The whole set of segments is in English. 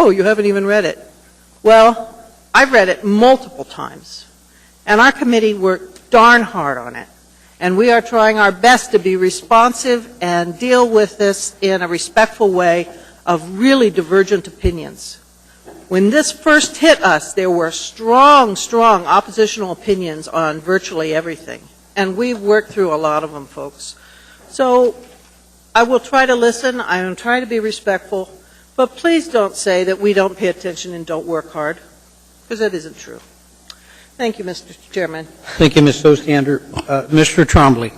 Oh, you haven't even read it. Well, I've read it multiple times, and our committee worked darn hard on it. And we are trying our best to be responsive and deal with this in a respectful way of really divergent opinions. When this first hit us, there were strong, strong oppositional opinions on virtually everything. And we've worked through a lot of them, folks. So I will try to listen. I will try to be respectful. But please don't say that we don't pay attention and don't work hard, because that isn't true. Thank you, Mr. Chairman. Thank you, Ms. Osiander. Mr. Trombley.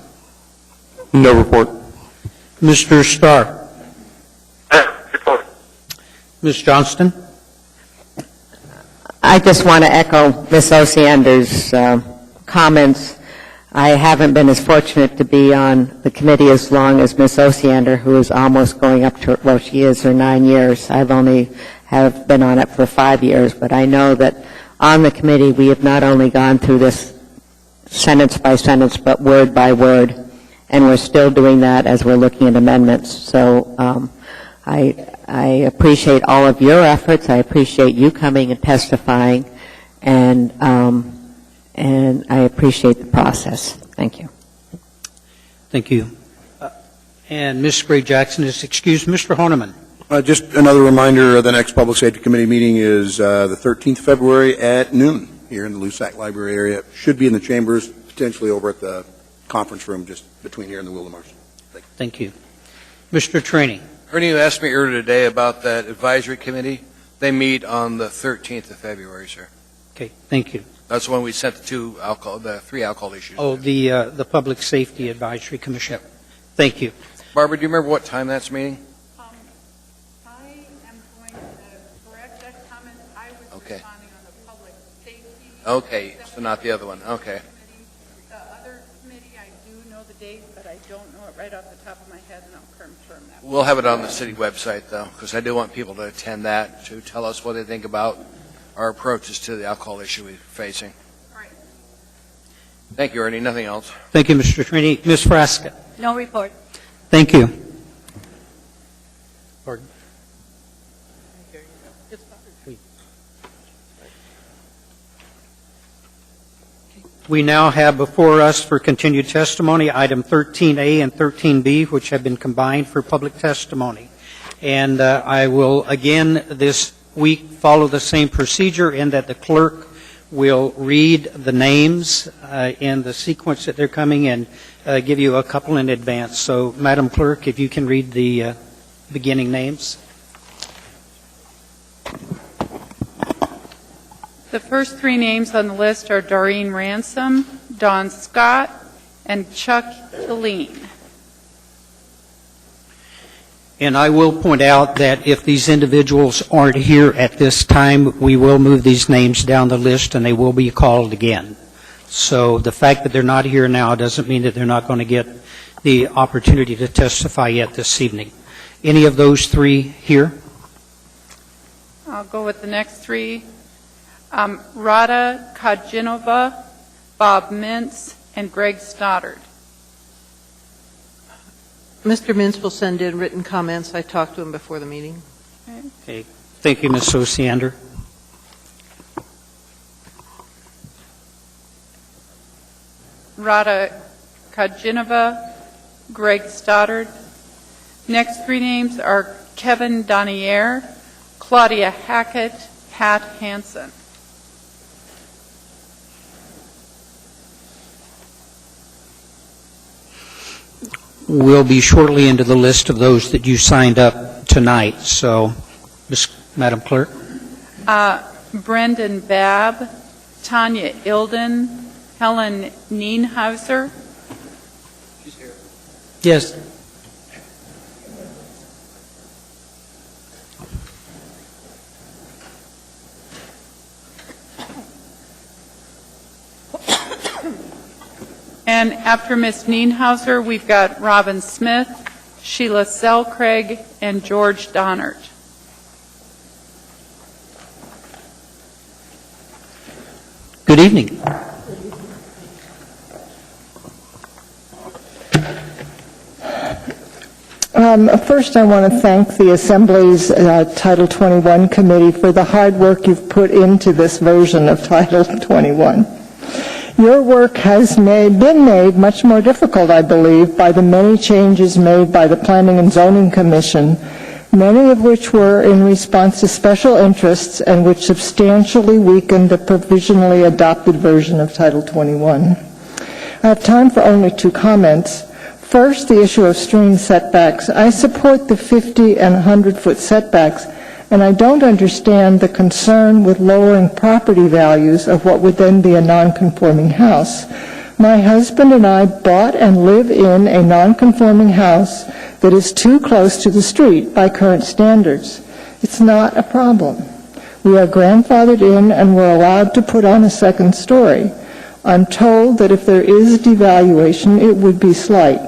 No report. Mr. Starr. Report. Ms. Johnston. I just want to echo Ms. Osiander's comments. I haven't been as fortunate to be on the committee as long as Ms. Osiander, who is almost going up to, well, she is her 9 years. I've only have been on it for 5 years, but I know that on the committee we have not only gone through this sentence by sentence, but word by word, and we're still doing that as we're looking at amendments. So I appreciate all of your efforts. I appreciate you coming and testifying, and I appreciate the process. Thank you. Thank you. And Ms. Gray-Jackson is excused. Mr. Horniman. Just another reminder, the next Public Safety Committee meeting is the 13th of February at noon here in the Lusac Library area. Should be in the chambers, potentially over at the conference room just between here and the Wildemarsh. Thank you. Mr. Trainee. Ernie, you asked me earlier today about that advisory committee. They meet on the 13th of February, sir. Okay, thank you. That's when we sent the three alcohol issues. Oh, the Public Safety Advisory Commission. Yep. Thank you. Barbara, do you remember what time that's meeting? I am going to correct that comment. I was responding on the public safety. Okay, so not the other one. Okay. The other committee, I do know the date, but I don't know it right off the top of my head, and I'll confirm that. We'll have it on the city website, though, because I do want people to attend that to tell us what they think about our approaches to the alcohol issue we're facing. All right. Thank you, Ernie. Nothing else. Thank you, Mr. Trainee. Ms. Frasca. No report. Thank you. Pardon? We now have before us for continued testimony item 13A and 13B, which have been combined for public testimony. And I will again this week follow the same procedure in that the clerk will read the names in the sequence that they're coming and give you a couple in advance. So, Madam Clerk, if you can read the beginning names. The first three names on the list are Doreen Ransom, Don Scott, and Chuck Killeen. And I will point out that if these individuals aren't here at this time, we will move these names down the list and they will be called again. So the fact that they're not here now doesn't mean that they're not going to get the opportunity to testify yet this evening. Any of those three here? I'll go with the next three. Rada Kajinova, Bob Mintz, and Greg Stoddard. Mr. Mintz will send in written comments. I talked to him before the meeting. Okay. Thank you, Ms. Osiander. Rada Kajinova, Greg Stoddard. Next three names are Kevin Donier, Claudia Hackett, Pat Hansen. We'll be shortly into the list of those that you signed up tonight. So, Madam Clerk. Brendan Babb, Tanya Ilden, Helen Nienhauser. She's here. Yes. And after Ms. Nienhauser, we've got Robin Smith, Sheila Selcraig, and George Donnert. Good evening. First, I want to thank the Assembly's Title 21 Committee for the hard work you've put into this version of Title 21. Your work has been made much more difficult, I believe, by the many changes made by the Planning and Zoning Commission, many of which were in response to special interests and which substantially weakened the provisionally adopted version of Title 21. I have time for only 2 comments. First, the issue of stream setbacks. I support the 50 and 100-foot setbacks, and I don't understand the concern with lowering property values of what would then be a non-conforming house. My husband and I bought and live in a non-conforming house that is too close to the street by current standards. It's not a problem. We are grandfathered in and we're allowed to put on a second story. I'm told that if there is devaluation, it would be slight.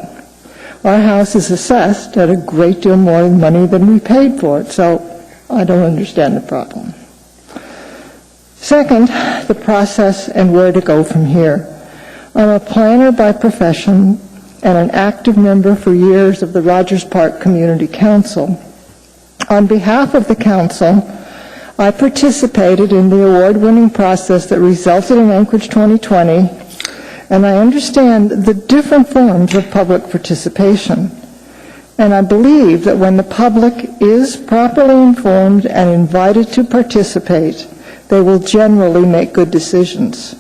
Our house is assessed at a great deal more money than we paid for it, so I don't understand the problem. Second, the process and where to go from here. I'm a planner by profession and an active member for years of the Rogers Park Community Council. On behalf of the council, I participated in the award-winning process that resulted in Anchorage 2020, and I understand the different forms of public participation. And I believe that when the public is properly informed and invited to participate, they will generally make good decisions.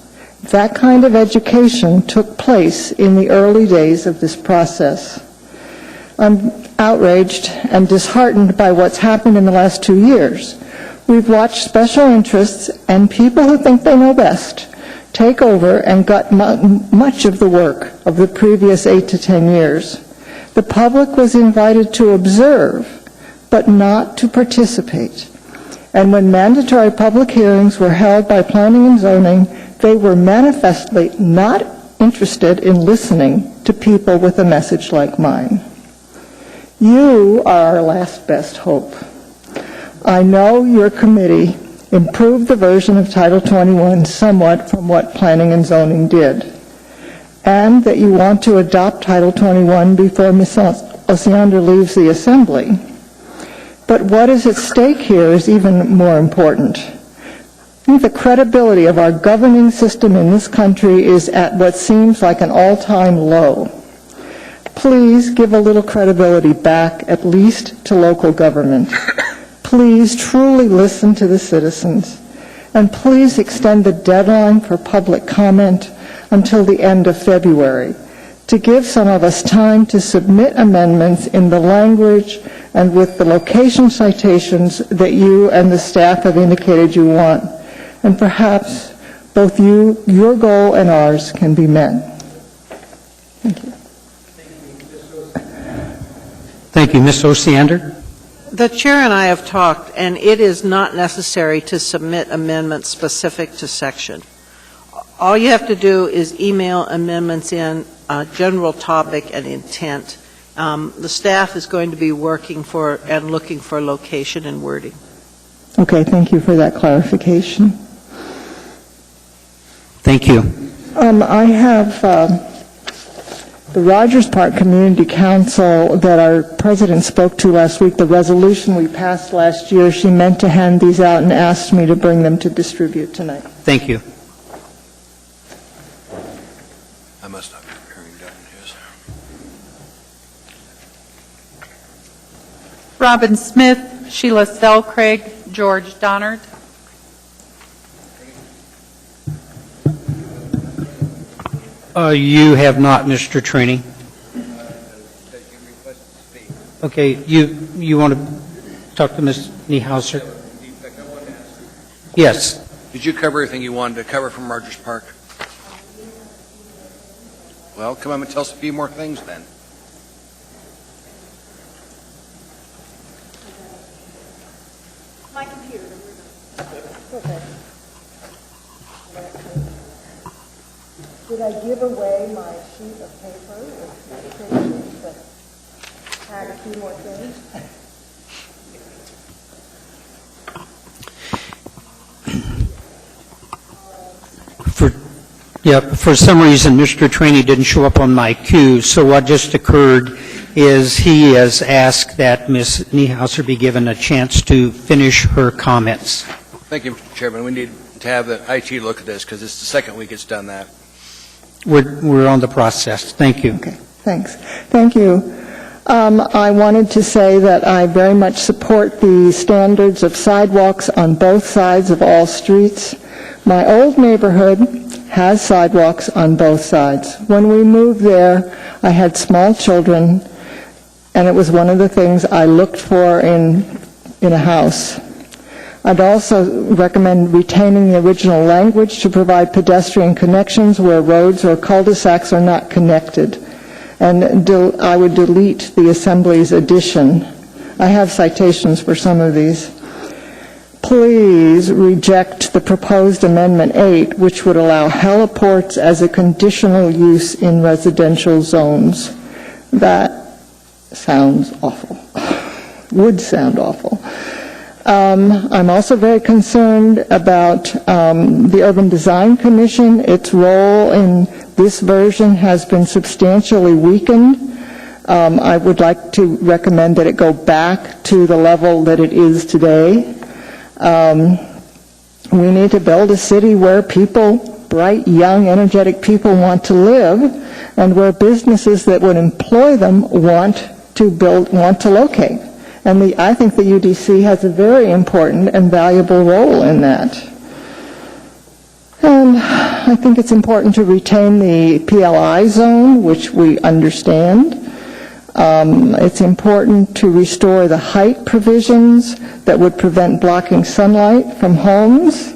That kind of education took place in the early days of this process. I'm outraged and disheartened by what's happened in the last 2 years. We've watched special interests and people who think they know best take over and gut much of the work of the previous 8 to 10 years. The public was invited to observe, but not to participate. And when mandatory public hearings were held by planning and zoning, they were manifestly not interested in listening to people with a message like mine. You are our last best hope. I know your committee improved the version of Title 21 somewhat from what planning and zoning did, and that you want to adopt Title 21 before Ms. Osiander leaves the Assembly. But what is at stake here is even more important. I think the credibility of our governing system in this country is at what seems like an all-time low. Please give a little credibility back, at least to local government. Please truly listen to the citizens, and please extend the deadline for public comment until the end of February to give some of us time to submit amendments in the language and with the location citations that you and the staff have indicated you want. And perhaps both your goal and ours can be met. Thank you. Thank you. Ms. Osiander? The chair and I have talked, and it is not necessary to submit amendments specific to section. All you have to do is email amendments in general topic and intent. The staff is going to be working for and looking for location and wording. Okay, thank you for that clarification. Thank you. I have the Rogers Park Community Council that our president spoke to last week, the resolution we passed last year. She meant to hand these out and asked me to bring them to distribute tonight. Thank you. I must not be hearing done his. Robin Smith, Sheila Selcraig, George Donnard. You have not, Mr. Trini. Okay, you want to talk to Ms. Niehauser? Yes. Did you cover everything you wanted to cover from Rogers Park? Well, come on and tell us a few more things then. My computer. Okay. Did I give away my sheet of paper with pictures that had a few more things? Yep, for some reason, Mr. Trainee didn't show up on my queue, so what just occurred is he has asked that Ms. Niehauser be given a chance to finish her comments. Thank you, Mr. Chairman. We need to have the IT look at this because it's the second week it's done that. We're on the process. Thank you. Okay, thanks. Thank you. I wanted to say that I very much support the standards of sidewalks on both sides of all streets. My old neighborhood has sidewalks on both sides. When we moved there, I had small children, and it was one of the things I looked for in a house. I'd also recommend retaining the original language to provide pedestrian connections where roads or cul-de-sacs are not connected. And I would delete the Assembly's addition. I have citations for some of these. Please reject the proposed Amendment 8, which would allow heliports as a conditional use in residential zones. That sounds awful. Would sound awful. I'm also very concerned about the Urban Design Commission. Its role in this version has been substantially weakened. I would like to recommend that it go back to the level that it is today. We need to build a city where people, bright, young, energetic people want to live, and where businesses that would employ them want to locate. And I think the UDC has a very important and valuable role in that. And I think it's important to retain the PLI zone, which we understand. It's important to restore the height provisions that would prevent blocking sunlight from homes.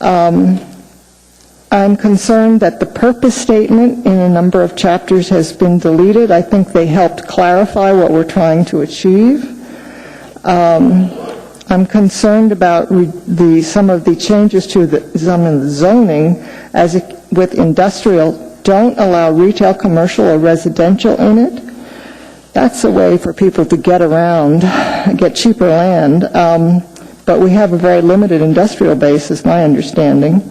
I'm concerned that the purpose statement in a number of chapters has been deleted. I think they helped clarify what we're trying to achieve. I'm concerned about some of the changes to some of the zoning with industrial. Don't allow retail, commercial, or residential in it. That's a way for people to get around, get cheaper land. But we have a very limited industrial base, is my understanding.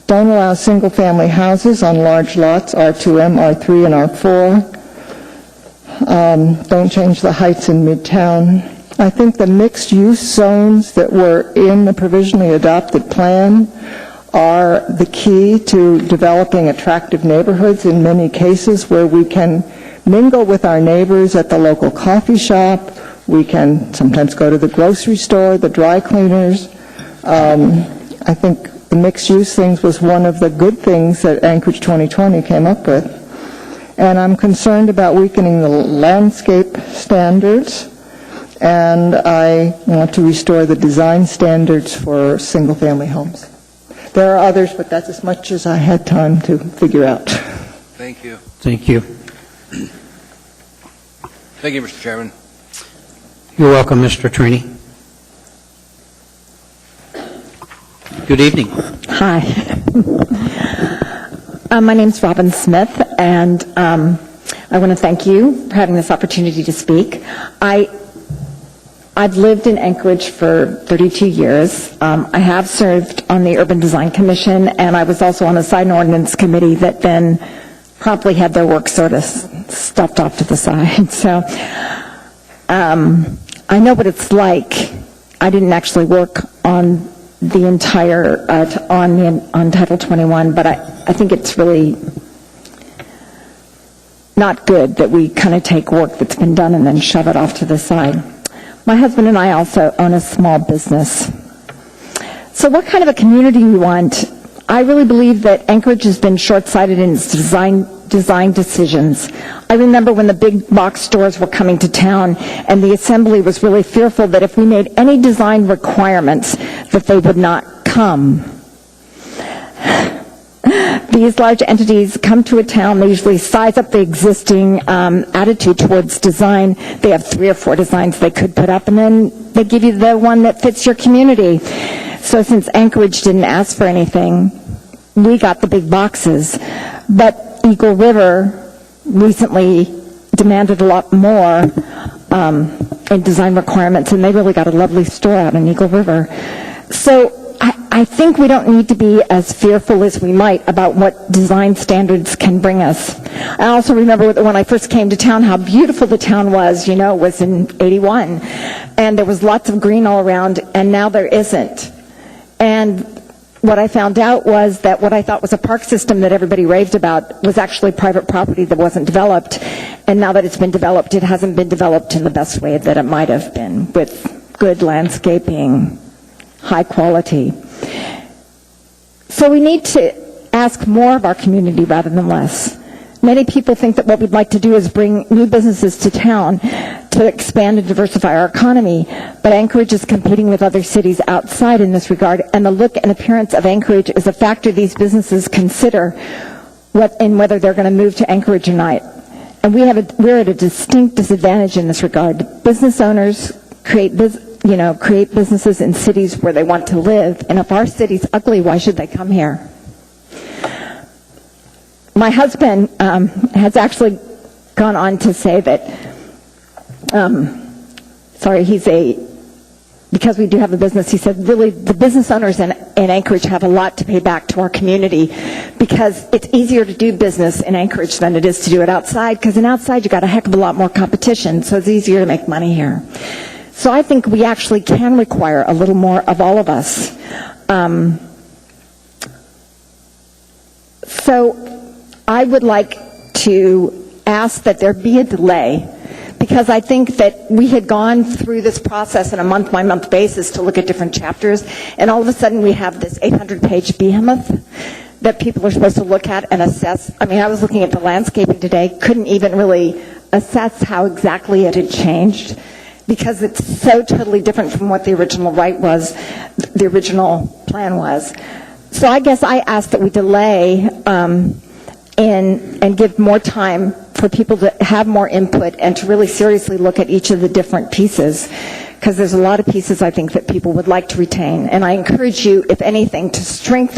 Don't allow single-family houses on large lots, R2M, R3, and R4. Don't change the heights in Midtown. I think the mixed-use zones that were in the provisionally adopted plan are the key to developing attractive neighborhoods in many cases, where we can mingle with our neighbors at the local coffee shop. We can sometimes go to the grocery store, the dry cleaners. I think the mixed-use things was one of the good things that Anchorage 2020 came up with. And I'm concerned about weakening the landscape standards. And I want to restore the design standards for single-family homes. There are others, but that's as much as I had time to figure out. Thank you. Thank you. Thank you, Mr. Chairman. You're welcome, Mr. Trainee. Good evening. Hi. My name's Robin Smith, and I want to thank you for having this opportunity to speak. I've lived in Anchorage for 32 years. I have served on the Urban Design Commission, and I was also on the Sign Ordinance Committee that then promptly had their work sort of stuffed off to the side. So I know what it's like. I didn't actually work on the entire, on Title 21, but I think it's really not good that we kind of take work that's been done and then shove it off to the side. My husband and I also own a small business. So what kind of a community we want? I really believe that Anchorage has been short-sighted in its design decisions. I remember when the big box stores were coming to town, and the Assembly was really fearful that if we made any design requirements, that they would not come. These large entities come to a town, they usually size up the existing attitude towards design. They have 3 or 4 designs they could put up, and then they give you the one that fits your community. So since Anchorage didn't ask for anything, we got the big boxes. But Eagle River recently demanded a lot more in design requirements, and they really got a lovely store out in Eagle River. So I think we don't need to be as fearful as we might about what design standards can bring us. I also remember when I first came to town how beautiful the town was. You know, it was in '81, and there was lots of green all around, and now there isn't. And what I found out was that what I thought was a park system that everybody raved about was actually private property that wasn't developed. And now that it's been developed, it hasn't been developed in the best way that it might have been, with good landscaping, high quality. So we need to ask more of our community rather than less. Many people think that what we'd like to do is bring new businesses to town to expand and diversify our economy, but Anchorage is competing with other cities outside in this regard, and the look and appearance of Anchorage is a factor these businesses consider in whether they're going to move to Anchorage or not. And we're at a distinct disadvantage in this regard. Business owners create businesses in cities where they want to live, and if our city's ugly, why should they come here? My husband has actually gone on to say that, because we do have a business, he said, really, the business owners in Anchorage have a lot to pay back to our community, because it's easier to do business in Anchorage than it is to do it outside, because in outside you got a heck of a lot more competition, so it's easier to make money here. So I think we actually can require a little more of all of us. So I would like to ask that there be a delay, because I think that we had gone through this process on a month-by-month basis to look at different chapters, and all of a sudden we have this 800-page behemoth that people are supposed to look at and assess. I mean, I was looking at the landscaping today, couldn't even really assess how exactly it had changed, because it's so totally different from what the original the original plan was. So I guess I ask that we delay and give more time for people to have more input and to really seriously look at each of the different pieces, because there's a lot of pieces I think that people would like to retain. And I encourage you, if anything, to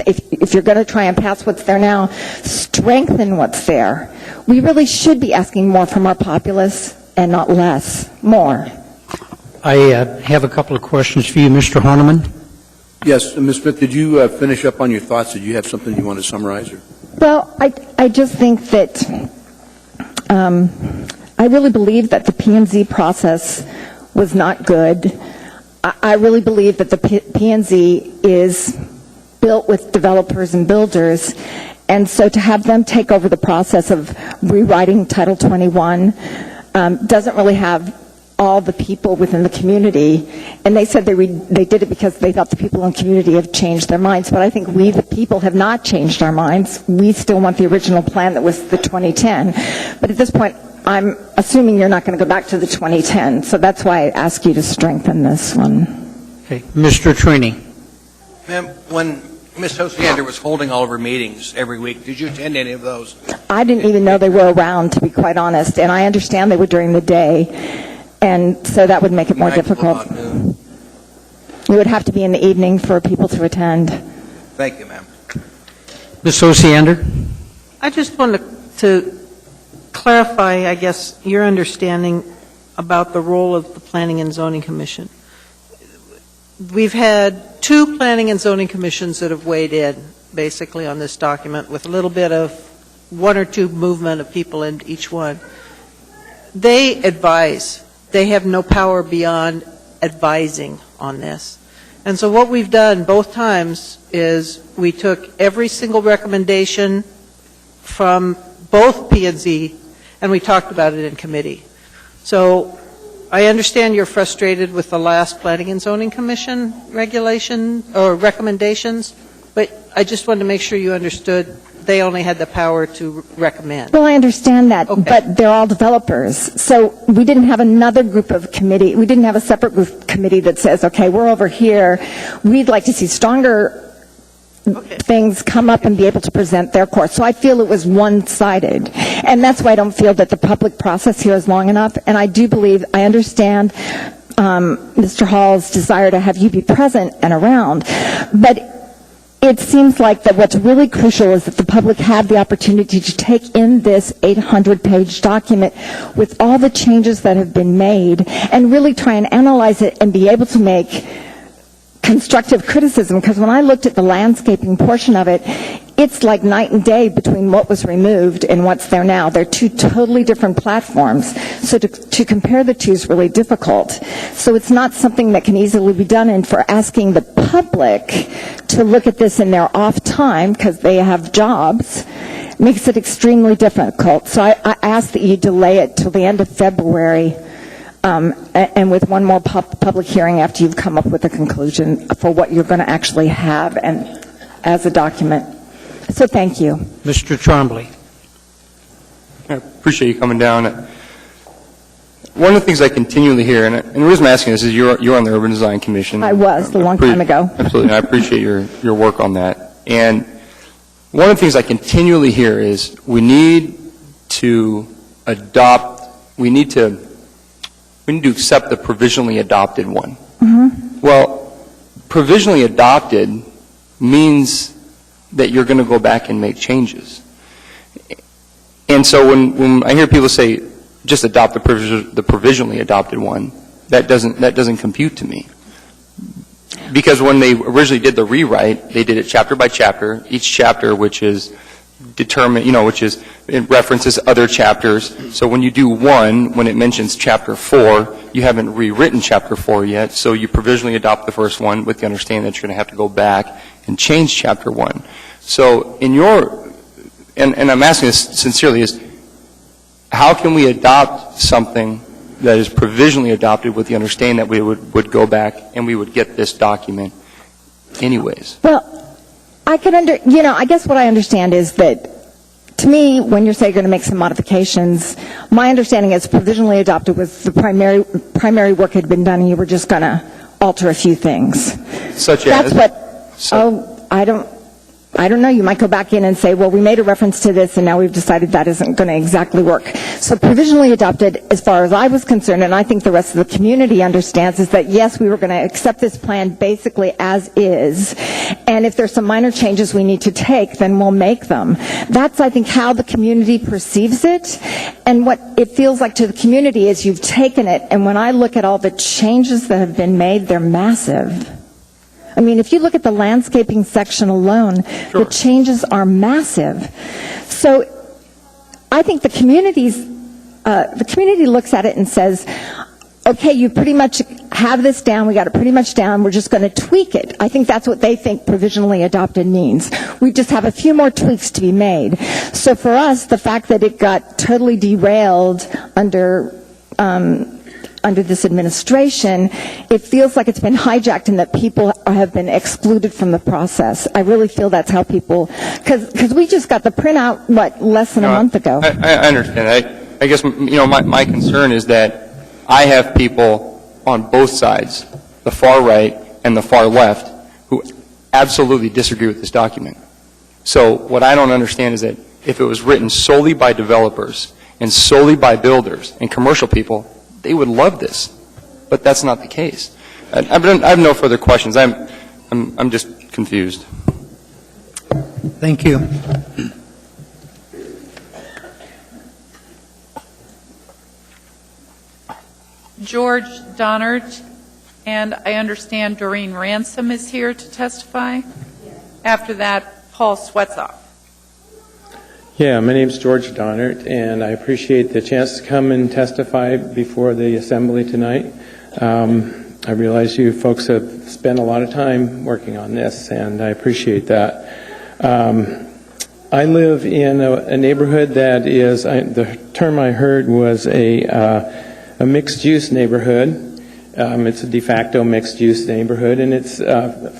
if you're going to try and pass what's there now, strengthen what's there. We really should be asking more from our populace and not less, more. I have a couple of questions for you, Mr. Horniman. Yes, Ms. Smith, did you finish up on your thoughts? Did you have something you want to summarize? Or? Well, I just think that I really believe that the P&Z process was not good. I really believe that the P&Z is built with developers and builders, and so to have them take over the process of rewriting Title 21 doesn't really have all the people within the community, and they said they did it because they thought the people in the community have changed their minds, but I think we, the people, have not changed our minds. We still want the original plan that was the 2010, but at this point, I'm assuming you're not going to go back to the 2010, so that's why I ask you to strengthen this one. Okay, Mr. Trini. Ma'am, when Ms. Hosiander was holding all of her meetings every week, did you attend any of those? I didn't even know they were around, to be quite honest, and I understand they were during the day. And so that would make it more difficult. You would have to be in the evening for people to attend. Thank you, ma'am. Ms. Osiander? I just wanted to clarify, I guess, your understanding about the role of the Planning and Zoning Commission. We've had 2 Planning and Zoning Commissions that have weighed in, basically, on this document, with a little bit of 1 or 2 movement of people in each one. They advise. They have no power beyond advising on this. And so what we've done both times is we took every single recommendation from both P&Z and we talked about it in committee. So I understand you're frustrated with the last Planning and Zoning Commission regulation or recommendations, but I just wanted to make sure you understood they only had the power to recommend. Well, I understand that, Okay. but they're all developers. So we didn't have another group of committee. We didn't have a separate group committee that says, okay, we're over here. We'd like to see stronger things come up and be able to present their course. So I feel it was one-sided. And that's why I don't feel that the public process here is long enough. And I do believe, I understand Mr. Hall's desire to have you be present and around. But it seems like that what's really crucial is that the public have the opportunity to take in this 800-page document with all the changes that have been made and really try and analyze it and be able to make constructive criticism, because when I looked at the landscaping portion of it, it's like night and day between what was removed and what's there now. They're two totally different platforms. So to compare the two is really difficult. So it's not something that can easily be done, and for asking the public to look at this in their off time, because they have jobs, makes it extremely difficult. So I ask that you delay it till the end of February, and with one more public hearing after you've come up with a conclusion for what you're going to actually have and as a document. So thank you. Mr. Trombley. I appreciate you coming down. One of the things I continually hear, and the reason I'm asking this is you're on the Urban Design Commission. I was a long time ago. Absolutely, and I appreciate your work on that. And one of the things I continually hear is we need to accept the provisionally adopted one. Mm-hmm. Well, provisionally adopted means that you're going to go back and make changes. And so when I hear people say, just adopt the provisionally adopted one, that doesn't compute to me. Because when they originally did the rewrite, they did it chapter by chapter, each chapter which is determined, it references other chapters. So when you do one, when it mentions chapter 4, you haven't rewritten chapter 4 yet, so you provisionally adopt the first one with the understanding that you're going to have to go back and change chapter 1. So in and I'm asking this sincerely, is how can we adopt something that is provisionally adopted with the understanding that we would go back and we would get this document anyways? Well, I guess what I understand is that, to me, when you're saying you're going to make some modifications, my understanding is provisionally adopted was the primary work had been done and you were just going to alter a few things. Such as? I don't know. You might go back in and say, well, we made a reference to this, and now we've decided that isn't going to exactly work. So provisionally adopted, as far as I was concerned, and I think the rest of the community understands, is that, yes, we were going to accept this plan basically as is, and if there's some minor changes we need to take, then we'll make them. That's, I think, how the community perceives it, and what it feels like to the community is you've taken it, and when I look at all the changes that have been made, they're massive. I mean, if you look at the landscaping section alone, Sure. The changes are massive. So I think the community looks at it and says, okay, you pretty much have this down, we got it pretty much down, we're just going to tweak it. I think that's what they think provisionally adopted means. We just have a few more tweaks to be made. So for us, the fact that it got totally derailed under this administration, it feels like it's been hijacked and that people have been excluded from the process. I really feel that's how people, because we just got the printout, less than a month ago. I understand. I guess, my concern is that I have people on both sides, the far right and the far left, who absolutely disagree with this document. So what I don't understand is that if it was written solely by developers and solely by builders and commercial people, they would love this, but that's not the case. I have no further questions. I'm just confused. Thank you. George Donnert, and I understand Doreen Ransom is here to testify. After that, Paul Swetzoff. Yeah, my name's George Donnert, and I appreciate the chance to come and testify before the Assembly tonight. I realize you folks have spent a lot of time working on this, and I appreciate that. I live in a neighborhood that is, the term I heard was a mixed-use neighborhood. It's a de facto mixed-use neighborhood, and it's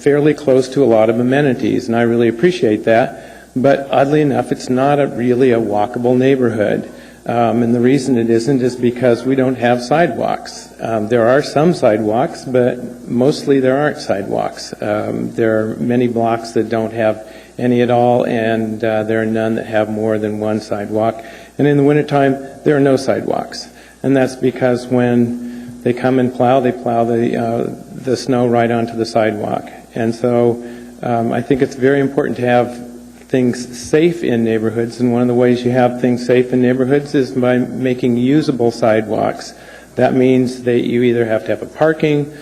fairly close to a lot of amenities, and I really appreciate that. But oddly enough, it's not really a walkable neighborhood. And the reason it isn't is because we don't have sidewalks. There are some sidewalks, but mostly there aren't sidewalks. There are many blocks that don't have any at all, and there are none that have more than one sidewalk. And in the wintertime, there are no sidewalks. And that's because when they come and plow, they plow the snow right onto the sidewalk. And so I think it's very important to have things safe in neighborhoods, and one of the ways you have things safe in neighborhoods is by making usable sidewalks. That means that you either have to have a parking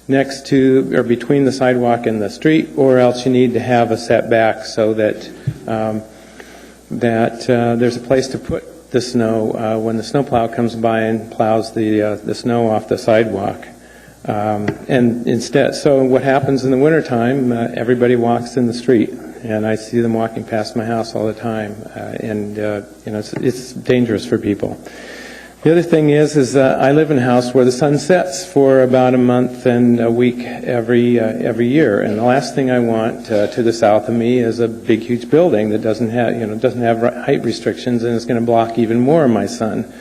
next to or between the sidewalk and the street, or else you need to have a setback so that there's a place to put the snow when the snowplow comes by and plows the snow off the sidewalk. And instead, so what happens in the wintertime, everybody walks in the street, and I see them walking past my house all the time, and it's dangerous for people. The other thing is I live in a house where the sun sets for about a month and a week every year, and the last thing I want to the south of me is a big, huge building that doesn't have height restrictions and is going to block even more of my sun.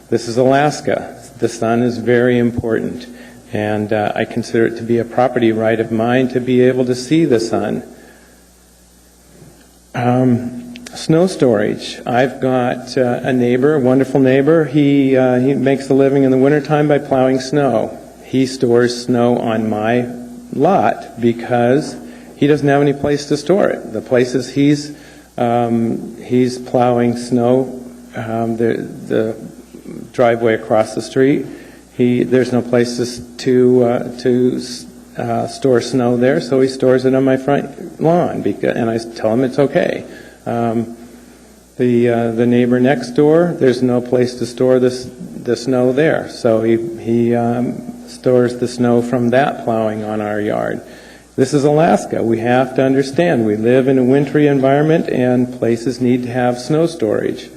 This is Alaska. The sun is very important, and I consider it to be a property right of mine to be able to see the sun. Snow storage. I've got a neighbor, a wonderful neighbor. He makes a living in the wintertime by plowing snow. He stores snow on my lot because he doesn't have any place to store it. The places he's plowing snow, the driveway across the street, there's no place to store snow there, so he stores it on my front lawn, and I tell him it's okay. The neighbor next door, there's no place to store the snow there, so he stores the snow from that plowing on our yard. This is Alaska. We have to understand we live in a wintry environment and places need to have snow storage.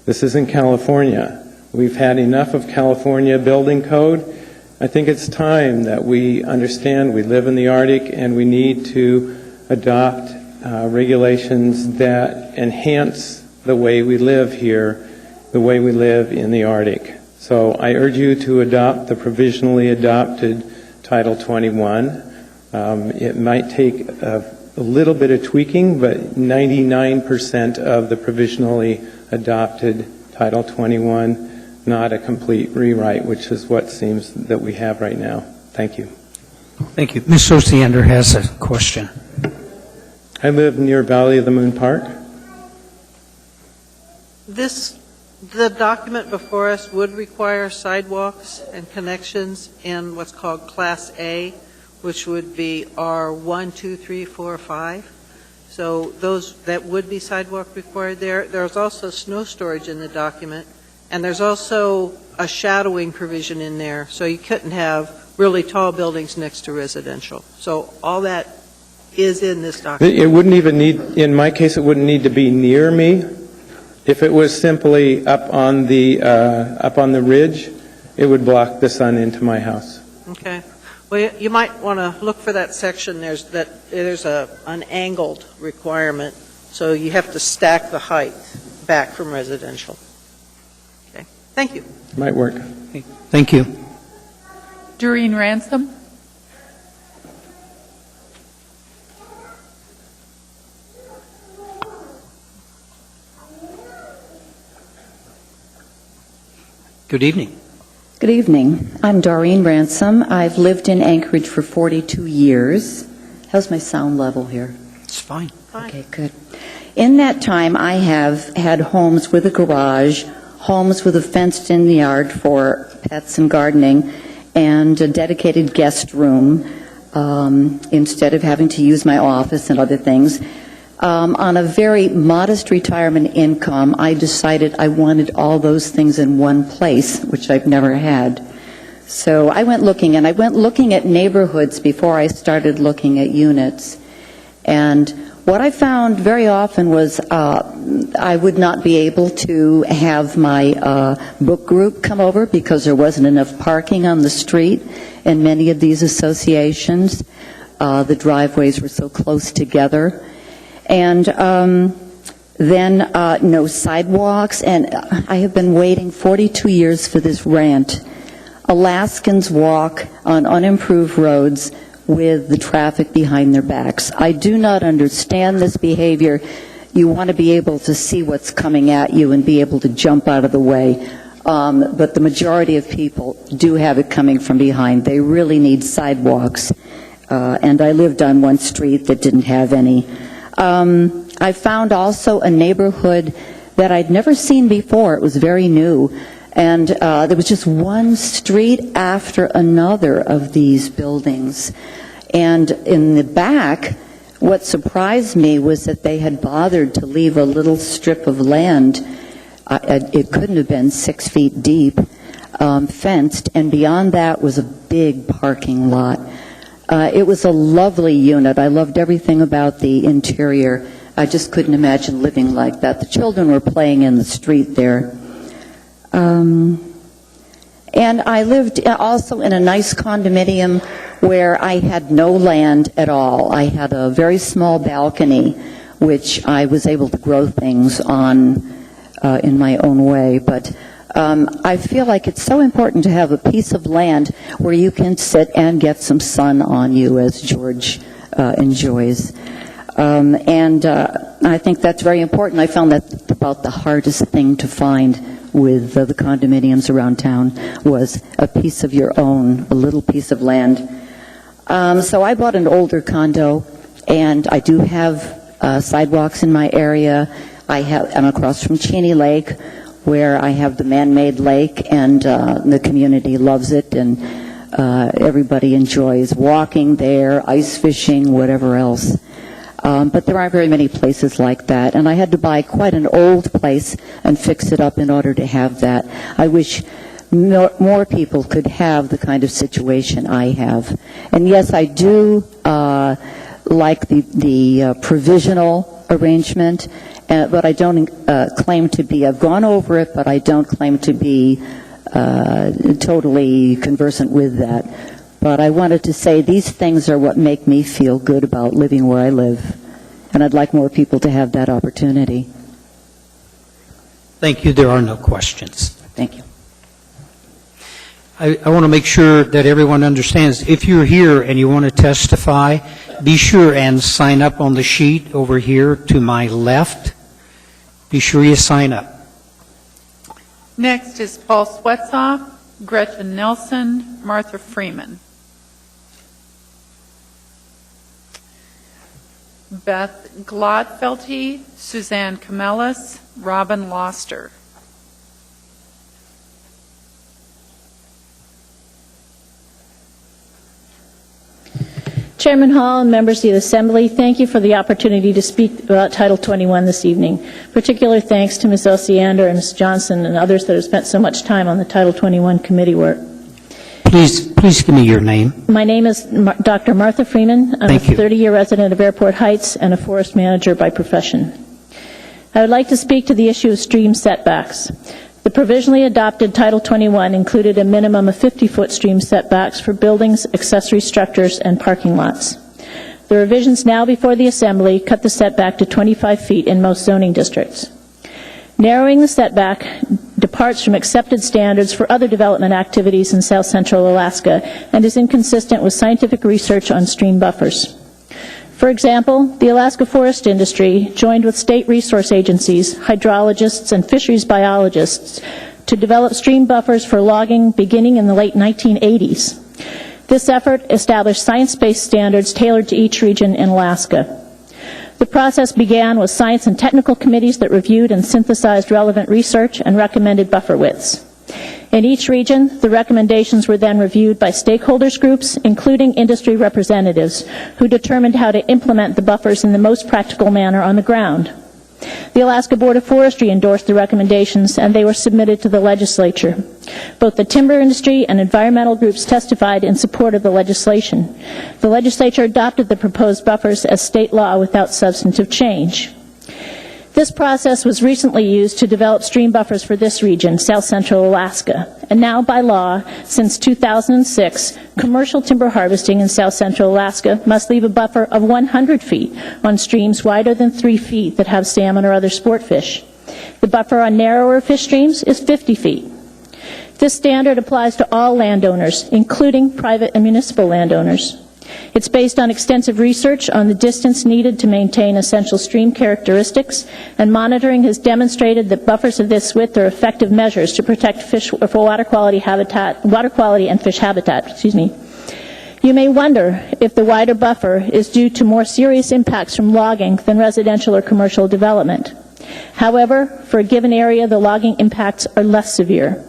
This isn't California. We've had enough of California building code. I think it's time that we understand we live in the Arctic and we need to adopt regulations that enhance the way we live here, the way we live in the Arctic. So I urge you to adopt the provisionally adopted Title 21. It might take a little bit of tweaking, but 99% of the provisionally adopted Title 21, not a complete rewrite, which is what seems that we have right now. Thank you. Thank you. Ms. Osiander has a question. I live near Valley of the Moon Park. The document before us would require sidewalks and connections in what's called Class A, which would be R1, 2, 3, 4, 5. So that would be sidewalk required there. There's also snow storage in the document, and there's also a shadowing provision in there, so you couldn't have really tall buildings next to residential. So all that is in this document. It wouldn't even need, in my case, it wouldn't need to be near me. If it was simply up on the ridge, it would block the sun into my house. Okay. Well, you might want to look for that section. There's an angled requirement, so you have to stack the height back from residential. Okay. Thank you. Might work. Thank you. Doreen Ransom? Good evening. Good evening. I'm Doreen Ransom. I've lived in Anchorage for 42 years. How's my sound level here? It's fine. Okay, good. In that time, I have had homes with a garage, homes with a fenced-in yard for pets and gardening, and a dedicated guest room instead of having to use my office and other things. On a very modest retirement income, I decided I wanted all those things in one place, which I've never had. So I went looking, and I went looking at neighborhoods before I started looking at units. And what I found very often was I would not be able to have my book group come over because there wasn't enough parking on the street in many of these associations. The driveways were so close together. And then no sidewalks, and I have been waiting 42 years for this rant. Alaskans walk on unimproved roads with the traffic behind their backs. I do not understand this behavior. You want to be able to see what's coming at you and be able to jump out of the way. But the majority of people do have it coming from behind. They really need sidewalks. And I lived on one street that didn't have any. I found also a neighborhood that I'd never seen before. It was very new, And there was just one street after another of these buildings. And in the back, what surprised me was that they had bothered to leave a little strip of land, it couldn't have been 6 feet deep, fenced, and beyond that was a big parking lot. It was a lovely unit. I loved everything about the interior. I just couldn't imagine living like that. The children were playing in the street there. And I lived also in a nice condominium where I had no land at all. I had a very small balcony, which I was able to grow things on in my own way. But I feel like it's so important to have a piece of land where you can sit and get some sun on you, as George enjoys. And I think that's very important. I found that about the hardest thing to find with the condominiums around town was a piece of your own, a little piece of land. So I bought an older condo, and I do have sidewalks in my area. I'm across from Cheney Lake, where I have the man-made lake, and the community loves it, and everybody enjoys walking there, ice fishing, whatever else. But there aren't very many places like that, and I had to buy quite an old place and fix it up in order to have that. I wish more people could have the kind of situation I have. And yes, I do like the provisional arrangement, but I don't claim to be, I've gone over it, but I don't claim to be totally conversant with that. But I wanted to say these things are what make me feel good about living where I live. And I'd like more people to have that opportunity. Thank you. There are no questions. Thank you. I want to make sure that everyone understands, if you're here and you want to testify, be sure and sign up on the sheet over here to my left. Be sure you sign up. Next is Paul Swetzoff, Gretchen Nelson, Martha Freeman. Beth Glodfelty, Suzanne Camellis, Robin Loster. Chairman Hall and members of the Assembly, thank you for the opportunity to speak about Title 21 this evening. Particular thanks to Ms. Osiander and Ms. Johnson and others that have spent so much time on the Title 21 committee work. Please give me your name. My name is Dr. Martha Freeman. I'm a 30-year resident of Airport Heights and a forest manager by profession. I would like to speak to the issue of stream setbacks. The provisionally adopted Title 21 included a minimum of 50-foot stream setbacks for buildings, accessory structures, and parking lots. The revisions now before the Assembly cut the setback to 25 feet in most zoning districts. Narrowing the setback departs from accepted standards for other development activities in South Central Alaska and is inconsistent with scientific research on stream buffers. For example, the Alaska forest industry joined with state resource agencies, hydrologists, and fisheries biologists to develop stream buffers for logging beginning in the late 1980s. This effort established science-based standards tailored to each region in Alaska. The process began with science and technical committees that reviewed and synthesized relevant research and recommended buffer widths. In each region, the recommendations were then reviewed by stakeholders groups, including industry representatives, who determined how to implement the buffers in the most practical manner on the ground. The Alaska Board of Forestry endorsed the recommendations, and they were submitted to the legislature. Both the timber industry and environmental groups testified in support of the legislation. The legislature adopted the proposed buffers as state law without substantive change. This process was recently used to develop stream buffers for this region, South Central Alaska. And now, by law, since 2006, commercial timber harvesting in South Central Alaska must leave a buffer of 100 feet on streams wider than 3 feet that have salmon or other sport fish. The buffer on narrower fish streams is 50 feet. This standard applies to all landowners, including private and municipal landowners. It's based on extensive research on the distance needed to maintain essential stream characteristics, and monitoring has demonstrated that buffers of this width are effective measures to protect fish for water quality and fish habitat. You may wonder if the wider buffer is due to more serious impacts from logging than residential or commercial development. However, for a given area, the logging impacts are less severe.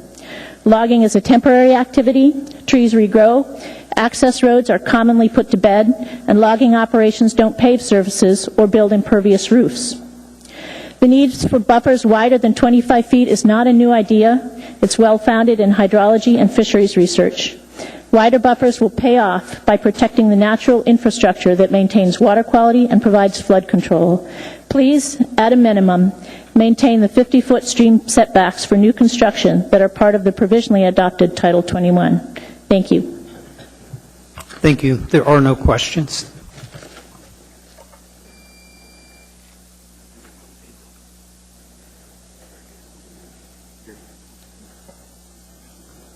Logging is a temporary activity, trees regrow, access roads are commonly put to bed, and logging operations don't pave surfaces or build impervious roofs. The need for buffers wider than 25 feet is not a new idea. It's well-founded in hydrology and fisheries research. Wider buffers will pay off by protecting the natural infrastructure that maintains water quality and provides flood control. Please, at a minimum, maintain the 50-foot stream setbacks for new construction that are part of the provisionally adopted Title 21. Thank you. Thank you. There are no questions.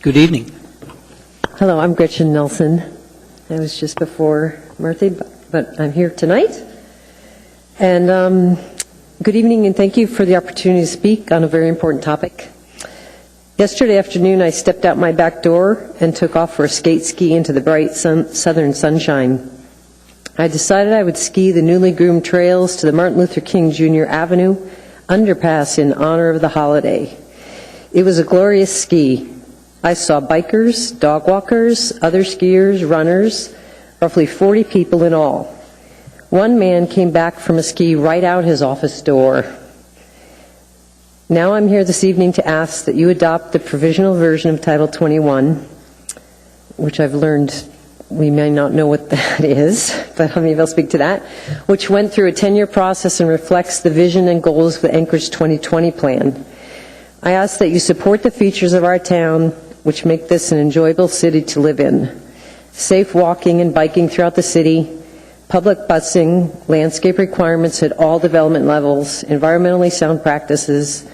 Good evening. Hello, I'm Gretchen Nelson. I was just before Martha, but I'm here tonight. And good evening, and thank you for the opportunity to speak on a very important topic. Yesterday afternoon, I stepped out my back door and took off for a skate ski into the bright southern sunshine. I decided I would ski the newly groomed trails to the Martin Luther King Jr. Avenue underpass in honor of the holiday. It was a glorious ski. I saw bikers, dog walkers, other skiers, runners, roughly 40 people in all. One man came back from a ski right out his office door. Now I'm here this evening to ask that you adopt the provisional version of Title 21, which I've learned we may not know what that is, but maybe I'll speak to that, which went through a 10-year process and reflects the vision and goals of the Anchorage 2020 plan. I ask that you support the features of our town which make this an enjoyable city to live in. Safe walking and biking throughout the city, public busing, landscape requirements at all development levels, environmentally sound practices,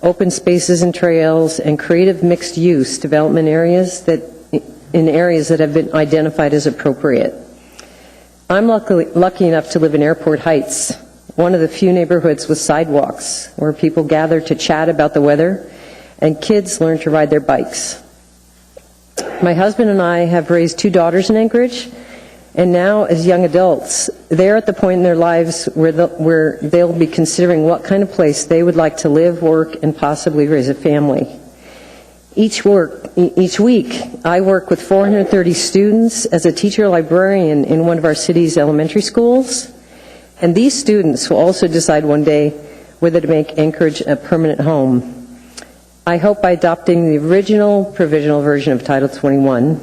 open spaces and trails, and creative mixed-use development areas in areas that have been identified as appropriate. I'm lucky enough to live in Airport Heights, one of the few neighborhoods with sidewalks where people gather to chat about the weather and kids learn to ride their bikes. My husband and I have raised 2 daughters in Anchorage, and now as young adults, they're at the point in their lives where they'll be considering what kind of place they would like to live, work, and possibly raise a family. Each week, I work with 430 students as a teacher librarian in one of our city's elementary schools, and these students will also decide one day whether to make Anchorage a permanent home. I hope by adopting the original provisional version of Title 21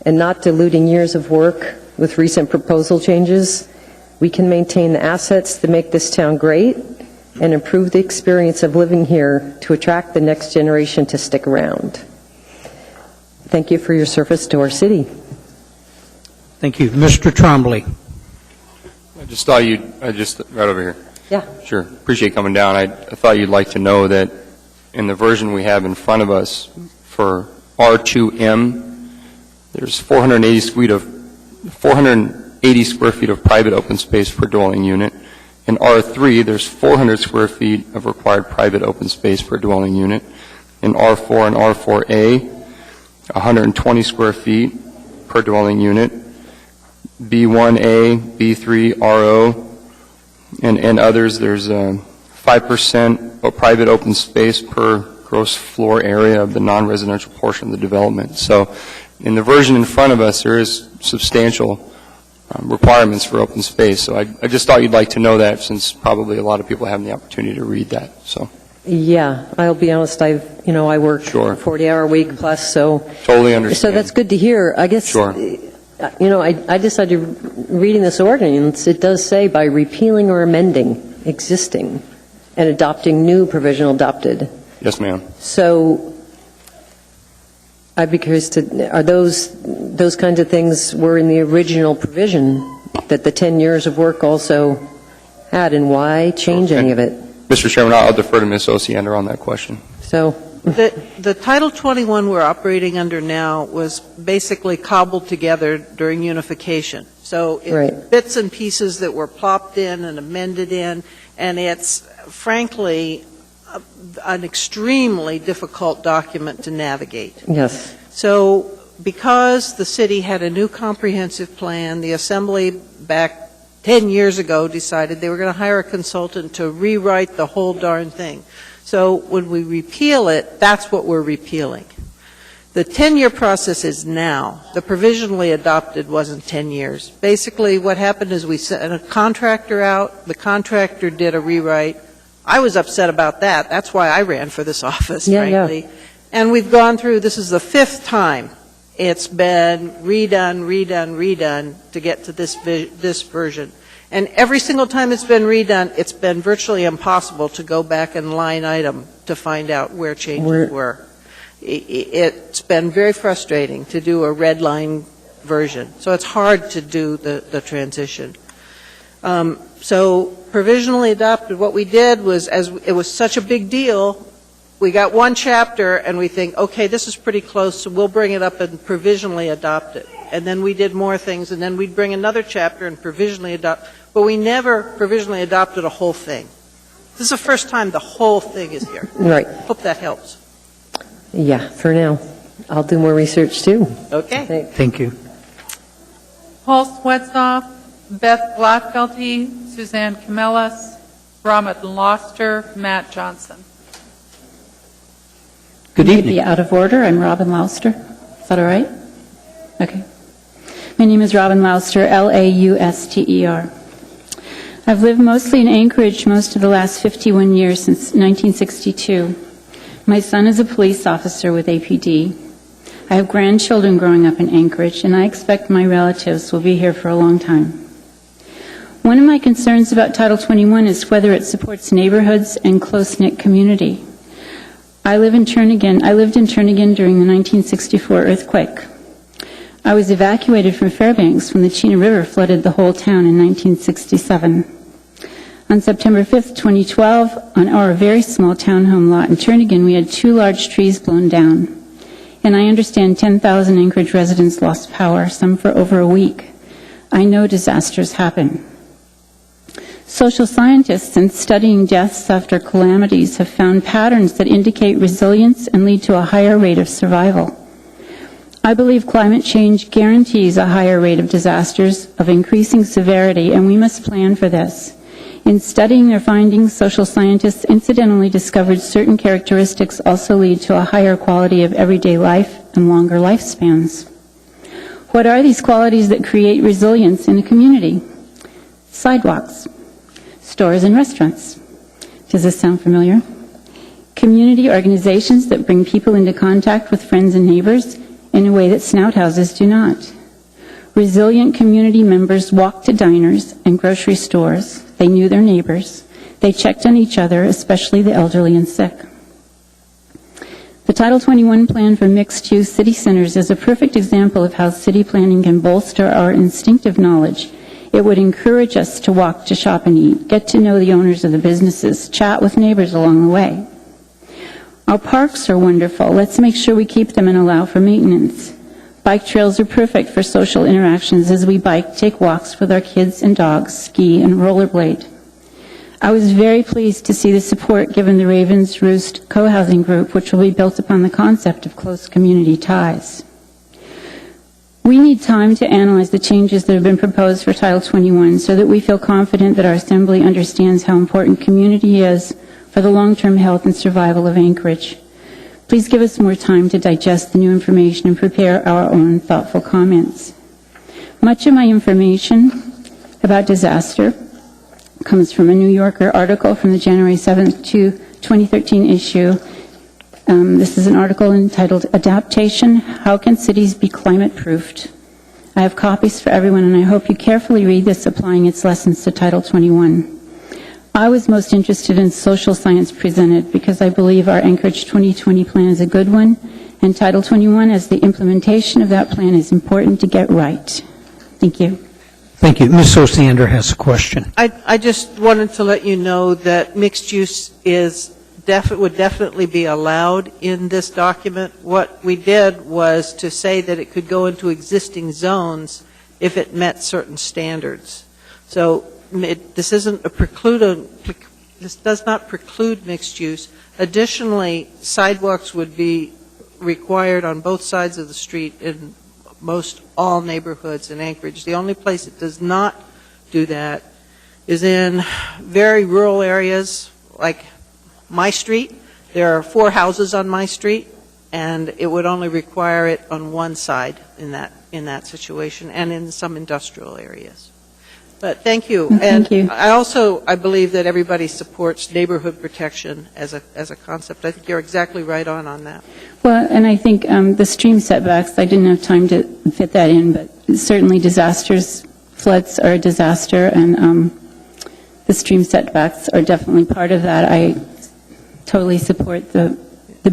and not diluting years of work with recent proposal changes, we can maintain the assets that make this town great and improve the experience of living here to attract the next generation to stick around. Thank you for your service to our city. Thank you. Mr. Trombley. Right over here. Yeah. Sure. Appreciate coming down. I thought you'd like to know that in the version we have in front of us for R2M, there's 480 square feet of private open space per dwelling unit. In R3, there's 400 square feet of required private open space per dwelling unit. In R4 and R4A, 120 square feet per dwelling unit. B1A, B3, RO, and others, there's 5% of private open space per gross floor area of the non-residential portion of the development. So in the version in front of us, there is substantial requirements for open space. So I just thought you'd like to know that, since probably a lot of people haven't the opportunity to read that. So Yeah, I'll be honest, I work Sure. a 40-hour week plus, so Totally understand. So that's good to hear. I guess, Sure. I decided, reading this ordinance, it does say by repealing or amending existing and adopting new provisional adopted. Yes, ma'am. So I'd be curious are those kinds of things were in the original provision that the 10 years of work also had, and why change any of it? Mr. Chairman, I'll defer to Ms. Osiander on that question. So The Title 21 we're operating under now was basically cobbled together during unification. So it's Right. bits and pieces that were plopped in and amended in, and it's frankly an extremely difficult document to navigate. Yes. So because the city had a new comprehensive plan, the Assembly back 10 years ago decided they were going to hire a consultant to rewrite the whole darn thing. So when we repeal it, that's what we're repealing. The 10-year process is now. The provisionally adopted wasn't 10 years. Basically, what happened is we sent a contractor out. The contractor did a rewrite. I was upset about that. That's why I ran for this office, frankly. Yeah. And we've gone through, this is the 5th time it's been redone to get to this version. And every single time it's been redone, it's been virtually impossible to go back and line item to find out where changes were. It's been very frustrating to do a red line version. So it's hard to do the transition. So provisionally adopted, what we did was, as it was such a big deal, we got one chapter and we think, okay, this is pretty close, so we'll bring it up and provisionally adopt it. And then we did more things, and then we'd bring another chapter and provisionally adopt, but we never provisionally adopted a whole thing. This is the first time the whole thing is here. Right. Hope that helps. Yeah, for now. I'll do more research, too. Okay. Thank you. Paul Swetzoff, Beth Blattfelty, Suzanne Camellas, Ramat Loster, Matt Johnson. Good evening. Be out of order. I'm Robin Lauster. Is that all right? Okay. My name is Robin Lauster, Lauster. I've lived mostly in Anchorage most of the last 51 years, since 1962. My son is a police officer with APD. I have grandchildren growing up in Anchorage, and I expect my relatives will be here for a long time. One of my concerns about Title 21 is whether it supports neighborhoods and close-knit community. I lived in Turnagain during the 1964 earthquake. I was evacuated from Fairbanks when the Chena River flooded the whole town in 1967. On September 5th, 2012, on our very small townhome lot in Turnagain, we had 2 large trees blown down. And I understand 10,000 Anchorage residents lost power, some for over a week. I know disasters happen. Social scientists, in studying deaths after calamities, have found patterns that indicate resilience and lead to a higher rate of survival. I believe climate change guarantees a higher rate of disasters of increasing severity, and we must plan for this. In studying their findings, social scientists incidentally discovered certain characteristics also lead to a higher quality of everyday life and longer lifespans. What are these qualities that create resilience in a community? Sidewalks, stores and restaurants. Does this sound familiar? Community organizations that bring people into contact with friends and neighbors in a way that snout houses do not. Resilient community members walked to diners and grocery stores. They knew their neighbors. They checked on each other, especially the elderly and sick. The Title 21 plan for mixed-use city centers is a perfect example of how city planning can bolster our instinctive knowledge. It would encourage us to walk, to shop and eat, get to know the owners of the businesses, chat with neighbors along the way. Our parks are wonderful. Let's make sure we keep them and allow for maintenance. Bike trails are perfect for social interactions as we bike, take walks with our kids and dogs, ski and rollerblade. I was very pleased to see the support given the Ravens Roost co-housing group, which will be built upon the concept of close community ties. We need time to analyze the changes that have been proposed for Title 21 so that we feel confident that our Assembly understands how important community is for the long-term health and survival of Anchorage. Please give us more time to digest the new information and prepare our own thoughtful comments. Much of my information about disaster comes from a New Yorker article from the January 7th to 2013 issue. This is an article entitled Adaptation, How Can Cities Be Climate-Proofed? I have copies for everyone, and I hope you carefully read this, applying its lessons to Title 21. I was most interested in social science presented because I believe our Anchorage 2020 plan is a good one, and Title 21 as the implementation of that plan is important to get right. Thank you. Thank you. Ms. Osiander has a question. I just wanted to let you know that mixed use would definitely be allowed in this document. What we did was to say that it could go into existing zones if it met certain standards. So this isn't a this does not preclude mixed use. Additionally, sidewalks would be required on both sides of the street in most all neighborhoods in Anchorage. The only place it does not do that is in very rural areas like my street. There are 4 houses on my street. and it would only require it on one side in that situation, and in some industrial areas. But thank you. Thank you. I believe that everybody supports neighborhood protection as a concept. I think you're exactly right on that. Well, and I think the stream setbacks, I didn't have time to fit that in, but certainly disasters, floods are a disaster, and the stream setbacks are definitely part of that. I totally support the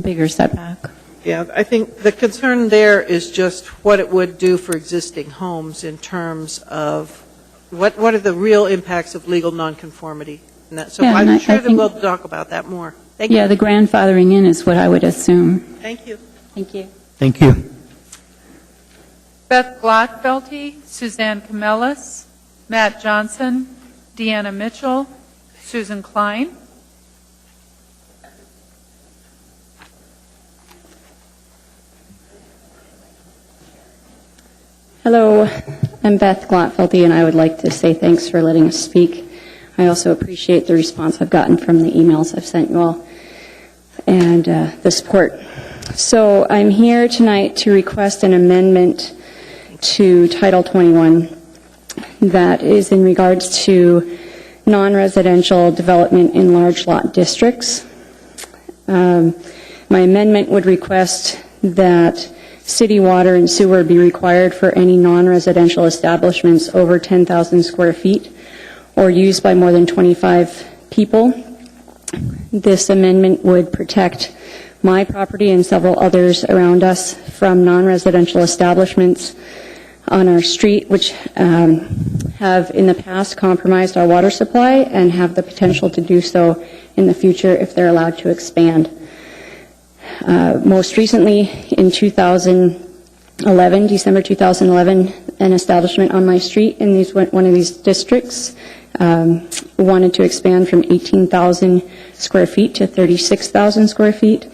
bigger setback. Yeah, I think the concern there is just what it would do for existing homes in terms of what are the real impacts of legal nonconformity. And that, so Yeah, I'm and sure I that think- we'll talk about that more. Thank you. Yeah, the grandfathering in is what I would assume. Thank you. Thank you. Thank you. Beth Glotfelty, Suzanne Camellis, Matt Johnson, Deanna Mitchell, Susan Klein. Hello, I'm Beth Glotfelty, and I would like to say thanks for letting us speak. I also appreciate the response I've gotten from the emails I've sent you all and the support. So I'm here tonight to request an amendment to Title 21 that is in regards to non-residential development in large lot districts. My amendment would request that city water and sewer be required for any non-residential establishments over 10,000 square feet or used by more than 25 people. This amendment would protect my property and several others around us from non-residential establishments on our street, which have in the past compromised our water supply and have the potential to do so in the future if they're allowed to expand. Most recently, in 2011, December 2011, an establishment on my street in one of these districts wanted to expand from 18,000 square feet to 36,000 square feet,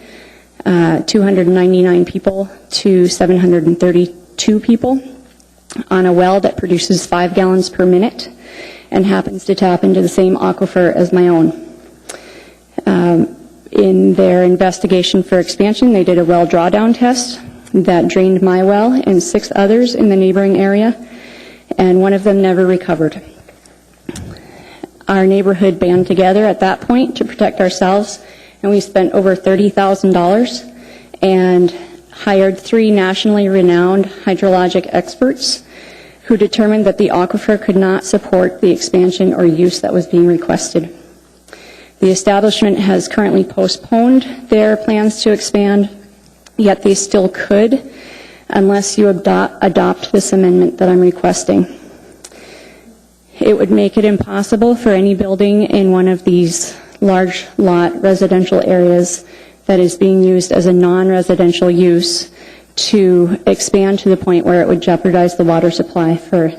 299 people to 732 people on a well that produces 5 gallons per minute and happens to tap into the same aquifer as my own. In their investigation for expansion, they did a well drawdown test that drained my well and 6 others in the neighboring area, and one of them never recovered. Our neighborhood band together at that point to protect ourselves, and we spent over $30,000 and hired 3 nationally renowned hydrologic experts who determined that the aquifer could not support the expansion or use that was being requested. The establishment has currently postponed their plans to expand, yet they still could unless you adopt this amendment that I'm requesting. It would make it impossible for any building in one of these large lot residential areas that is being used as a non-residential use to expand to the point where it would jeopardize the water supply for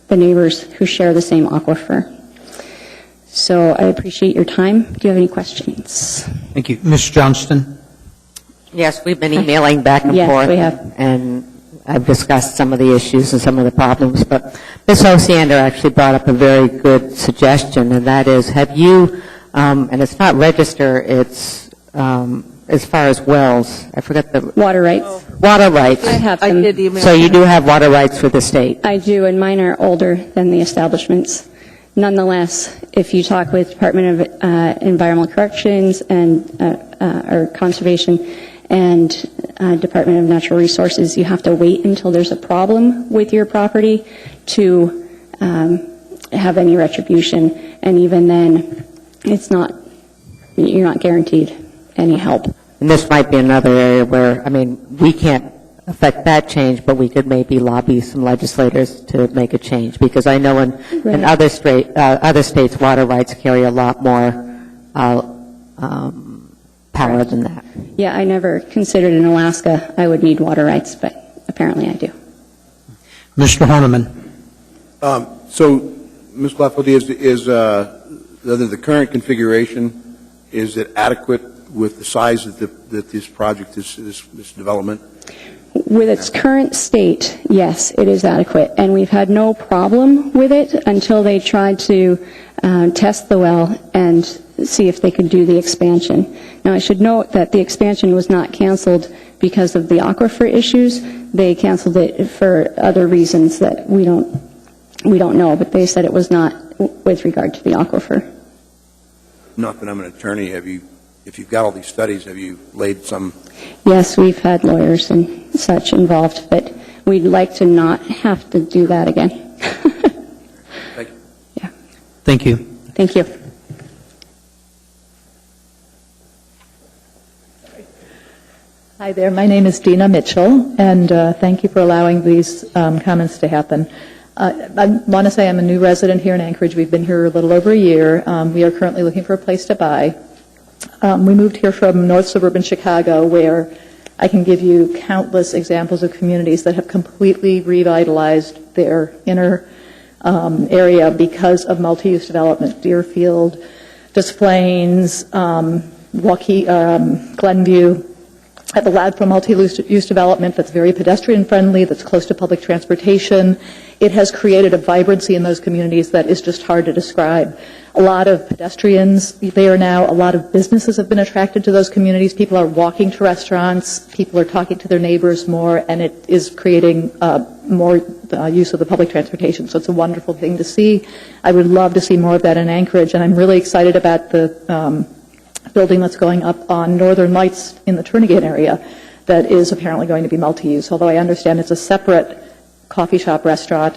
the neighbors who share the same aquifer. So I appreciate your time. Do you have any questions? Thank you. Ms. Johnston? Yes, we've been emailing back and Yes, forth. we have. And I've discussed some of the issues and some of the problems. But Ms. Osiander actually brought up a very good suggestion, and that is, have you, and it's not register, it's as far as wells. I forget the... Water rights. Water rights. I have I them. did email. So you do have water rights for the state. I do, and mine are older than the establishments. Nonetheless, if you talk with Department of Environmental Corrections and or Conservation and Department of Natural Resources, you have to wait until there's a problem with your property to have any retribution, and even then, you're not guaranteed any help. And this might be another area where, I mean, we can't affect that change, but we could maybe lobby some legislators to make a change, because I know in other states, water rights carry a lot more power than that. Yeah, I never considered in Alaska I would need water rights, but apparently I do. Mr. Horniman? So, Ms. Glotfelty, is the current configuration, is it adequate with the size that this project, this development? With its current state, yes, it is adequate, and we've had no problem with it until they tried to test the well and see if they could do the expansion. Now, I should note that the expansion was not canceled because of the aquifer issues. They canceled it for other reasons that we don't know, but they said it was not with regard to the aquifer. Not that I'm an attorney, if you've got all these studies, have you laid some? Yes, we've had lawyers and such involved, but we'd like to not have to do that again. Thank you. Yeah. Thank you. Thank you. Hi there, my name is Dina Mitchell, and thank you for allowing these comments to happen. I want to say I'm a new resident here in Anchorage. We've been here a little over a year. We are currently looking for a place to buy. We moved here from North Suburban Chicago, where I can give you countless examples of communities that have completely revitalized their inner area because of multi-use development. Deerfield, Des Plaines, Glenview have allowed for multi-use development that's very pedestrian-friendly, that's close to public transportation. It has created a vibrancy in those communities that is just hard to describe. A lot of pedestrians there now, a lot of businesses have been attracted to those communities. People are walking to restaurants, people are talking to their neighbors more, and it is creating more use of the public transportation. So it's a wonderful thing to see. I would love to see more of that in Anchorage, and I'm really excited about the building that's going up on Northern Lights in the Turnagain area that is apparently going to be multi-use, although I understand it's a separate coffee shop restaurant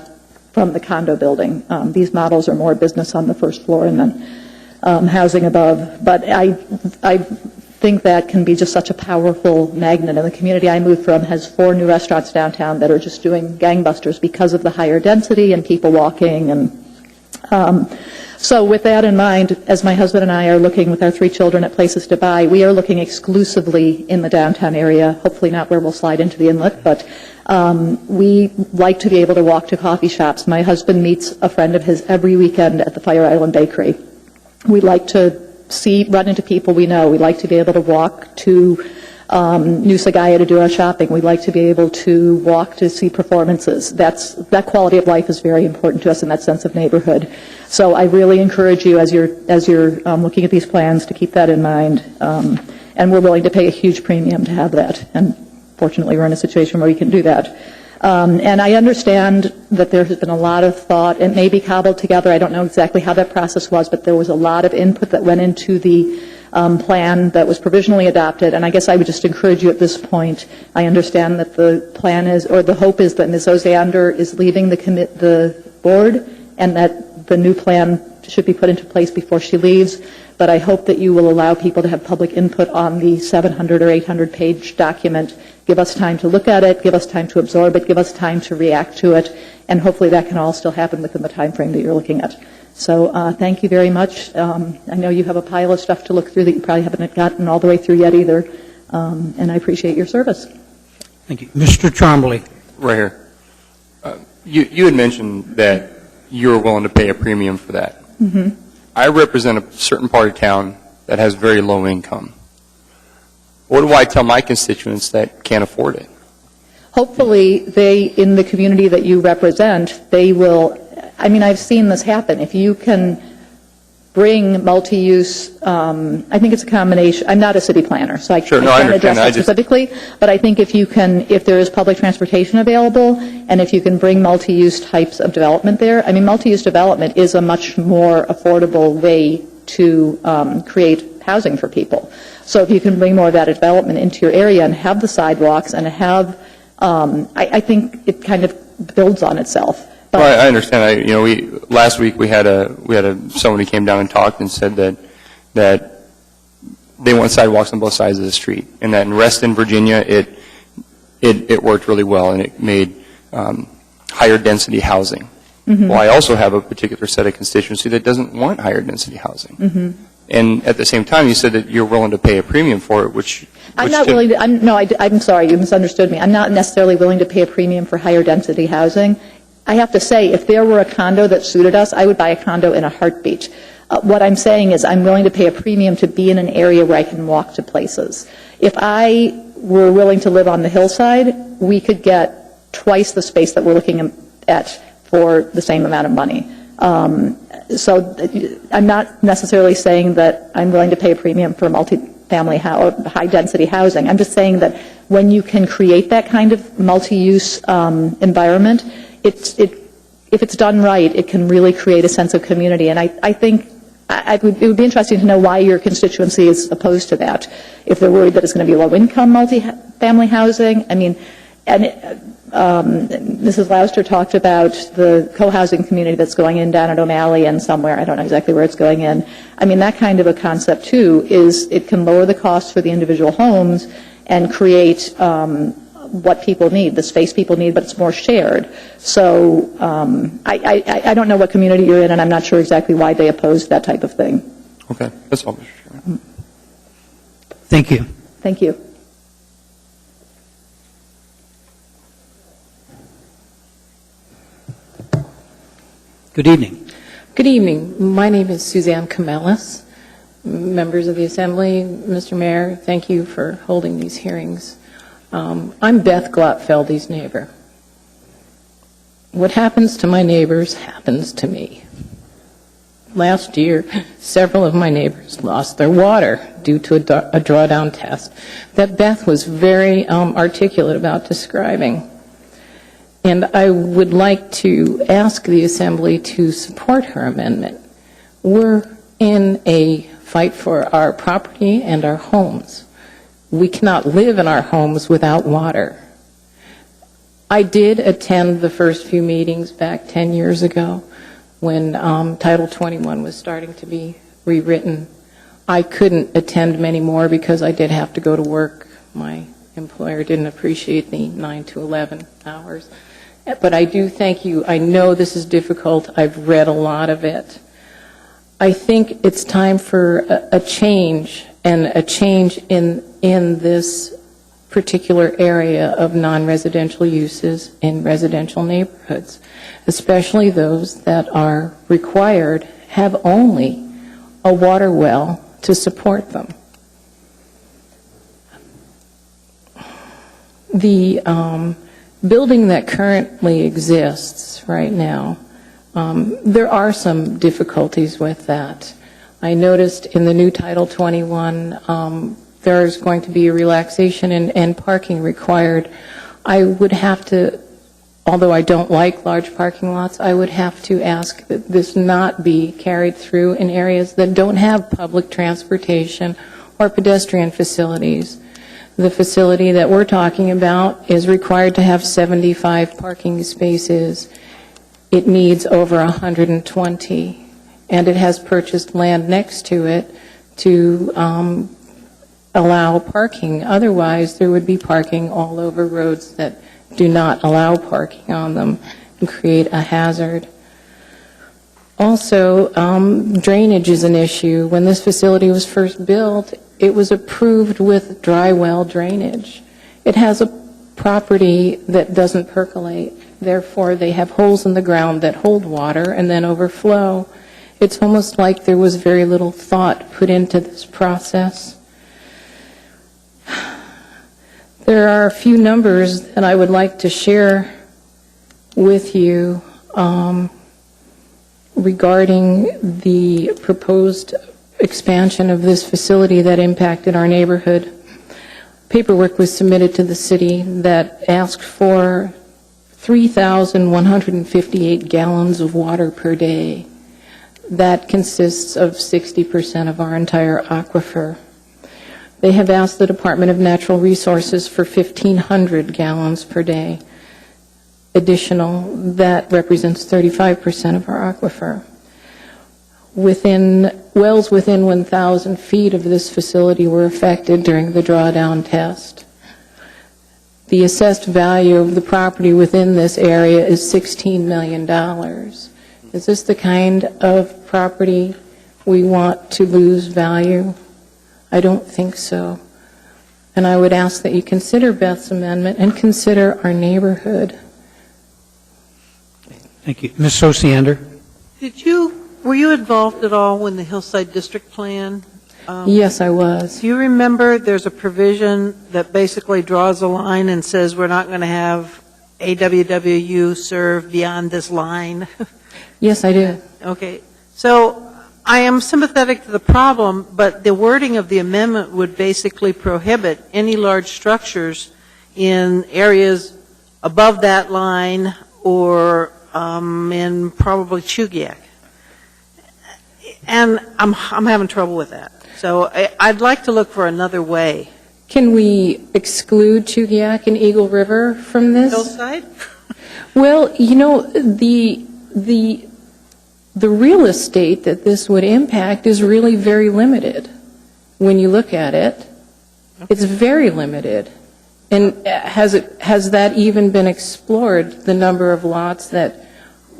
from the condo building. These models are more business on the first floor and then housing above. But I think that can be just such a powerful magnet. And the community I moved from has 4 new restaurants downtown that are just doing gangbusters because of the higher density and people walking. And so with that in mind, as my husband and I are looking with our 3 children at places to buy, we are looking exclusively in the downtown area, hopefully not where we'll slide into the inlet, but we like to be able to walk to coffee shops. My husband meets a friend of his every weekend at the Fire Island Bakery. We like to run into people we know. We like to be able to walk to Nusa Gaya to do our shopping. We like to be able to walk to see performances. That quality of life is very important to us in that sense of neighborhood. So I really encourage you as you're looking at these plans to keep that in mind. And we're willing to pay a huge premium to have that. And fortunately, we're in a situation where we can do that. And I understand that there has been a lot of thought. It may be cobbled together. I don't know exactly how that process was, but there was a lot of input that went into the plan that was provisionally adopted. And I guess I would just encourage you at this point. I understand that the plan is, or the hope is that Ms. Osander is leaving the board, and that the new plan should be put into place before she leaves. But I hope that you will allow people to have public input on the 700 or 800 page document. Give us time to look at it, give us time to absorb it, give us time to react to it, and hopefully that can all still happen within the time frame that you're looking at. So thank you very much. I know you have a pile of stuff to look through that you probably haven't gotten all the way through yet either, and I appreciate your service. Thank you. Mr. Trombley. Right here. You had mentioned that you were willing to pay a premium for that. Mm-hmm. I represent a certain part of town that has very low income. What do I tell my constituents that can't afford it? Hopefully, in the community that you represent, they will, I mean, I've seen this happen. If you can bring multi-use, I think it's a combination. I'm not a city planner, so I can't address that specifically, but I think if there is public transportation available, and if you can bring multi-use types of development there, I mean, multi-use development is a much more affordable way to create housing for people. So if you can bring more of that development into your area and have the sidewalks and have, I think it kind of builds on itself. But well, I understand. Last week we had somebody came down and talked and said that they want sidewalks on both sides of the street, and that in Reston, Virginia, it worked really well, and it made higher density housing. Mm-hmm. Well, I also have a particular set of constituency that doesn't want higher density housing. Mm-hmm. And at the same time, you said that you're willing to pay a premium for it, which I'm not willing to. I'm sorry, you misunderstood me. I'm not necessarily willing to pay a premium for higher density housing. I have to say, if there were a condo that suited us, I would buy a condo in a heartbeat. What I'm saying is I'm willing to pay a premium to be in an area where I can walk to places. If I were willing to live on the hillside, we could get twice the space that we're looking at for the same amount of money. So I'm not necessarily saying that I'm willing to pay a premium for multifamily high-density housing. I'm just saying that when you can create that kind of multi-use environment, if it's done right, it can really create a sense of community. And I think it would be interesting to know why your constituency is opposed to that. If they're worried that it's going to be low-income multi-family housing, I mean, and Mrs. Lauster talked about the co-housing community that's going in down at O'Malley and somewhere, I don't know exactly where it's going in. I mean, that kind of a concept, too, is it can lower the cost for the individual homes and create what people need, the space people need, but it's more shared. So I don't know what community you're in, and I'm not sure exactly why they oppose that type of thing. Okay, that's all, Mr. Chairman. Thank you. Thank you. Good evening. Good evening. My name is Suzanne Camellis. Members of the Assembly, Mr. Mayor, thank you for holding these hearings. I'm Beth Glotfeldy's neighbor. What happens to my neighbors happens to me. Last year, several of my neighbors lost their water due to a drawdown test that Beth was very articulate about describing. And I would like to ask the Assembly to support her amendment. We're in a fight for our property and our homes. We cannot live in our homes without water. I did attend the first few meetings back 10 years ago when Title 21 was starting to be rewritten. I couldn't attend many more because I did have to go to work. My employer didn't appreciate the 9 to 11 hours. But I do thank you. I know this is difficult. I've read a lot of it. I think it's time for a change, and a change in this particular area of non-residential uses in residential neighborhoods, especially those that are required have only a water well to support them. The building that currently exists right now, there are some difficulties with that. I noticed in the new Title 21, there's going to be a relaxation and parking required. I would have to, although I don't like large parking lots, I would have to ask that this not be carried through in areas that don't have public transportation or pedestrian facilities. The facility that we're talking about is required to have 75 parking spaces. It needs over 120, and it has purchased land next to it to allow parking. Otherwise, there would be parking all over roads that do not allow parking on them and create a hazard. Also, drainage is an issue. When this facility was first built, it was approved with dry well drainage. It has a property that doesn't percolate. Therefore, they have holes in the ground that hold water and then overflow. It's almost like there was very little thought put into this process. There are a few numbers that I would like to share with you regarding the proposed expansion of this facility that impacted our neighborhood. Paperwork was submitted to the city that asked for 3,158 gallons of water per day. That consists of 60% of our entire aquifer. They have asked the Department of Natural Resources for 1,500 gallons per day. Additional, that represents 35% of our aquifer. Wells within 1,000 feet of this facility were affected during the drawdown test. The assessed value of the property within this area is $16 million. Is this the kind of property we want to lose value? I don't think so. And I would ask that you consider Beth's amendment and consider our neighborhood. Thank you. Ms. Osiander? Were you involved at all when the Hillside District Plan? Yes, I was. Do you remember there's a provision that basically draws a line and says we're not going to have AWWU serve beyond this line? Yes, I do. Okay. So I am sympathetic to the problem, but the wording of the amendment would basically prohibit any large structures in areas above that line or in probably Chugiak. And I'm having trouble with that. So I'd like to look for another way. Can we exclude Chugiak and Eagle River from this? Hillside? Well, you know, the real estate that this would impact is really very limited. When you look at it, it's very limited. And has that even been explored, the number of lots that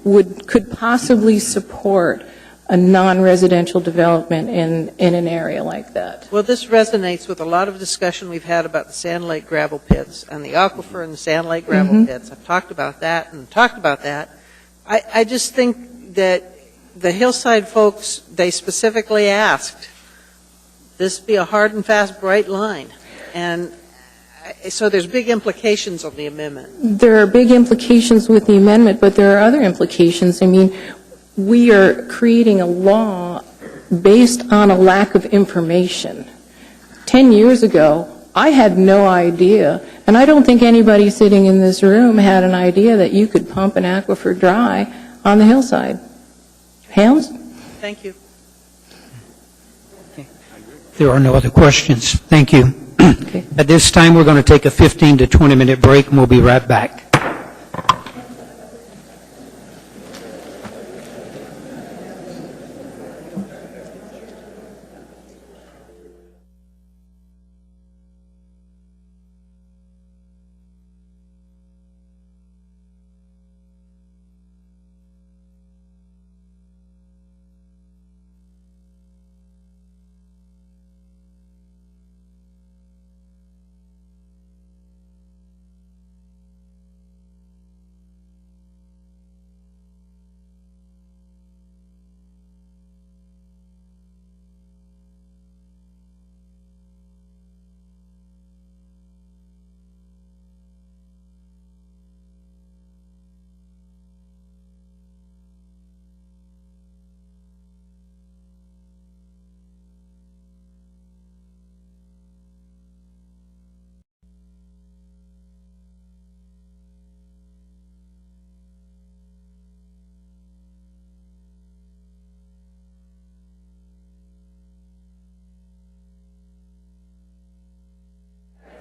could possibly support a non-residential development in an area like that? Well, this resonates with a lot of discussion we've had about the Sand Lake gravel pits and the aquifer and the Sand Lake gravel pits. I've talked about that and talked about that. I just think that the Hillside folks, they specifically asked this be a hard and fast, bright line. And so there's big implications on the amendment. There are big implications with the amendment, but there are other implications. I mean, we are creating a law based on a lack of information. 10 years ago, I had no idea, and I don't think anybody sitting in this room had an idea that you could pump an aquifer dry on the hillside. Hands? Thank you. There are no other questions. Thank you. At this time, we're going to take a 15 to 20-minute break, and we'll be right back.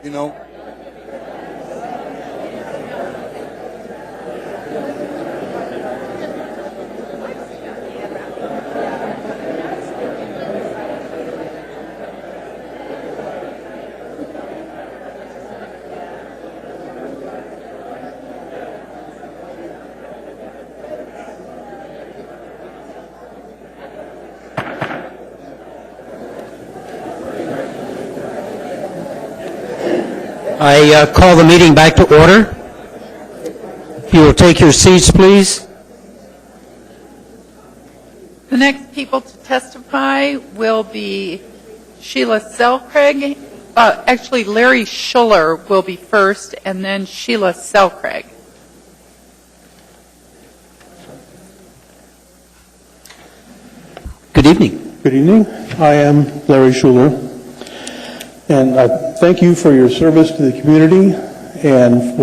You know, I call the meeting back to order. If you will take your seats, please. The next people to testify will be Sheila Selcraig. Actually, Larry Schuller will be first, and then Sheila Selcraig. Good evening. Good evening. I am Larry Schuller, and I thank you for your service to the community and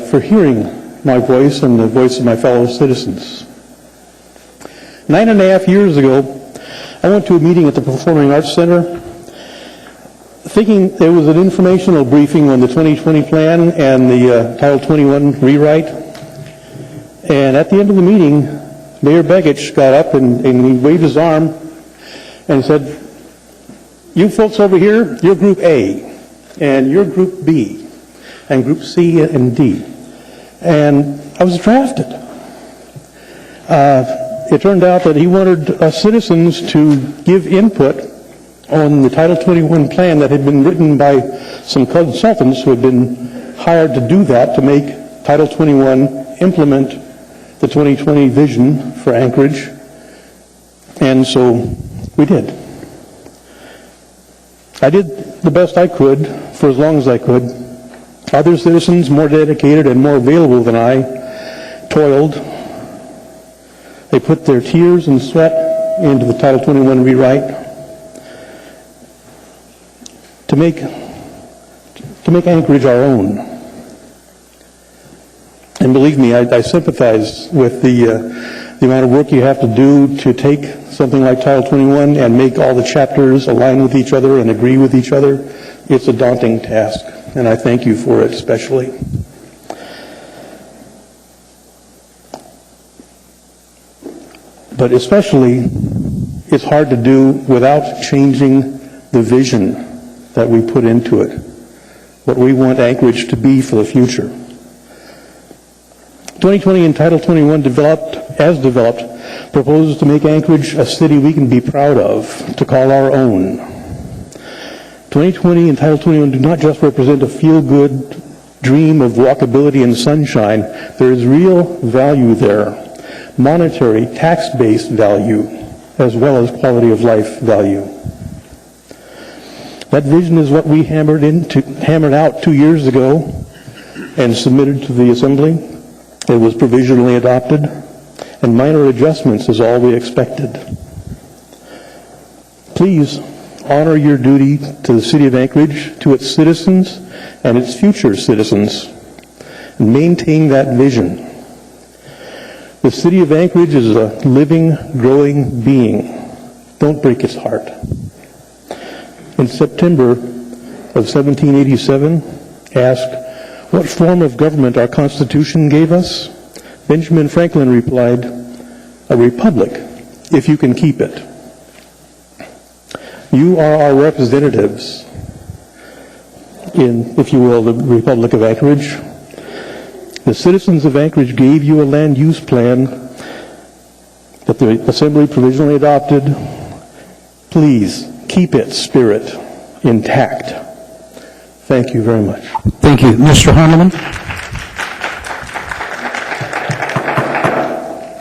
for hearing my voice and the voice of my fellow citizens. 9.5 years ago, I went to a meeting at the Performing Arts Center thinking there was an informational briefing on the 2020 plan and the Title 21 rewrite. And at the end of the meeting, Mayor Begich got up and he waved his arm and said, "You folks over here, you're Group A, and you're Group B, and Group C and D." And I was drafted. It turned out that he wanted citizens to give input on the Title 21 plan that had been written by some consultants who had been hired to do that, to make Title 21 implement the 2020 vision for Anchorage. And so we did. I did the best I could for as long as I could. Other citizens, more dedicated and more available than I, toiled. They put their tears and sweat into the Title 21 rewrite to make Anchorage our own. And believe me, I sympathize with the amount of work you have to do to take something like Title 21 and make all the chapters align with each other and agree with each other. It's a daunting task, and I thank you for it especially. But especially, it's hard to do without changing the vision that we put into it, what we want Anchorage to be for the future. 2020 and Title 21 developed, proposes to make Anchorage a city we can be proud of, to call our own. 2020 and Title 21 do not just represent a feel-good dream of walkability and sunshine. There is real value there, monetary, tax-based value, as well as quality of life value. That vision is what we hammered out 2 years ago and submitted to the Assembly. It was provisionally adopted, and minor adjustments is all we expected. Please honor your duty to the City of Anchorage, to its citizens and its future citizens, and maintain that vision. The City of Anchorage is a living, growing being. Don't break its heart. In September of 1787, asked what form of government our Constitution gave us, Benjamin Franklin replied, "A republic, if you can keep it." You are our representatives in, if you will, the Republic of Anchorage. The citizens of Anchorage gave you a land use plan that the Assembly provisionally adopted. Please keep its spirit intact. Thank you very much. Thank you. Mr. Harneman?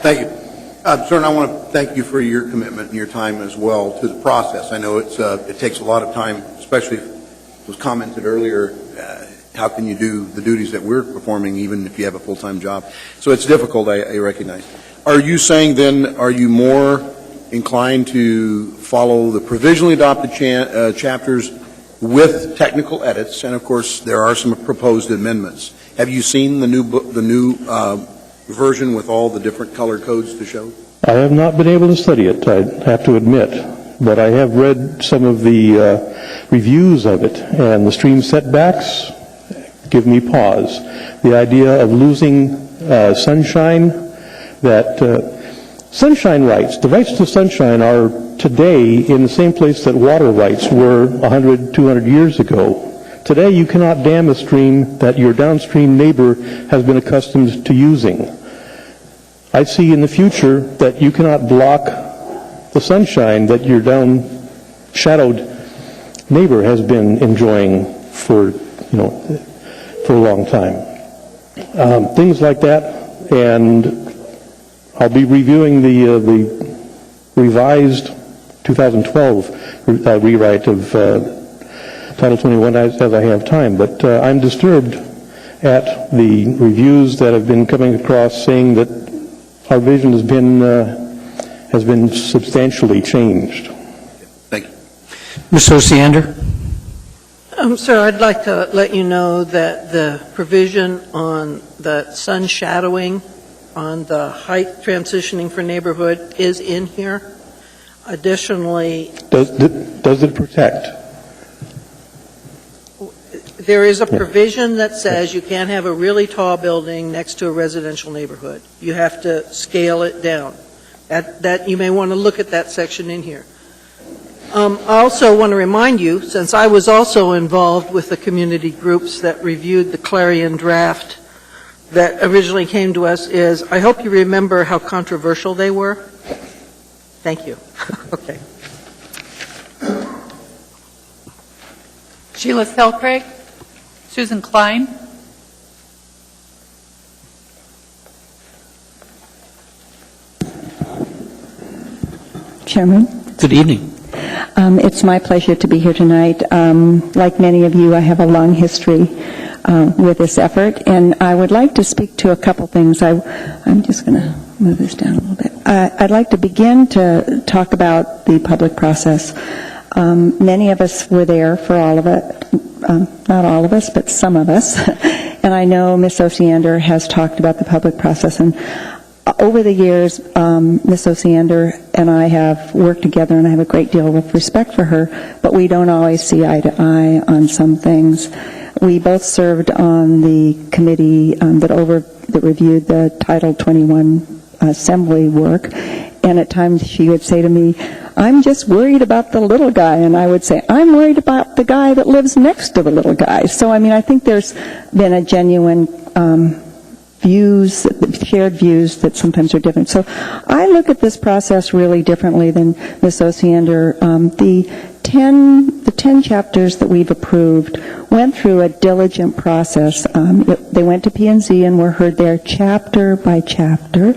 Thank you. Sir, and I want to thank you for your commitment and your time as well to the process. I know it takes a lot of time, especially it was commented earlier, how can you do the duties that we're performing even if you have a full-time job? So it's difficult, I recognize. Are you saying then, are you more inclined to follow the provisionally adopted chapters with technical edits? And of course, there are some proposed amendments. Have you seen the new version with all the different color codes to show? I have not been able to study it, I have to admit, but I have read some of the reviews of it, and the stream setbacks give me pause. The idea of losing sunshine, that sunshine rights, the rights to sunshine are today in the same place that water rights were 100, 200 years ago. Today you cannot dam a stream that your downstream neighbor has been accustomed to using. I see in the future that you cannot block the sunshine that your down-shadowed neighbor has been enjoying for a long time. Things like that, and I'll be reviewing the revised 2012 rewrite of Title 21 as I have time, but I'm disturbed at the reviews that have been coming across saying that our vision has been substantially changed. Thank you. Ms. Osiander? Sir, I'd like to let you know that the provision on the sun shadowing on the height transitioning for neighborhood is in here. Additionally, Does it protect? there is a provision that says you can't have a really tall building next to a residential neighborhood. You have to scale it down. That you may want to look at that section in here. I also want to remind you, since I was also involved with the community groups that reviewed the Clarion draft that originally came to us, is I hope you remember how controversial they were. Thank you. Okay. Sheila Selcraig, Susan Klein. Chairman. Good evening. It's my pleasure to be here tonight. Like many of you, I have a long history with this effort, and I would like to speak to a couple things. I'm just going to move this down a little bit. I'd like to begin to talk about the public process. Many of us were there for all of it, not all of us, but some of us, And I know Ms. Osiander has talked about the public process, and over the years, Ms. Osiander and I have worked together, and I have a great deal of respect for her, but we don't always see eye to eye on some things. We both served on the committee that reviewed the Title 21 assembly work, and at times she would say to me, "I'm just worried about the little guy," and I would say, "I'm worried about the guy that lives next to the little guy." So, I mean, I think there's been a genuine shared views that sometimes are different. So I look at this process really differently than Ms. Osiander. The 10 chapters that we've approved went through a diligent process. They went to P&Z and were heard there chapter by chapter.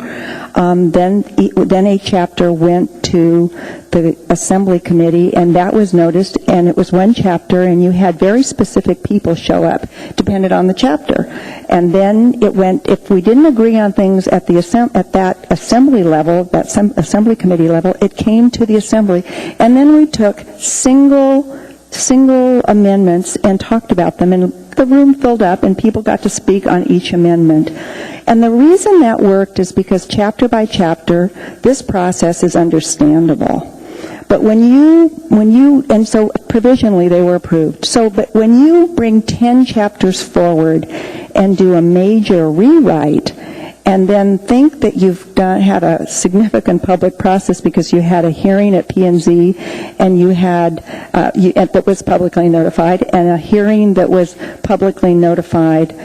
Then a chapter went to the Assembly Committee, and that was noticed, and it was one chapter, and you had very specific people show up, depended on the chapter. And then it went, if we didn't agree on things at that Assembly level, that Assembly Committee level, it came to the Assembly, and then we took single amendments and talked about them, and the room filled up and people got to speak on each amendment. And the reason that worked is because chapter by chapter, this process is understandable. But and so provisionally they were approved. So, but when you bring 10 chapters forward and do a major rewrite, and then think that you've had a significant public process because you had a hearing at P&Z and you had that was publicly notified, and a hearing that was publicly notified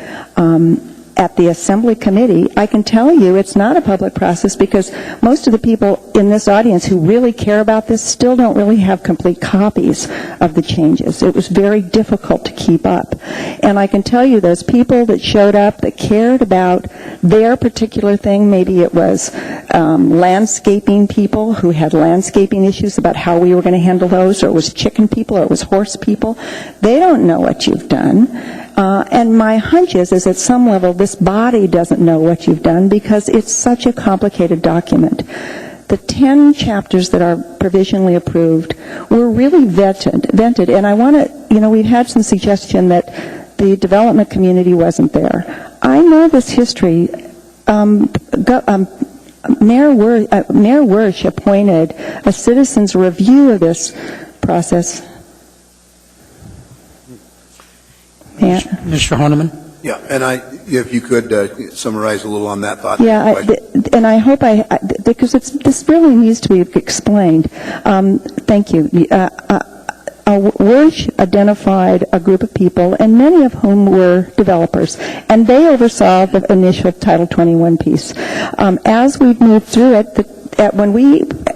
at the Assembly Committee, I can tell you it's not a public process because most of the people in this audience who really care about this still don't really have complete copies of the changes. It was very difficult to keep up. And I can tell you those people that showed up that cared about their particular thing, maybe it was landscaping people who had landscaping issues about how we were going to handle those, or it was chicken people, or it was horse people, they don't know what you've done. And my hunch is at some level this body doesn't know what you've done because it's such a complicated document. The 10 chapters that are provisionally approved were really vented, and I want to, we've had some suggestion that the development community wasn't there. I know this history. Mayor Wersch appointed a citizens' review of this process. Mr. Honeman? Yeah, and if you could summarize a little on that thought. Yeah, and I hope because this really needs to be explained. Thank you. Wersch identified a group of people, and many of whom were developers, and they oversaw the initial Title 21 piece. As we moved through it,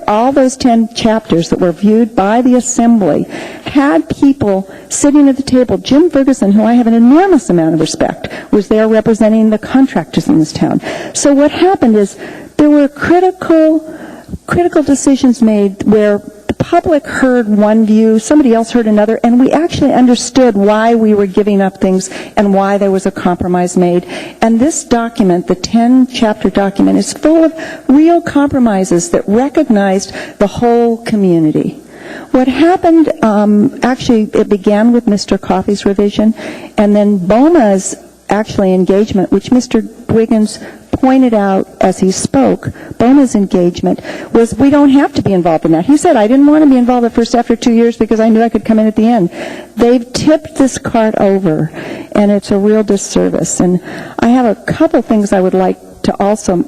all those 10 chapters that were viewed by the Assembly had people sitting at the table. Jim Ferguson, who I have an enormous amount of respect, was there representing the contractors in this town. So what happened is there were critical decisions made where the public heard one view, somebody else heard another, and we actually understood why we were giving up things and why there was a compromise made. And this document, the 10-chapter document, is full of real compromises that recognized the whole community. What happened, actually, it began with Mr. Coffey's revision, and then BOMA's actually engagement, which Mr. Wiggins pointed out as he spoke. BOMA's engagement was, we don't have to be involved in that. He said, I didn't want to be involved at first after 2 years because I knew I could come in at the end. They've tipped this cart over, and it's a real disservice. And I have a couple things I would like to also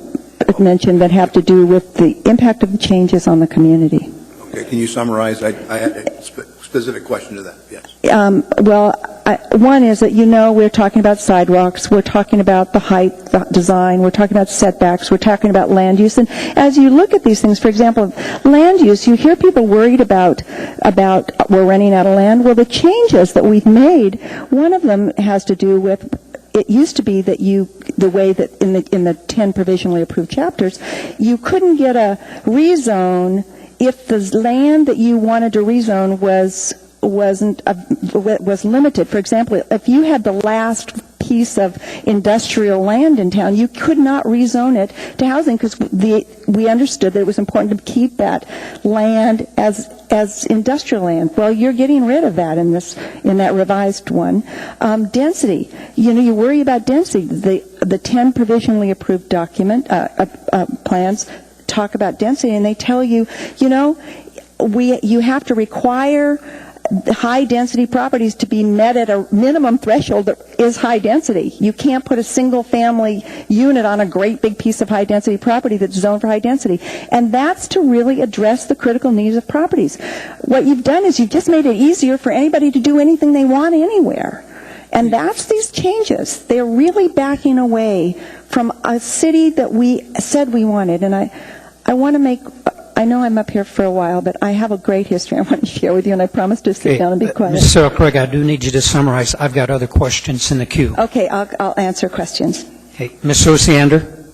mention that have to do with the impact of the changes on the community. Okay, can you summarize? I had a specific question to that, yes. One is that, we're talking about sidewalks, we're talking about the height, the design, we're talking about setbacks, we're talking about land use. And as you look at these things, for example, land use, you hear people worried about we're running out of land. Well, the changes that we've made, one of them has to do with, it used to be that the way that in the 10 provisionally approved chapters, you couldn't get a rezone if the land that you wanted to rezone was limited. For example, if you had the last piece of industrial land in town, you could not rezone it to housing because we understood that it was important to keep that land as industrial land. Well, you're getting rid of that in that revised one. Density. You worry about density. The 10 provisionally approved plans talk about density, and they tell you, you have to require high-density properties to be met at a minimum threshold that is high density. You can't put a single-family unit on a great big piece of high-density property that's zoned for high density. And that's to really address the critical needs of properties. What you've done is you've just made it easier for anybody to do anything they want anywhere. And that's these changes. They're really backing away from a city that we said we wanted. And I want to make... I know I'm up here for a while, but I have a great history I want to share with you, and I promise to sit down and be quiet. Ms. Craig, I do need you to summarize. I've got other questions in the queue. Okay, I'll answer questions. Okay. Ms. Osiander?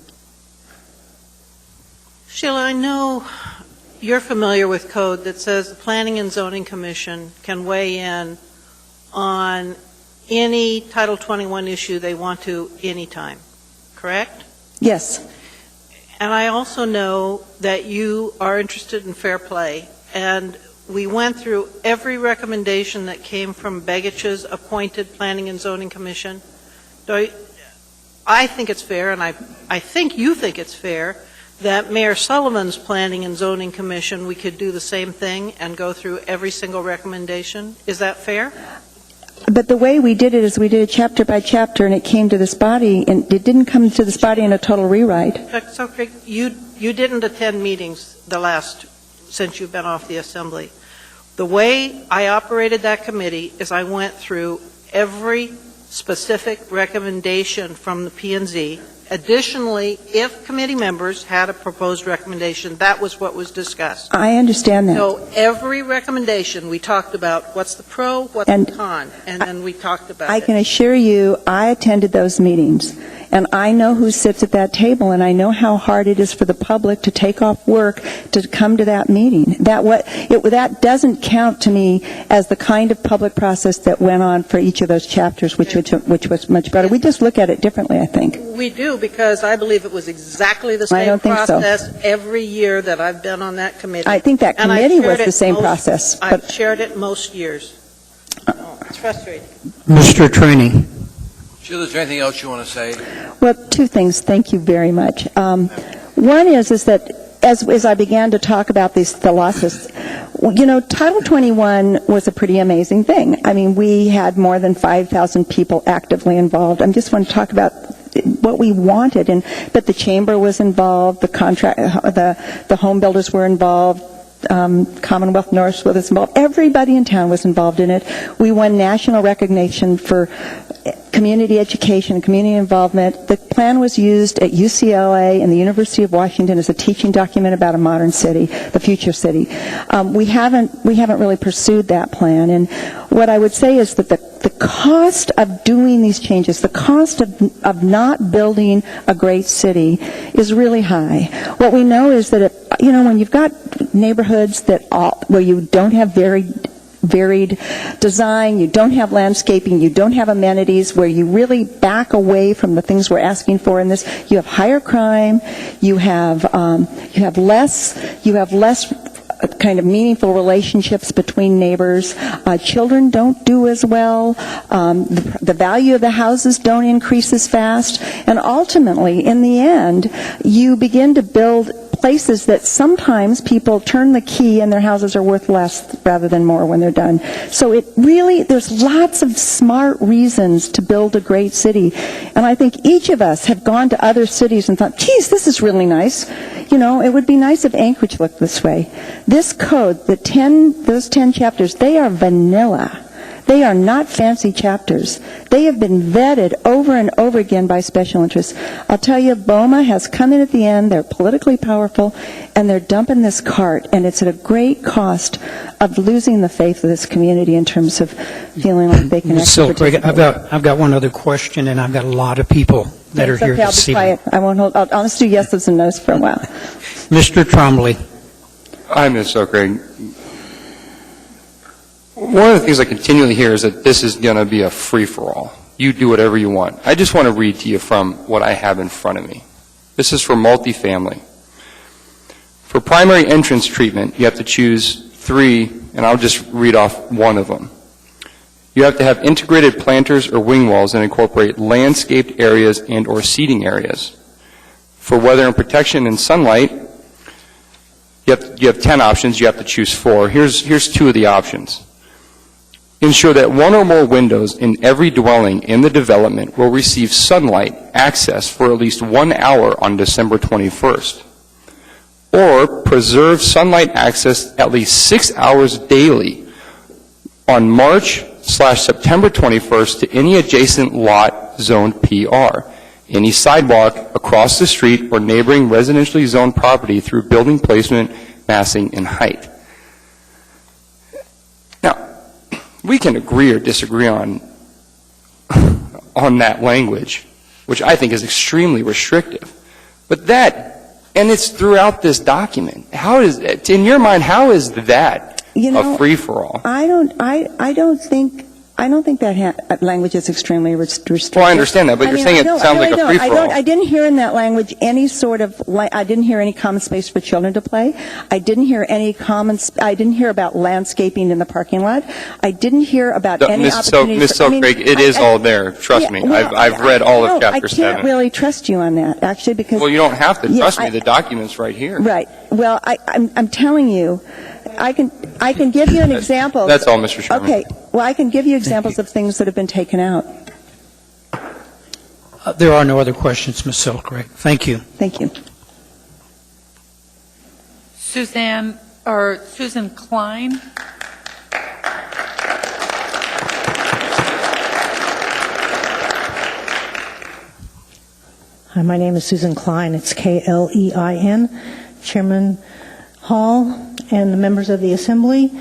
Sheila, I know you're familiar with code that says the Planning and Zoning Commission can weigh in on any Title 21 issue they want to anytime, correct? Yes. And I also know that you are interested in fair play, and we went through every recommendation that came from Begich's appointed Planning and Zoning Commission. I think it's fair, and I think you think it's fair, that Mayor Sullivan's Planning and Zoning Commission, we could do the same thing and go through every single recommendation. Is that fair? But the way we did it is we did it chapter by chapter, and it came to this body, and it didn't come to this body in a total rewrite. So, Craig, you didn't attend meetings since you've been off the Assembly. The way I operated that committee is I went through every specific recommendation from the P&Z. Additionally, if committee members had a proposed recommendation, that was what was discussed. I understand that. So every recommendation, we talked about what's the pro, what's the con, and then we talked about it. I can assure you, I attended those meetings, and I know who sits at that table, and I know how hard it is for the public to take off work to come to that meeting. That doesn't count to me as the kind of public process that went on for each of those chapters, which was much better. We just look at it differently, I think. We do, because I believe it was exactly the same process every year that I've been on that committee. I think that committee was the same process. I've shared it most years. It's frustrating. Mr. Trainee. Sheila, is there anything else you want to say? Well, two things. Thank you very much. One is that as I began to talk about the losses, Title 21 was a pretty amazing thing. I mean, we had more than 5,000 people actively involved. I just want to talk about what we wanted, but the chamber was involved, the home builders were involved, Commonwealth Northwood was involved. Everybody in town was involved in it. We won national recognition for community education and community involvement. The plan was used at UCLA and the University of Washington as a teaching document about a modern city, the future city. We haven't really pursued that plan. And what I would say is that the cost of doing these changes, the cost of not building a great city is really high. What we know is that when you've got neighborhoods where you don't have varied design, you don't have landscaping, you don't have amenities, where you really back away from the things we're asking for in this, you have higher crime, you have less kind of meaningful relationships between neighbors. Children don't do as well. The value of the houses don't increase as fast. And ultimately, in the end, you begin to build places that sometimes people turn the key and their houses are worth less rather than more when they're done. So there's lots of smart reasons to build a great city. And I think each of us have gone to other cities and thought, geez, this is really nice. It would be nice if Anchorage looked this way. This code, those 10 chapters, they are vanilla. They are not fancy chapters. They have been vetted over and over again by special interests. I'll tell you, BOMA has come in at the end. They're politically powerful, and they're dumping this cart, and it's at a great cost of losing the faith of this community in terms of feeling like they can actually participate. I've got one other question, and I've got a lot of people that are here to see. I'll be quiet. I won't hold. I'll just do yeses and nos for a while. Mr. Trombley. Hi, Ms. Craig. One of the things I continually hear is that this is going to be a free-for-all. you do whatever you want. I just want to read to you from what I have in front of me. This is for multifamily. For primary entrance treatment, you have to choose 3, and I'll just read off one of them. You have to have integrated planters or wing walls and incorporate landscaped areas and or seating areas. For weather and protection and sunlight, you have 10 options. You have to choose 4. Here's 2 of the options. Ensure that 1 or more windows in every dwelling in the development will receive sunlight access for at least 1 hour on December 21st. Or preserve sunlight access at least 6 hours daily on March/September 21st to any adjacent lot zoned PR, any sidewalk across the street or neighboring residentially zoned property through building placement, massing, and height. Now, we can agree or disagree on that language, which I think is extremely restrictive. But that, and it's throughout this document. How is, in your mind, how is that a free-for-all? I don't think that language is extremely restrictive. Well, I understand that, but you're saying it sounds like a free-for-all. I didn't hear in that language any sort of, I didn't hear any common space for children to play. I didn't hear any I didn't hear about landscaping in the parking lot. I didn't hear about any opportunities. Ms. Selkirk, it is all there. Trust me. I've read all of Chapter 7. I can't really trust you on that, actually, because... Well, you don't have to trust me. The document's right here. Right. Well, I'm telling you, I can give you an example. That's all, Mr. Sherman. Okay. Well, I can give you examples of things that have been taken out. There are no other questions, Ms. Selkirk. Thank you. Thank you. Susan Klein. Hi, my name is Susan Klein. It's Klein. Chairman Hall and the members of the Assembly.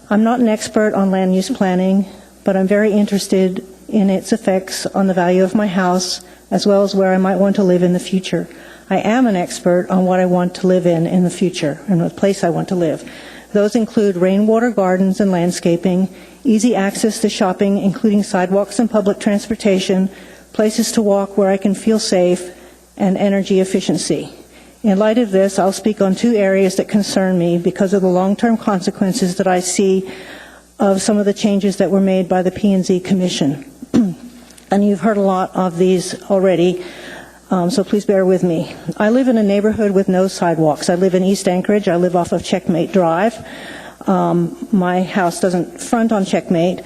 I'm not an expert on land use planning, but I'm very interested in its effects on the value of my house, as well as where I might want to live in the future. I am an expert on what I want to live in the future, and what place I want to live. Those include rainwater gardens and landscaping, easy access to shopping, including sidewalks and public transportation, places to walk where I can feel safe, and energy efficiency. In light of this, I'll speak on 2 areas that concern me because of the long-term consequences that I see of some of the changes that were made by the P&Z Commission. And you've heard a lot of these already, so please bear with me. I live in a neighborhood with no sidewalks. I live in East Anchorage. I live off of Checkmate Drive. My house doesn't front on Checkmate.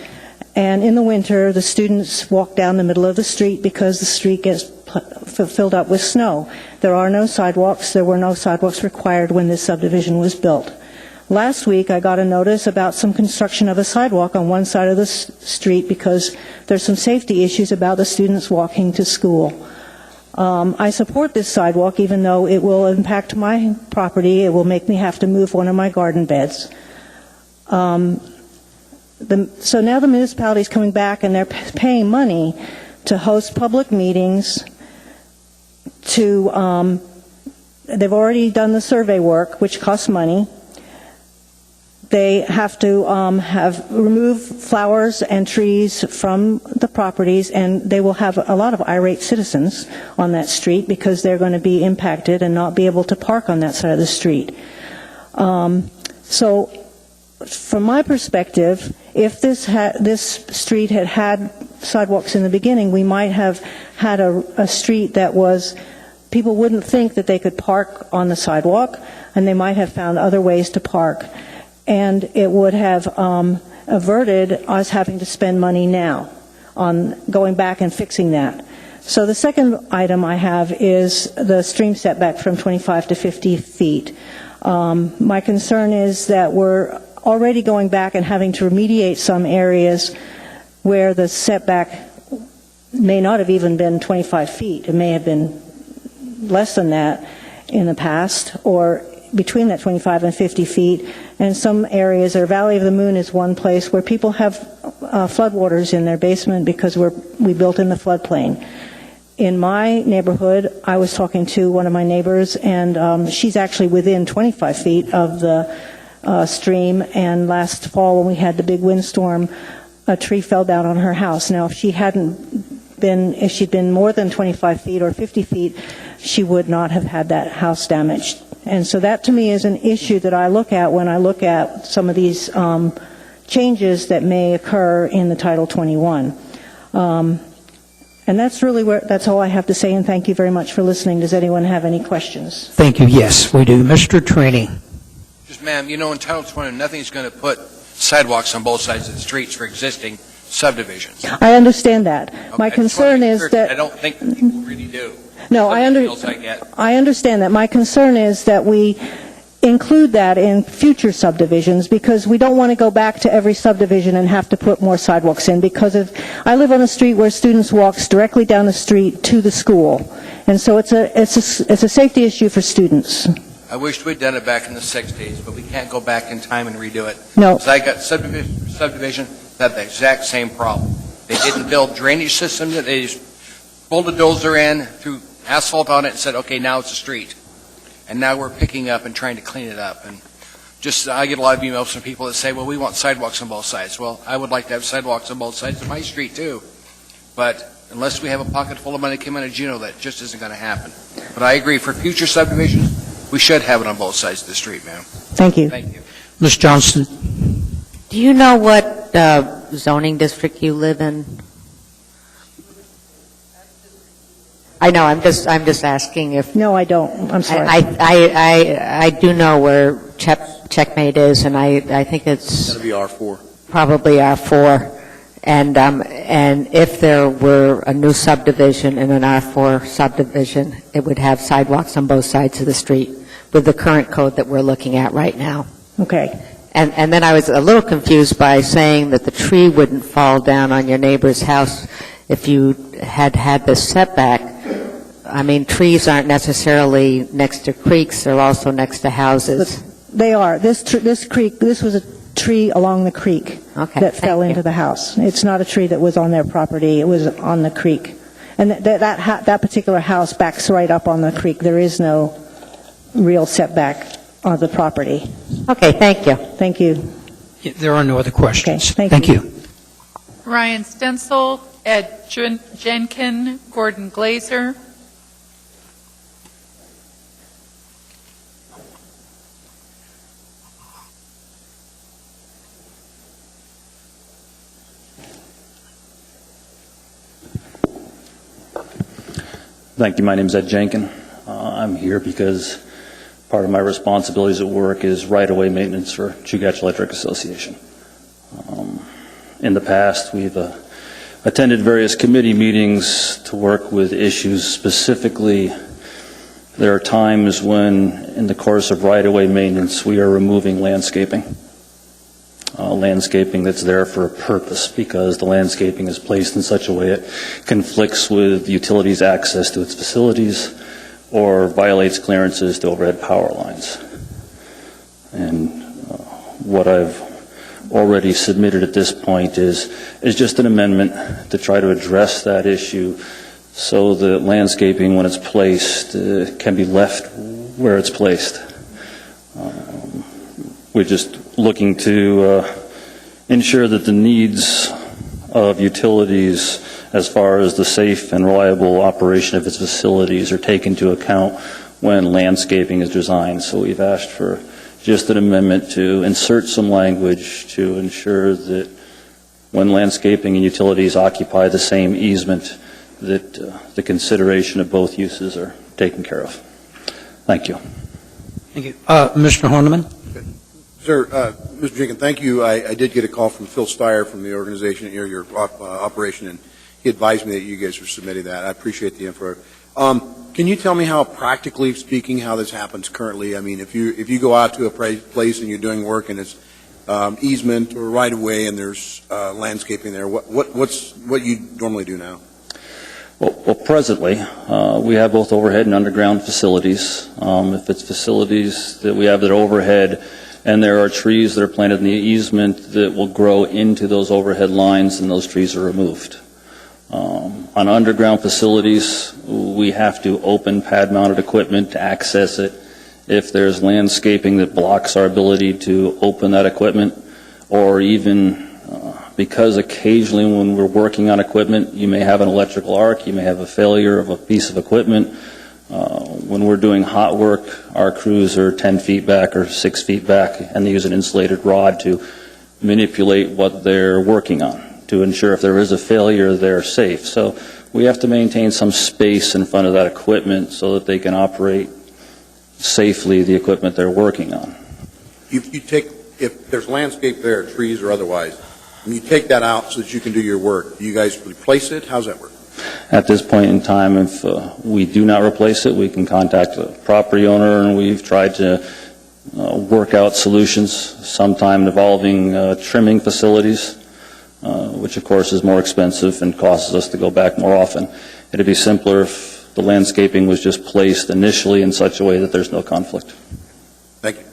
And in the winter, the students walk down the middle of the street because the street gets filled up with snow. There are no sidewalks. There were no sidewalks required when this subdivision was built. Last week, I got a notice about some construction of a sidewalk on one side of the street because there's some safety issues about the students walking to school. I support this sidewalk even though it will impact my property. It will make me have to move one of my garden beds. So now the municipality is coming back and they're paying money to host public meetings. They've already done the survey work, which costs money. They have to remove flowers and trees from the properties, and they will have a lot of irate citizens on that street because they're going to be impacted and not be able to park on that side of the street. So from my perspective, if this street had sidewalks in the beginning, we might have had a street that people wouldn't think that they could park on the sidewalk, and they might have found other ways to park. And it would have averted us having to spend money now on going back and fixing that. So the second item I have is the stream setback from 25 to 50 feet. My concern is that we're already going back and having to remediate some areas where the setback may not have even been 25 feet. It may have been less than that in the past, or between that 25 and 50 feet. And some areas, or Valley of the Moon is one place where people have floodwaters in their basement because we built in the floodplain. In my neighborhood, I was talking to one of my neighbors, and she's actually within 25 feet of the stream. And last fall, when we had the big windstorm, a tree fell down on her house. Now, if she'd been more than 25 feet or 50 feet, she would not have had that house damaged. And so that to me is an issue that I look at when I look at some of these changes that may occur in the Title 21. And that's all I have to say, and thank you very much for listening. Does anyone have any questions? Thank you. Yes, we do. Mr. Trini. Just, ma'am, in Title 20, nothing's going to put sidewalks on both sides of the streets for existing subdivisions. I understand that. Okay, My concern is that... I don't think people really do. No, I understand that. My concern is that we include that in future subdivisions, because we don't want to go back to every subdivision and have to put more sidewalks in, because I live on a street where students walk directly down the street to the school, and so it's a safety issue for students. I wish we'd done it back in the 60s, but we can't go back in time and redo it. No. So I got subdivision that had the exact same problem. They didn't build drainage system, they just pulled a dozer in, threw asphalt on it, and said, okay, now it's a street. And now we're picking up and trying to clean it up. And I get a lot of emails from people that say, well, we want sidewalks on both sides. Well, I would like to have sidewalks on both sides of my street, too. But unless we have a pocket full of money coming out of Juneau, that just isn't going to happen. But I agree, for future subdivisions, we should have it on both sides of the street, ma'am. Thank you. Thank you. Ms. Johnston. Do you know what zoning district you live in? I know, I'm just asking if... No, I don't. I'm sorry. I do know where Checkmate is, and I think it's... That'll be R4. Probably R4. And if there were a new subdivision in an R4 subdivision, it would have sidewalks on both sides of the street with the current code that we're looking at right now. Okay. And then I was a little confused by saying that the tree wouldn't fall down on your neighbor's house if you had this setback. I mean, trees aren't necessarily next to creeks, they're also next to houses. They are. This was a tree along the creek that fell into the house. It's not a tree that was on their property, it was on the creek. And that particular house backs right up on the creek. There is no real setback on the property. Okay, thank you. Thank you. There are no other questions. Okay, thank you. Ryan Stencil, Ed Jenkin, Gordon Glazer. Thank you. My name is Ed Jenkin. I'm here because part of my responsibilities at work is right-of-way maintenance for Chugach Electric Association. In the past, we've attended various committee meetings to work with issues. Specifically, there are times when, in the course of right-of-way maintenance, we are removing landscaping. Landscaping that's there for a purpose, because the landscaping is placed in such a way it conflicts with utilities' access to its facilities or violates clearances to overhead power lines. And what I've already submitted at this point is just an amendment to try to address that issue so that landscaping, when it's placed, can be left where it's placed. We're just looking to ensure that the needs of utilities as far as the safe and reliable operation of its facilities are taken into account when landscaping is designed. So we've asked for just an amendment to insert some language to ensure that when landscaping and utilities occupy the same easement, that the consideration of both uses are taken care of. Thank you. Thank you. Mr. Horniman? Sir, Mr. Jenkins, thank you. I did get a call from Phil Steyer from the organization, your operation, and he advised me that you guys were submitting that. I appreciate the info. Can you tell me how, practically speaking, how this happens currently? I mean, if you go out to a place and you're doing work and it's easement or right of way and there's landscaping there, what you normally do now? Well, presently, we have both overhead and underground facilities. If it's facilities that we have that are overhead, and there are trees that are planted in the easement that will grow into those overhead lines, and those trees are removed. On underground facilities, we have to open pad-mounted equipment to access it. If there's landscaping that blocks our ability to open that equipment, or even Because occasionally when we're working on equipment, you may have an electrical arc, you may have a failure of a piece of equipment. When we're doing hot work, our crews are 10 feet back or 6 feet back, and they use an insulated rod to manipulate what they're working on to ensure if there is a failure, they're safe. So we have to maintain some space in front of that equipment so that they can operate safely the equipment they're working on. You take, if there's landscape there, trees or otherwise, and you take that out so that you can do your work, do you guys replace it? How's that work? At this point in time, if we do not replace it, we can contact the property owner, and we've tried to work out solutions, sometime involving trimming facilities, which of course is more expensive and causes us to go back more often. It'd be simpler if the landscaping was just placed initially in such a way that there's no conflict. Thank you.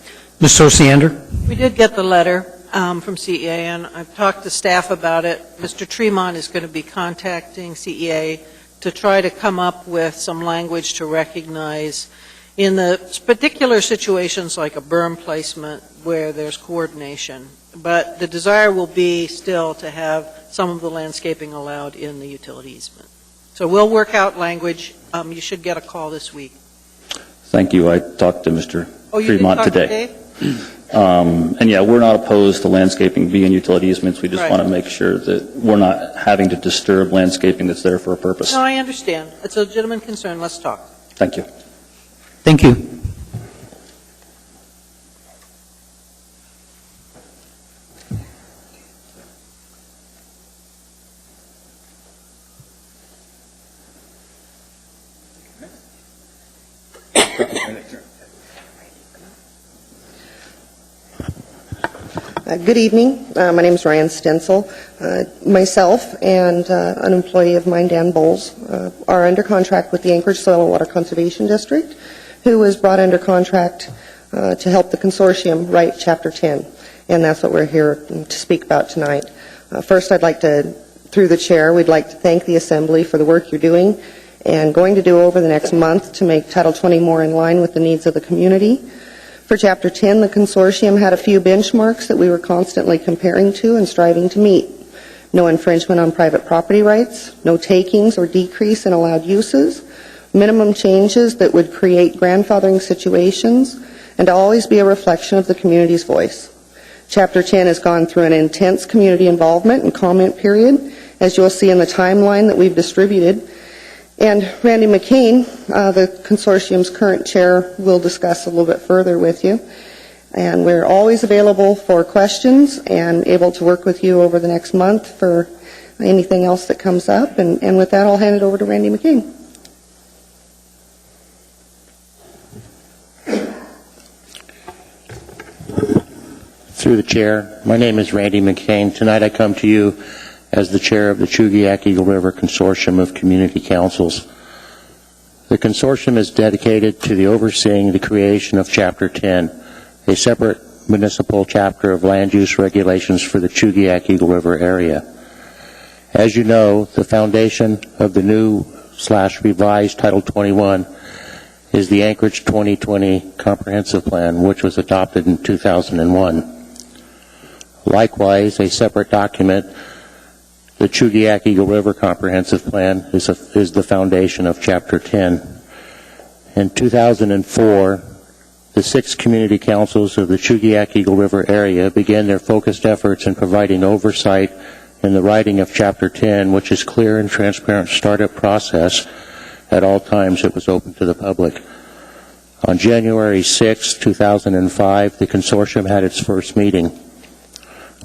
Ms. Osiander? We did get the letter from CEA, and I've talked to staff about it. Mr. Tremont is going to be contacting CEA to try to come up with some language to recognize in the particular situations like a berm placement where there's coordination. But the desire will be still to have some of the landscaping allowed in the utility easement. So we'll work out language. You should get a call this week. Thank you. I talked to Mr. You Fremont did talk today. To Dave? And yeah, we're not opposed to landscaping being utility easements. We just Right. want to make sure that we're not having to disturb landscaping that's there for a purpose. No, I understand. It's a legitimate concern. Let's talk. Thank you. Thank you. Good evening. My name is Ryan Stencil. Myself and an employee of mine, Dan Bowles, are under contract with the Anchorage Soil and Water Conservation District, who was brought under contract to help the consortium write Chapter 10, and that's what we're here to speak about tonight. First, I'd like to, through the chair, we'd like to thank the Assembly for the work you're doing and going to do over the next month to make Title 20 more in line with the needs of the community. For Chapter 10, the consortium had a few benchmarks that we were constantly comparing to and striving to meet. No infringement on private property rights, no takings or decrease in allowed uses, minimum changes that would create grandfathering situations, and to always be a reflection of the community's voice. Chapter 10 has gone through an intense community involvement and comment period, as you'll see in the timeline that we've distributed. And Randy McCain, the consortium's current chair, will discuss a little bit further with you. And we're always available for questions and able to work with you over the next month for anything else that comes up. And with that, I'll hand it over to Randy McCain. Through the chair, my name is Randy McCain. Tonight I come to you as the chair of the Chugiak Eagle River Consortium of Community Councils. The consortium is dedicated to the overseeing the creation of Chapter 10, a separate municipal chapter of land use regulations for the Chugiak Eagle River area. As you know, the foundation of the new/revised Title 21 is the Anchorage 2020 Comprehensive Plan, which was adopted in 2001. Likewise, a separate document, the Chugiak Eagle River Comprehensive Plan, is the foundation of Chapter 10. In 2004, the 6 community councils of the Chugiak Eagle River area began their focused efforts in providing oversight in the writing of Chapter 10, which is clear and transparent startup process. At all times, it was open to the public. On January 6, 2005, the consortium had its first meeting.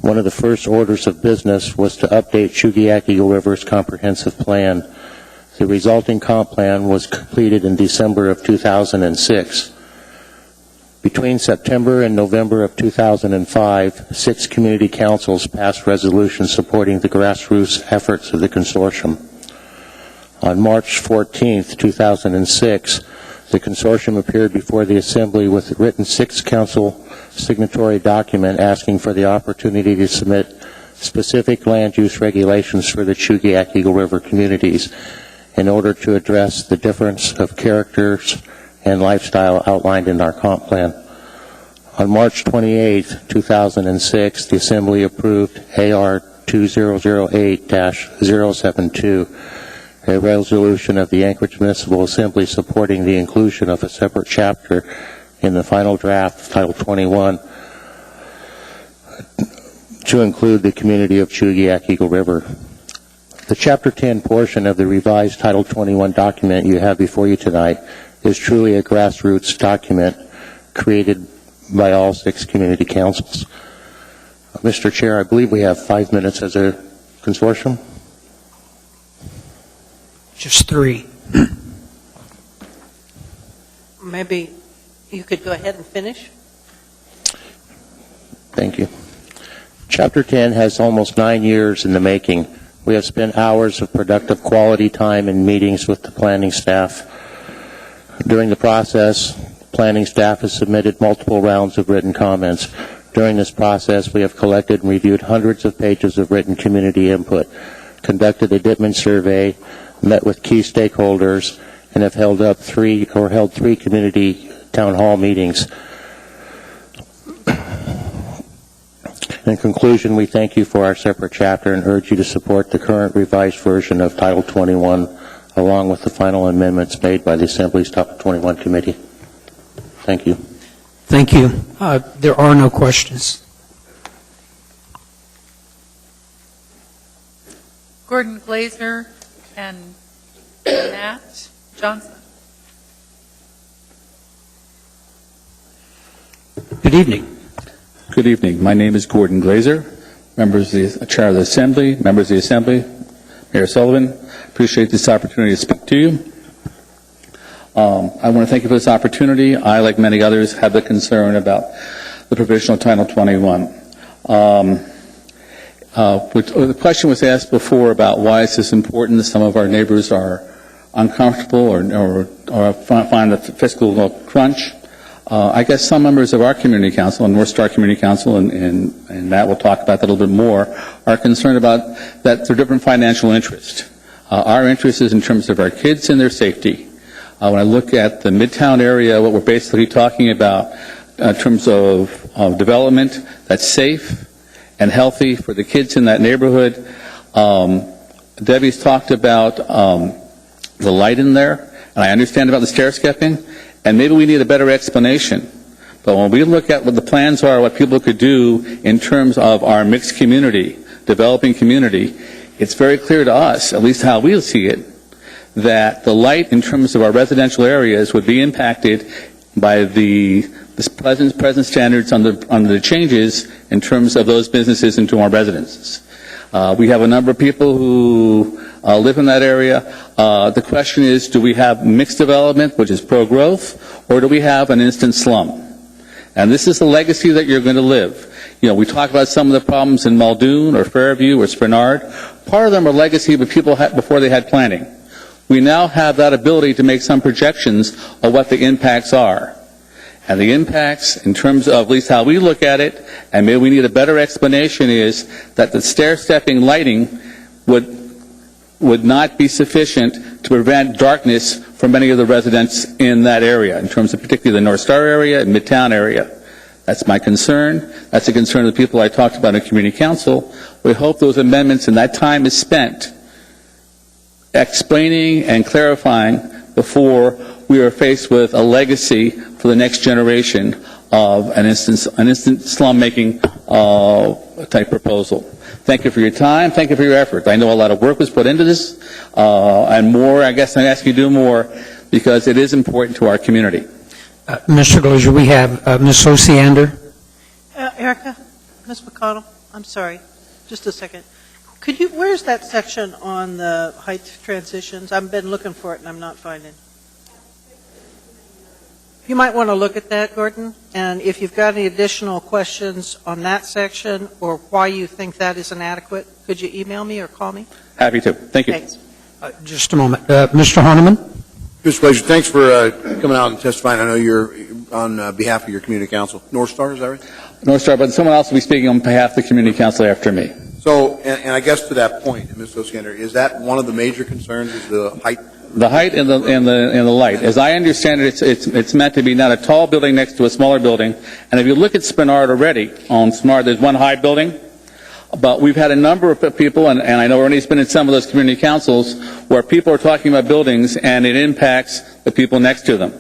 One of the first orders of business was to update Chugiak Eagle River's comprehensive plan. The resulting comp plan was completed in December of 2006. Between September and November of 2005, 6 community councils passed resolutions supporting the grassroots efforts of the consortium. On March 14, 2006, the consortium appeared before the Assembly with a written 6-council signatory document asking for the opportunity to submit specific land use regulations for the Chugiak Eagle River communities in order to address the difference of characters and lifestyle outlined in our comp plan. On March 28, 2006, the Assembly approved AR 2008-072, a resolution of the Anchorage Municipal Assembly supporting the inclusion of a separate chapter in the final draft of Title 21 to include the community of Chugiak Eagle River. The Chapter 10 portion of the revised Title 21 document you have before you tonight is truly a grassroots document created by all 6 community councils. Mr. Chair, I believe we have 5 minutes as a consortium. Just 3. Maybe you could go ahead and finish? Thank you. Chapter 10 has almost 9 years in the making. We have spent hours of productive quality time in meetings with the planning staff. During the process, planning staff has submitted multiple rounds of written comments. During this process, we have collected and reviewed hundreds of pages of written community input, conducted a Dittman survey, met with key stakeholders, and have held 3 community town hall meetings. In conclusion, we thank you for our separate chapter and urge you to support the current revised version of Title 21, along with the final amendments made by the Assembly's Title 21 Committee. Thank you. Thank you. There are no questions. Gordon Glazer and Matt Johnson. Good evening. Good evening. My name is Gordon Glazer, Chair of the Assembly, members of the Assembly, Mayor Sullivan. Appreciate this opportunity to speak to you. I want to thank you for this opportunity. I, like many others, have the concern about the provisional Title 21. The question was asked before about why is this important. Some of our neighbors are uncomfortable or find the fiscal crunch. I guess some members of our community council, and North Star Community Council, and Matt will talk about that a little bit more, are concerned about that there are different financial interests. Our interest is in terms of our kids and their safety. When I look at the Midtown area, what we're basically talking about in terms of development that's safe and healthy for the kids in that neighborhood. Debbie's talked about the light in there, and I understand about the stair stepping. And maybe we need a better explanation. But when we look at what the plans are, what people could do in terms of our mixed community, developing community, it's very clear to us, at least how we see it, that the light in terms of our residential areas would be impacted by the present standards on the changes in terms of those businesses into our residences. We have a number of people who live in that area. The question is, do we have mixed development, which is pro-growth, or do we have an instant slum? And this is the legacy that you're going to live. You know, we talk about some of the problems in Muldoon or Fairview or Spinard. Part of them are legacy of people before they had planning. We now have that ability to make some projections of what the impacts are. And the impacts, in terms of at least how we look at it, and maybe we need a better explanation, is that the stair-stepping lighting would not be sufficient to prevent darkness for many of the residents in that area, in terms of particularly the North Star area and Midtown area. That's my concern. That's a concern of the people I talked about in Community Council. We hope those amendments and that time is spent explaining and clarifying before we are faced with a legacy for the next generation of an instant slum-making type proposal. Thank you for your time. Thank you for your effort. I know a lot of work was put into this, and more, I guess I'm asking you to do more, because it is important to our community. Mr. Glazer, we have Ms. Osiander. Erica, Ms. McConnell, I'm sorry, just a second. Could you, where's that section on the height transitions? I've been looking for it and I'm not finding. You might want to look at that, Gordon, and if you've got any additional questions on that section or why you think that is inadequate, could you email me or call me? Happy to. Thank you. Thanks. Just a moment. Mr. Horniman? Mr. Glazer, thanks for coming out and testifying. I know you're on behalf of your community council. North Star, is that right? North Star, but someone else will be speaking on behalf of the community council after me. So, and I guess to that point, Ms. Osiander, is that one of the major concerns, is the height the height and the light. As I understand it, it's meant to be not a tall building next to a smaller building. And if you look at Spenard already, on Spenard, there's one high building. But we've had a number of people, and I know Ernie's been in some of those community councils, where people are talking about buildings and it impacts the people next to them.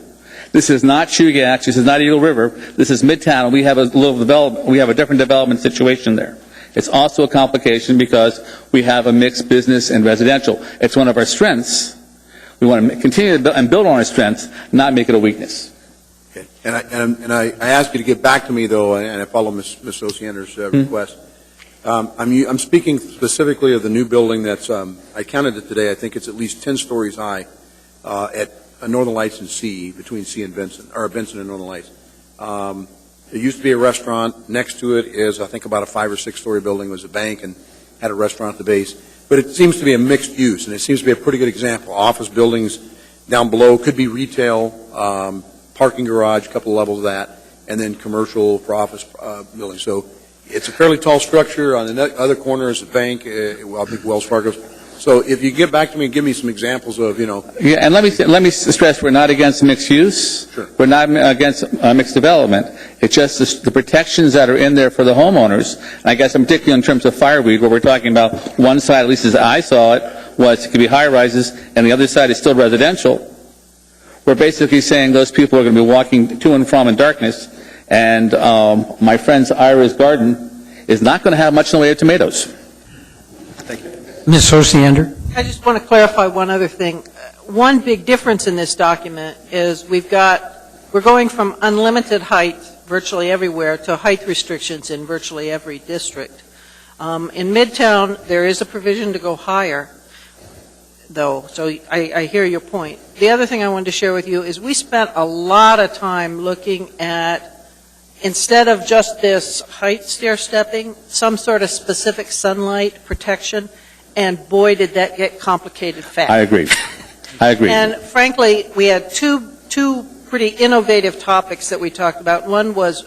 This is not Chugach, this is not Eagle River, this is Midtown, and we have a different development situation there. It's also a complication because we have a mixed business and residential. It's one of our strengths. We want to continue to build on our strengths, not make it a weakness. Okay. And I ask you to get back to me, though, and I follow Ms. Osiander's request. I'm speaking specifically of the new building that's, I counted it today, I think it's at least 10 stories high at Northern Lights and C, between C and Benson, or Benson and Northern Lights. There used to be a restaurant. Next to it is, I think, about a 5 or 6 story building. It was a bank and had a restaurant at the base. But it seems to be a mixed use, and it seems to be a pretty good example. Office buildings down below could be retail, parking garage, a couple of levels of that, and then commercial for office buildings. So it's a fairly tall structure. On the other corner is a bank, I think Wells Fargo's. So if you get back to me and give me some examples of, Yeah, and let me stress, we're not against mixed use. Sure. We're not against mixed development. It's just the protections that are in there for the homeowners. And I guess particularly in terms of fireweed, where we're talking about one side, at least as I saw it, was it could be high rises, and the other side is still residential. We're basically saying those people are going to be walking to and from in darkness, and my friend's Ira's garden is not going to have much in the way of tomatoes. Thank you. Ms. Osiander? I just want to clarify one other thing. One big difference in this document is we're going from unlimited height virtually everywhere to height restrictions in virtually every district. In Midtown, there is a provision to go higher, though, so I hear your point. The other thing I wanted to share with you is we spent a lot of time looking at, instead of just this height stair stepping, some sort of specific sunlight protection, and boy, did that get complicated fast. I agree. And frankly, we had two pretty innovative topics that we talked about. One was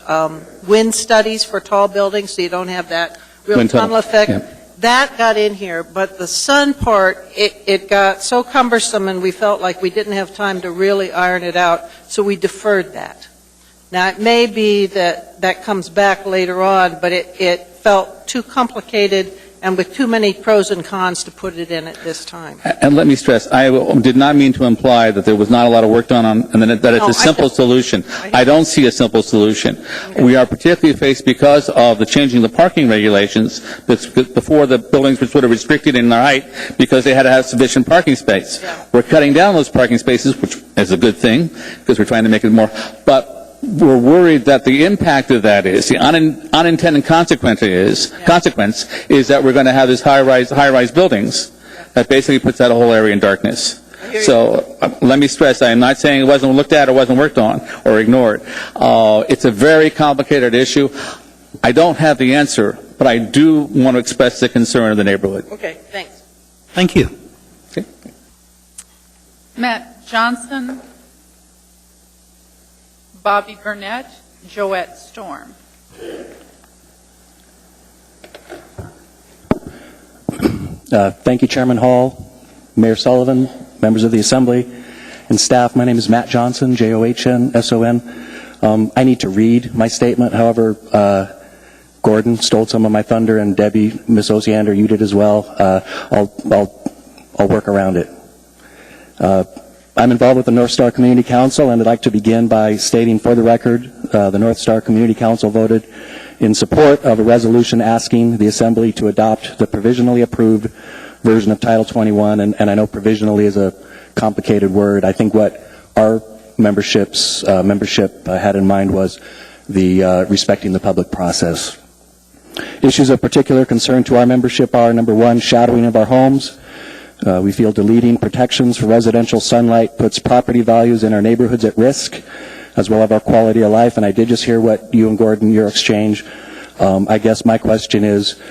wind studies for tall buildings, so you don't have that real tunnel effect. Yeah. That got in here, but the sun part, it got so cumbersome, and we felt like we didn't have time to really iron it out, so we deferred that. Now, it may be that comes back later on, but it felt too complicated and with too many pros and cons to put it in at this time. And let me stress, I did not mean to imply that there was not a lot of work done on, and that it's a simple solution. I don't see a simple solution. Okay. We are particularly faced because of the changing of the parking regulations. Before, the buildings were sort of restricted in their height because they had to have sufficient parking space. Yeah. We're cutting down those parking spaces, which is a good thing because we're trying to make it more. But we're worried that the impact of that is, the unintended consequence is that we're going to have these high-rise buildings that basically puts that whole area in darkness. So let me stress, I am not saying it wasn't looked at or wasn't worked on or ignored. It's a very complicated issue. I don't have the answer, but I do want to express the concern of the neighborhood. Okay, thanks. Thank you. Okay. Matt Johnson, Bobby Burnett, Joette Storm. Thank you, Chairman Hall, Mayor Sullivan, members of the Assembly, and staff. My name is Matt Johnson, Johnsson. I need to read my statement. However, Gordon stole some of my thunder, and Debbie, Ms. Osiander, you did as well. I'll work around it. I'm involved with the North Star Community Council, and I'd like to begin by stating for the record, the North Star Community Council voted in support of a resolution asking the Assembly to adopt the provisionally approved version of Title 21, and I know provisionally is a complicated word. I think what our membership had in mind was the respecting the public process. Issues of particular concern to our membership are, number one, shadowing of our homes. We feel deleting protections for residential sunlight puts property values in our neighborhoods at risk, as well as our quality of life. And I did just hear what you and Gordon, your exchange. I guess my question is,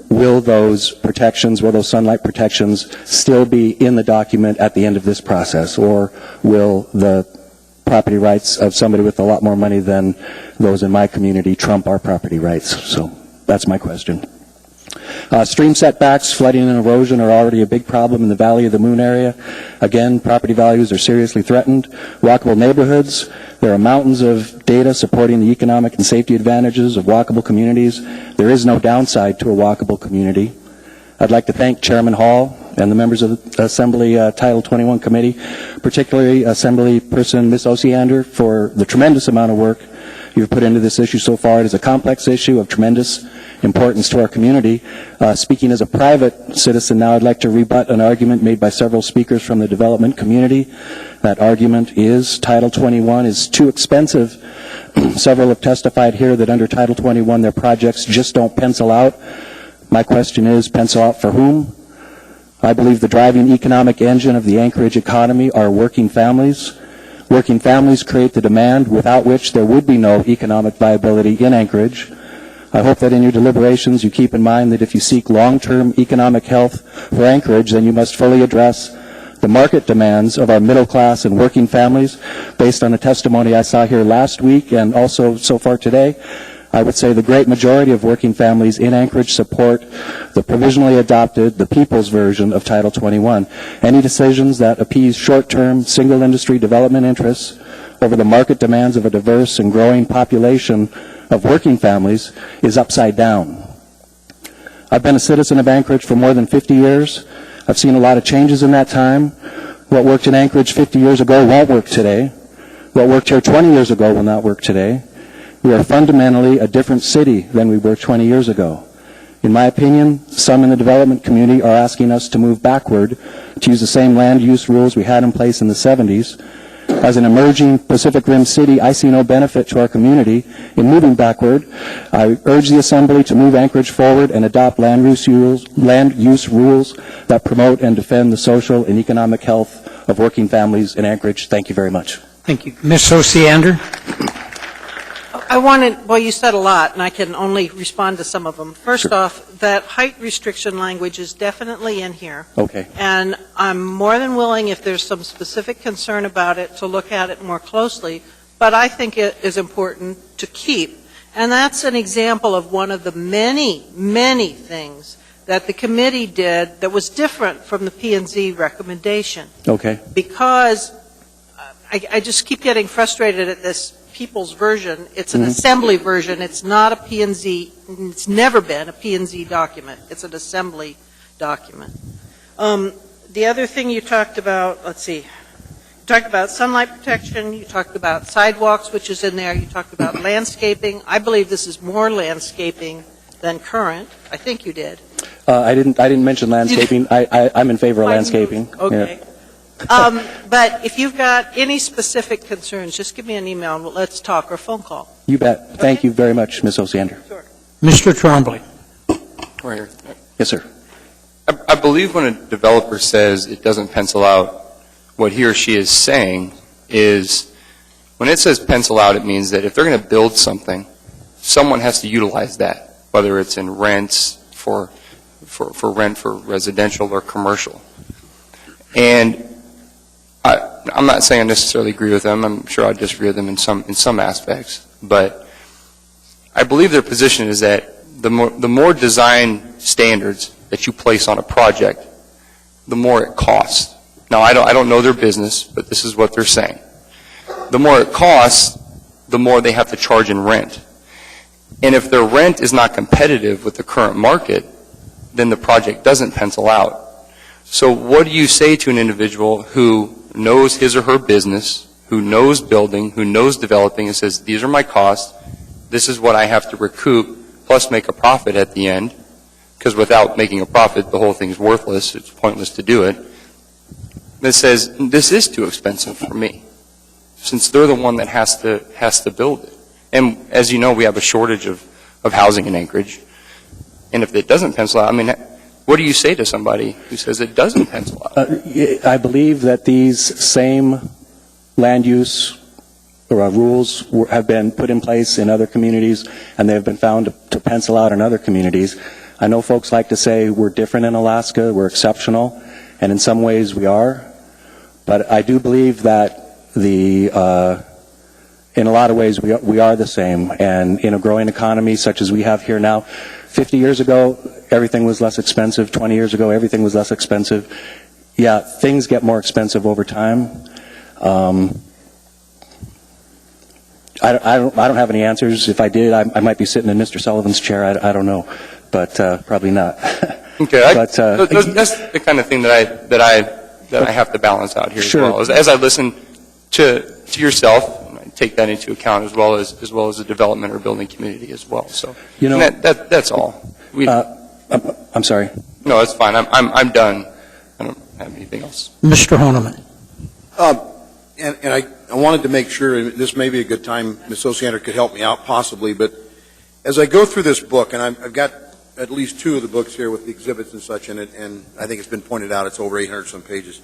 will those protections, will those sunlight protections still be in the document at the end of this process? Or will the property rights of somebody with a lot more money than those in my community trump our property rights? So that's my question. Stream setbacks, flooding and erosion are already a big problem in the Valley of the Moon area. Again, property values are seriously threatened. Walkable neighborhoods, there are mountains of data supporting the economic and safety advantages of walkable communities. There is no downside to a walkable community. I'd like to thank Chairman Hall and the members of the Assembly Title 21 Committee, particularly Assembly Person Ms. Osiander, for the tremendous amount of work you've put into this issue so far. It is a complex issue of tremendous importance to our community. Speaking as a private citizen now, I'd like to rebut an argument made by several speakers from the development community. That argument is Title 21 is too expensive. Several have testified here that under Title 21 their projects just don't pencil out. My question is, pencil out for whom? I believe the driving economic engine of the Anchorage economy are working families. Working families create the demand without which there would be no economic viability in Anchorage. I hope that in your deliberations you keep in mind that if you seek long-term economic health for Anchorage, then you must fully address the market demands of our middle class and working families. Based on the testimony I saw here last week and also so far today, I would say the great majority of working families in Anchorage support the provisionally adopted, the people's version of Title 21. Any decisions that appease short-term single industry development interests over the market demands of a diverse and growing population of working families is upside down. I've been a citizen of Anchorage for more than 50 years. I've seen a lot of changes in that time. What worked in Anchorage 50 years ago won't work today. What worked here 20 years ago will not work today. We are fundamentally a different city than we were 20 years ago. In my opinion, some in the development community are asking us to move backward, to use the same land use rules we had in place in the 70s. As an emerging Pacific Rim city, I see no benefit to our community in moving backward. I urge the Assembly to move Anchorage forward and adopt land use rules that promote and defend the social and economic health of working families in Anchorage. Thank you very much. Thank you. Ms. Osiander? Well, you said a lot, and I can only respond to some of them. First off, that height restriction language is definitely in here. Okay. And I'm more than willing, if there's some specific concern about it, to look at it more closely. But I think it is important to keep. And that's an example of one of the many, many things that the committee did that was different from the P&Z recommendation. Okay. Because I just keep getting frustrated at this people's version. It's an assembly version. It's not a P&Z. It's never been a P&Z document. It's an assembly document. The other thing you talked about, let's see, you talked about sunlight protection. You talked about sidewalks, which is in there. You talked about landscaping. I believe this is more landscaping than current. I think you did. I didn't mention landscaping. I'm in favor of landscaping. Okay. Yeah. But if you've got any specific concerns, just give me an email and let's talk, or phone call. You bet. Thank you very much, Ms. Osiander. Sure. Mr. Trombley. Right here. Yes, sir. I believe when a developer says it doesn't pencil out, what he or she is saying is, when it says pencil out, it means that if they're going to build something, someone has to utilize that, whether it's in rents for rent for residential or commercial. And I'm not saying I necessarily agree with them. I'm sure I disagree with them in some aspects. But I believe their position is that the more design standards that you place on a project, the more it costs. Now, I don't know their business, but this is what they're saying. The more it costs, the more they have to charge in rent. And if their rent is not competitive with the current market, then the project doesn't pencil out. So what do you say to an individual who knows his or her business, who knows building, who knows developing, and says, these are my costs, this is what I have to recoup, plus make a profit at the end, because without making a profit, the whole thing's worthless, it's pointless to do it, that says, this is too expensive for me, since they're the one that has to build it. And as you know, we have a shortage of housing in Anchorage, and if it doesn't pencil out, I mean, what do you say to somebody who says it doesn't pencil out? I believe that these same land use rules have been put in place in other communities, and they have been found to pencil out in other communities. I know folks like to say we're different in Alaska, we're exceptional, and in some ways we are. But I do believe that in a lot of ways we are the same. And in a growing economy such as we have here now, 50 years ago, everything was less expensive. 20 years ago, everything was less expensive. Yeah, things get more expensive over time. I don't have any answers. If I did, I might be sitting in Mr. Sullivan's chair. I don't know, but probably not. Okay, But, that's the kind of thing that I have to balance out here Sure. as well. As I listen to yourself, and I take that into account as well as the development or building community as well. So that's all. I'm sorry. No, that's fine. I'm done. I don't have anything else. Mr. Honeman. And I wanted to make sure, and this may be a good time, Ms. Osiander could help me out possibly, but as I go through this book, and I've got at least 2 of the books here with the exhibits and such in it, and I think it's been pointed out, it's over 800 some pages.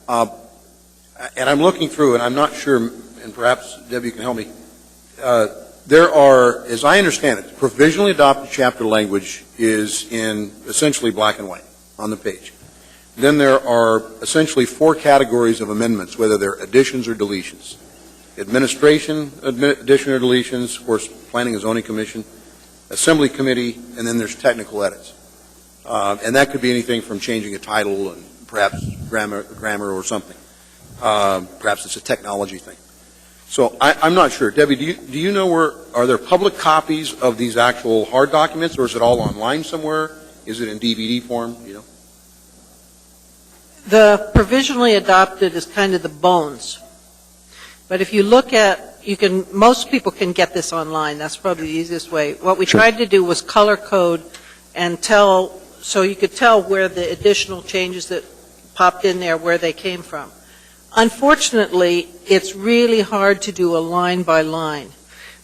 And I'm looking through, and I'm not sure, and perhaps Debbie can help me, there are, as I understand it, provisionally adopted chapter language is in essentially black and white on the page. Then there are essentially 4 categories of amendments, whether they're additions or deletions. Administration, addition or deletions, of course, Planning and Zoning Commission, Assembly Committee, and then there's technical edits. And that could be anything from changing a title and perhaps grammar or something. Perhaps it's a technology thing. So I'm not sure. Debbie, do you know are there public copies of these actual hard documents, or is it all online somewhere? Is it in DVD form? You know? The provisionally adopted is kind of the bones. But if you look at, most people can get this online. That's probably the easiest way. What we tried to do was color code and so you could tell where the additional changes that popped in there, where they came from. Unfortunately, it's really hard to do a line by line,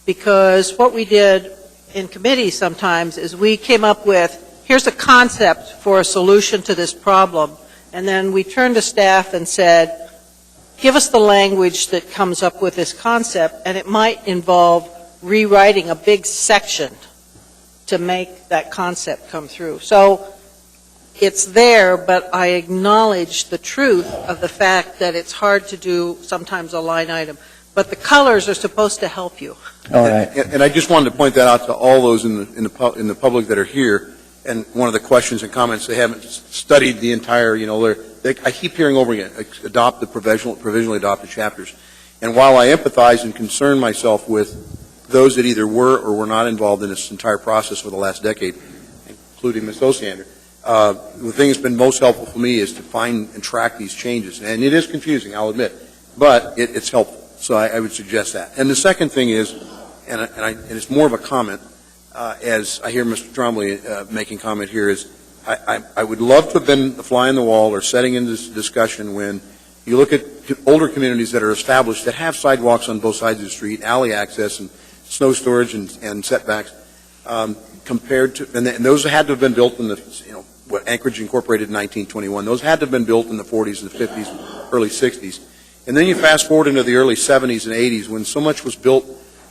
because what we did in committee sometimes is we came up with, here's a concept for a solution to this problem, and then we turned to staff and said, give us the language that comes up with this concept, and it might involve rewriting a big section to make that concept come through. So it's there, but I acknowledge the truth of the fact that it's hard to do sometimes a line item. But the colors are supposed to help you. All right. And I just wanted to point that out to all those in the public that are here. And one of the questions and comments, they haven't studied the entire, I keep hearing over again, adopt the provisionally adopted chapters. And while I empathize and concern myself with those that either were or were not involved in this entire process for the last decade, including Ms. Osiander, the thing that's been most helpful for me is to find and track these changes. And it is confusing, I'll admit, but it's helpful. So I would suggest that. And the second thing is, and it's more of a comment, as I hear Mr. Trombley making comment here, is I would love to have been the fly on the wall or setting in this discussion when you look at older communities that are established that have sidewalks on both sides of the street, alley access and snow storage and setbacks, compared to, and those had to have been built in the, what Anchorage incorporated in 1921. Those had to have been built in the 40s and the 50s, early 60s. And then you fast forward into the early 70s and 80s when so much was built,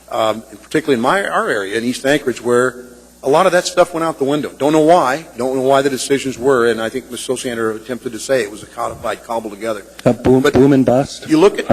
particularly in our area in East Anchorage, where a lot of that stuff went out the window. Don't know why the decisions were, and I think Ms. Osiander attempted to say it was a codified, cobbled together. Boom and bust? You look at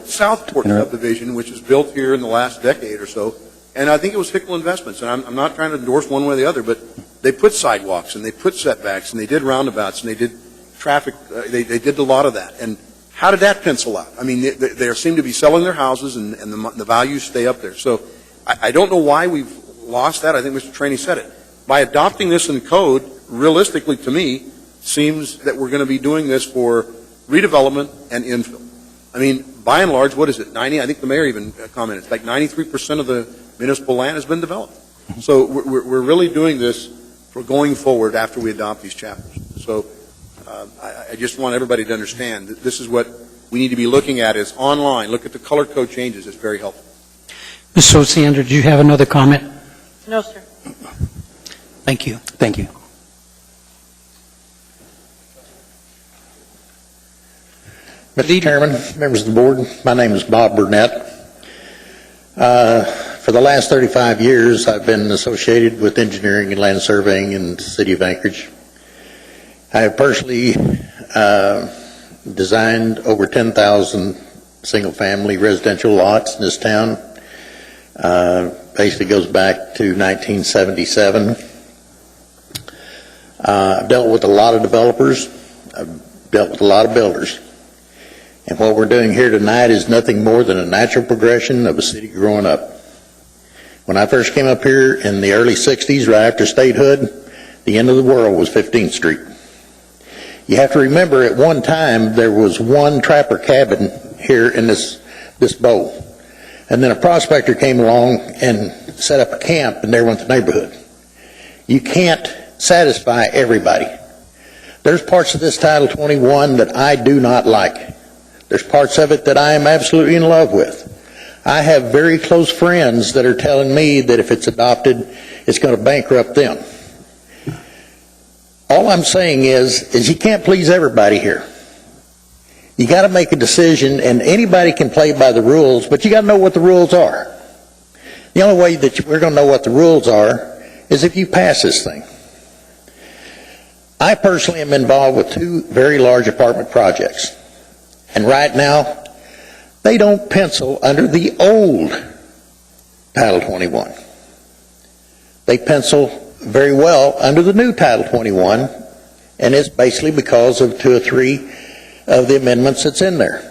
Southport Interrupt. subdivision, which was built here in the last decade or so, and I think it was Hickle Investments, and I'm not trying to endorse one way or the other, but they put sidewalks, and they put setbacks, and they did roundabouts, and they did traffic, they did a lot of that. And how did that pencil out? I mean, they seem to be selling their houses, and the values stay up there. So I don't know why we've lost that. I think Mr. Traney said it. By adopting this in code, realistically to me, seems that we're going to be doing this for redevelopment and infill. I mean, by and large, what is it? I think the mayor even commented, it's like 93% of the municipal land has been developed. So we're really doing this for going forward after we adopt these chapters. So I just want everybody to understand that this is what we need to be looking at is online. Look at the color code changes. It's very helpful. Ms. Osiander, do you have another comment? No, sir. Thank you. Thank you. Mr. Chairman, members of the board, my name is Bob Burnett. For the last 35 years, I've been associated with engineering and land surveying in the city of Anchorage. I have personally designed over 10,000 single-family residential lots in this town. Basically goes back to 1977. I've dealt with a lot of developers. I've dealt with a lot of builders. And what we're doing here tonight is nothing more than a natural progression of a city growing up. When I first came up here in the early 60s, right after statehood, the end of the world was 15th Street. You have to remember, at one time, there was one trapper cabin here in this bowl. And then a prospector came along and set up a camp, and there went the neighborhood. You can't satisfy everybody. There's parts of this Title 21 that I do not like. There's parts of it that I am absolutely in love with. I have very close friends that are telling me that if it's adopted, it's going to bankrupt them. All I'm saying is you can't please everybody here. You got to make a decision, and anybody can play by the rules, but you got to know what the rules are. The only way that we're going to know what the rules are is if you pass this thing. I personally am involved with 2 very large apartment projects, and right now, they don't pencil under the old Title 21. They pencil very well under the new Title 21, and it's basically because of 2 or 3 of the amendments that's in there.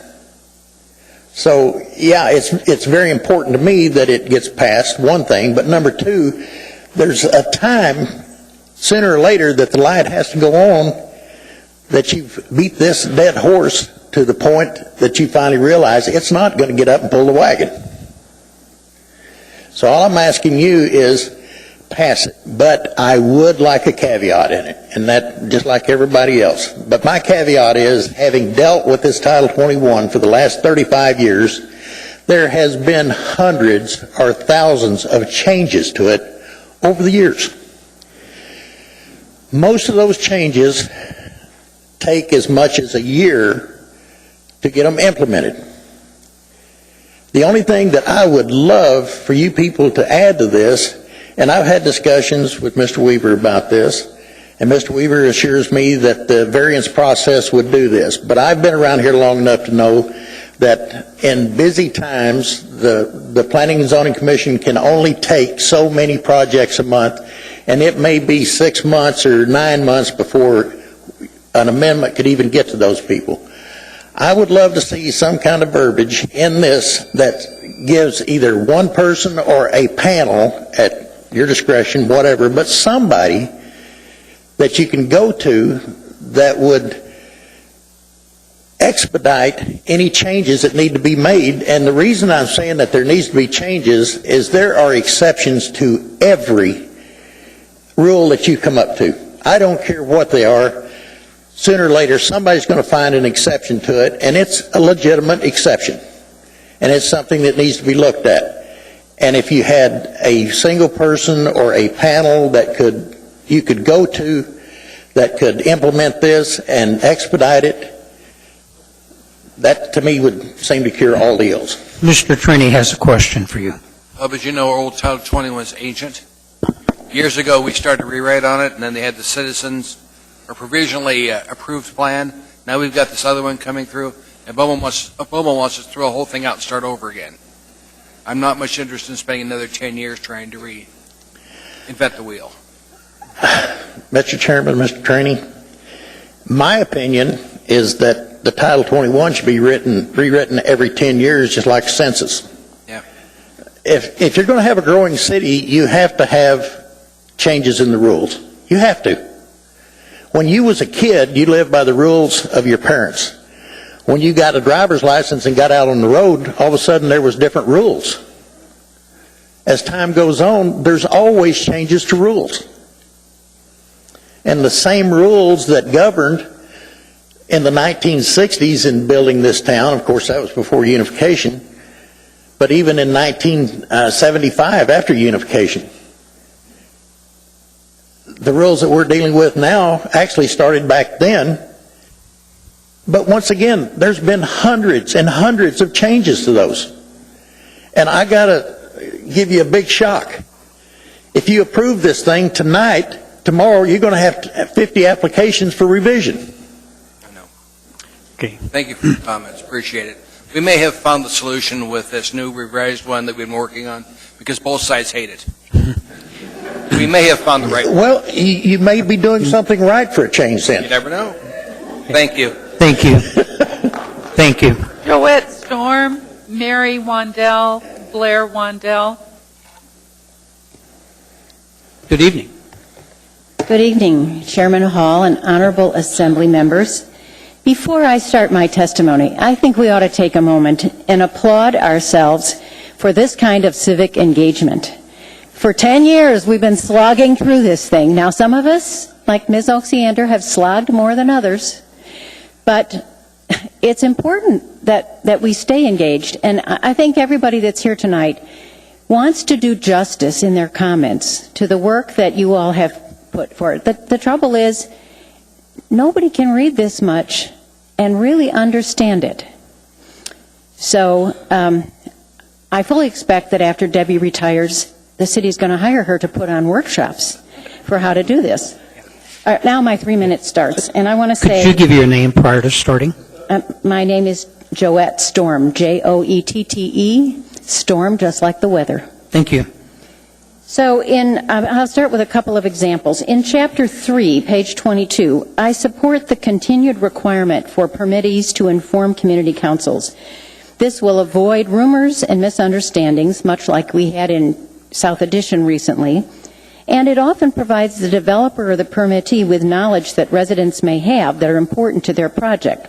So, yeah, it's very important to me that it gets passed, one thing, but number 2, there's a time, sooner or later, that the light has to go on, that you've beat this dead horse to the point that you finally realize it's not going to get up and pull the wagon. So all I'm asking you is pass it, but I would like a caveat in it, and that just like everybody else. But my caveat is, having dealt with this Title 21 for the last 35 years, there has been hundreds or thousands of changes to it over the years. Most of those changes take as much as a year to get them implemented. The only thing that I would love for you people to add to this, and I've had discussions with Mr. Weaver about this, and Mr. Weaver assures me that the variance process would do this, but I've been around here long enough to know that in busy times, the Planning and Zoning Commission can only take so many projects a month, and it may be 6 months or 9 months before an amendment could even get to those people. I would love to see some kind of verbiage in this that gives either one person or a panel, at your discretion, whatever, but somebody that you can go to that would expedite any changes that need to be made. And the reason I'm saying that there needs to be changes is there are exceptions to every rule that you come up to. I don't care what they are. Sooner or later, somebody's going to find an exception to it, and it's a legitimate exception. And it's something that needs to be looked at. And if you had a single person or a panel that you could go to that could implement this and expedite it, that to me would seem to cure all the ills. Mr. Trini has a question for you. But you know, our old Title 21 is ancient. Years ago, we started to rewrite on it, and then they had the citizens or provisionally approved plan. Now we've got this other one coming through, and Bowman wants to throw the whole thing out and start over again. I'm not much interested in spending another 10 years trying to reinvent the wheel. Mr. Chairman, Mr. Trini, my opinion is that the Title 21 should be rewritten every 10 years, just like a census. Yeah. If you're going to have a growing city, you have to have changes in the rules. You have to. When you was a kid, you lived by the rules of your parents. When you got a driver's license and got out on the road, all of a sudden there was different rules. As time goes on, there's always changes to rules. And the same rules that governed in the 1960s in building this town, of course that was before unification, but even in 1975 after unification, the rules that we're dealing with now actually started back then. But once again, there's been hundreds and hundreds of changes to those. And I got to give you a big shock. If you approve this thing tonight, tomorrow you're going to have 50 applications for revision. I know. Okay. Thank you for your comments. Appreciate it. We may have found the solution with this new revised one that we've been working on because both sides hate it. We may have found the right one. Well, you may be doing something right for a change then. You never know. Thank you. Thank you. Thank you. Joette Storm, Mary Wandell, Blair Wandell. Good evening. Good evening, Chairman Hall and honorable assembly members. Before I start my testimony, I think we ought to take a moment and applaud ourselves for this kind of civic engagement. For 10 years, we've been slogging through this thing. Now, some of us, like Ms. Oxiander, have slogged more than others, but it's important that we stay engaged. And I think everybody that's here tonight wants to do justice in their comments to the work that you all have put forward. The trouble is, nobody can read this much and really understand it. So I fully expect that after Debbie retires, the city's going to hire her to put on workshops for how to do this. All right, now my 3 minutes starts, and I want to say... Could you give your name prior to starting? My name is Joette Storm, Joette, Storm, just like the weather. Thank you. So I'll start with a couple of examples. In Chapter 3, page 22, I support the continued requirement for permittees to inform community councils. This will avoid rumors and misunderstandings, much like we had in South Addition recently, and it often provides the developer or the permittee with knowledge that residents may have that are important to their project.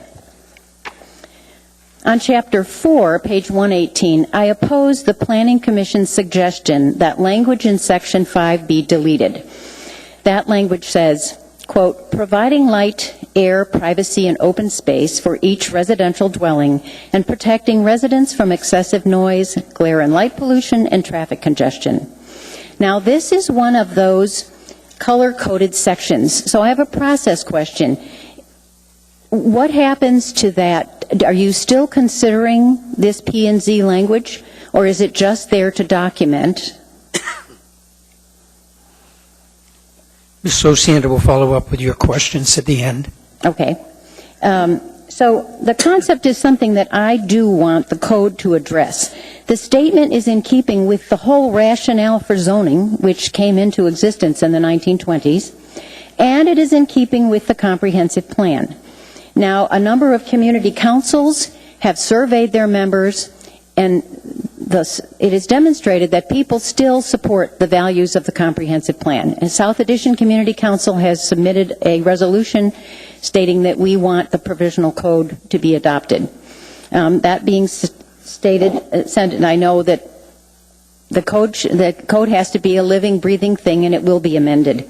On Chapter 4, page 118, I oppose the Planning Commission's suggestion that language in Section 5 be deleted. That language says, quote, providing light, air, privacy, and open space for each residential dwelling and protecting residents from excessive noise, glare and light pollution, and traffic congestion. Now, this is one of those color-coded sections, so I have a process question. What happens to that? Are you still considering this P&Z language, or is it just there to document? Ms. Osiander will follow up with your questions at the end. Okay. So the concept is something that I do want the code to address. The statement is in keeping with the whole rationale for zoning, which came into existence in the 1920s, and it is in keeping with the comprehensive plan. Now, a number of community councils have surveyed their members, and thus it is demonstrated that people still support the values of the comprehensive plan. And South Addition Community Council has submitted a resolution stating that we want the provisional code to be adopted. That being stated, and I know that the code has to be a living, breathing thing, and it will be amended.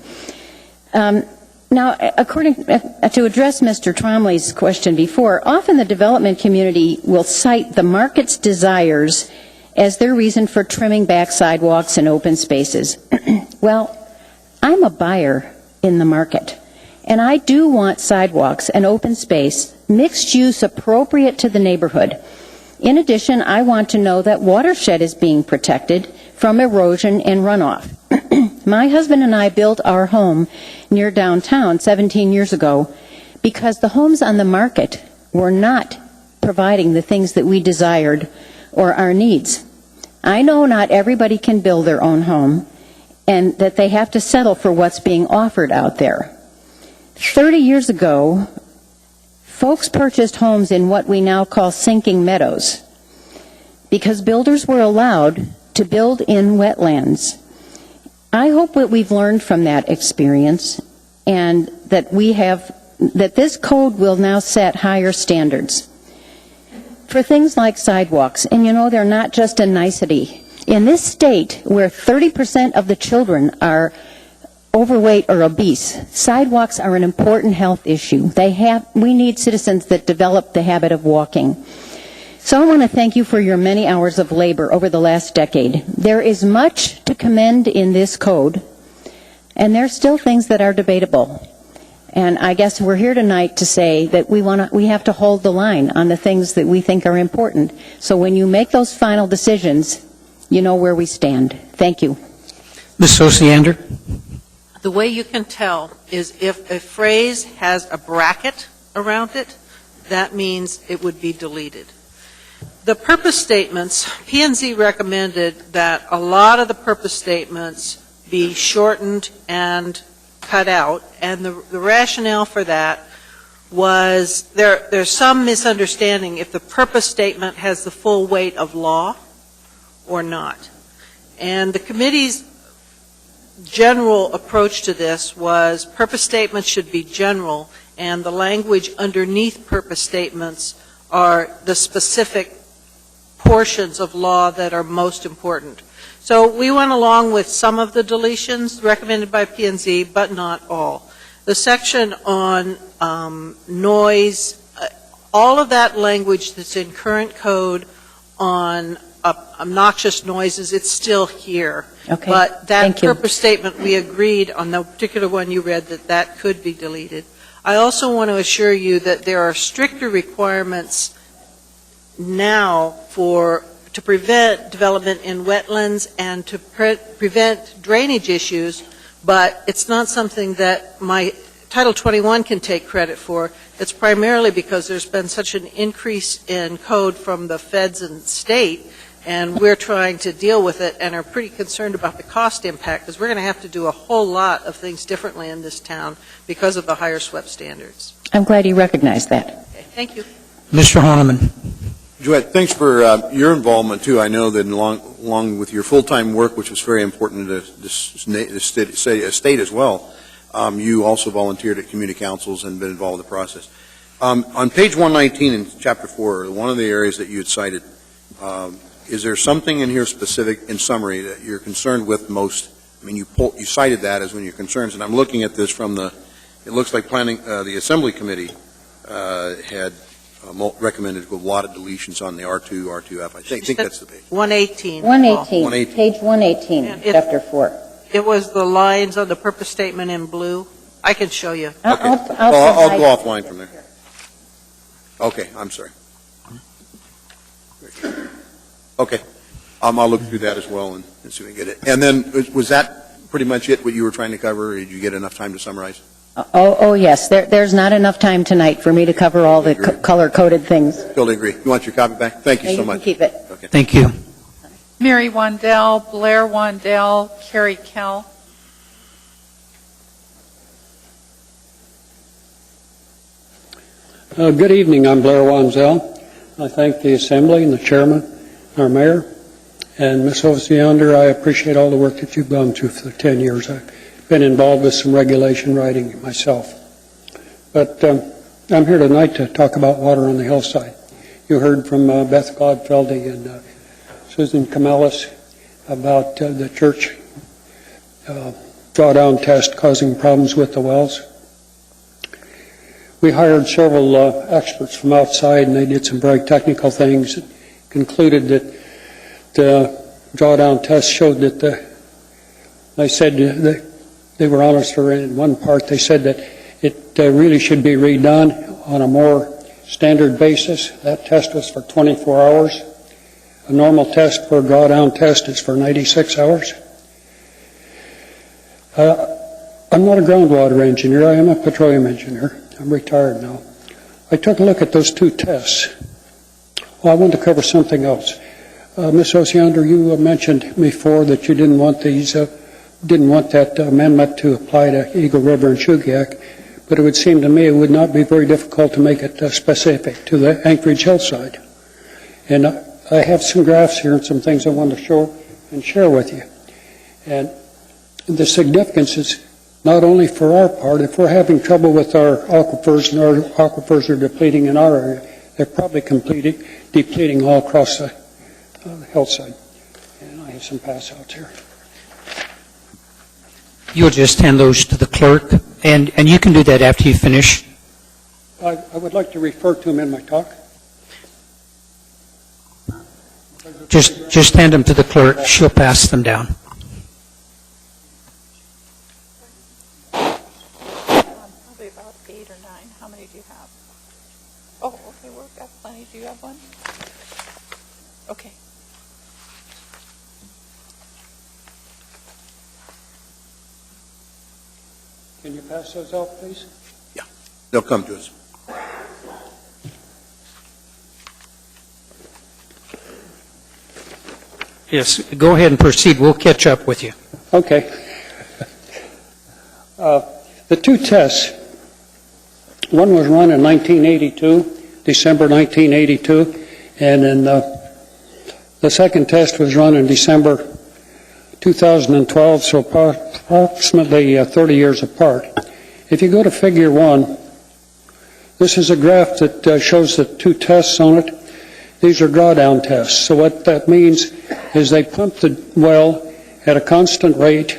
Now, to address Mr. Tromley's question before, often the development community will cite the market's desires as their reason for trimming back sidewalks and open spaces. Well, I'm a buyer in the market, and I do want sidewalks and open space, mixed use appropriate to the neighborhood. In addition, I want to know that watershed is being protected from erosion and runoff. My husband and I built our home near downtown 17 years ago because the homes on the market were not providing the things that we desired or our needs. I know not everybody can build their own home and that they have to settle for what's being offered out there. 30 years ago, folks purchased homes in what we now call sinking meadows because builders were allowed to build in wetlands. I hope that we've learned from that experience and that that this code will now set higher standards for things like sidewalks. And you know, they're not just a nicety. In this state where 30% of the children are overweight or obese, sidewalks are an important health issue. We need citizens that develop the habit of walking. So I want to thank you for your many hours of labor over the last decade. There is much to commend in this code, and there are still things that are debatable. And I guess we're here tonight to say that we have to hold the line on the things that we think are important. So when you make those final decisions, you know where we stand. Thank you. Ms. Osiander? The way you can tell is if a phrase has a bracket around it, that means it would be deleted. The purpose statements, P&Z recommended that a lot of the purpose statements be shortened and cut out. And the rationale for that was there's some misunderstanding if the purpose statement has the full weight of law or not. And the committee's general approach to this was purpose statements should be general, and the language underneath purpose statements are the specific portions of law that are most important. So we went along with some of the deletions recommended by P&Z, but not all. The section on noise, all of that language that's in current code on obnoxious noises, it's still here. Okay. But that Thank you. purpose statement, we agreed on the particular one you read that could be deleted. I also want to assure you that there are stricter requirements now to prevent development in wetlands and to prevent drainage issues, but it's not something that my Title 21 can take credit for. It's primarily because there's been such an increase in code from the feds and state, and we're trying to deal with it and are pretty concerned about the cost impact, because we're going to have to do a whole lot of things differently in this town because of the higher SWEP standards. I'm glad you recognize that. Okay, thank you. Mr. Honeman. Joette, thanks for your involvement, too. I know that along with your full-time work, which was very important to the state as well, you also volunteered at community councils and been involved in the process. On page 119 in Chapter 4, one of the areas that you had cited, is there something in here specific, in summary, that you're concerned with most? I mean, you cited that as one of your concerns, and I'm looking at this from it looks like the Assembly Committee had recommended a lot of deletions on the R2, R2F. I think that's the page. 118. 118, page 118, And chapter 4. It was the lines on the purpose statement in blue. I can show you. I'll go offline from there. Okay, I'm sorry. Okay, I'll look through that as well and see if we can get it. And then, was that pretty much it, what you were trying to cover, or did you get enough time to summarize? Oh, yes. There's not enough time tonight for me to cover all the color-coded things. Totally agree. You want your copy back? Thank you so much. You can keep it. Okay. Thank you. Mary Wandell, Blair Wandell, Carrie Kell. Good evening. I'm Blair Wanzel. I thank the Assembly and the Chairman, our Mayor, and Ms. Osiander. I appreciate all the work that you've gone through for the 10 years. I've been involved with some regulation writing myself. But I'm here tonight to talk about water on the hillside. You heard from Beth Godfeldy and Susan Camellis about the church drawdown test causing problems with the wells. We hired several experts from outside, and they did some very technical things and concluded that the drawdown test showed that they said that they were honest in one part. They said that it really should be redone on a more standard basis. That test was for 24 hours. A normal test for a drawdown test is for 96 hours. I'm not a groundwater engineer. I am a petroleum engineer. I'm retired now. I took a look at those two tests. Well, I want to cover something else. Ms. Osiander, you mentioned before that you didn't want that amendment to apply to Eagle River and Shugiak, but it would seem to me it would not be very difficult to make it specific to the Anchorage hillside. And I have some graphs here and some things I want to show and share with you. And the significance is not only for our part. If we're having trouble with our aquifers and our aquifers are depleting in our area, they're probably depleting all across the hillside. And I have some pass-outs here. You'll just hand those to the clerk, and you can do that after you finish. I would like to refer to them in my talk. Just hand them to the clerk. She'll pass them down. Probably about 8 or 9. How many do you have? Oh, okay, we've got plenty. Do you have one? Okay. Can you pass those out, please? Yeah, they'll come to us. Yes, go ahead and proceed. We'll catch up with you. Okay. The two tests, one was run in 1982, December 1982, and then the second test was run in December 2012, so approximately 30 years apart. If you go to Figure 1, this is a graph that shows the two tests on it. These are drawdown tests. So what that means is they pump the well at a constant rate,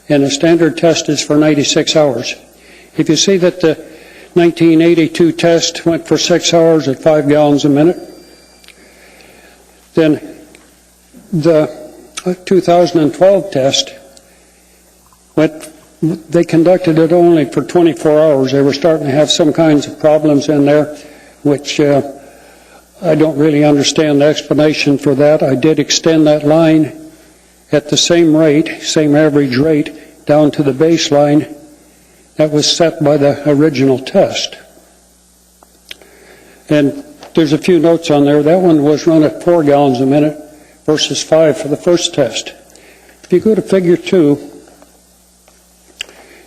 and the standard test is for 96 hours. If you see that the 1982 test went for 6 hours at 5 gallons a minute, then the 2012 test they conducted it only for 24 hours. They were starting to have some kinds of problems in there, which I don't really understand the explanation for that. I did extend that line at the same rate, same average rate, down to the baseline that was set by the original test. And there's a few notes on there. That one was run at 4 gallons a minute versus 5 for the first test. If you go to Figure 2,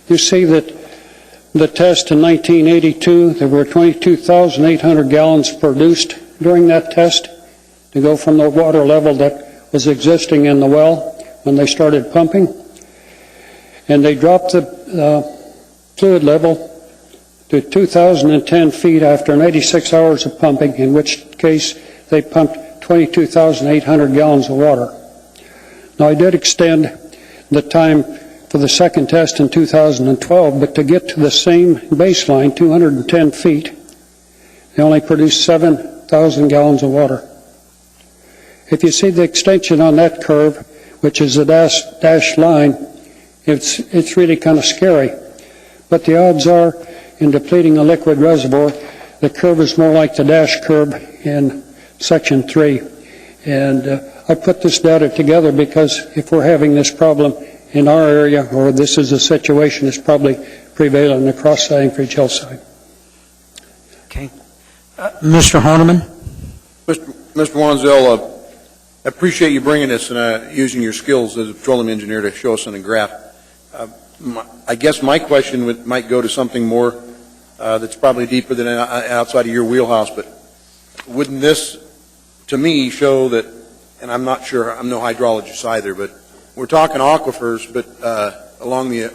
you see that the test in 1982, there were 22,800 gallons produced during that test to go from the water level that was existing in the well when they started pumping. And they dropped the fluid level to 2,010 feet after 96 hours of pumping, in which case they pumped 22,800 gallons of water. Now, I did extend the time for the second test in 2012, but to get to the same baseline, 210 feet, they only produced 7,000 gallons of water. If you see the extension on that curve, which is a dashed line, it's really kind of scary. But the odds are, in depleting a liquid reservoir, the curve is more like the dash curve in Section 3. And I put this data together because if we're having this problem in our area, or this is a situation that's probably prevalent across the Anchorage hillside. Okay. Mr. Horniman? Mr. Wanzel, I appreciate you bringing this and using your skills as a petroleum engineer to show us on a graph. I guess my question might go to something more that's probably deeper than outside of your wheelhouse, but wouldn't this, to me, show that, and I'm not sure, I'm no hydrologist either, but we're talking aquifers, but along the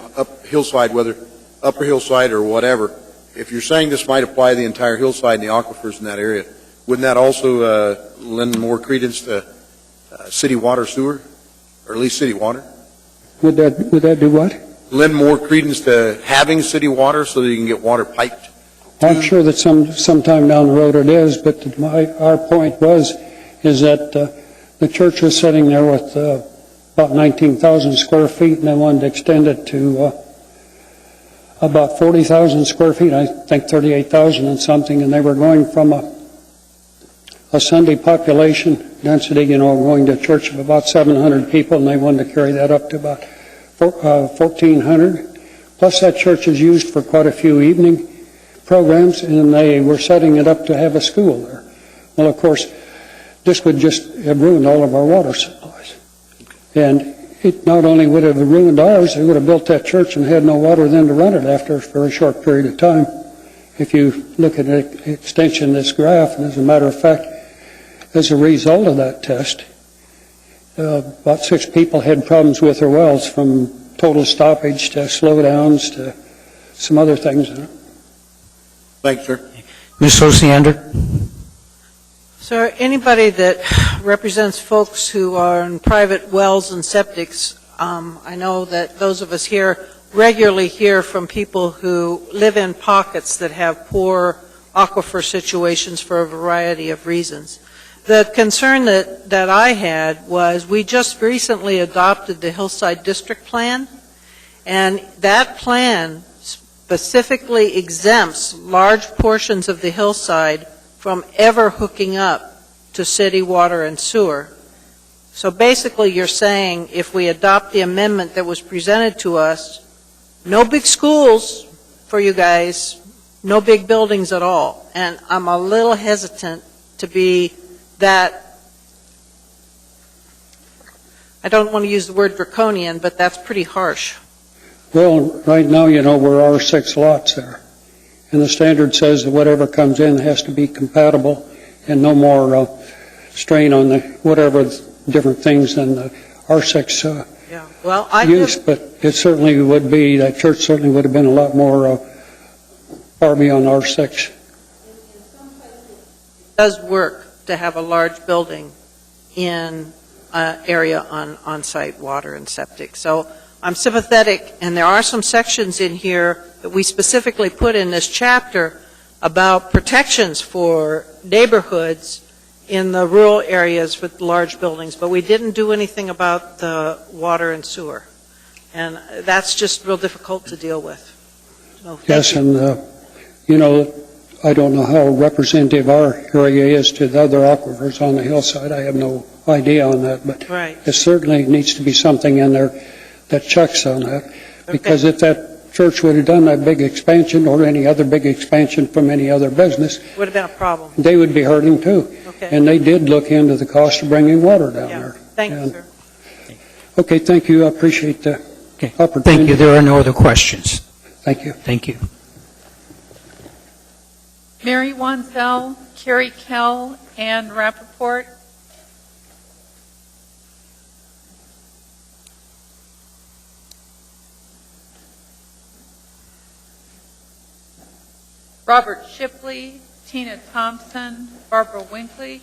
hillside, whether upper hillside or whatever, if you're saying this might apply to the entire hillside and the aquifers in that area, wouldn't that also lend more credence to city water sewer, or at least city water? Would that do what? Lend more credence to having city water so that you can get water piped? I'm sure that sometime down the road it is, but our point is that the church was sitting there with about 19,000 square feet, and they wanted to extend it to about 40,000 square feet, I think 38,000 and something, and they were going from a Sunday population density, going to a church of about 700 people, and they wanted to carry that up to about 1,400. Plus that church is used for quite a few evening programs, and they were setting it up to have a school there. Well, of course, this would just have ruined all of our water supplies. And it not only would have ruined ours, they would have built that church and had no water then to run it after a very short period of time. If you look at the extension of this graph, and as a matter of fact, as a result of that test, about 6 people had problems with their wells, from total stoppage to slowdowns to some other things. Thanks, sir. Ms. Osiander? So anybody that represents folks who are in private wells and septics, I know that those of us here regularly hear from people who live in pockets that have poor aquifer situations for a variety of reasons. The concern that I had was we just recently adopted the Hillside District Plan, and that plan specifically exempts large portions of the hillside from ever hooking up to city water and sewer. So basically you're saying if we adopt the amendment that was presented to us, no big schools for you guys, no big buildings at all. And I'm a little hesitant to be that, I don't want to use the word draconian, but that's pretty harsh. Well, right now, we're R6 lots there. And the standard says that whatever comes in has to be compatible and no more strain on the whatever different things than the R6 use. But it certainly would be, that church certainly would have been a lot more far beyond R6. It does work to have a large building in an area on-site water and septic. So I'm sympathetic, and there are some sections in here that we specifically put in this chapter about protections for neighborhoods in the rural areas with large buildings, but we didn't do anything about the water and sewer. And that's just real difficult to deal with. So, yes, and, I don't know how representative our area is to the other aquifers on the hillside. I have no idea on that, but There certainly needs to be something in there that checks on that. Because if that church would have done that big expansion or any other big expansion from any other business, would have been a problem. They would be hurting too. Okay. And they did look into the cost of bringing water down there. Thank you, sir. Okay, thank you. I appreciate the opportunity. Thank you. There are no other questions. Thank you. Thank you. Mary Wanzel, Carrie Kell, Ann Rappaport. Robert Shipley, Tina Thompson, Barbara Winkley.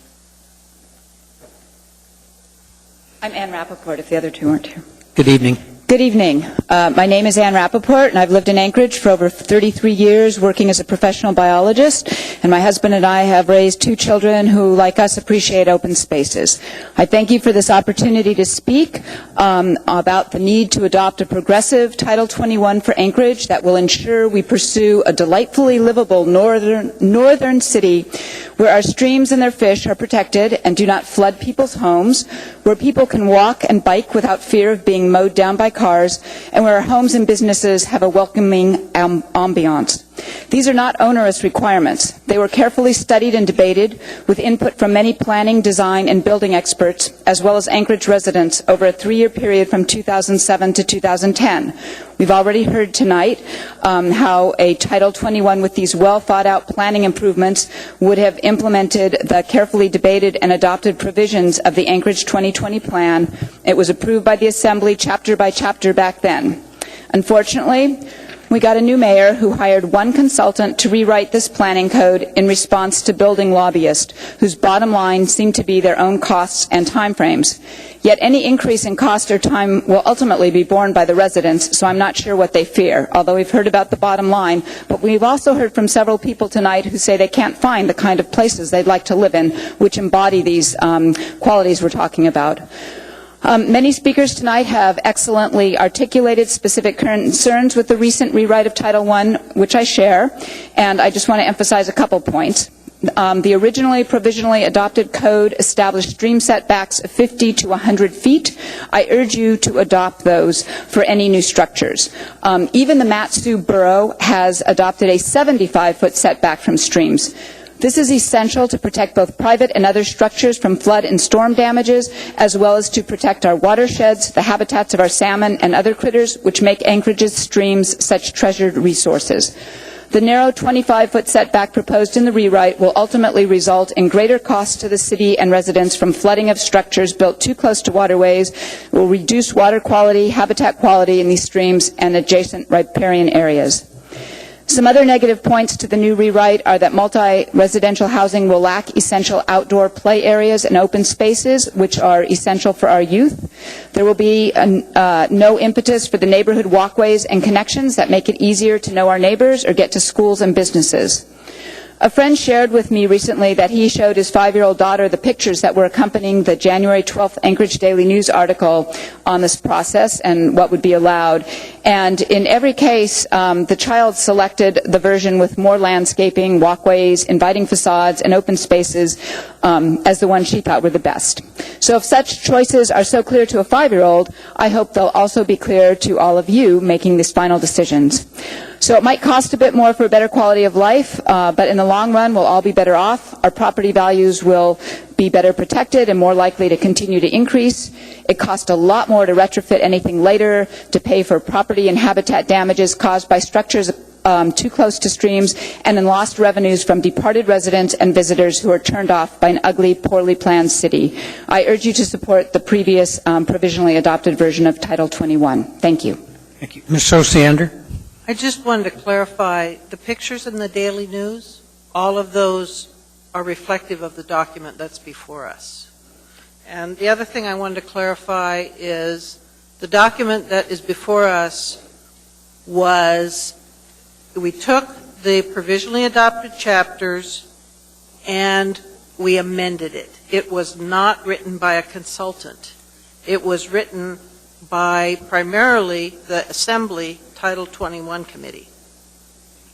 I'm Ann Rappaport, if the other two aren't here. Good evening. Good evening. My name is Ann Rappaport, and I've lived in Anchorage for over 33 years working as a professional biologist, and my husband and I have raised two children who, like us, appreciate open spaces. I thank you for this opportunity to speak about the need to adopt a progressive Title 21 for Anchorage that will ensure we pursue a delightfully livable northern city where our streams and their fish are protected and do not flood people's homes, where people can walk and bike without fear of being mowed down by cars, and where our homes and businesses have a welcoming ambiance. These are not onerous requirements. They were carefully studied and debated with input from many planning, design, and building experts, as well as Anchorage residents over a 3-year period from 2007 to 2010. We've already heard tonight how a Title 21 with these well-thought-out planning improvements would have implemented the carefully debated and adopted provisions of the Anchorage 2020 plan. It was approved by the Assembly chapter by chapter back then. Unfortunately, we got a new mayor who hired one consultant to rewrite this planning code in response to building lobbyists, whose bottom line seemed to be their own costs and timeframes. Yet any increase in cost or time will ultimately be borne by the residents, so I'm not sure what they fear, although we've heard about the bottom line. But we've also heard from several people tonight who say they can't find the kind of places they'd like to live in, which embody these qualities we're talking about. Many speakers tonight have excellently articulated specific concerns with the recent rewrite of Title I, which I share, and I just want to emphasize a couple points. The originally provisionally adopted code established stream setbacks of 50 to 100 feet. I urge you to adopt those for any new structures. Even the Mat-Su Borough has adopted a 75-foot setback from streams. This is essential to protect both private and other structures from flood and storm damages, as well as to protect our watersheds, the habitats of our salmon and other critters, which make Anchorage's streams such treasured resources. The narrow 25-foot setback proposed in the rewrite will ultimately result in greater costs to the city and residents from flooding of structures built too close to waterways, will reduce water quality, habitat quality in these streams and adjacent riparian areas. Some other negative points to the new rewrite are that multi-residential housing will lack essential outdoor play areas and open spaces, which are essential for our youth. There will be no impetus for the neighborhood walkways and connections that make it easier to know our neighbors or get to schools and businesses. A friend shared with me recently that he showed his 5-year-old daughter the pictures that were accompanying the January 12th Anchorage Daily News article on this process and what would be allowed. And in every case, the child selected the version with more landscaping, walkways, inviting facades, and open spaces as the one she thought were the best. So if such choices are so clear to a 5-year-old, I hope they'll also be clear to all of you making these final decisions. So it might cost a bit more for a better quality of life, but in the long run, we'll all be better off. Our property values will be better protected and more likely to continue to increase. It costs a lot more to retrofit anything later, to pay for property and habitat damages caused by structures too close to streams, and in lost revenues from departed residents and visitors who are turned off by an ugly, poorly planned city. I urge you to support the previous provisionally adopted version of Title 21. Thank you. Thank you. Ms. Osiander? I just wanted to clarify, the pictures in the Daily News, all of those are reflective of the document that's before us. And the other thing I wanted to clarify is the document that is before us we took the provisionally adopted chapters and we amended it. It was not written by a consultant. It was written by primarily the Assembly Title 21 Committee.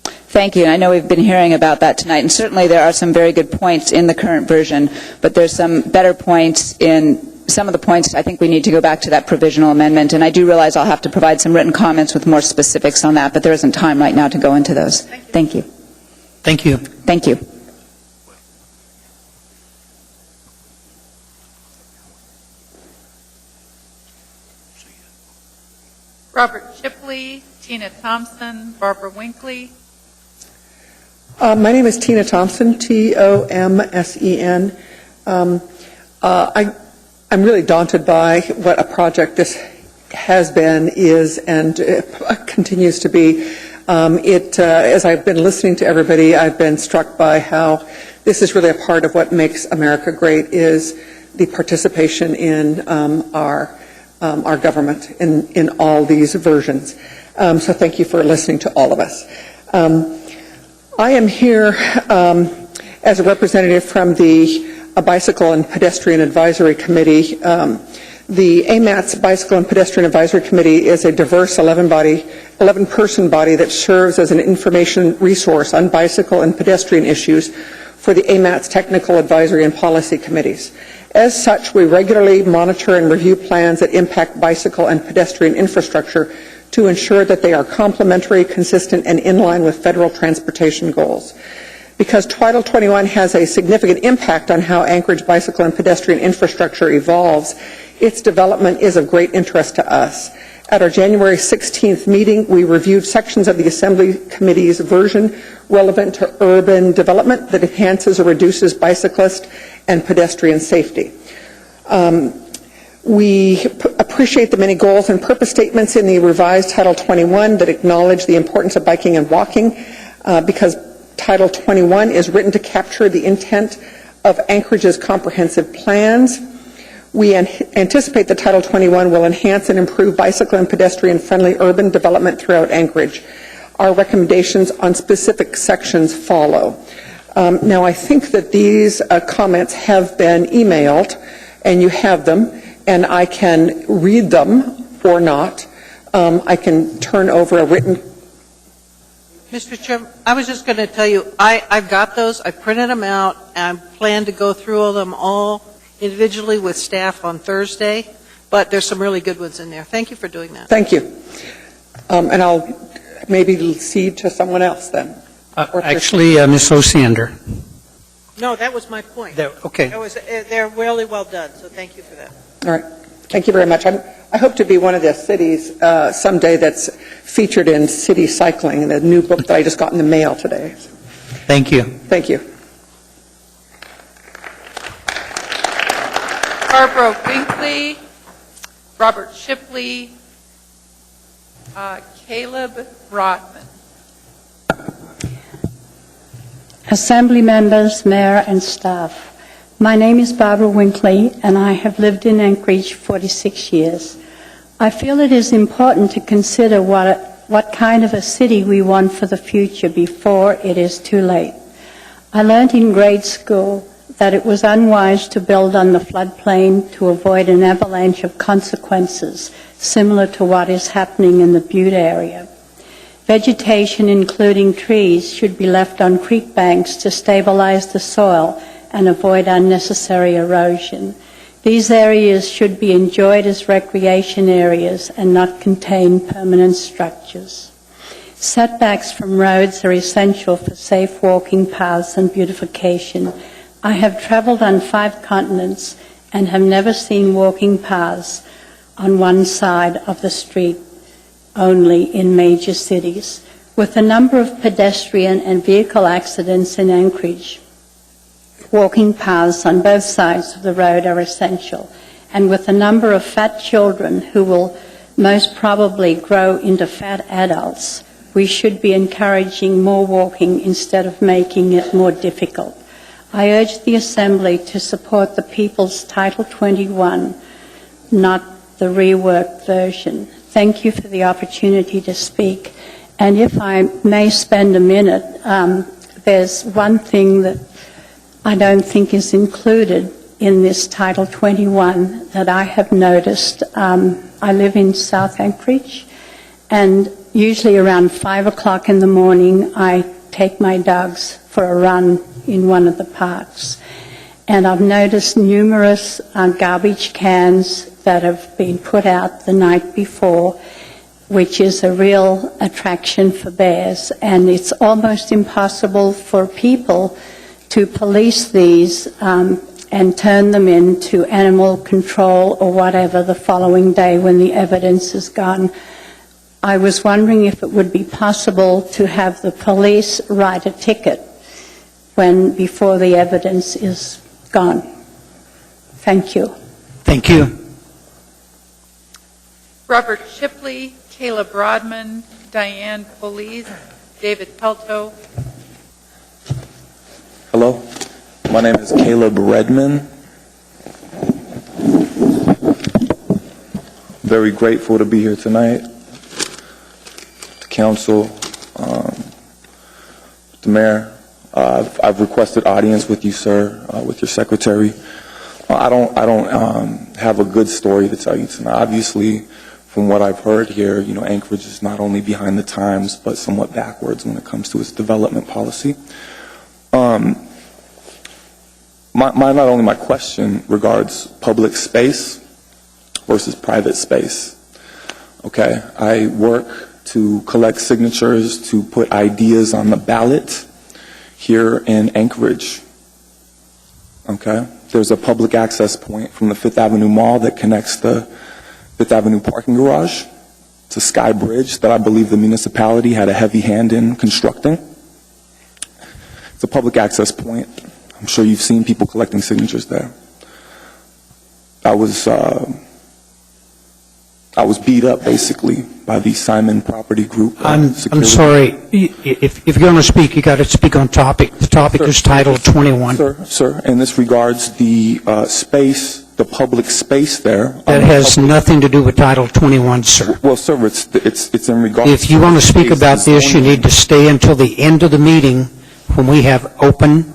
Thank you. And I know we've been hearing about that tonight, and certainly there are some very good points in the current version, but there's some better points in some of the points. I think we need to go back to that provisional amendment, and I do realize I'll have to provide some written comments with more specifics on that, but there isn't time right now to go into those. Thank you. Thank you. Thank you. Robert Shipley, Tina Thompson, Barbara Winkley. My name is Tina Thompson, T-O-M-S-E-N. I'm really daunted by what a project this has been, is, and continues to be. As I've been listening to everybody, I've been struck by how this is really a part of what makes America great, is the participation in our government in all these versions. So thank you for listening to all of us. I am here as a representative from the Bicycle and Pedestrian Advisory Committee. The AMAT's Bicycle and Pedestrian Advisory Committee is a diverse 11-person body that serves as an information resource on bicycle and pedestrian issues for the AMAT's Technical Advisory and Policy Committees. As such, we regularly monitor and review plans that impact bicycle and pedestrian infrastructure to ensure that they are complementary, consistent, and in line with federal transportation goals. Because Title 21 has a significant impact on how Anchorage bicycle and pedestrian infrastructure evolves, its development is of great interest to us. At our January 16th meeting, we reviewed sections of the Assembly Committee's version relevant to urban development that enhances or reduces bicyclist and pedestrian safety. We appreciate the many goals and purpose statements in the revised Title 21 that acknowledge the importance of biking and walking, because Title 21 is written to capture the intent of Anchorage's comprehensive plans. We anticipate that Title 21 will enhance and improve bicycle and pedestrian-friendly urban development throughout Anchorage. Our recommendations on specific sections follow. Now, I think that these comments have been emailed, and you have them, and I can read them or not. I can turn over a written. Mr. Chairman, I was just going to tell you, I've got those. I printed them out, and I plan to go through them all individually with staff on Thursday, but there's some really good ones in there. Thank you for doing that. Thank you. And I'll maybe cede to someone else then. Actually, Ms. Osiander. No, that was my point. Okay. They're really well done, so thank you for that. All right. Thank you very much. I hope to be one of the cities someday that's featured in City Cycling, the new book that I just got in the mail today. Thank you. Thank you. Barbara Winkley, Robert Shipley, Caleb Rodman. Assembly members, mayor, and staff. My name is Barbara Winkley, and I have lived in Anchorage 46 years. I feel it is important to consider what kind of a city we want for the future before it is too late. I learned in grade school that it was unwise to build on the floodplain to avoid an avalanche of consequences similar to what is happening in the Butte area. Vegetation, including trees, should be left on creek banks to stabilize the soil and avoid unnecessary erosion. These areas should be enjoyed as recreation areas and not contain permanent structures. Setbacks from roads are essential for safe walking paths and beautification. I have traveled on 5 continents and have never seen walking paths on one side of the street only in major cities. With the number of pedestrian and vehicle accidents in Anchorage, walking paths on both sides of the road are essential. And with the number of fat children who will most probably grow into fat adults, we should be encouraging more walking instead of making it more difficult. I urge the Assembly to support the People's Title 21, not the reworked version. Thank you for the opportunity to speak. And if I may spend a minute, there's one thing that I don't think is included in this Title 21 that I have noticed. I live in South Anchorage, and usually around 5 o'clock in the morning, I take my dogs for a run in one of the parks. And I've noticed numerous garbage cans that have been put out the night before, which is a real attraction for bears. And it's almost impossible for people to police these and turn them into animal control or whatever the following day when the evidence is gone. I was wondering if it would be possible to have the police write a ticket before the evidence is gone. Thank you. Thank you. Robert Shipley, Caleb Rodman, Diane Police, David Pelto. Hello, my name is Caleb Redman. Very grateful to be here tonight. The council, the mayor, I've requested audience with you, sir, with your secretary. I don't have a good story to tell you tonight. Obviously, from what I've heard here, Anchorage is not only behind the times, but somewhat backwards when it comes to its development policy. Not only my question regards public space versus private space. Okay, I work to collect signatures to put ideas on the ballot here in Anchorage. Okay, there's a public access point from the 5th Avenue Mall that connects the 5th Avenue parking garage to Sky Bridge that I believe the municipality had a heavy hand in constructing. It's a public access point. I'm sure you've seen people collecting signatures there. I was beat up basically by the Simon Property Group. I'm sorry. If you're going to speak, you got to speak on topic. The topic is Title 21. Sir, in this regards, the space, the public space there. That has nothing to do with Title 21, sir. Well, sir, it's in regards. If you want to speak about this, you need to stay until the end of the meeting when we have open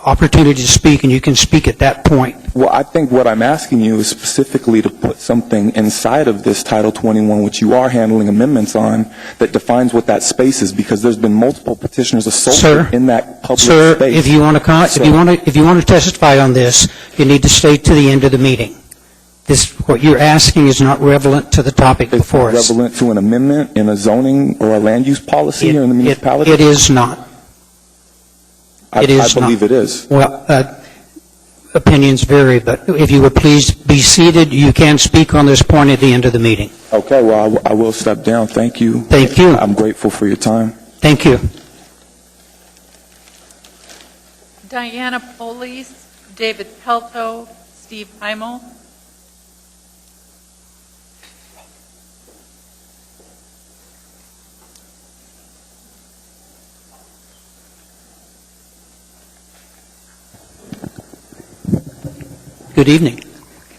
opportunity to speak, and you can speak at that point. Well, I think what I'm asking you is specifically to put something inside of this Title 21, which you are handling amendments on, that defines what that space is, because there's been multiple petitioners assaulted in that public space. Sir, if you want to testify on this, you need to stay to the end of the meeting. What you're asking is not relevant to the topic before us. It's relevant to an amendment in a zoning or a land use policy here in the municipality? It is not. I believe it is. Well, opinions vary, but if you would please be seated, you can speak on this point at the end of the meeting. Okay, well, I will step down. Thank you. Thank you. I'm grateful for your time. Thank you. Diana Police, David Pelto, Steve Heimel. Good evening.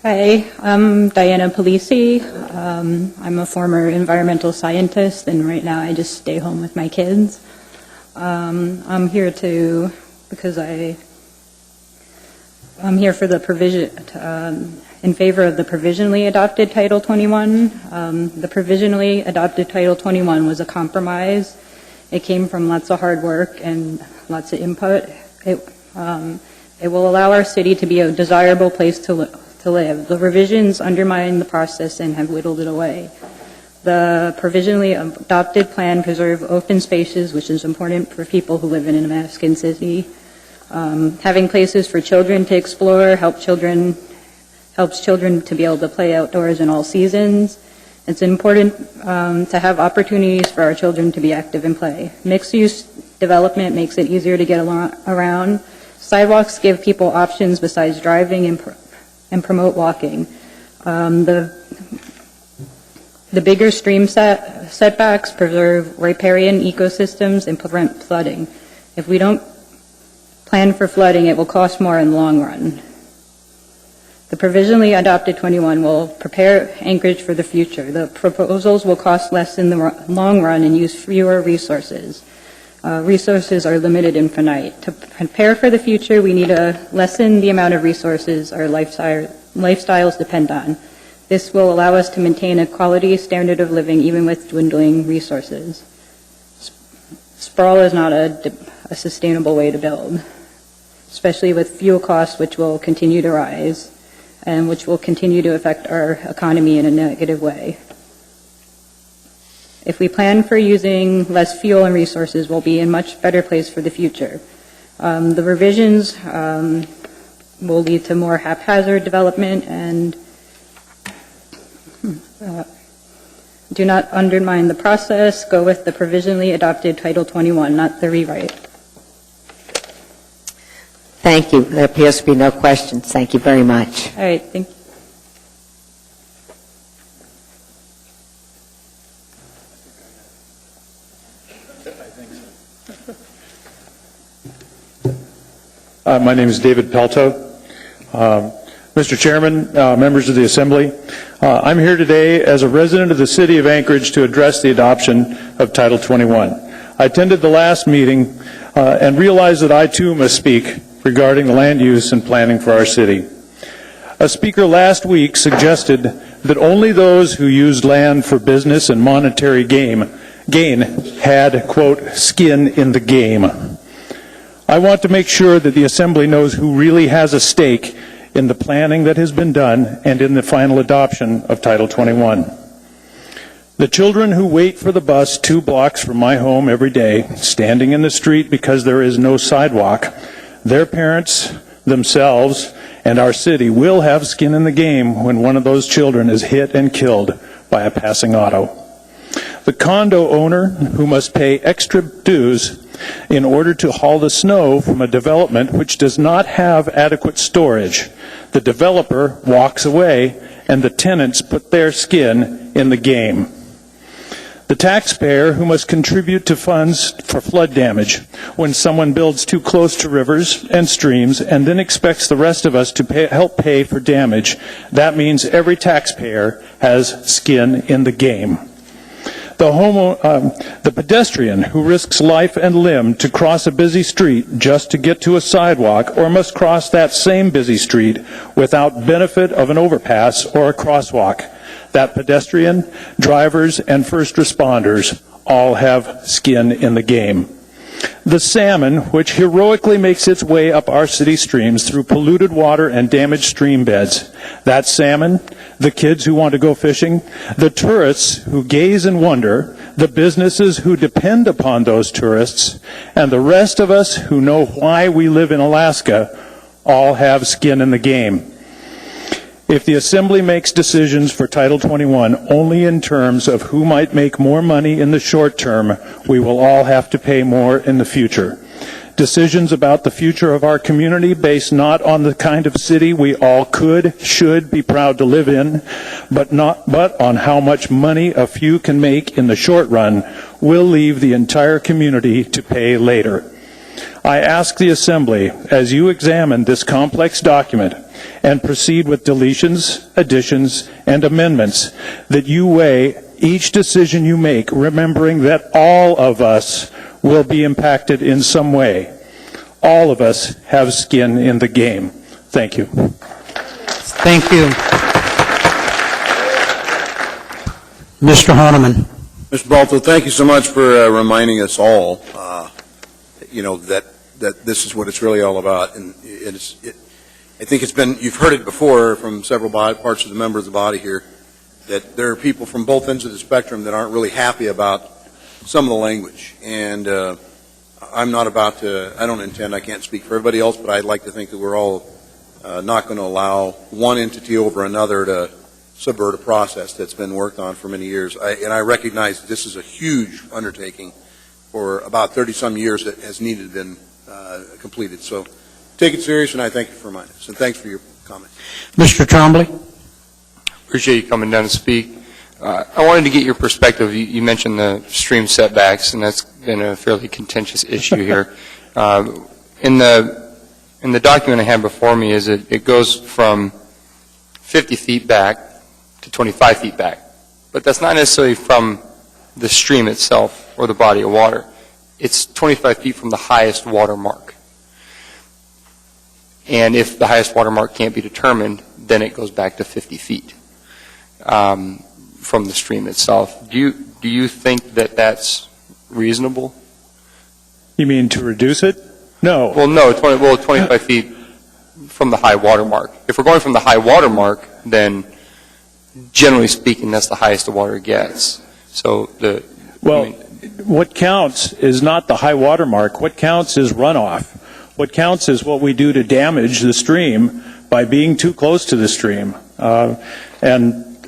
Hi, I'm Diana Polisi. I'm a former environmental scientist, and right now I just stay home with my kids. I'm here because I'm here for the provision, in favor of the provisionally adopted Title 21. The provisionally adopted Title 21 was a compromise. It came from lots of hard work and lots of input. It will allow our city to be a desirable place to live. The revisions undermine the process and have whittled it away. The provisionally adopted plan preserve open spaces, which is important for people who live in a Alaskan city. Having places for children to explore helps children to be able to play outdoors in all seasons. It's important to have opportunities for our children to be active and play. Mixed-use development makes it easier to get around. Sidewalks give people options besides driving and promote walking. The bigger stream setbacks preserve riparian ecosystems and prevent flooding. If we don't plan for flooding, it will cost more in the long run. The provisionally adopted 21 will prepare Anchorage for the future. The proposals will cost less in the long run and use fewer resources. Resources are limited and finite. To prepare for the future, we need to lessen the amount of resources our lifestyles depend on. This will allow us to maintain a quality standard of living even with dwindling resources. Sprawl is not a sustainable way to build, especially with fuel costs, which will continue to rise and which will continue to affect our economy in a negative way. If we plan for using less fuel and resources, we'll be in a much better place for the future. The revisions will lead to more haphazard development and do not undermine the process. Go with the provisionally adopted Title 21, not the rewrite. Thank you. There appears to be no questions. Thank you very much. All right, thank you. My name is David Pelto. Mr. Chairman, members of the Assembly, I'm here today as a resident of the City of Anchorage to address the adoption of Title 21. I attended the last meeting and realized that I too must speak regarding the land use and planning for our city. A speaker last week suggested that only those who used land for business and monetary gain had, quote, skin in the game. I want to make sure that the Assembly knows who really has a stake in the planning that has been done and in the final adoption of Title 21. The children who wait for the bus 2 blocks from my home every day, standing in the street because there is no sidewalk, their parents, themselves, and our city will have skin in the game when one of those children is hit and killed by a passing auto. The condo owner who must pay extra dues in order to haul the snow from a development which does not have adequate storage. The developer walks away and the tenants put their skin in the game. The taxpayer who must contribute to funds for flood damage when someone builds too close to rivers and streams and then expects the rest of us to help pay for damage. That means every taxpayer has skin in the game. The pedestrian who risks life and limb to cross a busy street just to get to a sidewalk or must cross that same busy street without benefit of an overpass or a crosswalk. That pedestrian, drivers, and first responders all have skin in the game. The salmon, which heroically makes its way up our city streams through polluted water and damaged stream beds. That salmon, the kids who want to go fishing, the tourists who gaze and wonder, the businesses who depend upon those tourists, and the rest of us who know why we live in Alaska all have skin in the game. If the Assembly makes decisions for Title 21 only in terms of who might make more money in the short term, we will all have to pay more in the future. Decisions about the future of our community based not on the kind of city we all should be proud to live in, but on how much money a few can make in the short run, will leave the entire community to pay later. I ask the Assembly, as you examine this complex document and proceed with deletions, additions, and amendments, that you weigh each decision you make, remembering that all of us will be impacted in some way. All of us have skin in the game. Thank you. Thank you. Mr. Honeman. Mr. Balto, thank you so much for reminding us all, that this is what it's really all about. And I think you've heard it before from several parts of the members of the body here. that there are people from both ends of the spectrum that aren't really happy about some of the language. And I'm not about to, I can't speak for everybody else, but I'd like to think that we're all not going to allow one entity over another to subvert a process that's been worked on for many years. And I recognize that this is a huge undertaking for about 30-some years that has needed to been completed. So take it serious, and I thank you for reminding us. And thanks for your comment. Mr. Trombley? Appreciate you coming down to speak. I wanted to get your perspective. You mentioned the stream setbacks, and that's been a fairly contentious issue here. In the document I have before me, it goes from 50 feet back to 25 feet back. But that's not necessarily from the stream itself or the body of water. It's 25 feet from the highest water mark. And if the highest water mark can't be determined, then it goes back to 50 feet from the stream itself. Do you think that that's reasonable? You mean to reduce it? No. Well, no. 25 feet from the high water mark. If we're going from the high water mark, then generally speaking, that's the highest the water gets. So what counts is not the high water mark. What counts is runoff. What counts is what we do to damage the stream by being too close to the stream. And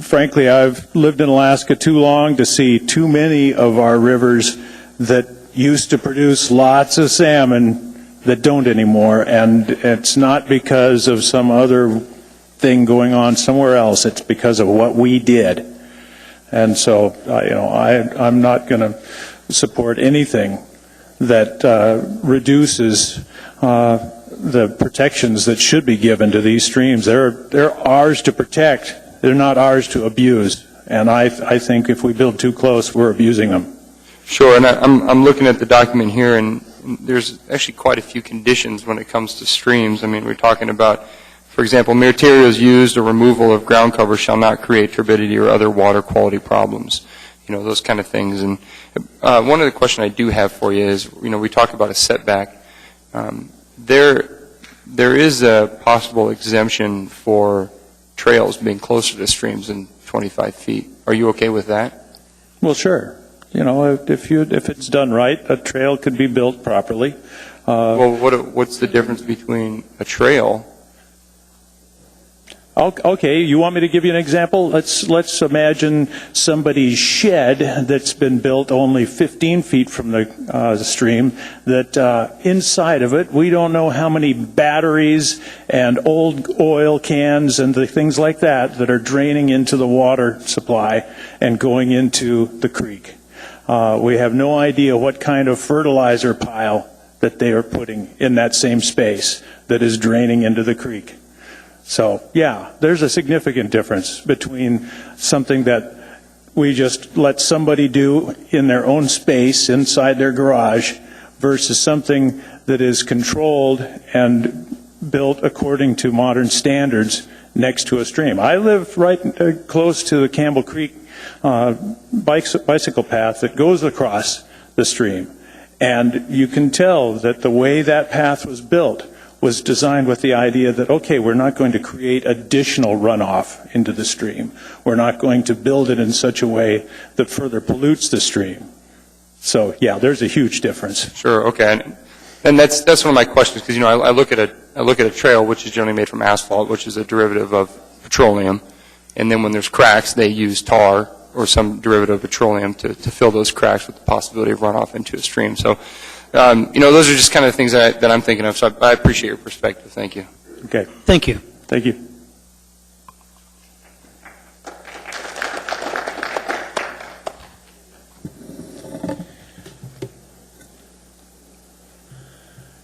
frankly, I've lived in Alaska too long to see too many of our rivers that used to produce lots of salmon that don't anymore. And it's not because of some other thing going on somewhere else. It's because of what we did. And so, I'm not going to support anything that reduces the protections that should be given to these streams. They're ours to protect. They're not ours to abuse. And I think if we build too close, we're abusing them. Sure, and I'm looking at the document here, and there's actually quite a few conditions when it comes to streams. I mean, we're talking about, for example, materials used or removal of ground cover shall not create turbidity or other water quality problems. Those kind of things. And one of the questions I do have for you is, we talk about a setback. There is a possible exemption for trails being closer to streams than 25 feet. Are you okay with that? Well, sure. If it's done right, a trail could be built properly. Well, what's the difference between a trail? Okay, you want me to give you an example? Let's imagine somebody's shed that's been built only 15 feet from the stream, that inside of it, we don't know how many batteries and old oil cans and the things like that are draining into the water supply and going into the creek. We have no idea what kind of fertilizer pile that they are putting in that same space that is draining into the creek. So, yeah, there's a significant difference between something that we just let somebody do in their own space inside their garage versus something that is controlled and built according to modern standards next to a stream. I live right close to the Campbell Creek bicycle path that goes across the stream. And you can tell that the way that path was built was designed with the idea that, okay, we're not going to create additional runoff into the stream. We're not going to build it in such a way that further pollutes the stream. So, yeah, there's a huge difference. Sure, okay. And that's one of my questions, because, I look at a trail, which is generally made from asphalt, which is a derivative of petroleum. And then when there's cracks, they use tar or some derivative of petroleum to fill those cracks with the possibility of runoff into a stream. So, those are just kind of things that I'm thinking of. So I appreciate your perspective. Thank you. Okay. Thank you. Thank you.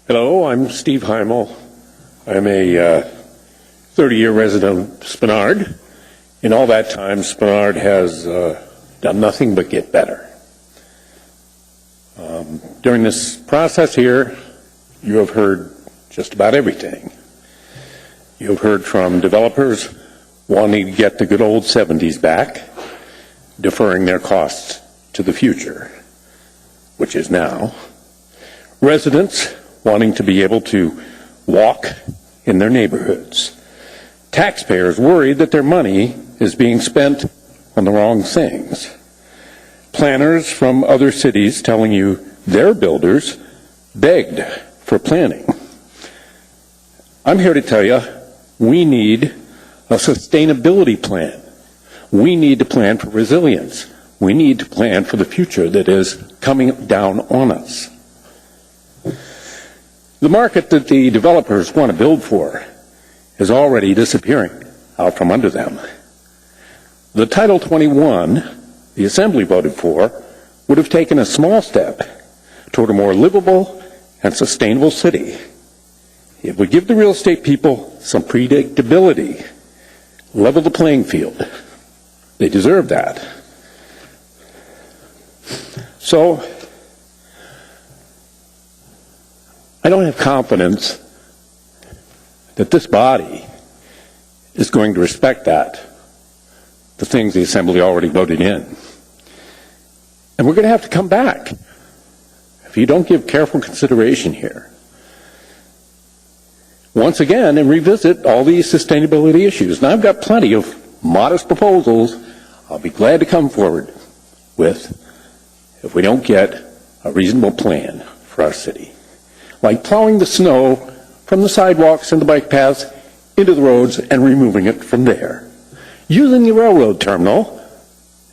Hello, I'm Steve Heimel. I'm a 30-year resident of Spenard. In all that time, Spenard has done nothing but get better. During this process here, you have heard just about everything. You have heard from developers wanting to get the good old 70s back, deferring their costs to the future, which is now. Residents wanting to be able to walk in their neighborhoods. Taxpayers worried that their money is being spent on the wrong things. Planners from other cities telling you their builders begged for planning. I'm here to tell you, we need a sustainability plan. We need to plan for resilience. We need to plan for the future that is coming down on us. The market that the developers want to build for is already disappearing out from under them. The Title 21 the Assembly voted for would have taken a small step toward a more livable and sustainable city. It would give the real estate people some predictability, level the playing field. They deserve that. So, I don't have confidence that this body is going to respect that, the things the Assembly already voted in. And we're going to have to come back if you don't give careful consideration here, once again, and revisit all these sustainability issues. And I've got plenty of modest proposals I'll be glad to come forward with if we don't get a reasonable plan for our city. Like plowing the snow from the sidewalks and the bike paths into the roads and removing it from there. Using the railroad terminal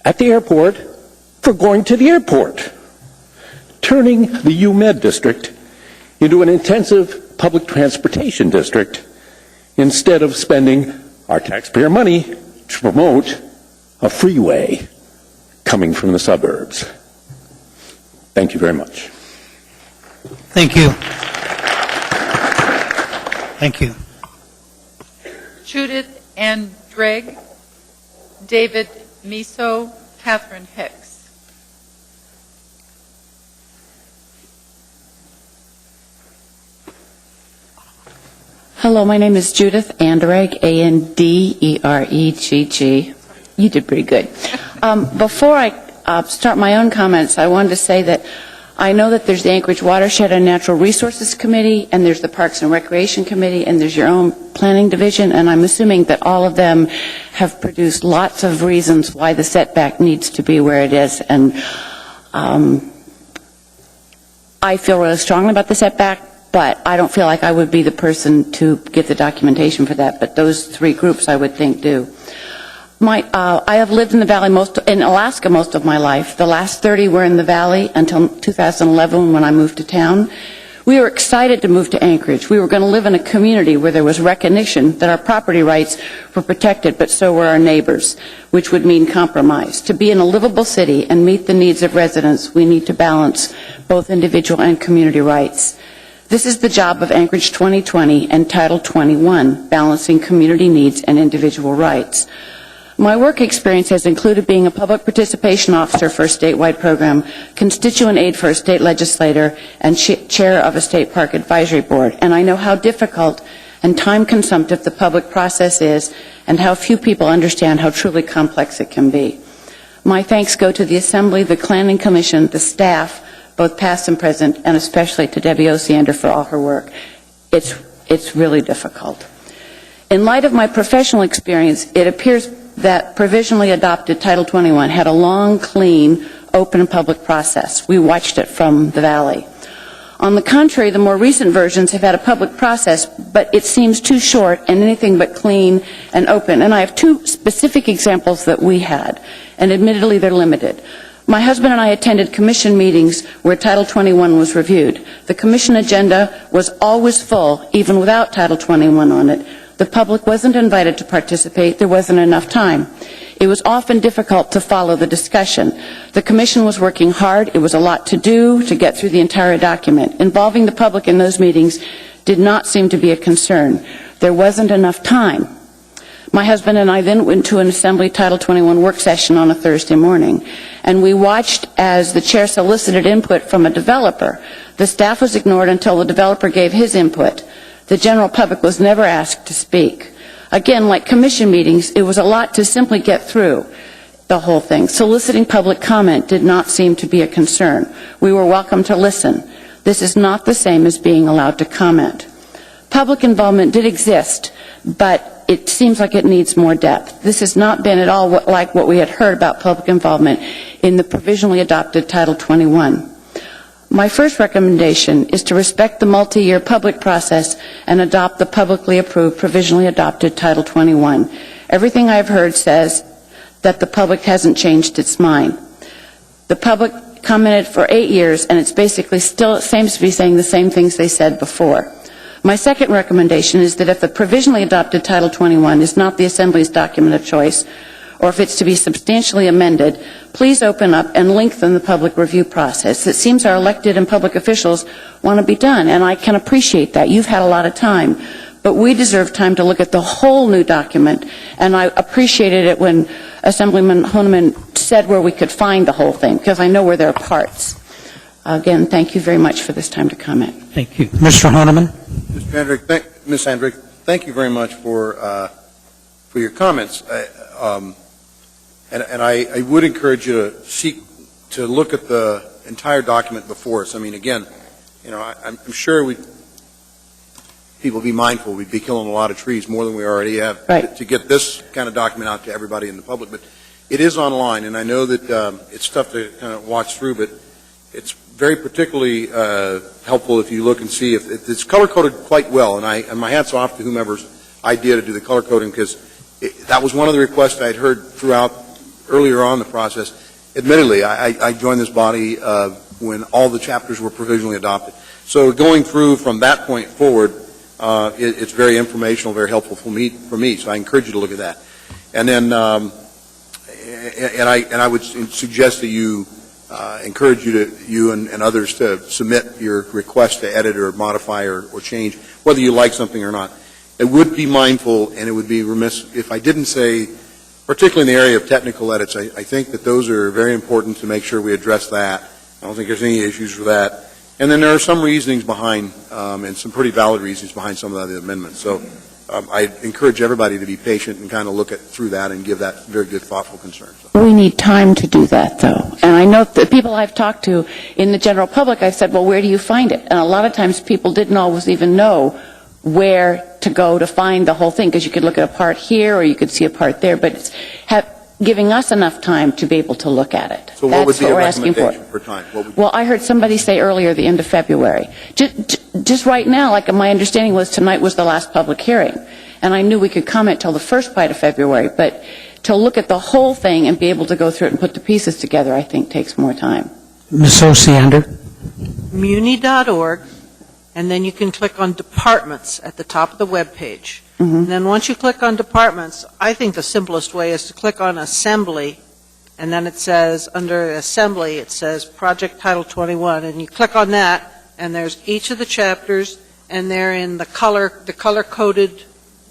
at the airport for going to the airport. Turning the UMed district into an intensive public transportation district instead of spending our taxpayer money to promote a freeway coming from the suburbs. Thank you very much. Thank you. Thank you. Judith Ann Dreg, David Miso, Catherine Hicks. Hello, my name is Judith Anderegg, A-N-D-E-R-E-G-G. You did pretty good. Before I start my own comments, I wanted to say that I know that there's the Anchorage Watershed and Natural Resources Committee, and there's the Parks and Recreation Committee, and there's your own planning division, and I'm assuming that all of them have produced lots of reasons why the setback needs to be where it is. And I feel really strongly about the setback, but I don't feel like I would be the person to get the documentation for that, but those three groups I would think do. I have lived in the Valley in Alaska most of my life. The last 30 were in the Valley until 2011 when I moved to town. We were excited to move to Anchorage. We were going to live in a community where there was recognition that our property rights were protected, but so were our neighbors, which would mean compromise. To be in a livable city and meet the needs of residents, we need to balance both individual and community rights. This is the job of Anchorage 2020 and Title 21, balancing community needs and individual rights. My work experience has included being a public participation officer for a statewide program, constituent aide for a state legislator, and chair of a state park advisory board. And I know how difficult and time-consumptive the public process is and how few people understand how truly complex it can be. My thanks go to the Assembly, the Planning Commission, the staff, both past and present, and especially to Debbie Osiander for all her work. It's really difficult. In light of my professional experience, it appears that provisionally adopted Title 21 had a long, clean, open, and public process. We watched it from the Valley. On the contrary, the more recent versions have had a public process, but it seems too short and anything but clean and open. And I have two specific examples that we had, and admittedly they're limited. My husband and I attended commission meetings where Title 21 was reviewed. The commission agenda was always full, even without Title 21 on it. The public wasn't invited to participate. There wasn't enough time. It was often difficult to follow the discussion. The commission was working hard. It was a lot to do to get through the entire document. Involving the public in those meetings did not seem to be a concern. There wasn't enough time. My husband and I then went to an Assembly Title 21 work session on a Thursday morning, and we watched as the chair solicited input from a developer. The staff was ignored until the developer gave his input. The general public was never asked to speak. Again, like commission meetings, it was a lot to simply get through the whole thing. Soliciting public comment did not seem to be a concern. We were welcome to listen. This is not the same as being allowed to comment. Public involvement did exist, but but it seems like it needs more depth. This has not been at all like what we had heard about public involvement in the provisionally adopted Title 21. My first recommendation is to respect the multi-year public process and adopt the publicly approved provisionally adopted Title 21. Everything I've heard says that the public hasn't changed its mind. The public commented for 8 years, and it's basically still seems to be saying the same things they said before. My second recommendation is that if the provisionally adopted Title 21 is not the Assembly's document of choice, or if it's to be substantially amended, please open up and lengthen the public review process. It seems our elected and public officials want to be done, and I can appreciate that. You've had a lot of time. But we deserve time to look at the whole new document, and I appreciated it when Assemblyman Honeman said where we could find the whole thing, because I know where there are parts. Again, thank you very much for this time to comment. Thank you. Mr. Honeman? Ms. Hendrick, thank you very much for your comments. And I would encourage you to look at the entire document before us. I mean, again, I'm sure people be mindful. We'd be killing a lot of trees, more than we already have, right, to get this kind of document out to everybody in the public. But it is online, and I know that it's tough to kind of watch through, but it's very particularly helpful if you look and see if it's color-coded quite well. And my hat's off to whomever's idea to do the color coding, because that was one of the requests I had heard throughout earlier on in the process. Admittedly, I joined this body when all the chapters were provisionally adopted. So going through from that point forward, it's very informational, very helpful for me. So I encourage you to look at that. And then, I would suggest that you encourage you and others to submit your request to edit or modify or change, whether you like something or not. It would be mindful, and it would be remiss if I didn't say, particularly in the area of technical edits, I think that those are very important to make sure we address that. I don't think there's any issues with that. And then there are some reasonings behind, and some pretty valid reasons behind some of the amendments. So I encourage everybody to be patient and kind of look through that and give that very good, thoughtful concern. So. We need time to do that, though. And I know the people I've talked to in the general public, I've said, well, where do you find it? And a lot of times people didn't always even know where to go to find the whole thing, because you could look at a part here or you could see a part there, but it's giving us enough time to be able to look at it. So what would be a recommendation for time? Well, I heard somebody say earlier the end of February. Just right now, like my understanding was tonight was the last public hearing, and I knew we could comment till the first part of February, but to look at the whole thing and be able to go through it and put the pieces together, I think takes more time. Ms. Osiander? Muni.org, and then you can click on departments at the top of the web page. And then once you click on departments, I think the simplest way is to click on Assembly, and then it says, under Assembly, it says Project Title 21, and you click on that, and there's each of the chapters, and they're in the color-coded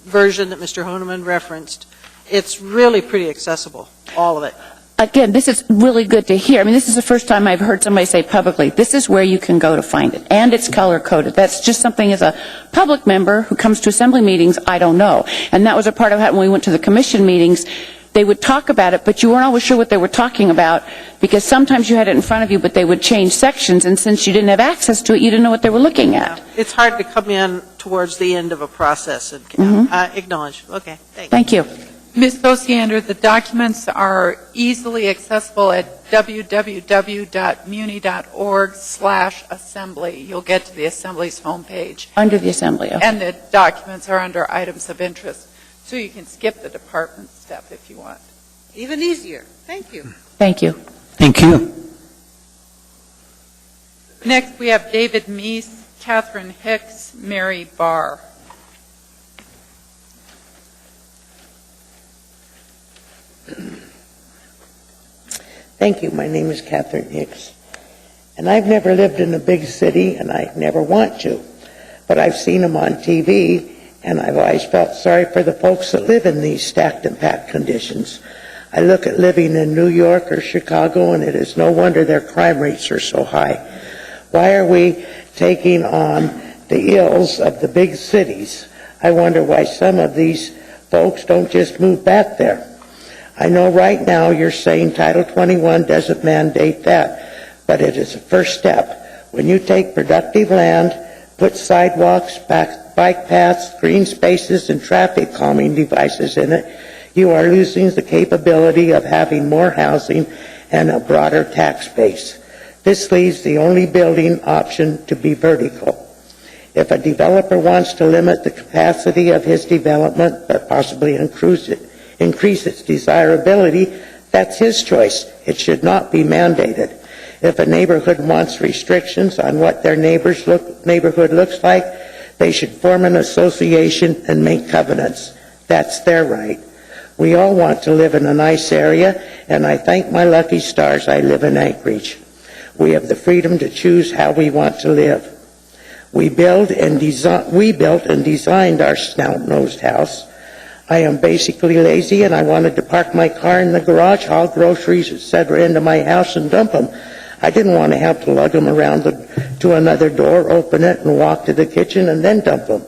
version that Mr. Honeman referenced. It's really pretty accessible, all of it. Again, this is really good to hear. I mean, this is the first time I've heard somebody say publicly, this is where you can go to find it. And it's color-coded. That's just something as a public member who comes to assembly meetings, I don't know. And that was a part of it when we went to the commission meetings. They would talk about it, but you weren't always sure what they were talking about, because sometimes you had it in front of you, but they would change sections, and since you didn't have access to it, you didn't know what they were looking at. It's hard to come in towards the end of a process and acknowledge. Okay, thanks. Thank you. Ms. Osiander, the documents are easily accessible at www.muni.org/assembly. You'll get to the Assembly's homepage. Under the Assembly, okay. And the documents are under items of interest. So you can skip the department step if you want. Even easier. Thank you. Thank you. Thank you. Next, we have David Meese, Catherine Hicks, Mary Barr. Thank you. My name is Catherine Hicks. And I've never lived in a big city, and I never want to. But I've seen them on TV, and I've always felt sorry for the folks that live in these stacked and packed conditions. I look at living in New York or Chicago, and it is no wonder their crime rates are so high. Why are we taking on the ills of the big cities? I wonder why some of these folks don't just move back there. I know right now you're saying Title 21 doesn't mandate that, but it is a first step. When you take productive land, put sidewalks, bike paths, green spaces, and traffic calming devices in it, you are losing the capability of having more housing and a broader tax base. This leaves the only building option to be vertical. If a developer wants to limit the capacity of his development, but possibly increase its desirability, that's his choice. It should not be mandated. If a neighborhood wants restrictions on what their neighborhood looks like, they should form an association and make covenants. That's their right. We all want to live in a nice area, and I thank my lucky stars I live in Anchorage. We have the freedom to choose how we want to live. We built and designed our snout-nosed house. I am basically lazy, and I wanted to park my car in the garage, haul groceries, etc., into my house and dump them. I didn't want to have to lug them around to another door, open it, and walk to the kitchen, and then dump them.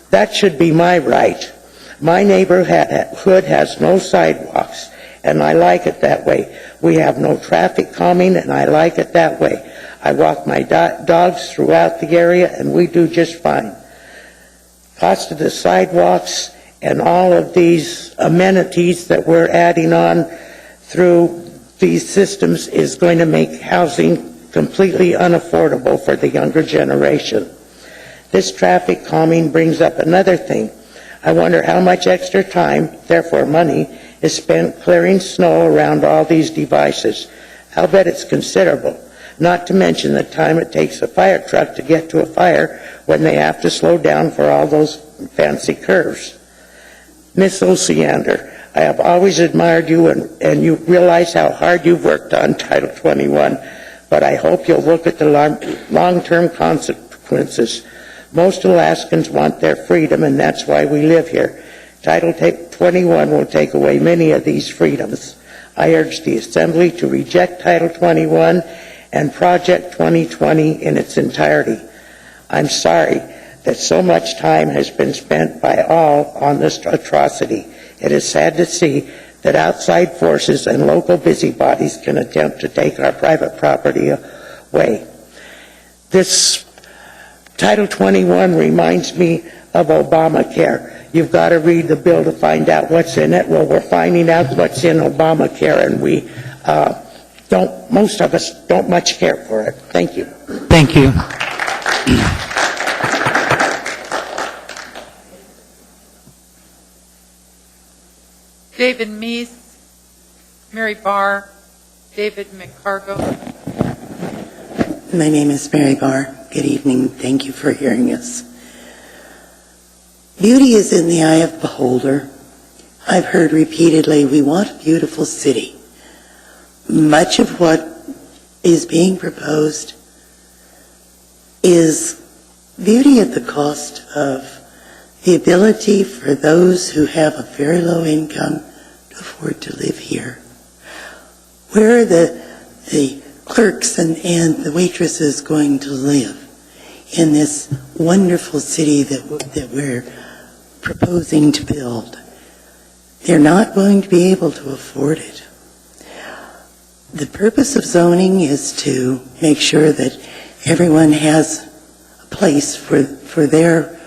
That should be my right. My neighborhood has no sidewalks, and I like it that way. We have no traffic calming, and I like it that way. I walk my dogs throughout the area, and we do just fine. Cost of the sidewalks and all of these amenities that we're adding on through these systems is going to make housing completely unaffordable for the younger generation. This traffic calming brings up another thing. I wonder how much extra time, therefore money, is spent clearing snow around all these devices. I'll bet it's considerable, not to mention the time it takes a fire truck to get to a fire when they have to slow down for all those fancy curves. Miss Osiander, I have always admired you, and you realize how hard you've worked on Title 21, but I hope you'll look at the long-term consequences. Most Alaskans want their freedom, and that's why we live here. Title 21 will take away many of these freedoms. I urge the Assembly to reject Title 21 and Project 2020 in its entirety. I'm sorry that so much time has been spent by all on this atrocity. It is sad to see that outside forces and local busybodies can attempt to take our private property away. This Title 21 reminds me of Obamacare. You've got to read the bill to find out what's in it. Well, we're finding out what's in Obamacare, and most of us don't much care for it. Thank you. Thank you. David Meese, Mary Barr, David McCargo. My name is Mary Barr. Good evening. Thank you for hearing us. Beauty is in the eye of the beholder. I've heard repeatedly, we want a beautiful city. Much of what is being proposed is beauty at the cost of the ability for those who have a very low income to afford to live here. Where are the clerks and the waitresses going to live in this wonderful city that we're proposing to build? They're not going to be able to afford it. The purpose of zoning is to make sure that everyone has a place for their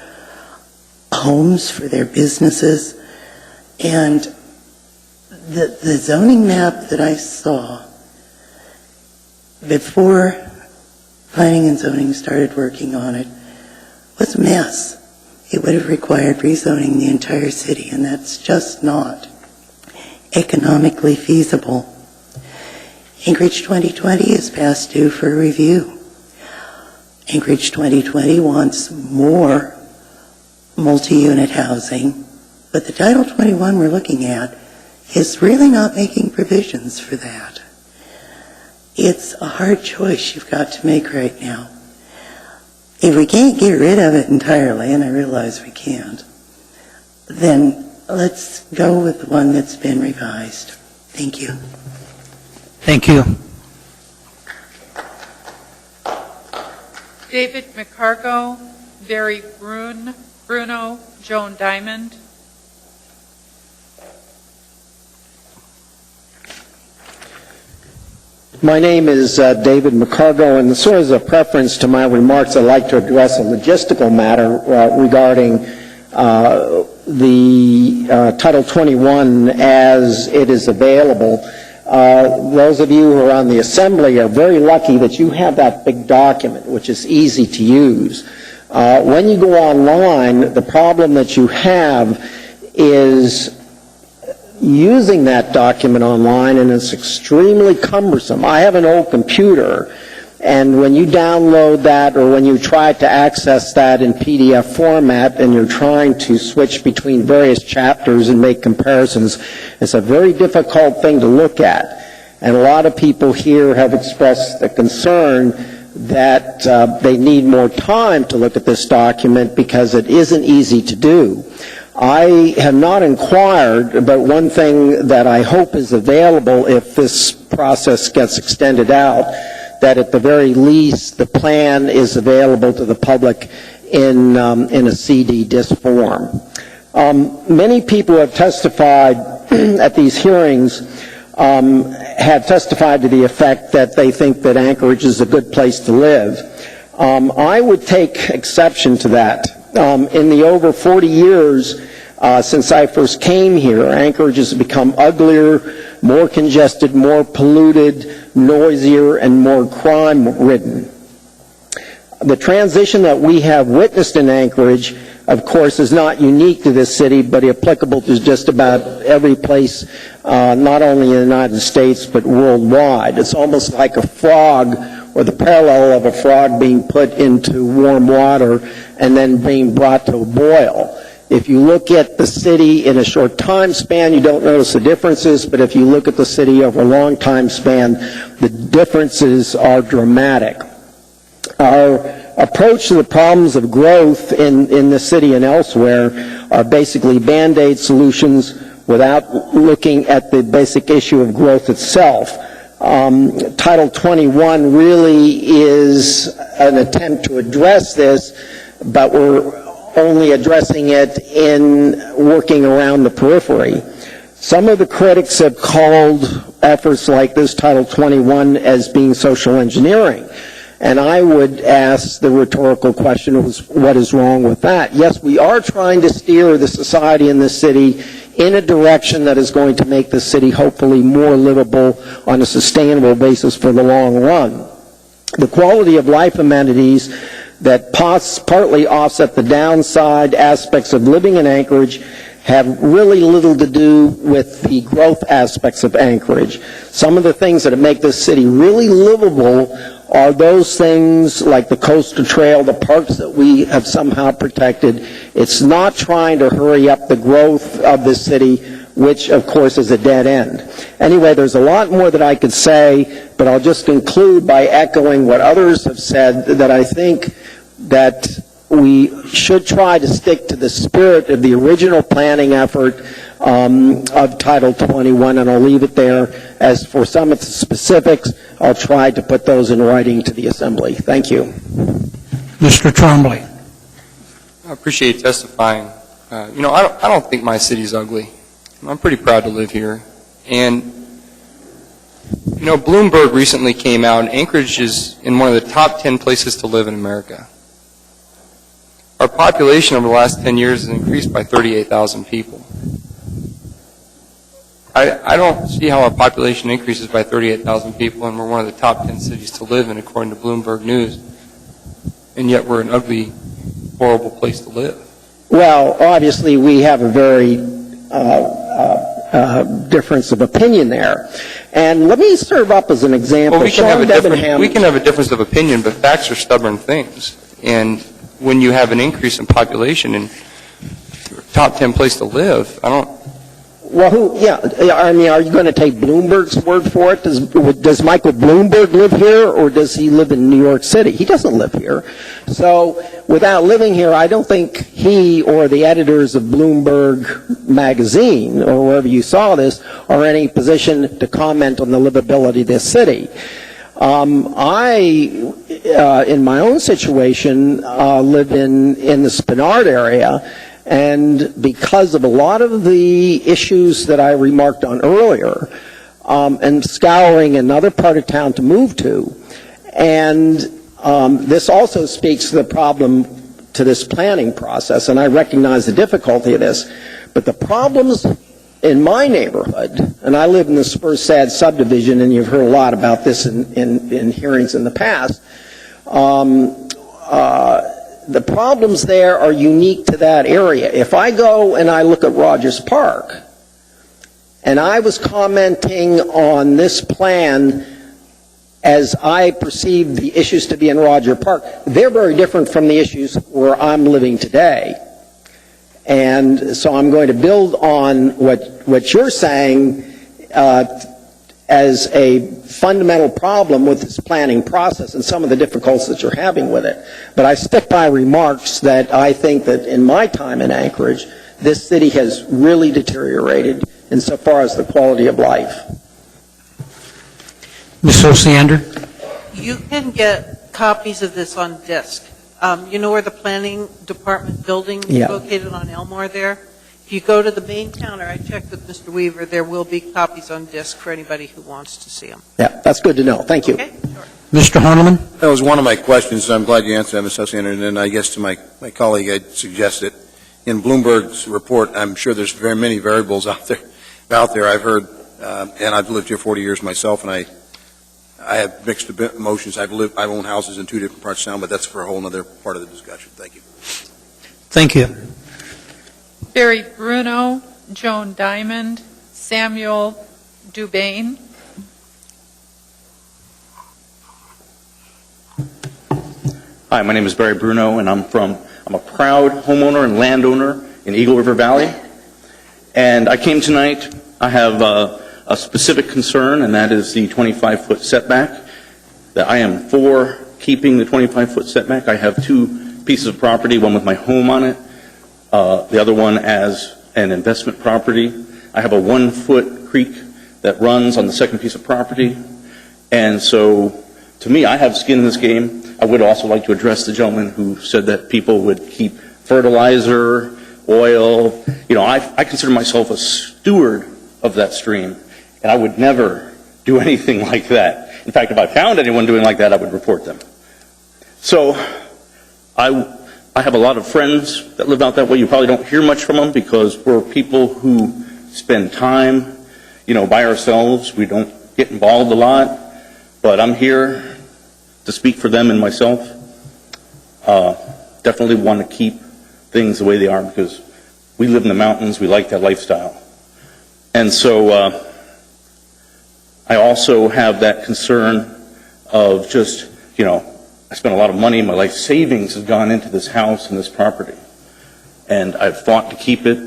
homes, for their businesses. And the zoning map that I saw before Planning and Zoning started working on it was a mess. It would have required rezoning the entire city, and that's just not economically feasible. Anchorage 2020 is past due for review. Anchorage 2020 wants more multi-unit housing, but the Title 21 we're looking at is really not making provisions for that. It's a hard choice you've got to make right now. If we can't get rid of it entirely, and I realize we can't, then let's go with the one that's been revised. Thank you. Thank you. David McCargo, Barry Bruno, Joan Diamond. My name is David McCargo, and sort of as a preference to my remarks, I'd like to address a logistical matter regarding the Title 21 as it is available. Those of you who are on the Assembly are very lucky that you have that big document, which is easy to use. When you go online, the problem that you have is using that document online, and it's extremely cumbersome. I have an old computer, and when you download that or when you try to access that in PDF format and you're trying to switch between various chapters and make comparisons, it's a very difficult thing to look at. And a lot of people here have expressed a concern that they need more time to look at this document because it isn't easy to do. I have not inquired, but one thing that I hope is available if this process gets extended out, that at the very least the plan is available to the public in a CD disc form. Many people have testified at these hearings have testified to the effect that they think that Anchorage is a good place to live. I would take exception to that. In the over 40 years since I first came here, Anchorage has become uglier, more congested, more polluted, noisier, and more crime-ridden. The transition that we have witnessed in Anchorage, of course, is not unique to this city, but applicable to just about every place, not only in the United States, but worldwide. It's almost like a frog, or the parallel of a frog being put into warm water and then being brought to a boil. If you look at the city in a short time span, you don't notice the differences, but if you look at the city over a long time span, the differences are dramatic. Our approach to the problems of growth in the city and elsewhere are basically Band-Aid solutions without looking at the basic issue of growth itself. Title 21 really is an attempt to address this, but we're only addressing it in working around the periphery. Some of the critics have called efforts like this, Title 21, as being social engineering. And I would ask the rhetorical question, what is wrong with that? Yes, we are trying to steer the society in this city in a direction that is going to make the city hopefully more livable on a sustainable basis for the long run. The quality of life amenities that partly offset the downside aspects of living in Anchorage have really little to do with the growth aspects of Anchorage. Some of the things that make this city really livable are those things like the coastal trail, the parks that we have somehow protected. It's not trying to hurry up the growth of the city, which of course is a dead end. Anyway, there's a lot more that I could say, but I'll just conclude by echoing what others have said, that I think that we should try to stick to the spirit of the original planning effort of Title 21, and I'll leave it there. As for some of the specifics, I'll try to put those in writing to the Assembly. Thank you. Mr. Trombley. I appreciate testifying. I don't think my city's ugly. I'm pretty proud to live here. And, Bloomberg recently came out, and Anchorage is in one of the top 10 places to live in America. Our population over the last 10 years has increased by 38,000 people. I don't see how our population increases by 38,000 people, and we're one of the top 10 cities to live in, according to Bloomberg News, and yet we're an ugly, horrible place to live. Well, obviously, we have a very difference of opinion there. And let me serve up as an example. Well, we can have a difference of opinion, but facts are stubborn things. And when you have an increase in population and top 10 place to live, Well, are you going to take Bloomberg's word for it? Does Michael Bloomberg live here, or does he live in New York City? He doesn't live here. So without living here, I don't think he or the editors of Bloomberg magazine, or wherever you saw this, are in any position to comment on the livability of this city. In my own situation, live in the Spenard area, and because of a lot of the issues that I remarked on earlier, and scouring another part of town to move to. And this also speaks to the problem to this planning process, and I recognize the difficulty of this, but the problems in my neighborhood, and I live in the Spur Sad subdivision, and you've heard a lot about this in hearings in the past, the problems there are unique to that area. If I go and I look at Rogers Park, and I was commenting on this plan as I perceive the issues to be in Roger Park, they're very different from the issues where I'm living today. And so I'm going to build on what you're saying as a fundamental problem with this planning process and some of the difficulties that you're having with it. But I stick by remarks that I think that in my time in Anchorage, this city has really deteriorated insofar as the quality of life. Ms. Osiander? You can get copies of this on disk. You know where the planning department building is located on Elmore there? If you go to the main counter, I checked with Mr. Weaver, there will be copies on disk for anybody who wants to see them. Yeah, that's good to know. Thank you. Okay, sure. Mr. Horniman? That was one of my questions, so I'm glad you answered that, Ms. Osiander. And then I guess to my colleague, I'd suggest that in Bloomberg's report, I'm sure there's very many variables out there. I've heard, and I've lived here 40 years myself, and I have mixed emotions. I've owned houses in two different parts of town, but that's for a whole other part of the discussion. Thank you. Thank you. Barry Bruno, Joan Diamond, Samuel Dubain. Hi, my name is Barry Bruno, and I'm a proud homeowner and landowner in Eagle River Valley. And I came tonight, I have a specific concern, and that is the 25-foot setback. That I am for keeping the 25-foot setback. I have two pieces of property, one with my home on it, the other one as an investment property. I have a 1-foot creek that runs on the second piece of property. And so, to me, I have skin in this game. I would also like to address the gentleman who said that people would keep fertilizer, oil. You know, I consider myself a steward of that stream, and I would never do anything like that. In fact, if I found anyone doing like that, I would report them. So, I have a lot of friends that live out that way. You probably don't hear much from them because we're people who spend time, by ourselves. We don't get involved a lot, but I'm here to speak for them and myself. Definitely want to keep things the way they are because we live in the mountains. We like that lifestyle. And so I also have that concern of just, I spent a lot of money. My life savings has gone into this house and this property. And I've fought to keep it.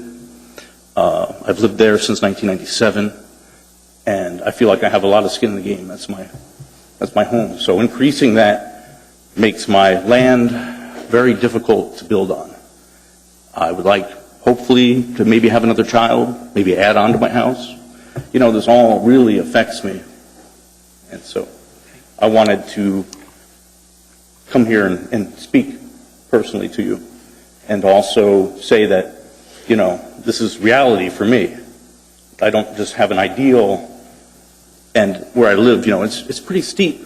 I've lived there since 1997. And I feel like I have a lot of skin in the game. That's my home. So increasing that makes my land very difficult to build on. I would like, hopefully, to maybe have another child, maybe add on to my house. This all really affects me. And so I wanted to come here and speak personally to you and also say that, this is reality for me. I don't just have an ideal, and where I live, it's pretty steep.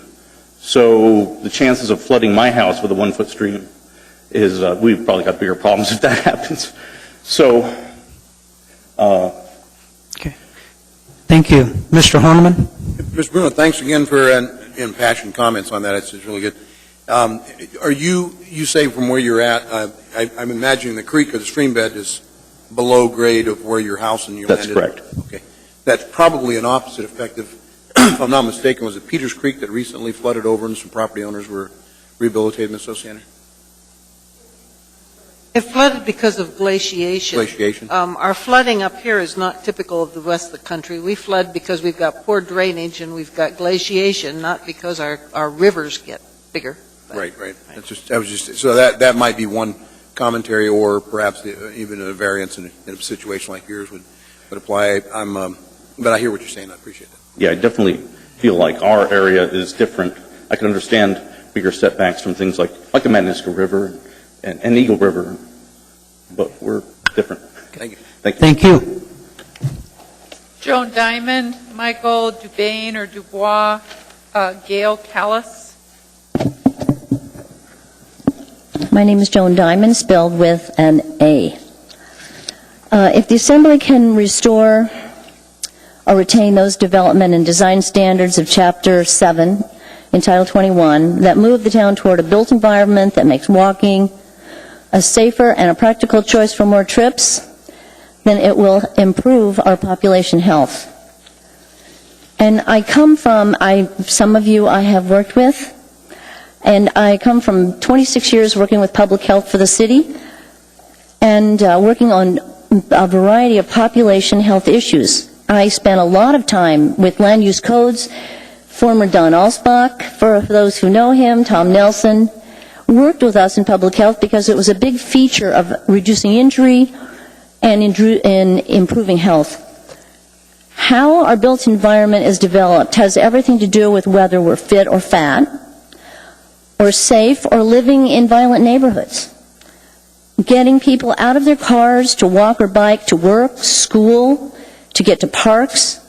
So the chances of flooding my house with a 1-foot stream is, we've probably got bigger problems if that happens. So, okay. Thank you. Mr. Horniman? Mr. Bruno, thanks again for impassioned comments on that. It's really good. You say from where you're at, I'm imagining the creek or the stream bed is below grade of where your house and your land is? That's correct. Okay. That's probably an opposite effect of, if I'm not mistaken, was it Peters Creek that recently flooded over and some property owners were rehabilitated, Ms. Osiander? It flooded because of glaciation. Glaciation? Our flooding up here is not typical of the rest of the country. We flood because we've got poor drainage and we've got glaciation, not because our rivers get bigger. Right. So that might be one commentary, or perhaps even a variance in a situation like yours would apply. But I hear what you're saying. I appreciate that. Yeah, I definitely feel like our area is different. I can understand bigger setbacks from things like the Matanuska River and Eagle River, but we're different. Thank you. Thank you. Thank you. Joan Diamond, Michael Dubain or Dubois, Gail Callis. My name is Joan Diamond, spelled with an A. If the Assembly can restore or retain those development and design standards of Chapter 7 in Title 21 that move the town toward a built environment that makes walking a safer and a practical choice for more trips, then it will improve our population health. And I come from, some of you I have worked with, and I come from 26 years working with public health for the city and working on a variety of population health issues. I spent a lot of time with land use codes. Former Don Alsbach, for those who know him, Tom Nelson, worked with us in public health because it was a big feature of reducing injury and in improving health. How our built environment is developed has everything to do with whether we're fit or fat, or safe, or living in violent neighborhoods. Getting people out of their cars to walk or bike to work, school, to get to parks,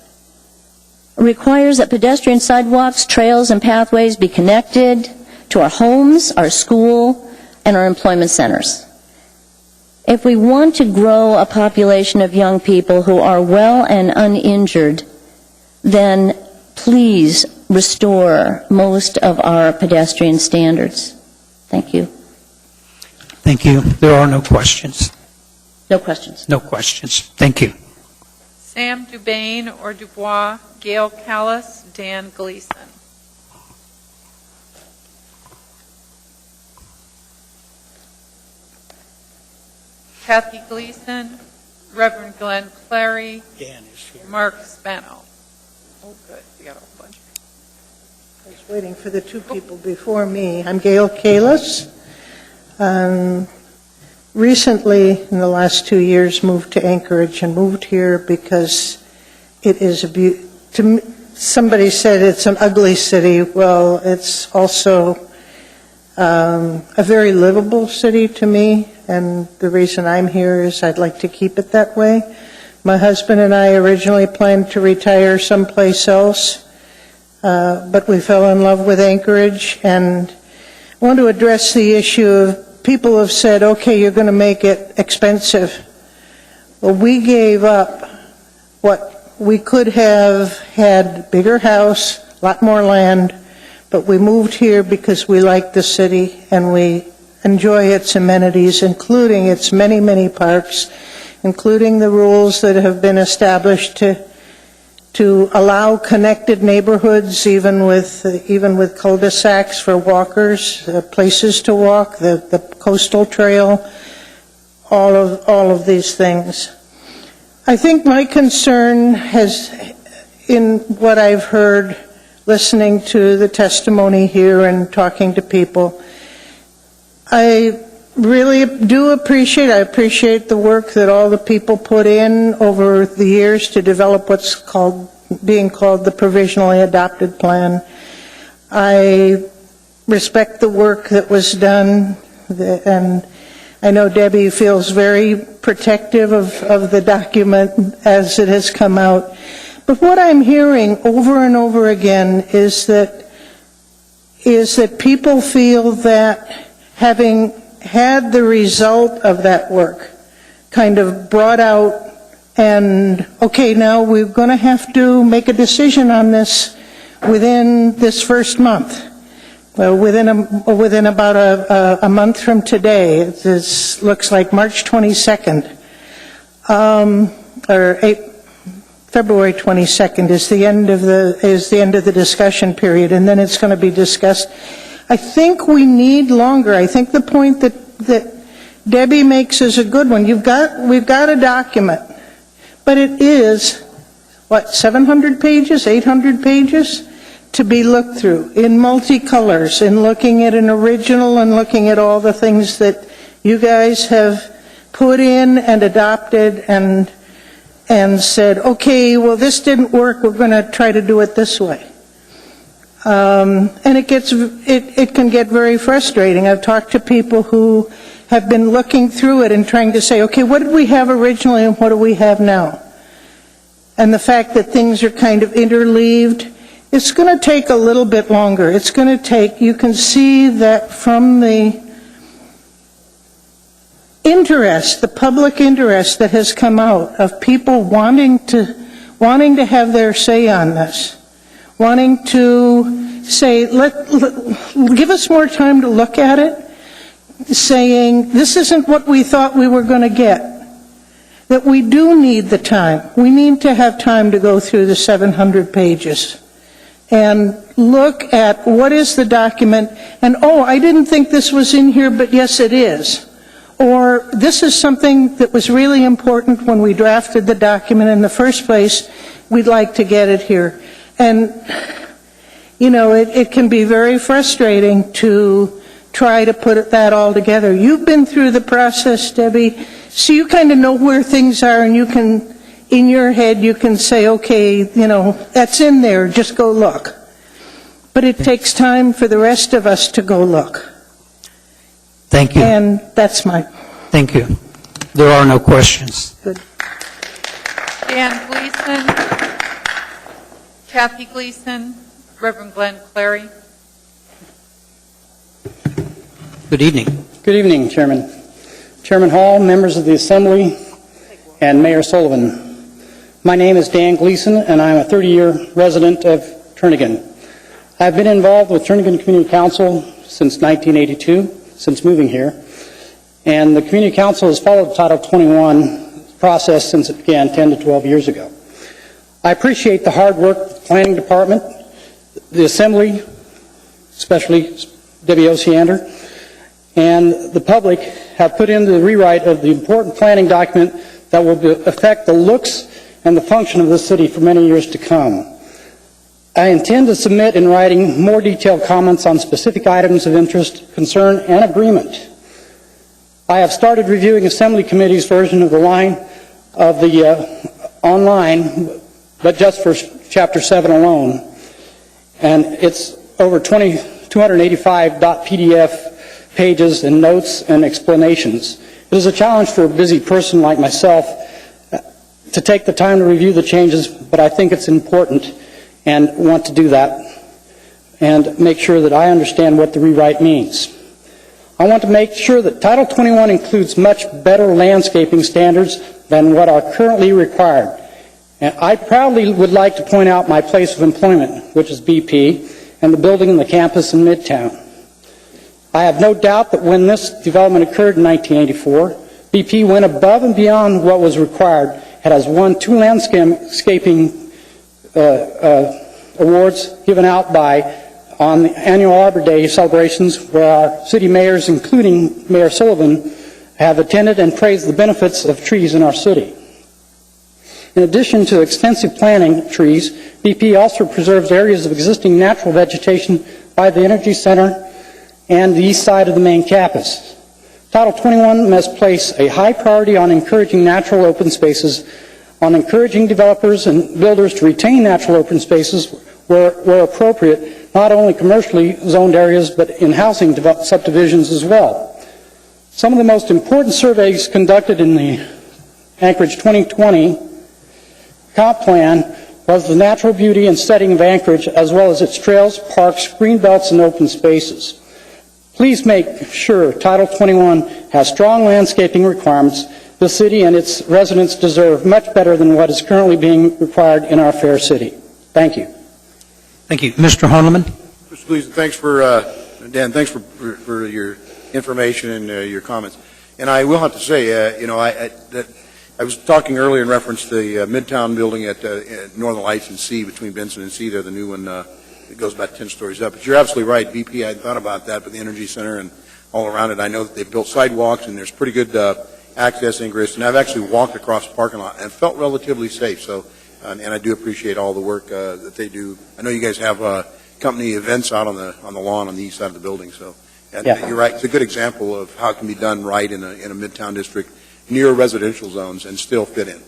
requires that pedestrian sidewalks, trails, and pathways be connected to our homes, our school, and our employment centers. If we want to grow a population of young people who are well and uninjured, then please restore most of our pedestrian standards. Thank you. Thank you. There are no questions. No questions. No questions. Thank you. Sam Dubain or Dubois, Gail Callis, Dan Gleason. Kathy Gleason, Reverend Glenn Clary, Dan is here. Mark Spano. Oh, good. We got a whole bunch. I was waiting for the two people before me. I'm Gail Kalis. Recently, in the last 2 years, moved to Anchorage and moved here because it is somebody said it's an ugly city. Well, it's also a very livable city to me, and the reason I'm here is I'd like to keep it that way. My husband and I originally planned to retire someplace else, but we fell in love with Anchorage, and I want to address the issue of people have said, okay, you're going to make it expensive. Well, we gave up what we could have had, bigger house, a lot more land, but we moved here because we like the city and we enjoy its amenities, including its many, many parks, including the rules that have been established to allow connected neighborhoods, even with cul-de-sacs for walkers, places to walk, the coastal trail, all of these things. I think my concern has, in what I've heard, listening to the testimony here and talking to people, I really do appreciate the work that all the people put in over the years to develop what's being called the provisionally adopted plan. I respect the work that was done, and I know Debbie feels very protective of the document as it has come out. But what I'm hearing over and over again is that people feel that having had the result of that work kind of brought out and, okay, now we're going to have to make a decision on this within this first month. Well, within about a month from today, this looks like March 22nd, February 22nd is the end of the discussion period, and then it's going to be discussed. I think we need longer. I think the point that Debbie makes is a good one. We've got a document, but it is, 700 pages, 800 pages to be looked through in multicolors, in looking at an original and looking at all the things that you guys have put in and adopted and said, okay, well, this didn't work, we're going to try to do it this way. And it can get very frustrating. I've talked to people who have been looking through it and trying to say, okay, what did we have originally and what do we have now? and the fact that things are kind of interleaved, it's going to take a little bit longer. It's going to take, you can see that from the interest, the public interest that has come out of people wanting to have their say on this, wanting to say, give us more time to look at it, saying, this isn't what we thought we were going to get, that we do need the time. We need to have time to go through the 700 pages and look at what is the document, and oh, I didn't think this was in here, but yes, it is. Or this is something that was really important when we drafted the document in the first place. We'd like to get it here. And, you know, it can be very frustrating to try to put that all together. You've been through the process, Debbie, so you kind of know where things are, and you can, in your head, you can say, okay, you know, that's in there, just go look. But it takes time for the rest of us to go look. Thank you. And that's my... Thank you. There are no questions. Good. Dan Gleason, Kathy Gleason, Reverend Glenn Clary. Good evening. Good evening, Chairman. Chairman Hall, members of the Assembly, and Mayor Sullivan. My name is Dan Gleason, and I'm a 30-year resident of Turnagain. I've been involved with Turnagain Community Council since 1982, since moving here, and the Community Council has followed Title 21 process since it began 10 to 12 years ago. I appreciate the hard work of the Planning Department, the Assembly, especially Debbie Osiander, and the public have put in the rewrite of the important planning document that will affect the looks and the function of this city for many years to come. I intend to submit in writing more detailed comments on specific items of interest, concern, and agreement. I have started reviewing Assembly Committee's version of the line of the online, but just for Chapter 7 alone. And it's over 285 .pdf pages and notes and explanations. It is a challenge for a busy person like myself to take the time to review the changes, but I think it's important and want to do that and make sure that I understand what the rewrite means. I want to make sure that Title 21 includes much better landscaping standards than what are currently required. And I proudly would like to point out my place of employment, which is BP, and the building in the campus in Midtown. I have no doubt that when this development occurred in 1984, BP went above and beyond what was required. It has won 2 landscaping awards given out on the annual Arbor Day celebrations, where our city mayors, including Mayor Sullivan, have attended and praised the benefits of trees in our city. In addition to extensive planting trees, BP also preserves areas of existing natural vegetation by the Energy Center and the east side of the main campus. Title 21 must place a high priority on encouraging natural open spaces, on encouraging developers and builders to retain natural open spaces where appropriate, not only commercially zoned areas, but in housing subdivisions as well. Some of the most important surveys conducted in the Anchorage 2020 comp plan was the natural beauty and setting of Anchorage, as well as its trails, parks, green belts, and open spaces. Please make sure Title 21 has strong landscaping requirements. The city and its residents deserve much better than what is currently being required in our fair city. Thank you. Thank you. Mr. Horniman? Mr. Gleason, thanks Dan, thanks for your information and your comments. And I will have to say, I was talking earlier in reference to the Midtown building at Northern Lights and C, between Benson and C there, the new one. It goes about 10 stories up. But you're absolutely right. BP, I hadn't thought about that, but the Energy Center and all around it, I know that they've built sidewalks and there's pretty good access ingress. And I've actually walked across the parking lot and felt relatively safe. So, and I do appreciate all the work that they do. I know you guys have company events out on the lawn on the east side of the building. So, and you're right. It's a good example of how it can be done right in a Midtown district near residential zones and still fit in.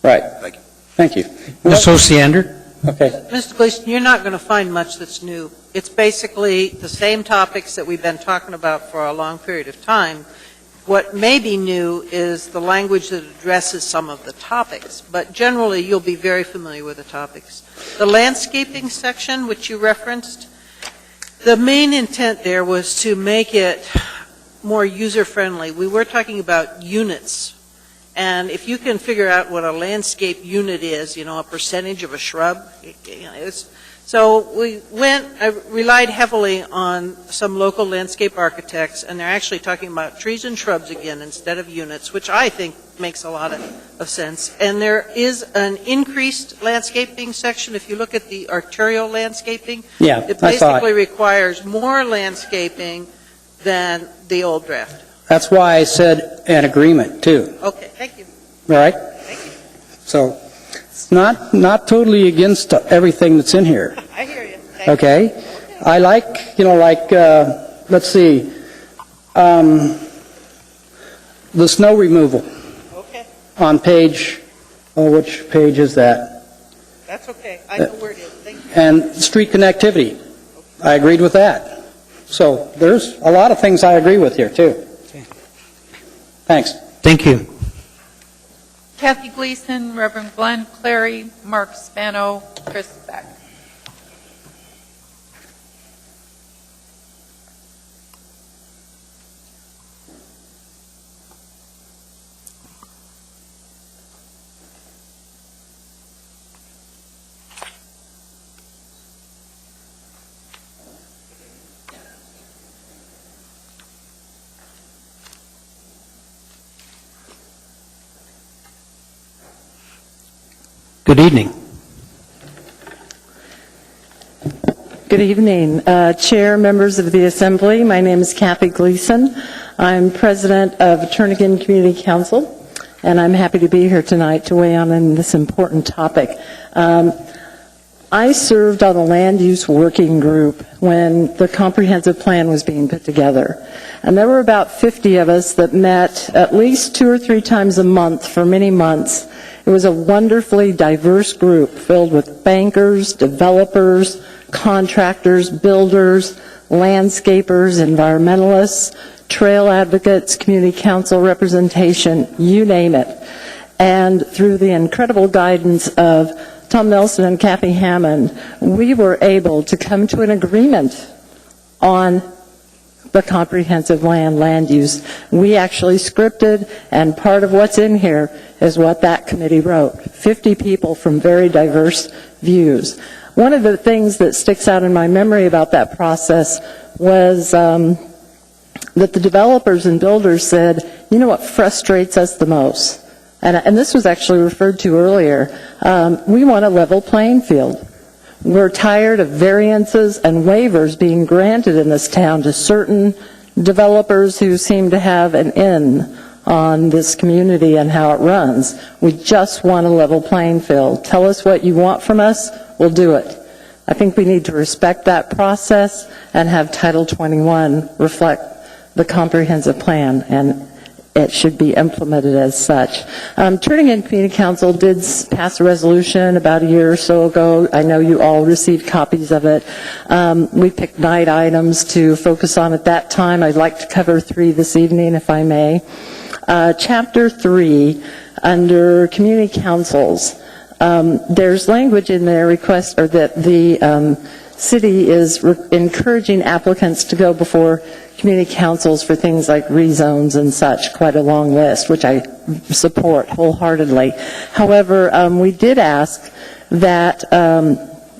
Right. Thank you. Thank you. Ms. Osiander? Okay. Mr. Gleason, you're not going to find much that's new. It's basically the same topics that we've been talking about for a long period of time, What may be new is the language that addresses some of the topics, but generally you'll be very familiar with the topics. The landscaping section, which you referenced, the main intent there was to make it more user-friendly. We were talking about units, and if you can figure out what a landscape unit is, a percentage of a shrub, so we relied heavily on some local landscape architects, and they're actually talking about trees and shrubs again instead of units, which I think makes a lot of sense. And there is an increased landscaping section. If you look at the arterial landscaping, it basically requires more landscaping than the old draft. That's why I said an agreement, too. Okay, thank you. All right? Thank you. So it's not totally against everything that's in here. I hear you. Okay? I like, let's see, the snow removal. Okay. On page, which page is that? That's okay. I know where it is. Thank you. And street connectivity. I agreed with that. So there's a lot of things I agree with here, too. Okay. Thanks. Thank you. Kathy Gleason, Reverend Glenn Clary, Mark Spano, Chris Beck. Good evening. Good evening, Chair, members of the Assembly. My name is Kathy Gleason. I'm President of Turnagain Community Council, and I'm happy to be here tonight to weigh in on this important topic. I served on a land use working group when the comprehensive plan was being put together. And there were about 50 of us that met at least 2 or 3 times a month for many months. It was a wonderfully diverse group filled with bankers, developers, contractors, builders, landscapers, environmentalists, trail advocates, community council representation, you name it. And through the incredible guidance of Tom Nelson and Kathy Hammond, we were able to come to an agreement on the comprehensive land use. We actually scripted, and part of what's in here is what that committee wrote. 50 people from very diverse views. One of the things that sticks out in my memory about that process was that the developers and builders said, you know what frustrates us the most? And this was actually referred to earlier. We want a level playing field. We're tired of variances and waivers being granted in this town to certain developers who seem to have an in on this community and how it runs. We just want a level playing field. Tell us what you want from us, we'll do it. I think we need to respect that process and have Title 21 reflect the comprehensive plan, and it should be implemented as such. Turnagain Community Council did pass a resolution about a year or so ago. I know you all received copies of it. We picked 9 items to focus on at that time. I'd like to cover 3 this evening, if I may. Chapter 3, under community councils, there's language in there that the city is encouraging applicants to go before community councils for things like rezones and such, quite a long list, which I support wholeheartedly. However, we did ask that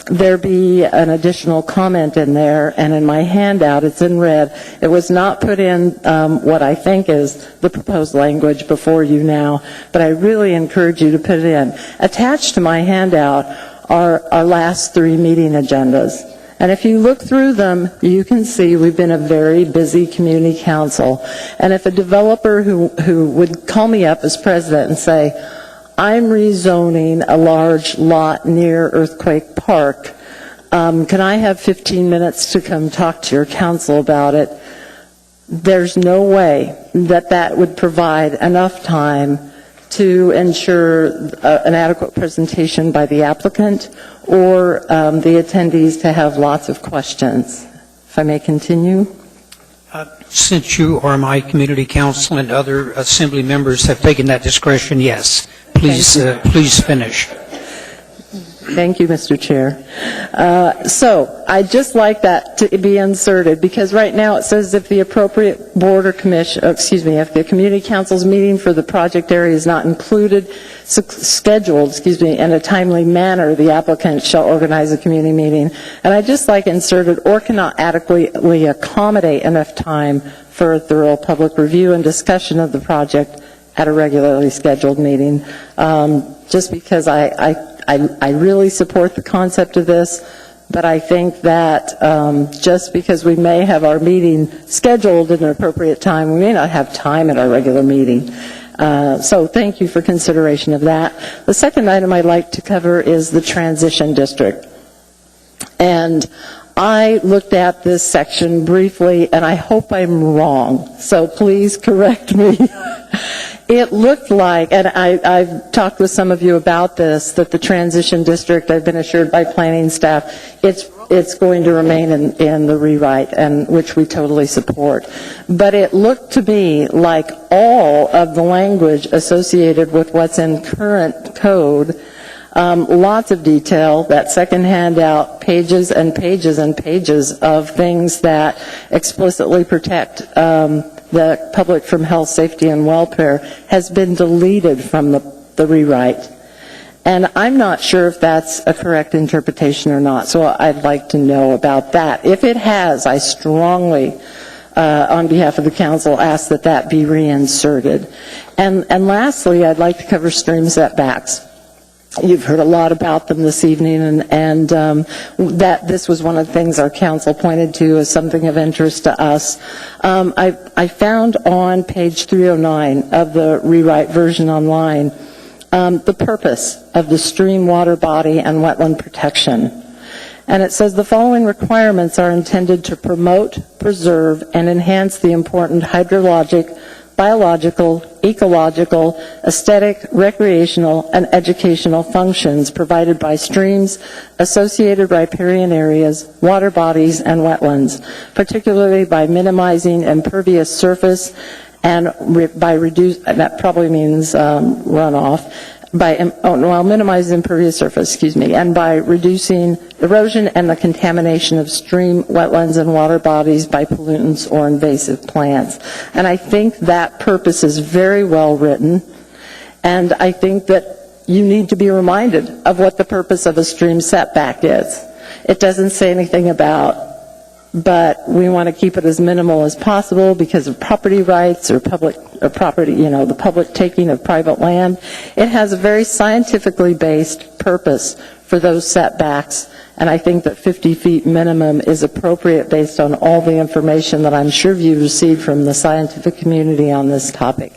there be an additional comment in there, and in my handout, it's in red. It was not put in what I think is the proposed language before you now, but I really encourage you to put it in. Attached to my handout are our last 3 meeting agendas. And if you look through them, you can see we've been a very busy community council. And if a developer who would call me up as president and say, I'm rezoning a large lot near Earthquake Park, can I have 15 minutes to come talk to your council about it? There's no way that would provide enough time to ensure an adequate presentation by the applicant or the attendees to have lots of questions. If I may continue. Since you are my community council and other assembly members have taken that discretion, yes. Please finish. Thank you, Mr. Chair. So I'd just like that to be inserted, because right now it says if the appropriate board or commission, if the community council's meeting for the project area is not scheduled in a timely manner, the applicant shall organize a community meeting. And I'd just like inserted, or cannot adequately accommodate enough time for a thorough public review and discussion of the project at a regularly scheduled meeting. Just because I really support the concept of this, but I think that just because we may have our meeting scheduled at an appropriate time, we may not have time at our regular meeting. So thank you for consideration of that. The second item I'd like to cover is the transition district. And I looked at this section briefly, and I hope I'm wrong, so please correct me. It looked like, and I've talked with some of you about this, that the transition district, I've been assured by planning staff, it's going to remain in the rewrite, and which we totally support. But it looked to me like all of the language associated with what's in current code, lots of detail, that second handout, pages and pages and pages of things that explicitly protect the public from health, safety, and welfare, has been deleted from the rewrite. And I'm not sure if that's a correct interpretation or not, so I'd like to know about that. If it has, I strongly, on behalf of the council, ask that that be reinserted. And lastly, I'd like to cover stream setbacks. You've heard a lot about them this evening, and that this was one of the things our council pointed to as something of interest to us. I found on page 309 of the rewrite version online the purpose of the stream, water body, and wetland protection. And it says the following requirements are intended to promote, preserve, and enhance the important hydrologic, biological, ecological, aesthetic, recreational, and educational functions provided by streams, associated riparian areas, water bodies, and wetlands, particularly by minimizing impervious surface and by that probably means runoff, minimizing impervious surface, and by reducing erosion and the contamination of stream, wetlands, and water bodies by pollutants or invasive plants. And I think that purpose is very well written, and I think that you need to be reminded of what the purpose of a stream setback is. It doesn't say anything about, but we want to keep it as minimal as possible because of property rights or property, the public taking of private land. It has a very scientifically based purpose for those setbacks, and I think that 50 feet minimum is appropriate based on all the information that I'm sure you received from the scientific community on this topic.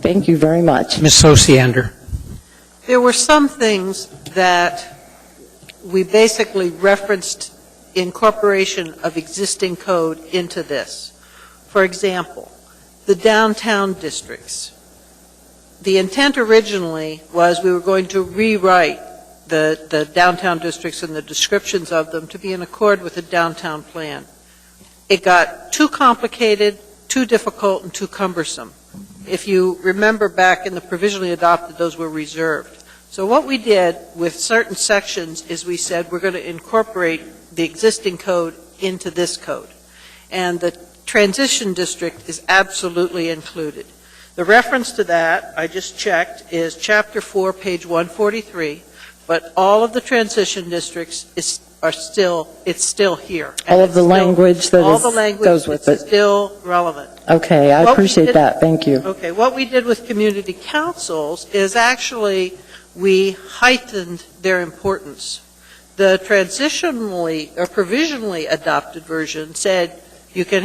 Thank you very much. Ms. Osiander. There were some things that we basically referenced incorporation of existing code into this. For example, the downtown districts. The intent originally was we were going to rewrite the downtown districts and the descriptions of them to be in accord with the downtown plan. It got too complicated, too difficult, and too cumbersome. If you remember back in the provisionally adopted, those were reserved. So what we did with certain sections is we said we're going to incorporate the existing code into this code. And the transition district is absolutely included. The reference to that, I just checked, is Chapter 4, page 143, but all of the transition districts it's still here. All of the language that goes with it. It's still relevant. Okay, I appreciate that. Thank you. Okay, what we did with community councils is actually we heightened their importance. The transitionally or provisionally adopted version said you can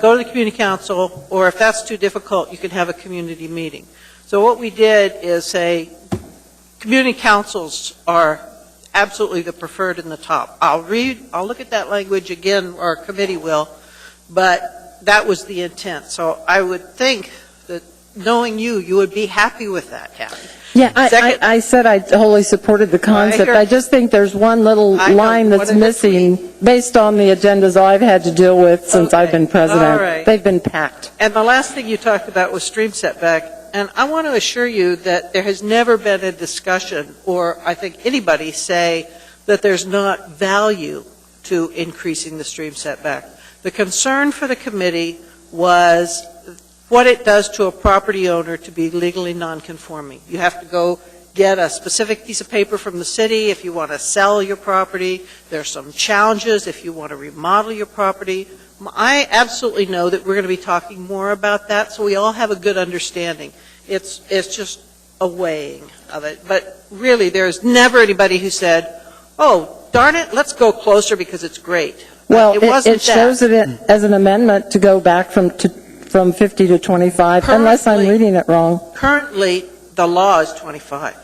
go to the community council, or if that's too difficult, you can have a community meeting. So what we did is say community councils are absolutely the preferred in the top. I'll look at that language again, or our committee will, but that was the intent. So I would think that knowing you would be happy with that, Kathy. Yeah, Second- I said I wholly supported the concept. hear- I just think there's one little I know, line what that's is it? missing based on the agendas I've had to deal with since I've been president. All right. They've been packed. And the last thing you talked about was stream setback, and I want to assure you that there has never been a discussion, or I think anybody say that there's not value to increasing the stream setback. The concern for the committee was what it does to a property owner to be legally nonconforming. You have to go get a specific piece of paper from the city if you want to sell your property. There's some challenges if you want to remodel your property. I absolutely know that we're going to be talking more about that, so we all have a good understanding. It's just a weighing of it. But really, there's never anybody who said, oh, darn it, let's go closer because it's great. Well, it wasn't it shows it as an amendment to go back from 50 to 25, unless I'm reading it wrong. Currently, the law is 25.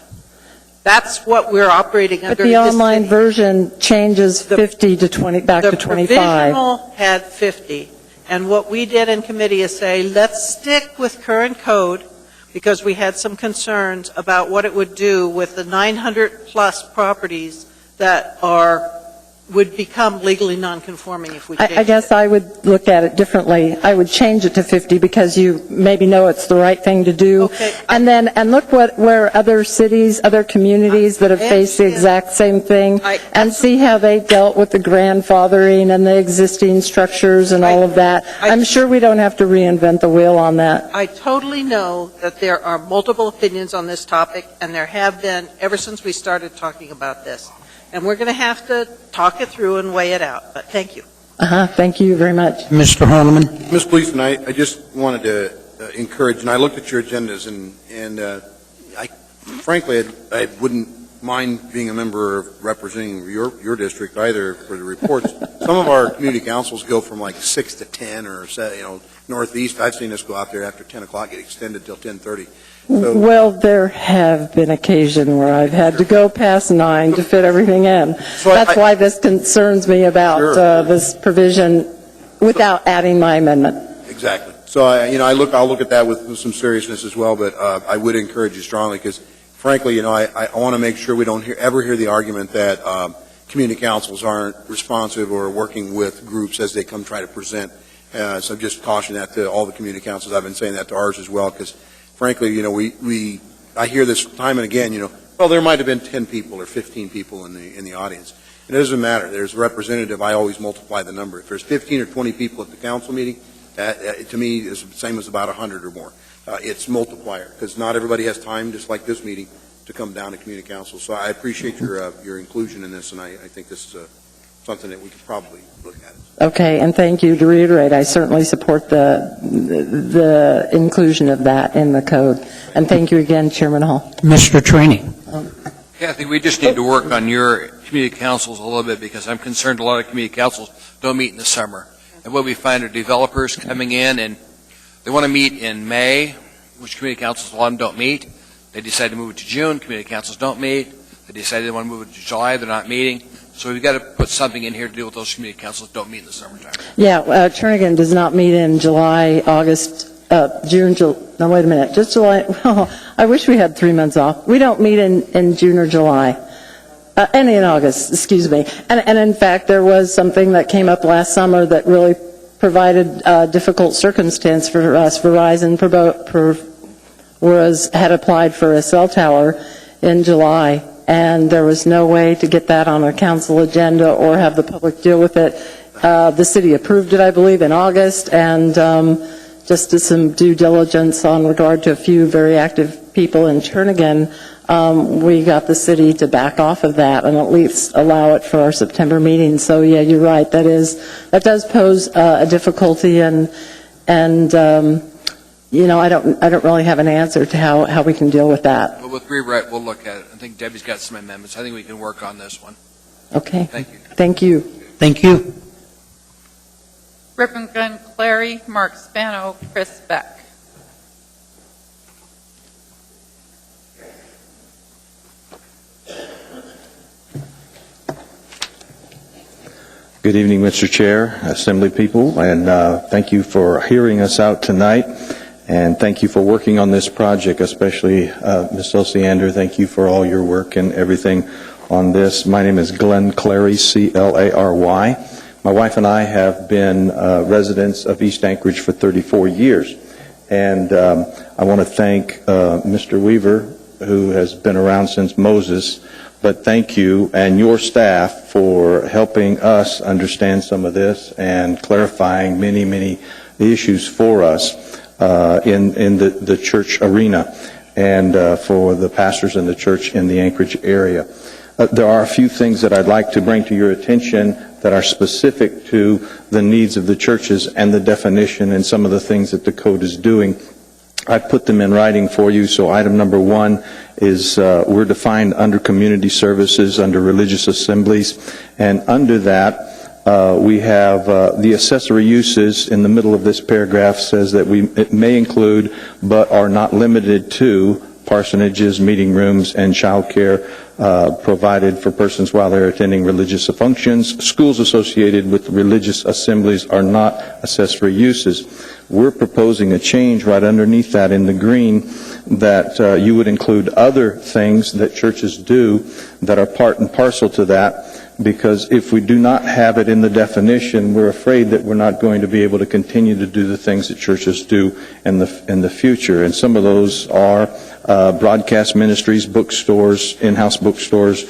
That's what we're operating under. But the online version changes 50 to 20, back to 25. The provisional had 50, and what we did in committee is say, let's stick with current code, because we had some concerns about what it would do with the 900-plus properties that would become legally nonconforming if we changed I guess I would look at it differently. I would change it to 50 because you maybe know it's the right thing to do. Okay. And look where other cities, other communities that have faced the exact same thing, and see how they dealt with the grandfathering and the existing structures and all of that. I'm sure we don't have to reinvent the wheel on that. I totally know that there are multiple opinions on this topic, and there have been ever since we started talking about this. And we're going to have to talk it through and weigh it out. But thank you. Thank you very much. Mr. Holloman? Ms. Gleason, I just wanted to encourage, and I looked at your agendas, and I frankly, I wouldn't mind being a member representing your district either for the reports. Some of our community councils go from like 6 to 10 or, northeast. I've seen us go out there after 10 o'clock, get extended till 10:30. So, Well, there have been occasions where I've had to go past 9 to fit everything in. That's why this concerns me about this provision without adding my amendment. Exactly. So, I'll look at that with some seriousness as well, but I would encourage you strongly because, frankly, I want to make sure we don't ever hear the argument that community councils aren't responsive or working with groups as they come try to present. So just caution that to all the community councils. I've been saying that to ours as well because, frankly, I hear this time and again, well, there might have been 10 people or 15 people in the audience. It doesn't matter. There's a representative. I always multiply the number. If there's 15 or 20 people at the council meeting, that to me is the same as about 100 or more. It's multiplier because not everybody has time, just like this meeting, to come down to community council. So I appreciate your inclusion in this, and I think this is something that we could probably look at. Okay, and thank you. To reiterate, I certainly support the inclusion of that in the code. And thank you again, Chairman Hall. Mr. Trainee. Kathy, we just need to work on your community councils a little bit because I'm concerned a lot of community councils don't meet in the summer. And what we find are developers coming in and they want to meet in May, which community councils, a lot of them don't meet. They decide to move it to June, community councils don't meet. They decide they want to move it to July, they're not meeting. So we've got to put something in here to deal with those community councils that don't meet in the summertime. Yeah, Turnagain does not meet in July, August, June, no, wait a minute, just July. Oh, I wish we had 3 months off. We don't meet in June or July. And in August, excuse me. And in fact, there was something that came up last summer that really provided a difficult circumstance for us. Verizon had applied for a cell tower in July, and there was no way to get that on a council agenda or have the public deal with it. The city approved it, I believe, in August, and just did some due diligence on regard to a few very active people in Turnagain. We got the city to back off of that and at least allow it for our September meeting. So yeah, you're right. That does pose a difficulty, and I don't really have an answer to how we can deal with that. But with rewrite, we'll look at it. I think Debbie's got some amendments. I think we can work on this one. Okay. Thank you. Thank you. Thank you. Ripon Glenn Clary, Mark Spano, Chris Beck. Good evening, Mr. Chair, Assembly people, and thank you for hearing us out tonight. And thank you for working on this project, especially Ms. Osiander. Thank you for all your work and everything on this. My name is Glenn Clary, C-L-A-R-Y. My wife and I have been residents of East Anchorage for 34 years. And I want to thank Mr. Weaver, who has been around since Moses, but thank you and your staff for helping us understand some of this and clarifying many, many issues for us in the church arena and for the pastors in the church in the Anchorage area. There are a few things that I'd like to bring to your attention that are specific to the needs of the churches and the definition and some of the things that the code is doing. I put them in writing for you. So item number 1 is we're defined under community services, under religious assemblies, and under that we have the accessory uses in the middle of this paragraph says that it may include but are not limited to parsonages, meeting rooms, and child care provided for persons while they're attending religious functions. Schools associated with religious assemblies are not accessory uses. We're proposing a change right underneath that in the green that you would include other things that churches do that are part and parcel to that, because if we do not have it in the definition, we're afraid that we're not going to be able to continue to do the things that churches do in the future. And some of those are broadcast ministries, bookstores, in-house bookstores,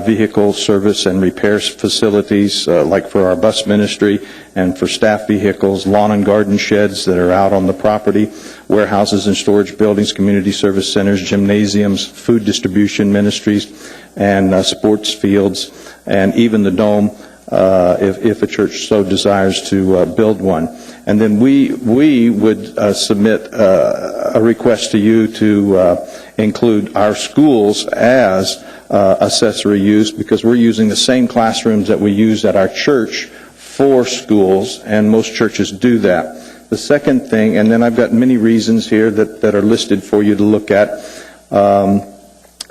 vehicle service and repairs facilities, like for our bus ministry, and for staff vehicles, lawn and garden sheds that are out on the property, warehouses and storage buildings, community service centers, gymnasiums, food distribution ministries, and sports fields, and even the dome, if a church so desires to build one. And then we would submit a request to you to include our schools as accessory use, because we're using the same classrooms that we use at our church for schools, and most churches do that. The second thing, and then I've got many reasons here that are listed for you to look at,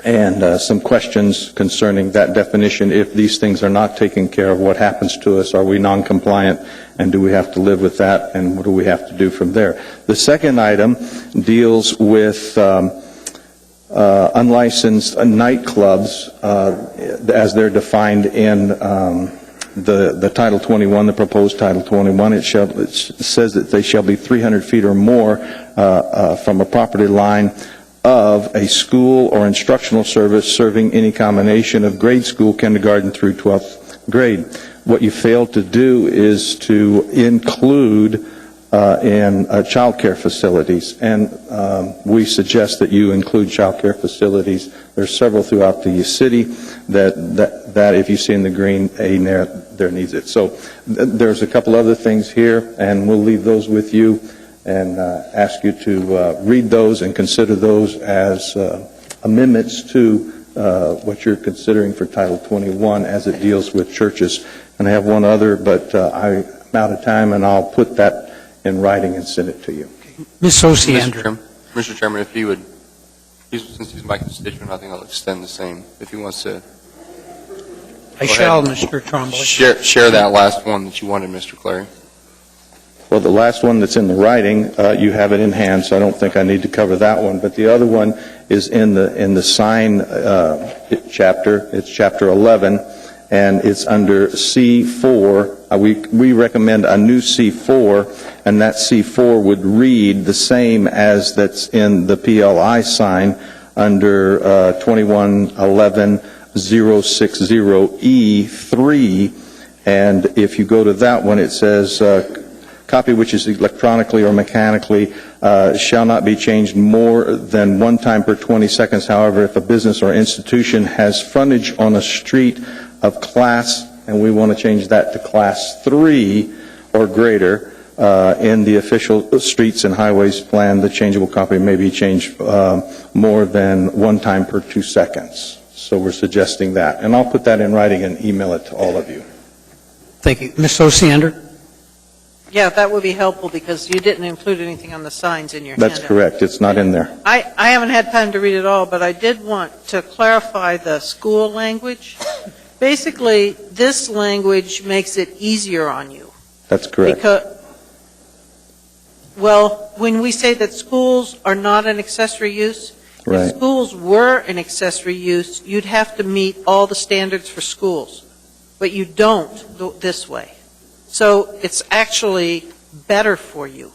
and some questions concerning that definition. If these things are not taken care of, what happens to us? Are we non-compliant? And do we have to live with that? And what do we have to do from there? The second item deals with unlicensed nightclubs as they're defined in the Title 21, the proposed Title 21. It says that they shall be 300 feet or more from a property line of a school or instructional service serving any combination of grade school, kindergarten through 12th grade. What you failed to do is to include in child care facilities, and we suggest that you include child care facilities. There's several throughout the city that if you see in the green, there needs it. So there's a couple other things here, and we'll leave those with you and ask you to read those and consider those as amendments to what you're considering for Title 21 as it deals with churches. And I have one other, but I'm out of time, and I'll put that in writing and send it to you. Ms. Osiander. Mr. Chairman, if he would, since he's my constituent, I think I'll extend the same. If he wants to. I shall, Mr. Trombley. Share that last one that you wanted, Mr. Clary. Well, the last one that's in the writing, you have it in hand, so I don't think I need to cover that one. But the other one is in the sign chapter. It's chapter 11, and it's under C4. We recommend a new C4, and that C4 would read the same as that's in the PLI sign under 2111-060E3. And if you go to that one, it says copy which is electronically or mechanically shall not be changed more than one time per 20 seconds. However, if a business or institution has frontage on a street of class, and we want to change that to class 3 or greater, in the official streets and highways plan, the changeable copy may be changed more than one time per 2 seconds. So we're suggesting that. And I'll put that in writing and email it to all of you. Thank you. Ms. Osiander? Yeah, that would be helpful because you didn't include anything on the signs in your That's handout. correct. It's not in there. I haven't had time to read it all, but I did want to clarify the school language. Basically, this language makes it easier on you. That's correct. Well, when we say that schools are not an accessory use, Right. if schools were an accessory use, you'd have to meet all the standards for schools, but you don't this way. So it's actually better for you.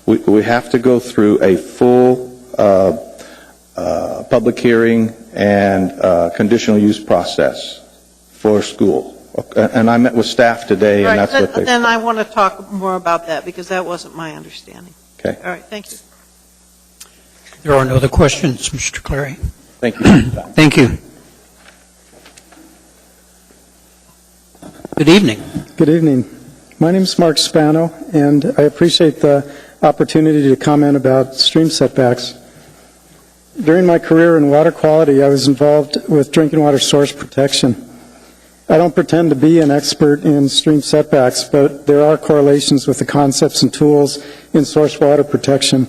We have to go through a full public hearing and conditional use process for school. And I met with staff today, and that's what they... Then I want to talk more about that, because that wasn't my understanding. Okay. All right, thank you. There are no other questions, Mr. Clary. Thank you. Thank you. Good evening. Good evening. My name is Mark Spano, and I appreciate the opportunity to comment about stream setbacks. During my career in water quality, I was involved with drinking water source protection. I don't pretend to be an expert in stream setbacks, but there are correlations with the concepts and tools in source water protection.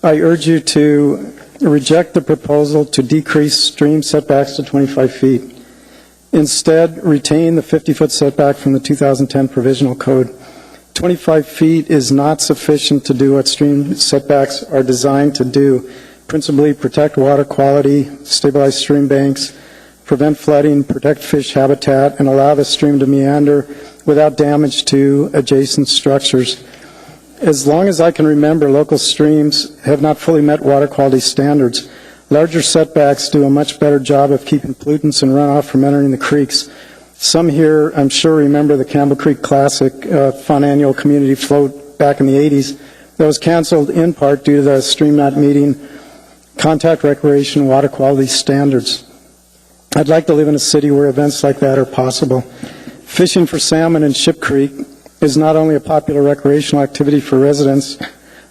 I urge you to reject the proposal to decrease stream setbacks to 25 feet. Instead, retain the 50-foot setback from the 2010 Provisional Code. 25 feet is not sufficient to do what stream setbacks are designed to do, principally protect water quality, stabilize stream banks, prevent flooding, protect fish habitat, and allow the stream to meander without damage to adjacent structures. As long as I can remember, local streams have not fully met water quality standards. Larger setbacks do a much better job of keeping pollutants and runoff from entering the creeks. Some here, I'm sure, remember the Campbell Creek Classic fun annual community float back in the 80s that was canceled in part due to the stream not meeting contact recreation water quality standards. I'd like to live in a city where events like that are possible. Fishing for salmon in Ship Creek is not only a popular recreational activity for residents,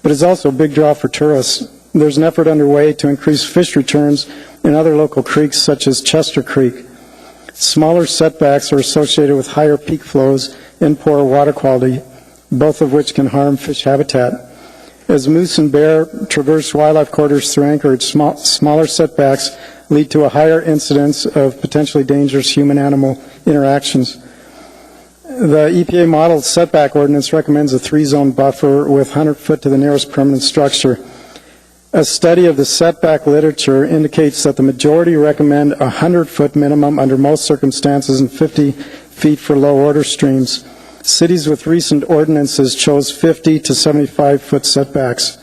but is also a big draw for tourists. There's an effort underway to increase fish returns in other local creeks such as Chester Creek. Smaller setbacks are associated with higher peak flows and poor water quality, both of which can harm fish habitat. As moose and bear traverse wildlife corridors through Anchorage, smaller setbacks lead to a higher incidence of potentially dangerous human-animal interactions. The EPA model setback ordinance recommends a 3-zone buffer with 100 foot to the nearest permanent structure. A study of the setback literature indicates that the majority recommend a 100-foot minimum under most circumstances and 50 feet for low-order streams. Cities with recent ordinances chose 50 to 75-foot setbacks.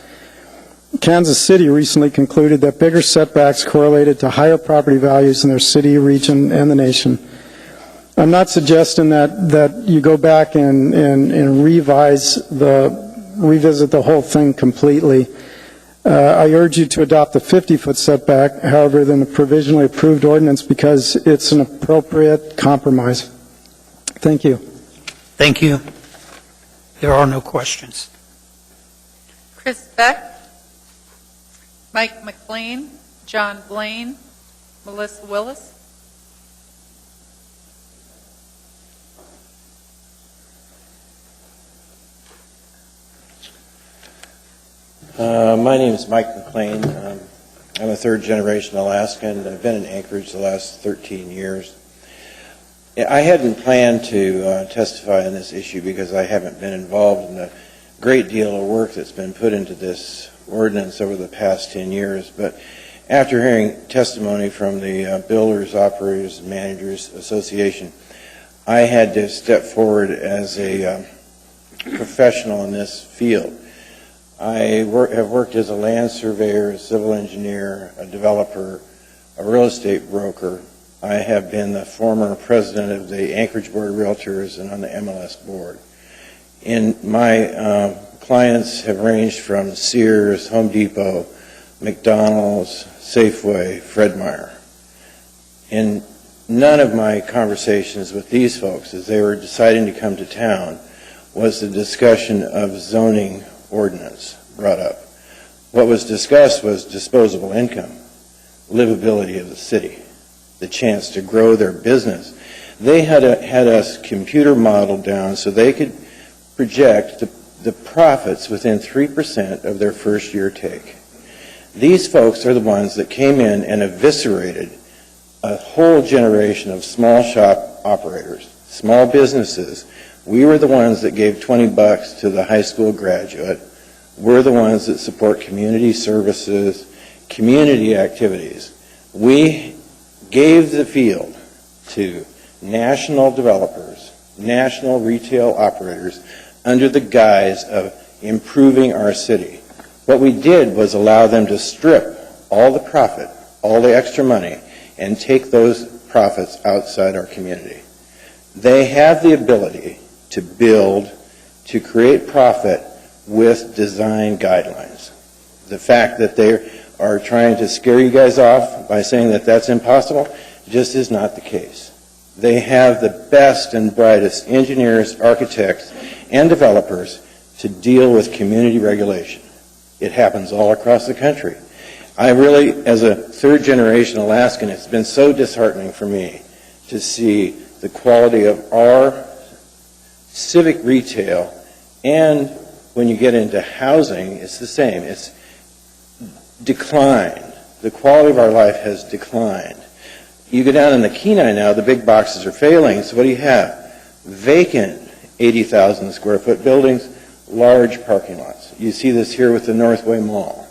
Kansas City recently concluded that bigger setbacks correlated to higher property values in their city, region, and the nation. I'm not suggesting that you go back and revisit the whole thing completely. I urge you to adopt the 50-foot setback, however, than the provisionally approved ordinance, because it's an appropriate compromise. Thank you. Thank you. There are no questions. Chris Beck, Mike McLean, John Blaine, Melissa Willis. My name is Mike McLean. I'm a third-generation Alaskan. I've been in Anchorage the last 13 years. I hadn't planned to testify on this issue because I haven't been involved in a great deal of work that's been put into this ordinance over the past 10 years. But after hearing testimony from the Builders, Operators, and Managers Association, I had to step forward as a professional in this field. I have worked as a land surveyor, a civil engineer, a developer, a real estate broker. I have been the former president of the Anchorage Board of Realtors and on the MLS board. And my clients have ranged from Sears, Home Depot, McDonald's, Safeway, Fred Meyer. In none of my conversations with these folks as they were deciding to come to town was the discussion of zoning ordinance brought up. What was discussed was disposable income, livability of the city, the chance to grow their business. They had us computer modeled down so they could project the profits within 3% of their first year take. These folks are the ones that came in and eviscerated a whole generation of small shop operators, small businesses. We were the ones that gave $20 to the high school graduate, We're the ones that support community services, community activities. We gave the field to national developers, national retail operators, under the guise of improving our city. What we did was allow them to strip all the profit, all the extra money, and take those profits outside our community. They have the ability to build, to create profit with design guidelines. The fact that they are trying to scare you guys off by saying that that's impossible just is not the case. They have the best and brightest engineers, architects, and developers to deal with community regulation. It happens all across the country. I really, as a third-generation Alaskan, it's been so disheartening for me to see the quality of our civic retail, and when you get into housing, it's the same. It's declined. The quality of our life has declined. You go down in the Kenai now, the big boxes are failing, so what do you have? Vacant 80,000 square foot buildings, large parking lots. You see this here with the Northway Mall.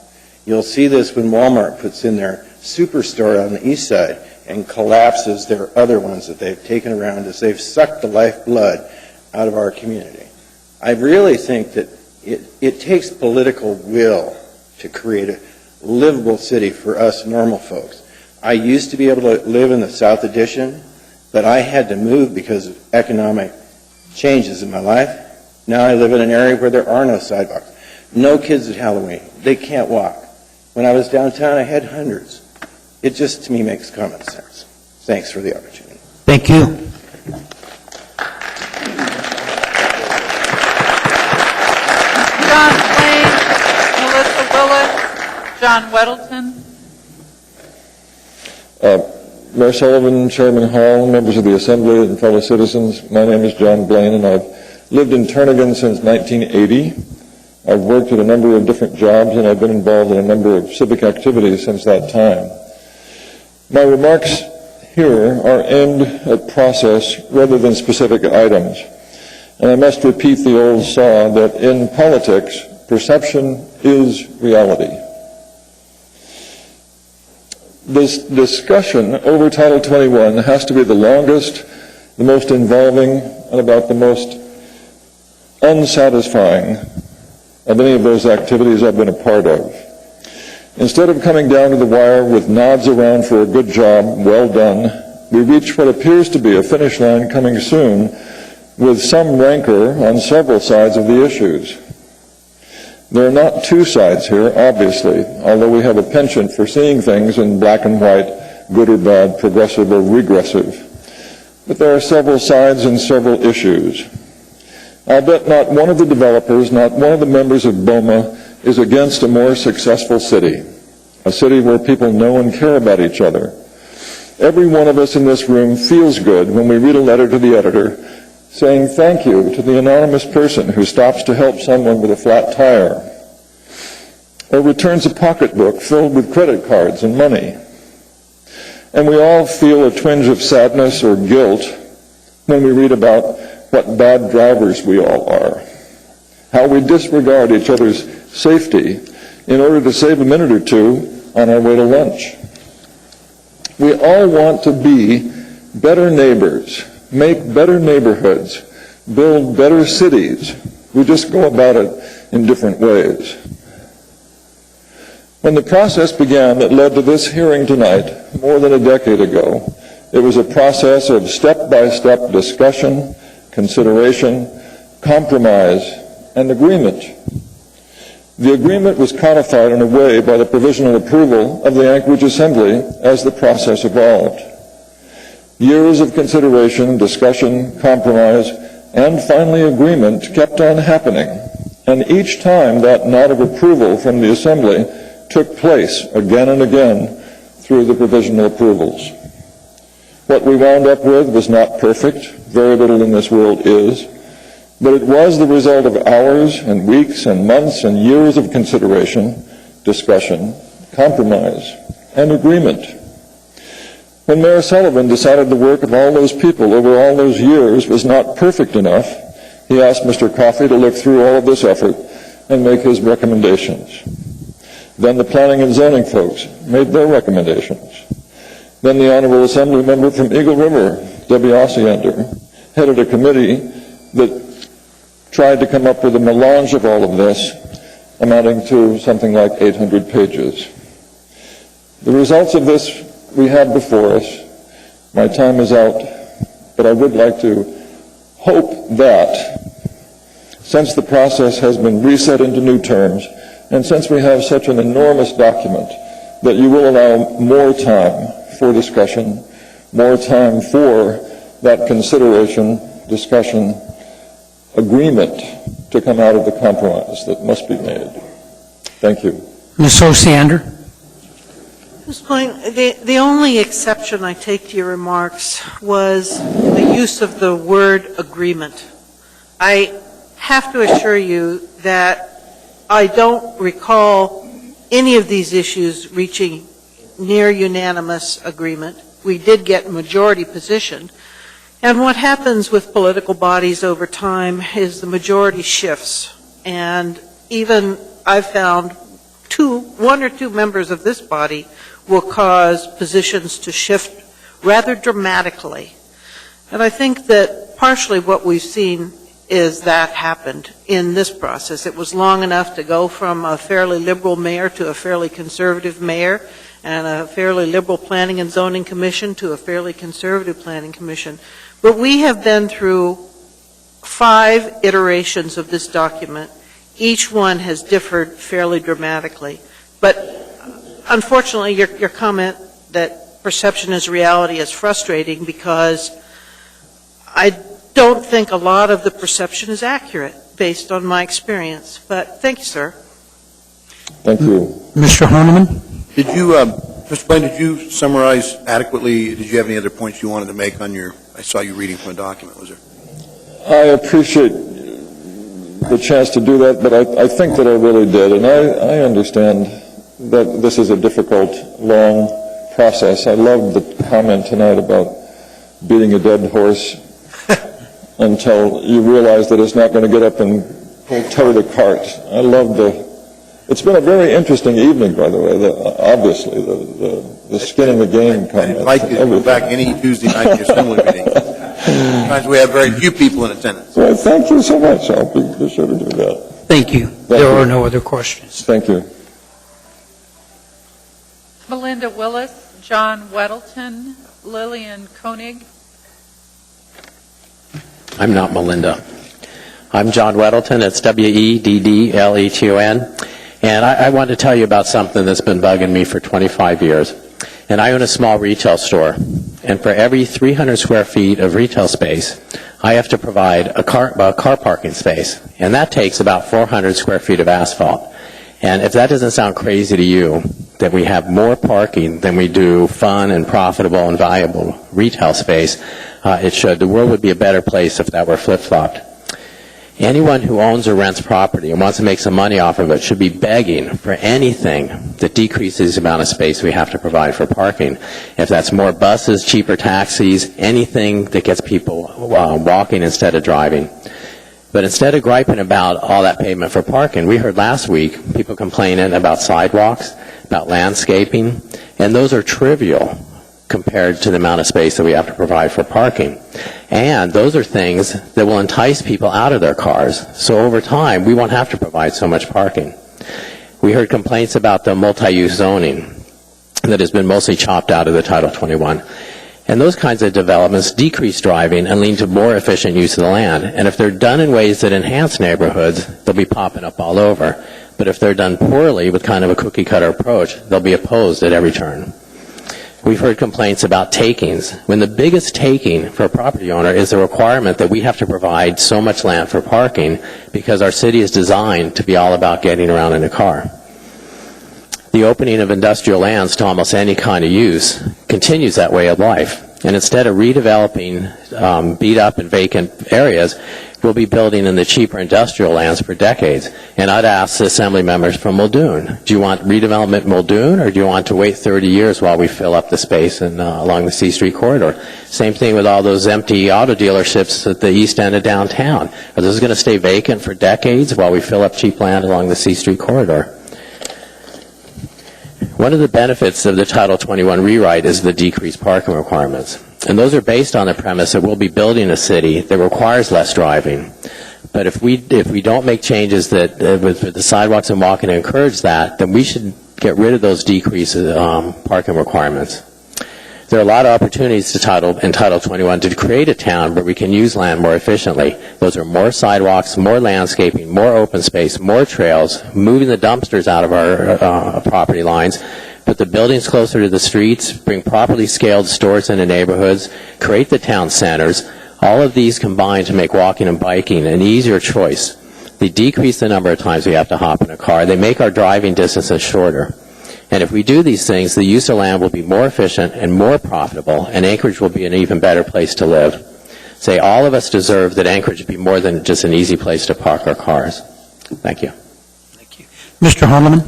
You'll see this when Walmart puts in their superstore on the east side and collapses their other ones that they've taken around as they've sucked the lifeblood out of our community. I really think that it takes political will to create a livable city for us normal folks. I used to be able to live in the South Addition, but I had to move because of economic changes in my life. Now I live in an area where there are no sidewalks. No kids at Halloween. They can't walk. When I was downtown, I had hundreds. It just, to me, makes common sense. Thanks for the opportunity. Thank you. John Blaine, Melissa Willis, John Weddleton. Mayor Sullivan, Chairman Hall, members of the Assembly, and fellow citizens, my name is John Blaine, and I've lived in Turnagain since 1980. I've worked at a number of different jobs, and I've been involved in a number of civic activities since that time. My remarks here are aimed at process rather than specific items. And I must repeat the old saw that in politics, perception is reality. This discussion over Title 21 has to be the longest, the most involving, and about the most unsatisfying of any of those activities I've been a part of. Instead of coming down to the wire with nods around for a good job, well done, we reach what appears to be a finish line coming soon with some rancor on several sides of the issues. There are not two sides here, obviously, although we have a penchant for seeing things in black and white, good or bad, progressive or regressive. But there are several sides and several issues. I'll bet not one of the developers, not one of the members of BOMA is against a more successful city, a city where people know and care about each other. Every one of us in this room feels good when we read a letter to the editor saying thank you to the anonymous person who stops to help someone with a flat tire, or returns a pocketbook filled with credit cards and money. And we all feel a twinge of sadness or guilt when we read about what bad drivers we all are, how we disregard each other's safety in order to save a minute or two on our way to lunch. We all want to be better neighbors, make better neighborhoods, build better cities. We just go about it in different ways. When the process began that led to this hearing tonight, more than a decade ago, it was a process of step-by-step discussion, consideration, compromise, and agreement. The agreement was codified in a way by the provisional approval of the Anchorage Assembly as the process evolved. Years of consideration, discussion, compromise, and finally agreement kept on happening, and each time that nod of approval from the Assembly took place again and again through the provisional approvals. What we wound up with was not perfect. Very little in this world is. But it was the result of hours and weeks and months and years of consideration, discussion, compromise, and agreement. When Mayor Sullivan decided the work of all those people over all those years was not perfect enough, he asked Mr. Coffey to look through all of this effort and make his recommendations. Then the planning and zoning folks made their recommendations. Then the Honorable Assembly member from Eagle River, Debbie Osiander, headed a committee that tried to come up with a melange of all of this, amounting to something like 800 pages. The results of this we have before us. My time is out, but I would like to hope that, since the process has been reset into new terms, and since we have such an enormous document, that you will allow more time for discussion, more time for that consideration, discussion, agreement to come out of the compromise that must be made. Thank you. Ms. Osiander? Ms. Blaine, the only exception I take to your remarks was the use of the word agreement. I have to assure you that I don't recall any of these issues reaching near unanimous agreement. We did get majority position. And what happens with political bodies over time is the majority shifts. And even I've found one or two members of this body will cause positions to shift rather dramatically. And I think that partially what we've seen is that happened in this process. It was long enough to go from a fairly liberal mayor to a fairly conservative mayor, and a fairly liberal planning and zoning commission to a fairly conservative planning commission. But we have been through 5 iterations of this document. Each one has differed fairly dramatically. But unfortunately, your comment that perception is reality is frustrating, because I don't think a lot of the perception is accurate based on my experience. But thank you, sir. Thank you. Mr. Horniman? Did you, Mr. Blaine, did you summarize adequately? Did you have any other points you wanted to make on your, I saw you reading from a document, was there? I appreciate the chance to do that, but I think that I really did. And I understand that this is a difficult, long process. I love the comment tonight about beating a dead horse until you realize that it's not going to get up and tow the cart. I love it's been a very interesting evening, by the way, obviously, the skin in the game comment. I'd like to go back any Tuesday night in the assembly meeting. Sometimes we have very few people in attendance. Well, thank you so much. I'll be sure to do that. Thank you. There are no other questions. Thank you. Melinda Willis, John Weddleton, Lillian Koenig. I'm not Melinda. I'm John Weddleton. It's Weddleton. And I want to tell you about something that's been bugging me for 25 years. And I own a small retail store. And for every 300 square feet of retail space, I have to provide a car parking space. And that takes about 400 square feet of asphalt. And if that doesn't sound crazy to you, that we have more parking than we do fun and profitable and valuable retail space, it should. The world would be a better place if that were flip-flopped. Anyone who owns or rents property and wants to make some money off of it should be begging for anything that decreases the amount of space we have to provide for parking. If that's more buses, cheaper taxis, anything that gets people walking instead of driving. But instead of griping about all that payment for parking, we heard last week people complaining about sidewalks, about landscaping, and those are trivial compared to the amount of space that we have to provide for parking. And those are things that will entice people out of their cars. So over time, we won't have to provide so much parking. We heard complaints about the multi-use zoning that has been mostly chopped out of the Title 21. And those kinds of developments decrease driving and lead to more efficient use of the land. And if they're done in ways that enhance neighborhoods, they'll be popping up all over. But if they're done poorly with kind of a cookie-cutter approach, they'll be opposed at every turn. We've heard complaints about takings, when the biggest taking for a property owner is the requirement that we have to provide so much land for parking because our city is designed to be all about getting around in a car. The opening of industrial lands to almost any kind of use continues that way of life. And instead of redeveloping beat-up and vacant areas, we'll be building in the cheaper industrial lands for decades. And I'd ask the assembly members from Muldoon, do you want redevelopment in Muldoon, or do you want to wait 30 years while we fill up the space along the C Street corridor? Same thing with all those empty auto dealerships at the east end of downtown. Are those going to stay vacant for decades while we fill up cheap land along the C Street corridor? One of the benefits of the Title 21 rewrite is the decreased parking requirements. And those are based on the premise that we'll be building a city that requires less driving. But if we don't make changes that with the sidewalks and walking to encourage that, then we should get rid of those decreased parking requirements. There are a lot of opportunities in Title 21 to create a town where we can use land more efficiently. Those are more sidewalks, more landscaping, more open space, more trails, moving the dumpsters out of our property lines, put the buildings closer to the streets, bring properly scaled stores into neighborhoods, create the town centers. All of these combine to make walking and biking an easier choice. They decrease the number of times we have to hop in a car. They make our driving distances shorter. And if we do these things, the use of land will be more efficient and more profitable, and Anchorage will be an even better place to live. Say, all of us deserve that Anchorage be more than just an easy place to park our cars. Thank you. Mr. Harleman?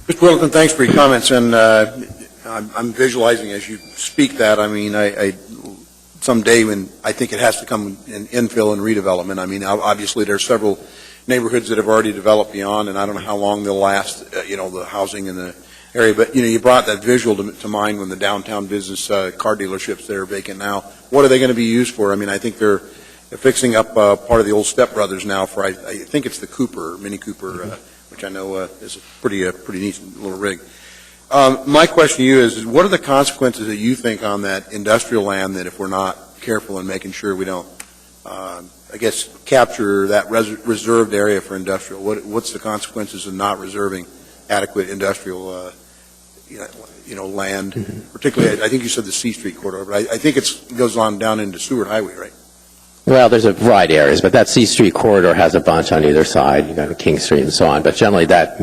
Mr. Wilton, thanks for your comments, and I'm visualizing as you speak that. I mean, I someday when I think it has to come in infill and redevelopment. I mean, obviously there are several neighborhoods that have already developed beyond, and I don't know how long they'll last, the housing in the area. But, you brought that visual to mind when the downtown business car dealerships that are vacant now. What are they going to be used for? I mean, I think they're fixing up part of the old Step Brothers now for, I think it's the Cooper, Mini Cooper, which I know is a pretty neat little rig. My question to you is, what are the consequences that you think on that industrial land that if we're not careful in making sure we don't, capture that reserved area for industrial? What's the consequences of not reserving adequate industrial land, particularly, I think you said the C Street corridor, but I think it goes on down into Seward Highway, right? Well, there's a variety of areas, but that C Street corridor has a bunch on either side, King Street and so on, but generally that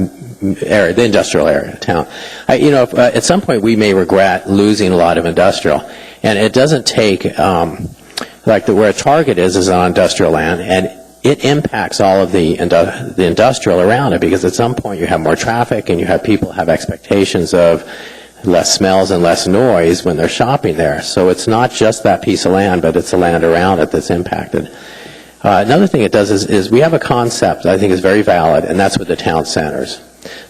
area, the industrial area of town. At some point we may regret losing a lot of industrial, and it doesn't take, where a Target is on industrial land, and it impacts all of the industrial around it, because at some point you have more traffic and you have people have expectations of less smells and less noise when they're shopping there. So it's not just that piece of land, but it's the land around it that's impacted. Another thing it does is we have a concept that I think is very valid, and that's with the town centers.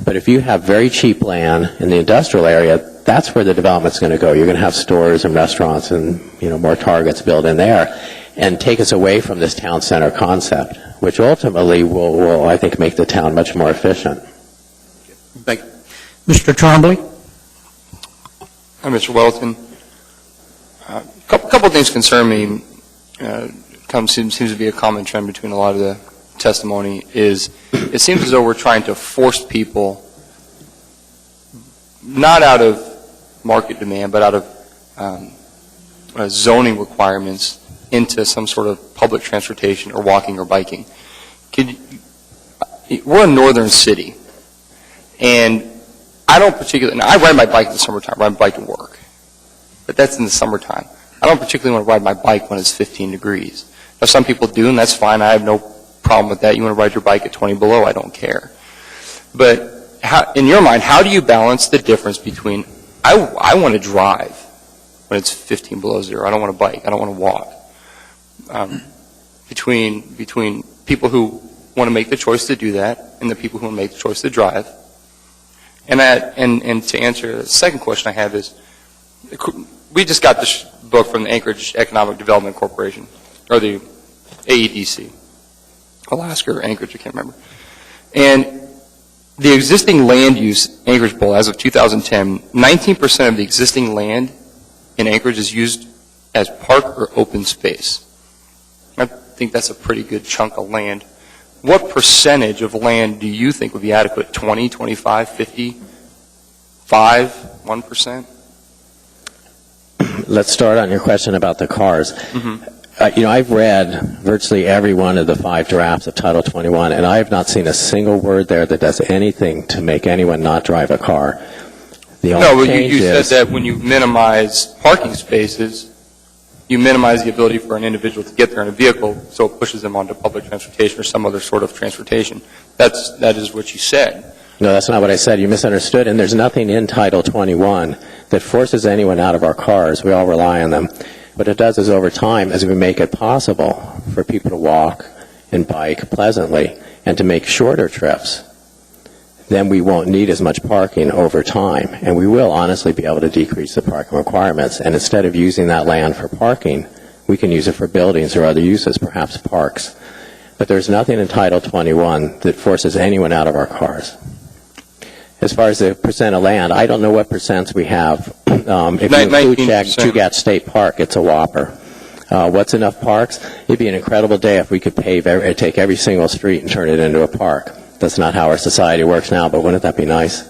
But if you have very cheap land in the industrial area, that's where the development's going to go. You're going to have stores and restaurants and more Targets built in there, and take us away from this town center concept, which ultimately will I think, make the town much more efficient. Thank you. Mr. Trombley? Hi, Mr. Welton. A couple of things concern me. Seems to be a common trend between a lot of the testimony is it seems as though we're trying to force people, not out of market demand, but out of zoning requirements, into some sort of public transportation or walking or biking. We're a northern city, and I ride my bike in the summertime. I ride my bike to work, but that's in the summertime. I don't particularly want to ride my bike when it's 15 degrees. Now, some people do, and that's fine. I have no problem with that. You want to ride your bike at 20 below, I don't care. But in your mind, how do you balance the difference between I want to drive when it's 15 below zero. I don't want to bike. I don't want to walk. Between people who want to make the choice to do that and the people who want to make the choice to drive. And to answer the second question I have is, we just got this book from the Anchorage Economic Development Corporation, or the AEDC, Alaska or Anchorage, I can't remember. And the existing land use Anchorage Bowl as of 2010, 19% of the existing land in Anchorage is used as park or open space. I think that's a pretty good chunk of land. What percentage of land do you think would be adequate? 20, 25, 50, 5, 1%? Let's start on your question about the cars. Mm-hmm. I've read virtually every one of the 5 drafts of Title 21, and I have not seen a single word there that does anything to make anyone not drive a car. The only change you said that when you minimize parking spaces, you minimize the ability for an individual to get there in a vehicle, so it pushes them onto public transportation or some other sort of transportation. That is what you said. No, that's not what I said. You misunderstood, and there's nothing in Title 21 that forces anyone out of our cars. We all rely on them. What it does is over time, as we make it possible for people to walk and bike pleasantly and to make shorter trips, then we won't need as much parking over time, and we will honestly be able to decrease the parking requirements. And instead of using that land for parking, we can use it for buildings or other uses, perhaps parks. But there's nothing in Title 21 that forces anyone out of our cars. As far as the percent of land, I don't know what percents we have. If you include Chugat State Park, it's a whopper. What's enough parks? It'd be an incredible day if we could take every single street and turn it into a park. That's not how our society works now, but wouldn't that be nice?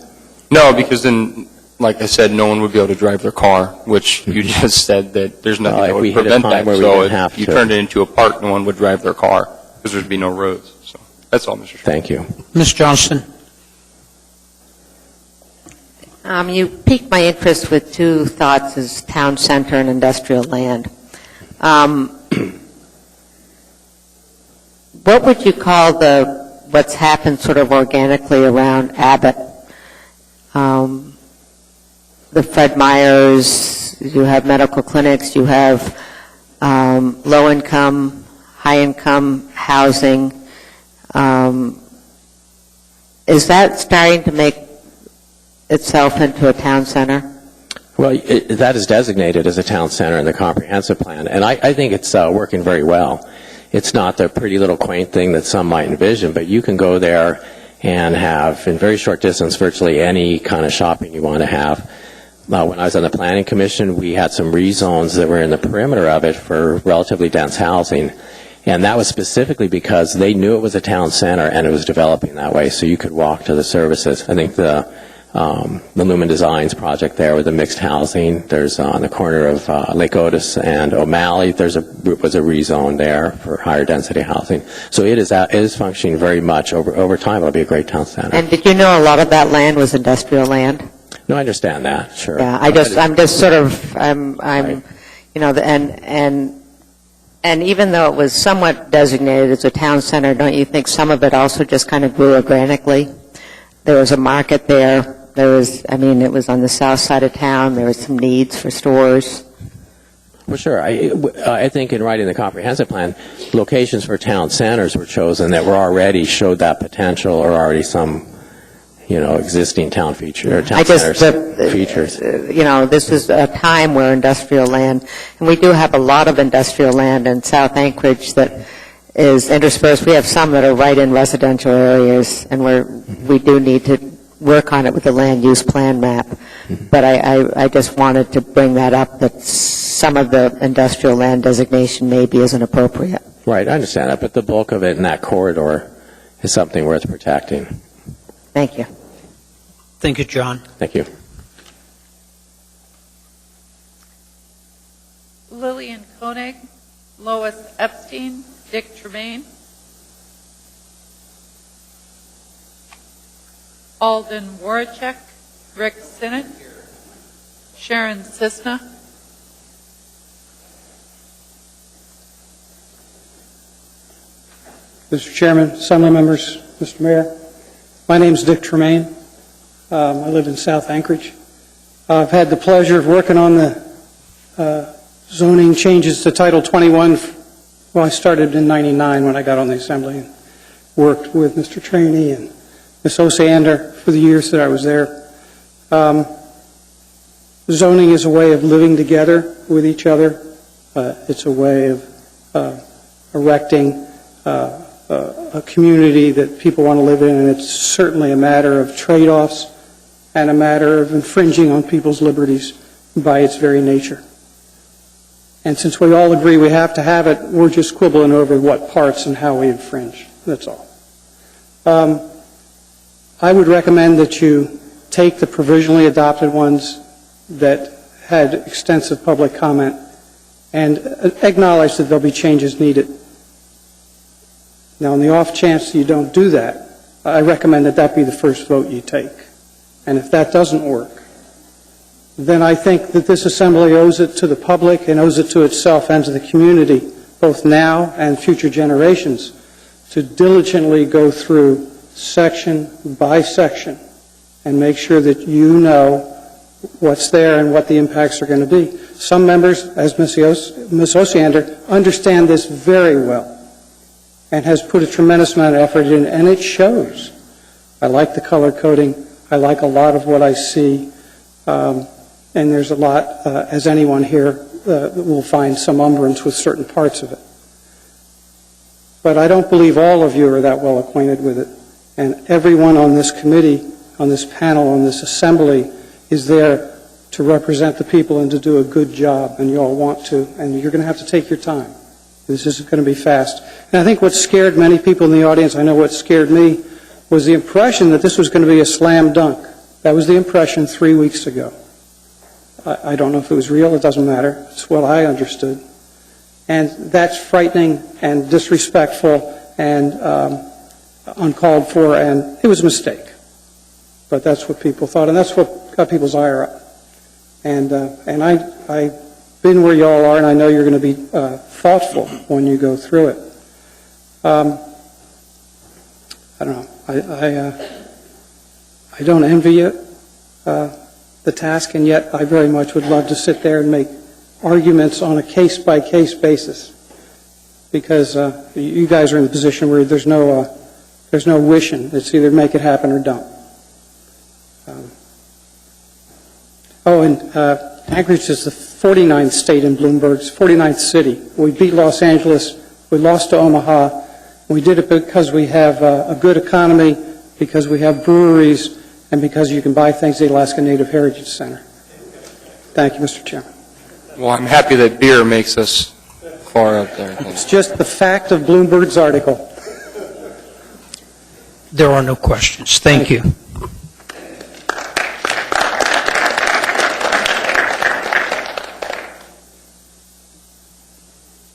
No, because then, like I said, no one would be able to drive their car, which you just said that there's nothing that would prevent that. So if you turned it into a park, no one would drive their car because there'd be no roads. So that's all, Mr. Chairman. Thank you. Ms. Johnston. You piqued my interest with two thoughts as town center and industrial land. What would you call what's happened sort of organically around Abbott? The Fred Meyers, you have medical clinics, you have low-income, high-income housing. Is that starting to make itself into a town center? Well, that is designated as a town center in the comprehensive plan, and I think it's working very well. It's not the pretty little quaint thing that some might envision, but you can go there and have, in very short distance, virtually any kind of shopping you want to have. When I was on the Planning Commission, we had some rezones that were in the perimeter of it for relatively dense housing, and that was specifically because they knew it was a town center and it was developing that way, so you could walk to the services. I think the Lumen Designs project there with the mixed housing. There's on the corner of Lake Otis and O'Malley. Was a rezone there for higher density housing. So it is functioning very much over time. It'll be a great town center. And did you know a lot of that land was industrial land? No, I understand that. Sure. Yeah, I'm just sort of Right. You know, and even though it was somewhat designated as a town center, don't you think some of it also just kind of grew organically? There was a market there. It was on the south side of town. There was some needs for stores. Well, sure. I think in writing the comprehensive plan, locations for town centers were chosen that were already showed that potential or already some, existing town feature or town center features. This is a time where industrial land, and we do have a lot of industrial land in South Anchorage that is interspersed. We have some that are right in residential areas, and we do need to work on it with the land use plan map. But I just wanted to bring that up, that some of the industrial land designation maybe isn't appropriate. Right, I understand that, but the bulk of it in that corridor is something worth protecting. Thank you. Thank you, John. Thank you. Lillian Koenig, Lois Epstein, Dick Tremaine. Alden Warachek, Rick Sinnott, Sharon Cisna. Mr. Chairman, Assembly members, Mr. Mayor, my name is Dick Tremaine. I live in South Anchorage. I've had the pleasure of working on the zoning changes to Title 21. Well, I started in '99 when I got on the Assembly and worked with Mr. Trainee and Ms. Osander for the years that I was there. Zoning is a way of living together with each other. It's a way of erecting a community that people want to live in, and it's certainly a matter of trade-offs and a matter of infringing on people's liberties by its very nature. And since we all agree we have to have it, we're just quibbling over what parts and how we infringe. That's all. I would recommend that you take the provisionally adopted ones that had extensive public comment and acknowledge that there'll be changes needed. Now, on the off chance you don't do that, I recommend that that be the first vote you take. And if that doesn't work, then I think that this assembly owes it to the public and owes it to itself and to the community, both now and future generations, to diligently go through section by section and make sure that you know what's there and what the impacts are going to be. Some members, as Ms. Osiander, understand this very well and has put a tremendous amount of effort in, and it shows. I like the color coding. I like a lot of what I see. And there's a lot, as anyone here will find some umbrance with certain parts of it. But I don't believe all of you are that well acquainted with it. And everyone on this committee, on this panel, on this assembly is there to represent the people and to do a good job, and you all want to, and you're going to have to take your time. This isn't going to be fast. And I think what scared many people in the audience, I know what scared me, was the impression that this was going to be a slam dunk. That was the impression 3 weeks ago. I don't know if it was real, it doesn't matter. It's what I understood. And that's frightening and disrespectful and uncalled for, and it was a mistake. But that's what people thought, and that's what got people's ire up. And I've been where you all are, and I know you're going to be thoughtful when you go through it. I don't know. I don't envy you the task, and yet I very much would love to sit there and make arguments on a case-by-case basis, because you guys are in the position where there's no wishing. It's either make it happen or don't. Anchorage is the 49th state in Bloomberg's 49th city. We beat Los Angeles. We lost to Omaha. We did it because we have a good economy, because we have breweries, and because you can buy things at the Alaska Native Heritage Center. Thank you, Mr. Chairman. Well, I'm happy that beer makes us far up there. It's just the fact of Bloomberg's article. There are no questions. Thank you.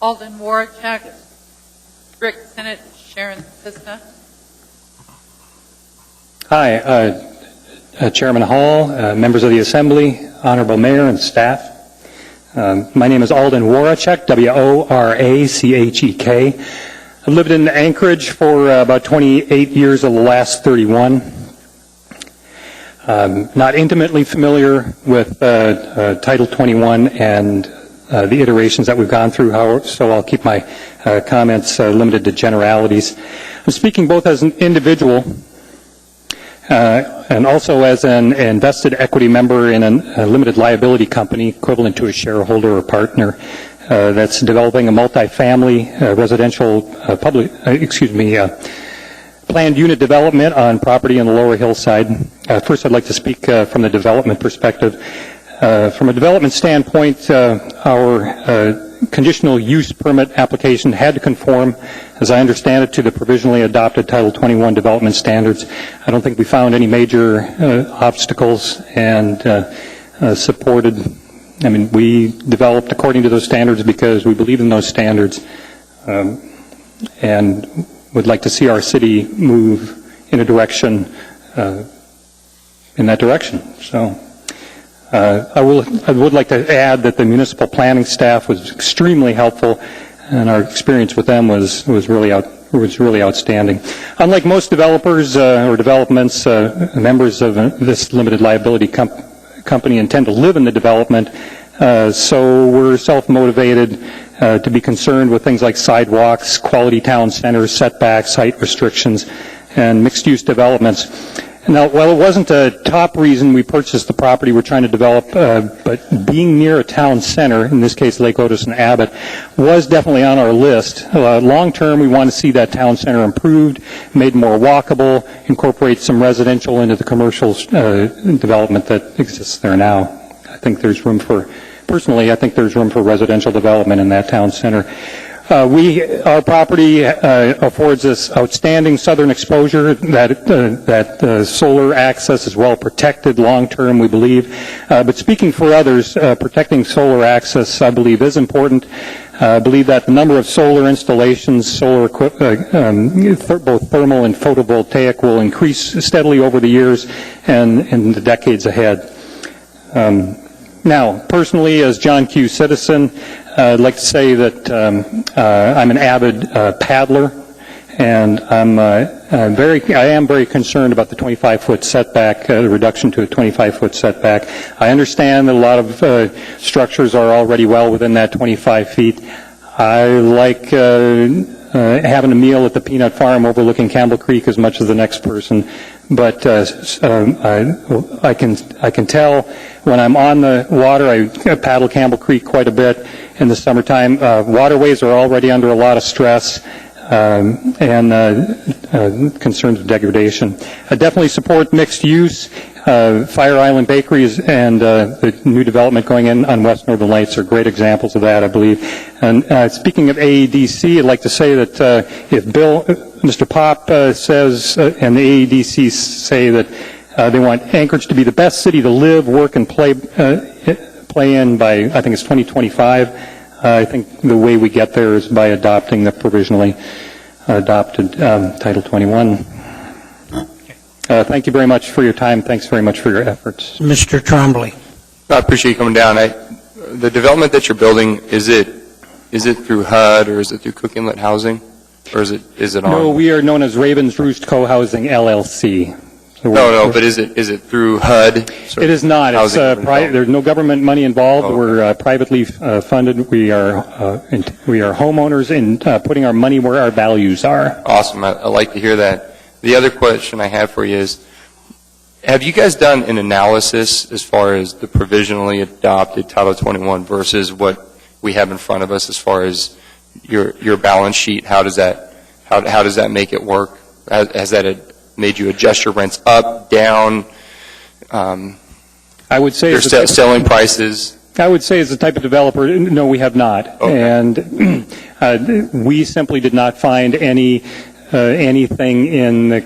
Alden Warchak, Rick Senate, Sharon Sisna. Hi, Chairman Hall, members of the Assembly, Honorable Mayor and staff. My name is Alden Warchek, W-O-R-A-C-H-E-K. I've lived in Anchorage for about 28 years of the last 31. Not intimately familiar with Title 21 and the iterations that we've gone through, so I'll keep my comments limited to generalities. I'm speaking both as an individual and also as an invested equity member in a limited liability company equivalent to a shareholder or partner that's developing a multifamily residential planned unit development on property on the lower hillside. First, I'd like to speak from the development perspective. From a development standpoint, our conditional use permit application had to conform, as I understand it, to the provisionally adopted Title 21 development standards. I don't think we found any major obstacles and we developed according to those standards because we believe in those standards and would like to see our city move in a direction, in that direction. So. I would like to add that the municipal planning staff was extremely helpful, and our experience with them was really outstanding. Unlike most developers or developments, members of this limited liability company intend to live in the development, so we're self-motivated to be concerned with things like sidewalks, quality town centers, setbacks, height restrictions, and mixed-use developments. Now, while it wasn't a top reason we purchased the property we're trying to develop, but being near a town center, in this case Lake Otis and Abbott, was definitely on our list. Long term, we want to see that town center improved, made more walkable, incorporate some residential into the commercial development that exists there now. I think there's room for residential development in that town center. Our property affords us outstanding southern exposure. That solar access is well protected long term, we believe. But speaking for others, protecting solar access, I believe, is important. I believe that the number of solar installations, both thermal and photovoltaic, will increase steadily over the years and in the decades ahead. Now, personally, as John Q. citizen, I'd like to say that I'm an avid paddler, and I am very concerned about the 25-foot setback, the reduction to a 25-foot setback. I understand that a lot of structures are already well within that 25 feet. I like having a meal at the peanut farm overlooking Campbell Creek as much as the next person, but I can tell when I'm on the water. I paddle Campbell Creek quite a bit in the summertime. Waterways are already under a lot of stress and concerns of degradation. I definitely support mixed use. Fire Island Bakeries and the new development going in on West Northern Lights are great examples of that, I believe. And speaking of AEDC, I'd like to say that if Mr. Pop says, and the AEDC say that they want Anchorage to be the best city to live, work, and play in by, I think it's 2025, I think the way we get there is by adopting the provisionally adopted Title 21. Thank you very much for your time. Thanks very much for your efforts. Mr. Trombley. I appreciate you coming down. The development that you're building, is it through HUD or is it through Cook Inlet Housing, or is it on? No, we are known as Ravens Roost Co-Housing LLC. So but is it through HUD? It is not. It's there's no government money involved. Okay. We're privately funded. We are homeowners in putting our money where our values are. Awesome. I like to hear that. The other question I have for you is, have you guys done an analysis as far as the provisionally adopted Title 21 versus what we have in front of us as far as your balance sheet? How does that make it work? Has that made you adjust your rents up, down? I would say your selling prices. I would say as a type of developer, no, we have not. Okay. And we simply did not find anything in the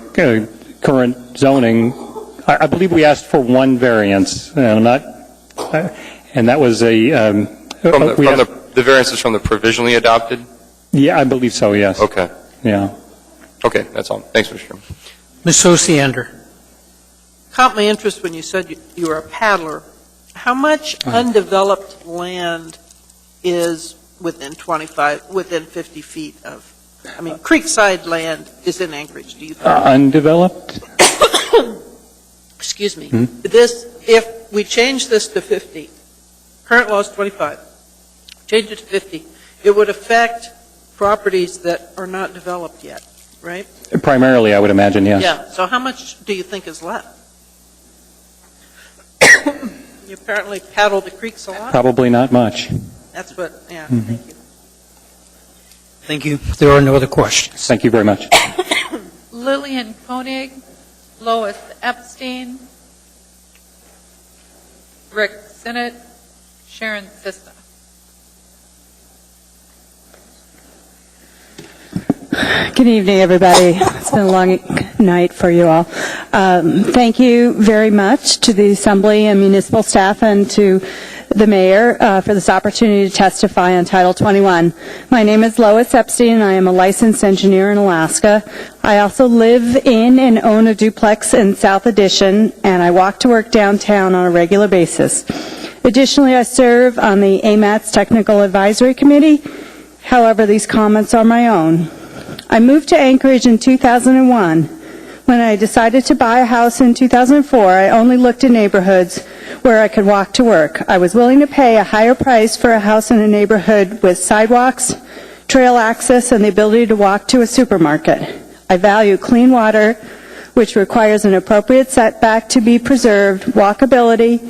current zoning. I believe we asked for one variance, and that was the variances from the provisionally adopted? Yeah, I believe so, yes. Okay. Yeah. Okay, that's all. Thanks, Mr. Chairman. Ms. Osiander. Caught my interest when you said you were a paddler. How much undeveloped land is within 50 feet of? I mean, creekside land is in Anchorage. Do you think? Undeveloped? Excuse me. If we change this to 50, current law is 25. Change it to 50. It would affect properties that are not developed yet, right? Primarily, I would imagine, yes. Yeah. So how much do you think is left? You apparently paddle the creeks a lot. Probably not much. That's what. Yeah. Mm-hmm. Thank you. Thank you. If there are no other questions. Thank you very much. Lillian Koenig, Lois Epstein, Rick Sinnott, Sharon Sista. Good evening, everybody. It's been a long night for you all. Thank you very much to the Assembly and municipal staff and to the Mayor for this opportunity to testify on Title 21. My name is Lois Epstein, and I am a licensed engineer in Alaska. I also live in and own a duplex in South Addition, and I walk to work downtown on a regular basis. Additionally, I serve on the AMAT's Technical Advisory Committee. However, these comments are my own. I moved to Anchorage in 2001. When I decided to buy a house in 2004, I only looked at neighborhoods where I could walk to work. I was willing to pay a higher price for a house in a neighborhood with sidewalks, trail access, and the ability to walk to a supermarket. I value clean water, which requires an appropriate setback to be preserved, walkability,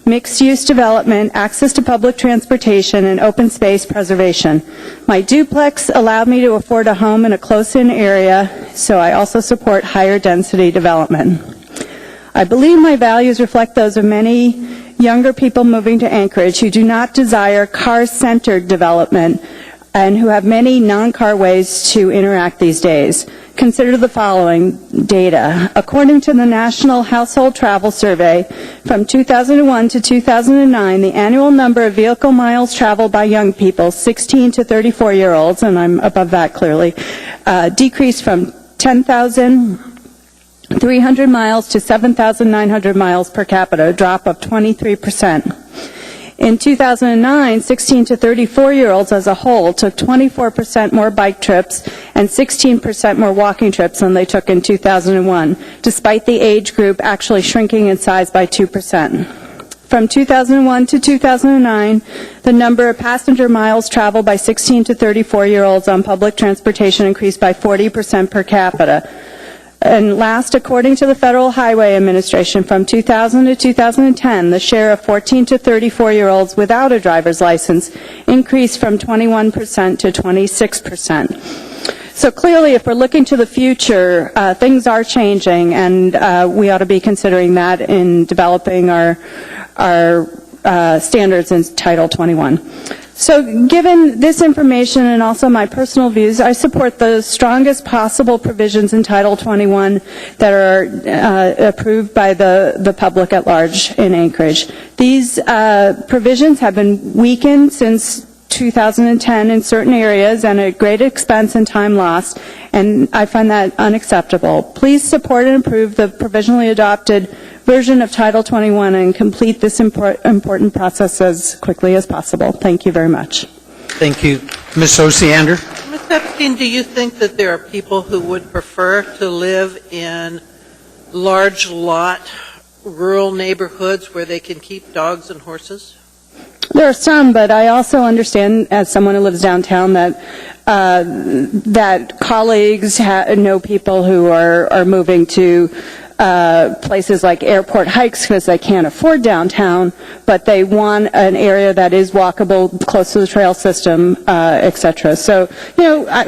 mixed-use development, access to public transportation, and open space preservation. My duplex allowed me to afford a home in a close-in area, so I also support higher density development. I believe my values reflect those of many younger people moving to Anchorage who do not desire car-centered development and who have many non-car ways to interact these days. Consider the following data. According to the National Household Travel Survey, from 2001 to 2009, the annual number of vehicle miles traveled by young people, 16 to 34-year-olds, and I'm above that clearly, decreased from 10,300 miles to 7,900 miles per capita, a drop of 23%. In 2009, 16 to 34-year-olds as a whole took 24% more bike trips and 16% more walking trips than they took in 2001, despite the age group actually shrinking in size by 2%. From 2001 to 2009, the number of passenger miles traveled by 16 to 34-year-olds on public transportation increased by 40% per capita. And last, according to the Federal Highway Administration, from 2000 to 2010, the share of 14 to 34-year-olds without a driver's license increased from 21% to 26%. So clearly, if we're looking to the future, things are changing, and we ought to be considering that in developing our standards in Title 21. So given this information and also my personal views, I support the strongest possible provisions in Title 21 that are approved by the public at large in Anchorage. These provisions have been weakened since 2010 in certain areas and at great expense and time lost, and I find that unacceptable. Please support and approve the provisionally adopted version of Title 21 and complete this important process as quickly as possible. Thank you very much. Thank you. Ms. Osiander? Ms. Epstein, do you think that there are people who would prefer to live in large lot, rural neighborhoods where they can keep dogs and horses? There are some, but I also understand, as someone who lives downtown, that that colleagues know people who are moving to places like Airport Heights because they can't afford downtown, but they want an area that is walkable, close to the trail system, etc. So,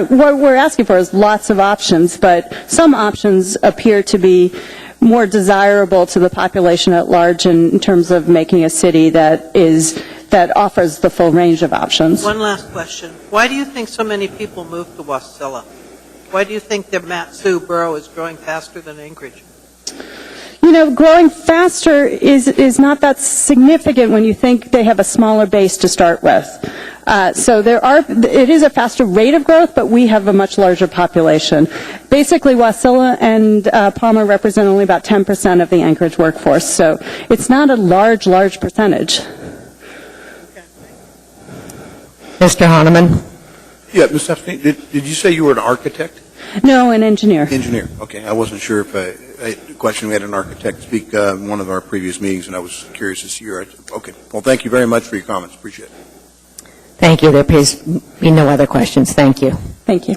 what we're asking for is lots of options, but some options appear to be more desirable to the population at large in terms of making a city that offers the full range of options. One last question. Why do you think so many people move to Wasilla? Why do you think the Mat-Su borough is growing faster than Anchorage? Growing faster is not that significant when you think they have a smaller base to start with. So it is a faster rate of growth, but we have a much larger population. Basically, Wasilla and Palmer represent only about 10% of the Anchorage workforce, so it's not a large percentage. Mr. Hahnemann. Yeah, Ms. Epstein, did you say you were an architect? No, an engineer. Engineer, okay. I wasn't sure if a question we had an architect speak in one of our previous meetings, and I was curious to see your. Okay. Well, thank you very much for your comments. Appreciate it. Thank you. There appears to be no other questions. Thank you. Thank you.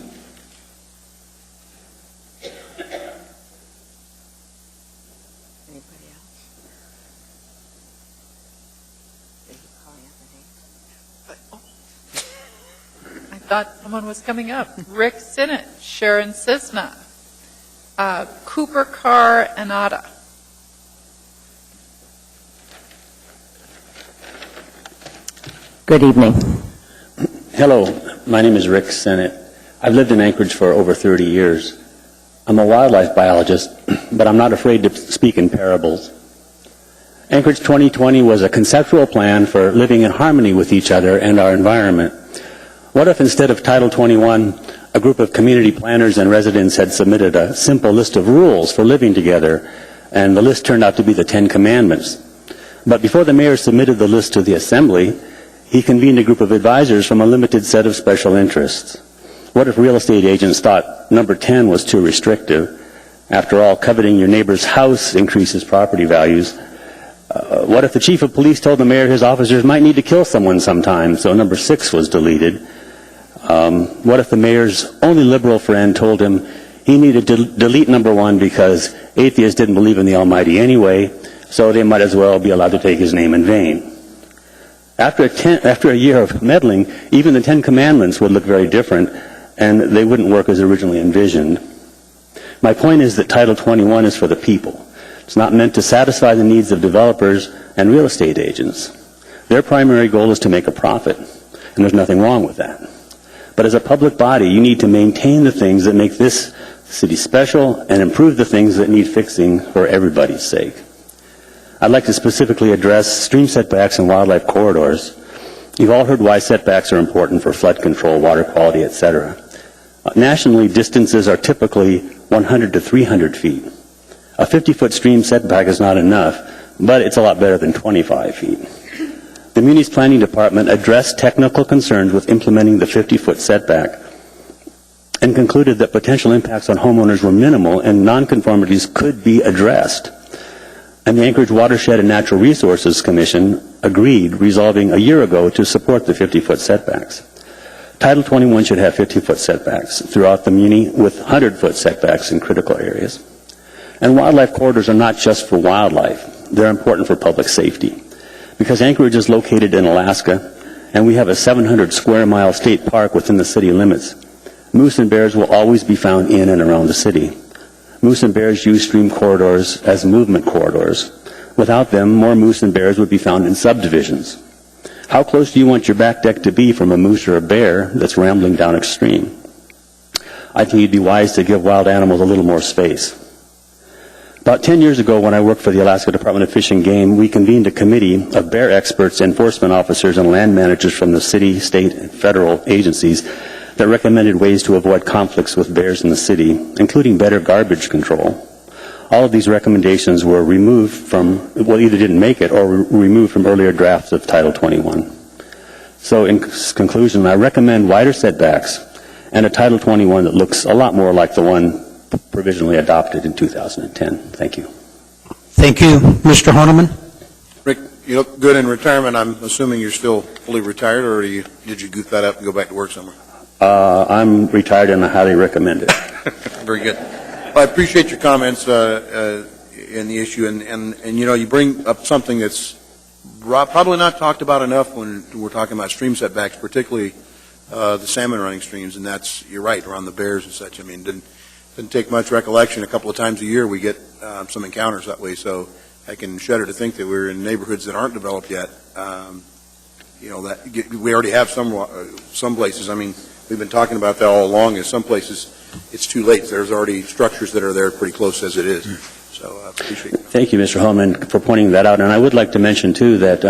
Thought someone was coming up. Rick Sinnott, Sharon Cisna, Cooper Carr Anada. Good evening. Hello, my name is Rick Sinnott. I've lived in Anchorage for over 30 years. I'm a wildlife biologist, but I'm not afraid to speak in parables. Anchorage 2020 was a conceptual plan for living in harmony with each other and our environment. What if instead of Title 21, a group of community planners and residents had submitted a simple list of rules for living together, and the list turned out to be the 10 Commandments? But before the mayor submitted the list to the Assembly, he convened a group of advisors from a limited set of special interests. What if real estate agents thought number 10 was too restrictive? After all, coveting your neighbor's house increases property values. What if the chief of police told the mayor his officers might need to kill someone sometime, so number 6 was deleted? What if the mayor's only liberal friend told him he needed to delete number 1 because atheists didn't believe in the Almighty anyway, so they might as well be allowed to take his name in vain? After a year of meddling, even the 10 Commandments would look very different, and they wouldn't work as originally envisioned. My point is that Title 21 is for the people. It's not meant to satisfy the needs of developers and real estate agents. Their primary goal is to make a profit, and there's nothing wrong with that. But as a public body, you need to maintain the things that make this city special and improve the things that need fixing for everybody's sake. I'd like to specifically address stream setbacks and wildlife corridors. You've all heard why setbacks are important for flood control, water quality, etc. Nationally, distances are typically 100 to 300 feet. A 50-foot stream setback is not enough, but it's a lot better than 25 feet. The Muni's Planning Department addressed technical concerns with implementing the 50-foot setback and concluded that potential impacts on homeowners were minimal and nonconformities could be addressed. And the Anchorage Watershed and Natural Resources Commission agreed, resolving a year ago, to support the 50-foot setbacks. Title 21 should have 50-foot setbacks throughout the Muni, with 100-foot setbacks in critical areas. And wildlife corridors are not just for wildlife. They're important for public safety. Because Anchorage is located in Alaska, and we have a 700-square-mile state park within the city limits, moose and bears will always be found in and around the city. Moose and bears use stream corridors as movement corridors. Without them, more moose and bears would be found in subdivisions. How close do you want your back deck to be from a moose or a bear that's rambling down a stream? I think it'd be wise to give wild animals a little more space. About 10 years ago, when I worked for the Alaska Department of Fish and Game, we convened a committee of bear experts, enforcement officers, and land managers from the city, state, and federal agencies that recommended ways to avoid conflicts with bears in the city, including better garbage control. All of these recommendations were removed from, well, either didn't make it or removed from earlier drafts of Title 21. So in conclusion, I recommend wider setbacks and a Title 21 that looks a lot more like the one provisionally adopted in 2010. Thank you. Thank you. Mr. Horniman? Rick, you look good in retirement. I'm assuming you're still fully retired, or did you goof that up and go back to work somewhere? I'm retired and I highly recommend it. Very good. Well, I appreciate your comments in the issue, and you know, you bring up something that's probably not talked about enough when we're talking about stream setbacks, particularly the salmon running streams, and that's, you're right, around the bears and such. I mean, didn't take much recollection. A couple of times a year we get some encounters that way, so I can shudder to think that we're in neighborhoods that aren't developed yet. You know, that we already have some places. I mean, we've been talking about that all along. In some places, it's too late. There's already structures that are there pretty close as it is. So I appreciate it. Thank you, Mr. Holman, for pointing that out. And I would like to mention, too, that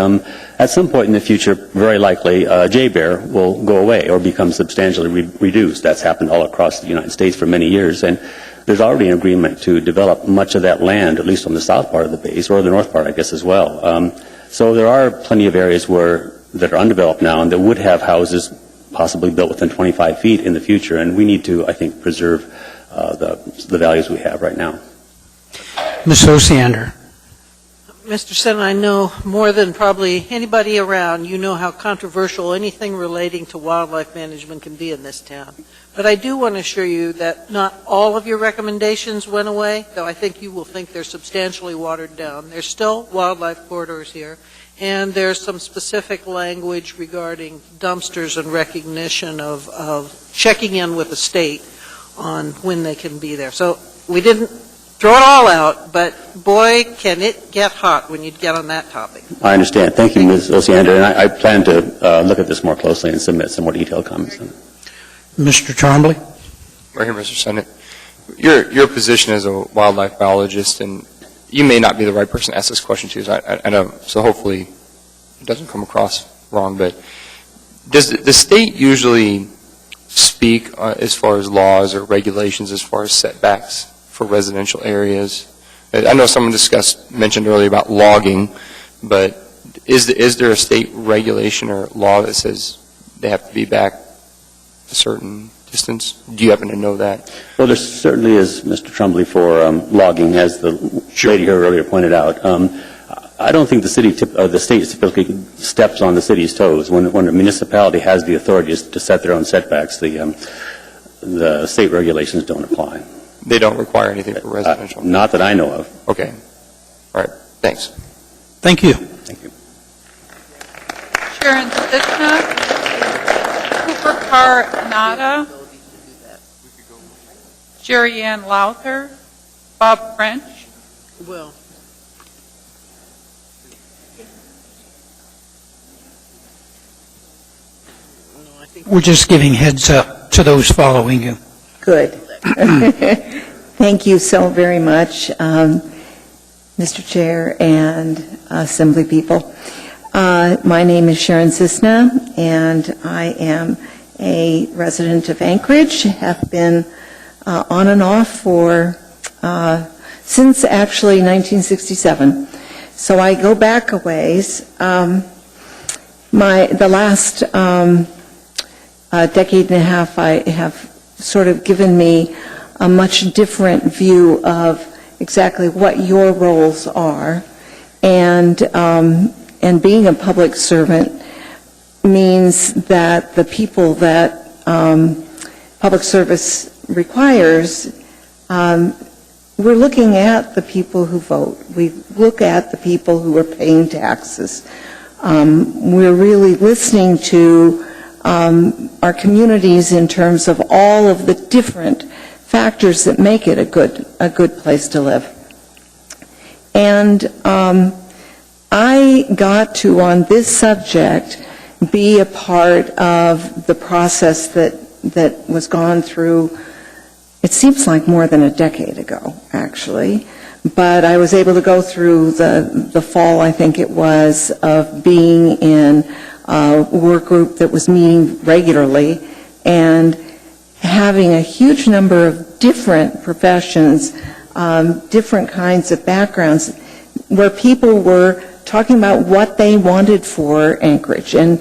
at some point in the future, very likely, J-bear will go away or become substantially reduced. That's happened all across the United States for many years. And there's already an agreement to develop much of that land, at least on the south part of the base, or the north part, I guess, as well. So there are plenty of areas that are undeveloped now and that would have houses possibly built within 25 feet in the future. And we need to, I think, preserve the values we have right now. Ms. Osiander. Mr. Sen, I know more than probably anybody around, you know how controversial anything relating to wildlife management can be in this town. But I do want to assure you that not all of your recommendations went away, though I think you will think they're substantially watered down. There's still wildlife corridors here, and there's some specific language regarding dumpsters and recognition of checking in with the state on when they can be there. So we didn't throw it all out, but boy, can it get hot when you get on that topic. I understand. Thank you, Ms. Osiander, and I plan to look at this more closely and submit some more detailed comments on it. Mr. Trombley? Right here, Mr. Senate. Your position as a wildlife biologist, and you may not be the right person to ask this question to, so I know, so hopefully it doesn't come across wrong, but does the state usually speak as far as laws or regulations as far as setbacks for residential areas? I know someone mentioned earlier about logging, but is there a state regulation or law that says they have to be back a certain distance? Do you happen to know that? Well, there certainly is, Mr. Trombley, for logging, as the lady here earlier pointed out. I don't think the state typically steps on the city's toes. When a municipality has the authority to set their own setbacks, the state regulations don't apply. They don't require anything for residential? Not that I know of. Okay. All right. Thanks. Thank you. Thank you. Sharon Stitchna, Cooper Carr Nada, Jerry Ann Lowther, Bob French. Well, we're just giving heads up to those following you. Good. Thank you so very much, Mr. Chair and Assembly people. My name is Sharon Cisna, and I am a resident of Anchorage. Have been on and off for since actually 1967. So I go back a ways. The last decade and a half, I have sort of given me a much different view of exactly what your roles are, and being a public servant means that the people that public service requires, we're looking at the people who vote. We look at the people who are paying taxes. We're really listening to our communities in terms of all of the different factors that make it a good place to live. And I got to, on this subject, be a part of the process that was gone through, it seems like more than a decade ago, actually. But I was able to go through the fall, I think it was, of being in a work group that was meeting regularly and having a huge number of different professions, different kinds of backgrounds, where people were talking about what they wanted for Anchorage and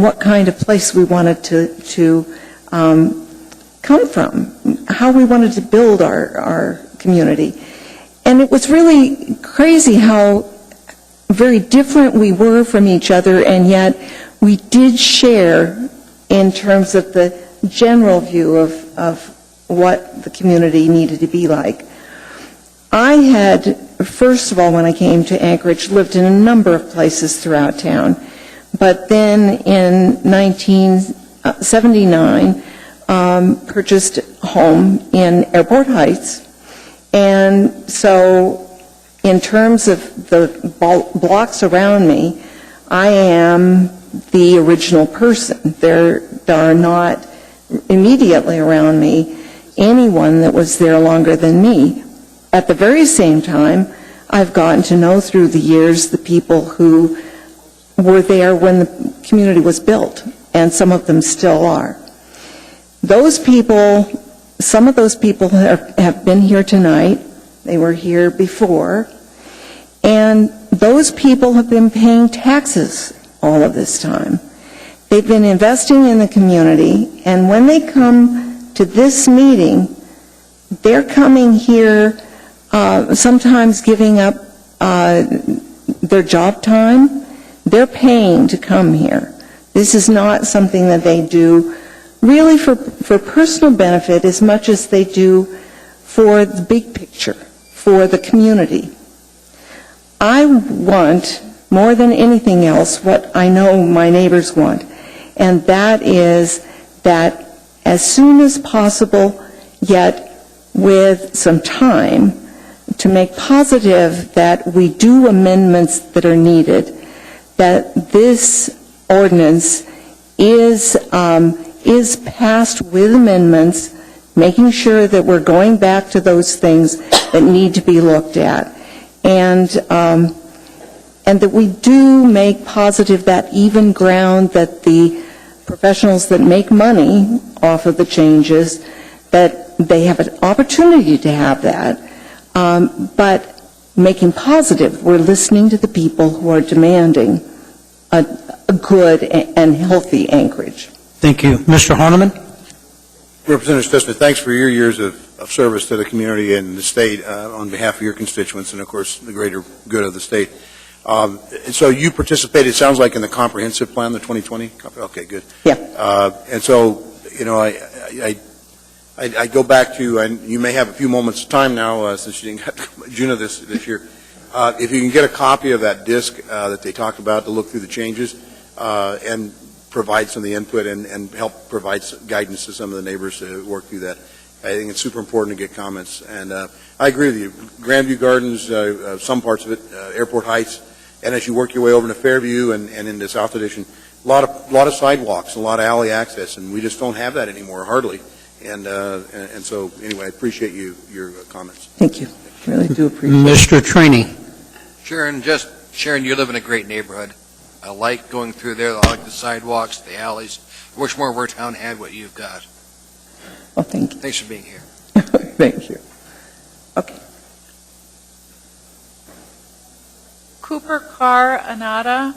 what kind of place we wanted to come from, how we wanted to build our community. And it was really crazy how very different we were from each other, and yet we did share in terms of the general view of what the community needed to be like. I had, first of all, when I came to Anchorage, lived in a number of places throughout town. But then in 1979, purchased a home in Airport Heights. And so in terms of the blocks around me, I am the original person. There are not immediately around me anyone that was there longer than me. At the very same time, I've gotten to know through the years the people who were there when the community was built, and some of them still are. Those people, some of those people have been here tonight. They were here before. And those people have been paying taxes all of this time. They've been investing in the community, and when they come to this meeting, they're coming here sometimes giving up their job time. They're paying to come here. This is not something that they do really for personal benefit as much as they do for the big picture, for the community. I want, more than anything else, what I know my neighbors want, and that is that as soon as possible, yet with some time, to make positive that we do amendments that are needed, that this ordinance is passed with amendments, making sure that we're going back to those things that need to be looked at, and that we do make positive that even ground that the professionals that make money off of the changes, that they have an opportunity to have that, but making positive, we're listening to the people who are demanding a good and healthy Anchorage. Thank you. Mr. Horniman? Representative Stissner, thanks for your years of service to the community and the state on behalf of your constituents and, of course, the greater good of the state. And so you participated, it sounds like, in the comprehensive plan, the 2020? Okay, good. Yeah. And so, you know, I go back to, and you may have a few moments of time now since you didn't get June of this year. If you can get a copy of that disc that they talked about to look through the changes and provide some of the input and help provide some guidance to some of the neighbors to work through that. I think it's super important to get comments. And I agree with you. Grandview Gardens, some parts of it, Airport Heights, and as you work your way over to Fairview and into South Addition, a lot of sidewalks, a lot of alley access, and we just don't have that anymore, hardly. And so, anyway, I appreciate your comments. Thank you. Really do appreciate it. Mr. Trini? Sharon, you live in a great neighborhood. I like going through there. I like the sidewalks, the alleys. I wish more of our town had what you've got. Well, thank you. Thanks for being here. Thank you. Okay. Cooper Carr Anada,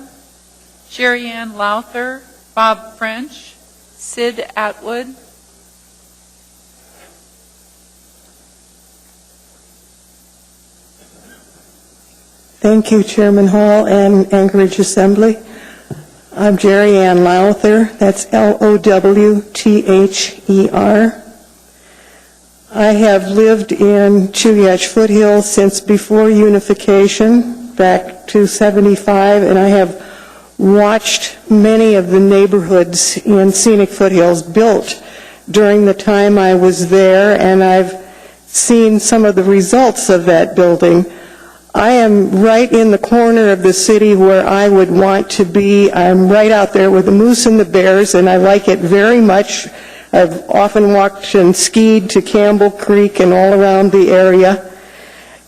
Jerry Ann Lowther, Bob French, Sid Atwood, Thank you, Chairman Hall and Anchorage Assembly. I'm Jerry Ann Lowther. That's Lowther. I have lived in Chugach Foothills since before unification, back to 75, and I have watched many of the neighborhoods in Scenic Foothills built during the time I was there, and I've seen some of the results of that building. I am right in the corner of the city where I would want to be. I'm right out there with the moose and the bears, and I like it very much. I've often walked and skied to Campbell Creek and all around the area.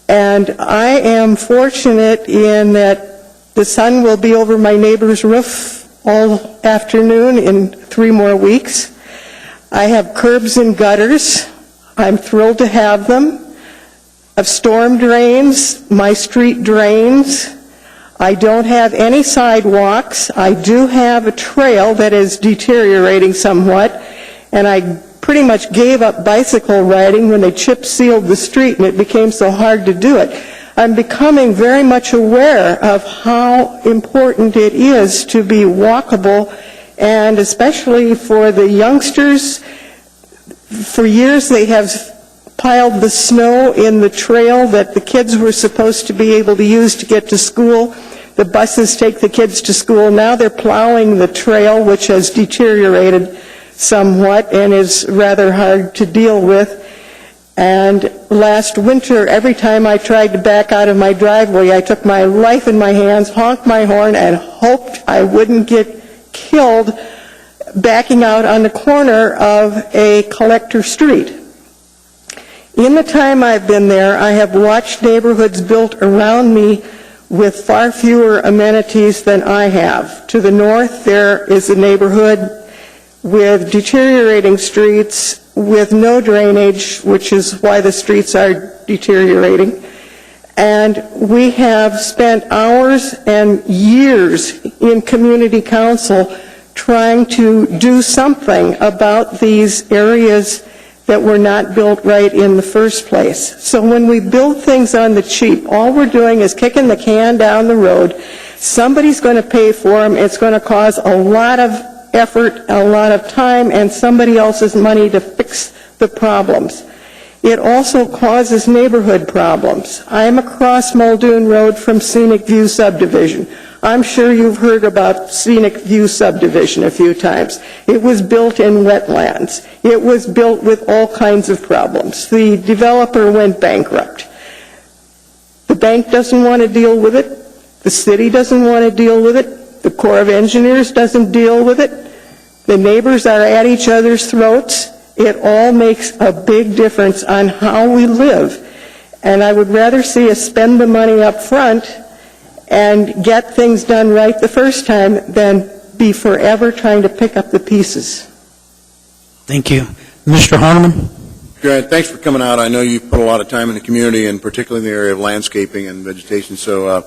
And I am fortunate in that the sun will be over my neighbor's roof all afternoon in 3 more weeks. I have curbs and gutters. I'm thrilled to have them. Of storm drains, my street drains. I don't have any sidewalks. I do have a trail that is deteriorating somewhat, and I pretty much gave up bicycle riding when they chip sealed the street and it became so hard to do it. I'm becoming very much aware of how important it is to be walkable, and especially for the youngsters. For years they have piled the snow in the trail that the kids were supposed to be able to use to get to school. The buses take the kids to school. Now they're plowing the trail, which has deteriorated somewhat and is rather hard to deal with. And last winter, every time I tried to back out of my driveway, I took my life in my hands, honked my horn, and hoped I wouldn't get killed backing out on the corner of a collector street. In the time I've been there, I have watched neighborhoods built around me with far fewer amenities than I have. To the north, there is a neighborhood with deteriorating streets, with no drainage, which is why the streets are deteriorating. And we have spent hours and years in community council trying to do something about these areas that were not built right in the first place. So when we build things on the cheap, all we're doing is kicking the can down the road. Somebody's going to pay for them. It's going to cause a lot of effort, a lot of time, and somebody else's money to fix the problems. It also causes neighborhood problems. I'm across Muldoon Road from Scenic View Subdivision. I'm sure you've heard about Scenic View Subdivision a few times. It was built in wetlands. It was built with all kinds of problems. The developer went bankrupt. The bank doesn't want to deal with it. The city doesn't want to deal with it. The Corps of Engineers doesn't deal with it. The neighbors are at each other's throats. It all makes a big difference on how we live. And I would rather see us spend the money up front and get things done right the first time than be forever trying to pick up the pieces. Thank you. Mr. Harneman? Grant, thanks for coming out. I know you've put a lot of time in the community, and particularly in the area of landscaping and vegetation. So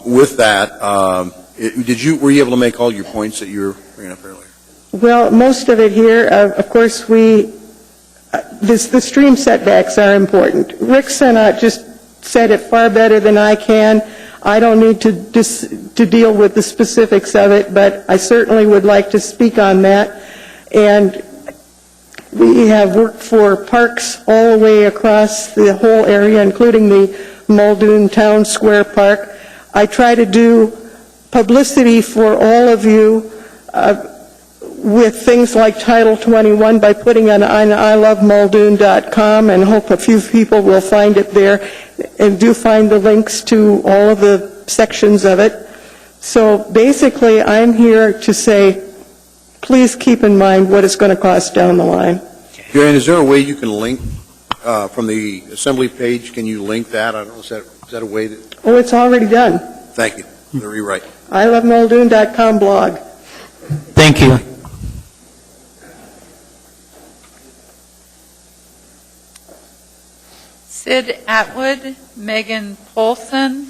with that, were you able to make all your points that you were bringing up earlier? Well, most of it here, of course, the stream setbacks are important. Rick Sennott just said it far better than I can. I don't need to deal with the specifics of it, but I certainly would like to speak on that. And we have worked for parks all the way across the whole area, including the Muldoon Town Square Park. I try to do publicity for all of you with things like Title 21 by putting it on ilovemuldoon.com, and hope a few people will find it there, and do find the links to all of the sections of it. So basically, I'm here to say, please keep in mind what it's going to cost down the line. Gary, is there a way you can link from the assembly page? Can you link that? I don't know, is that a way that... Oh, it's already done. Thank you. The rewrite. ilovemuldoon.com blog. Thank you. Sid Atwood, Megan Polson,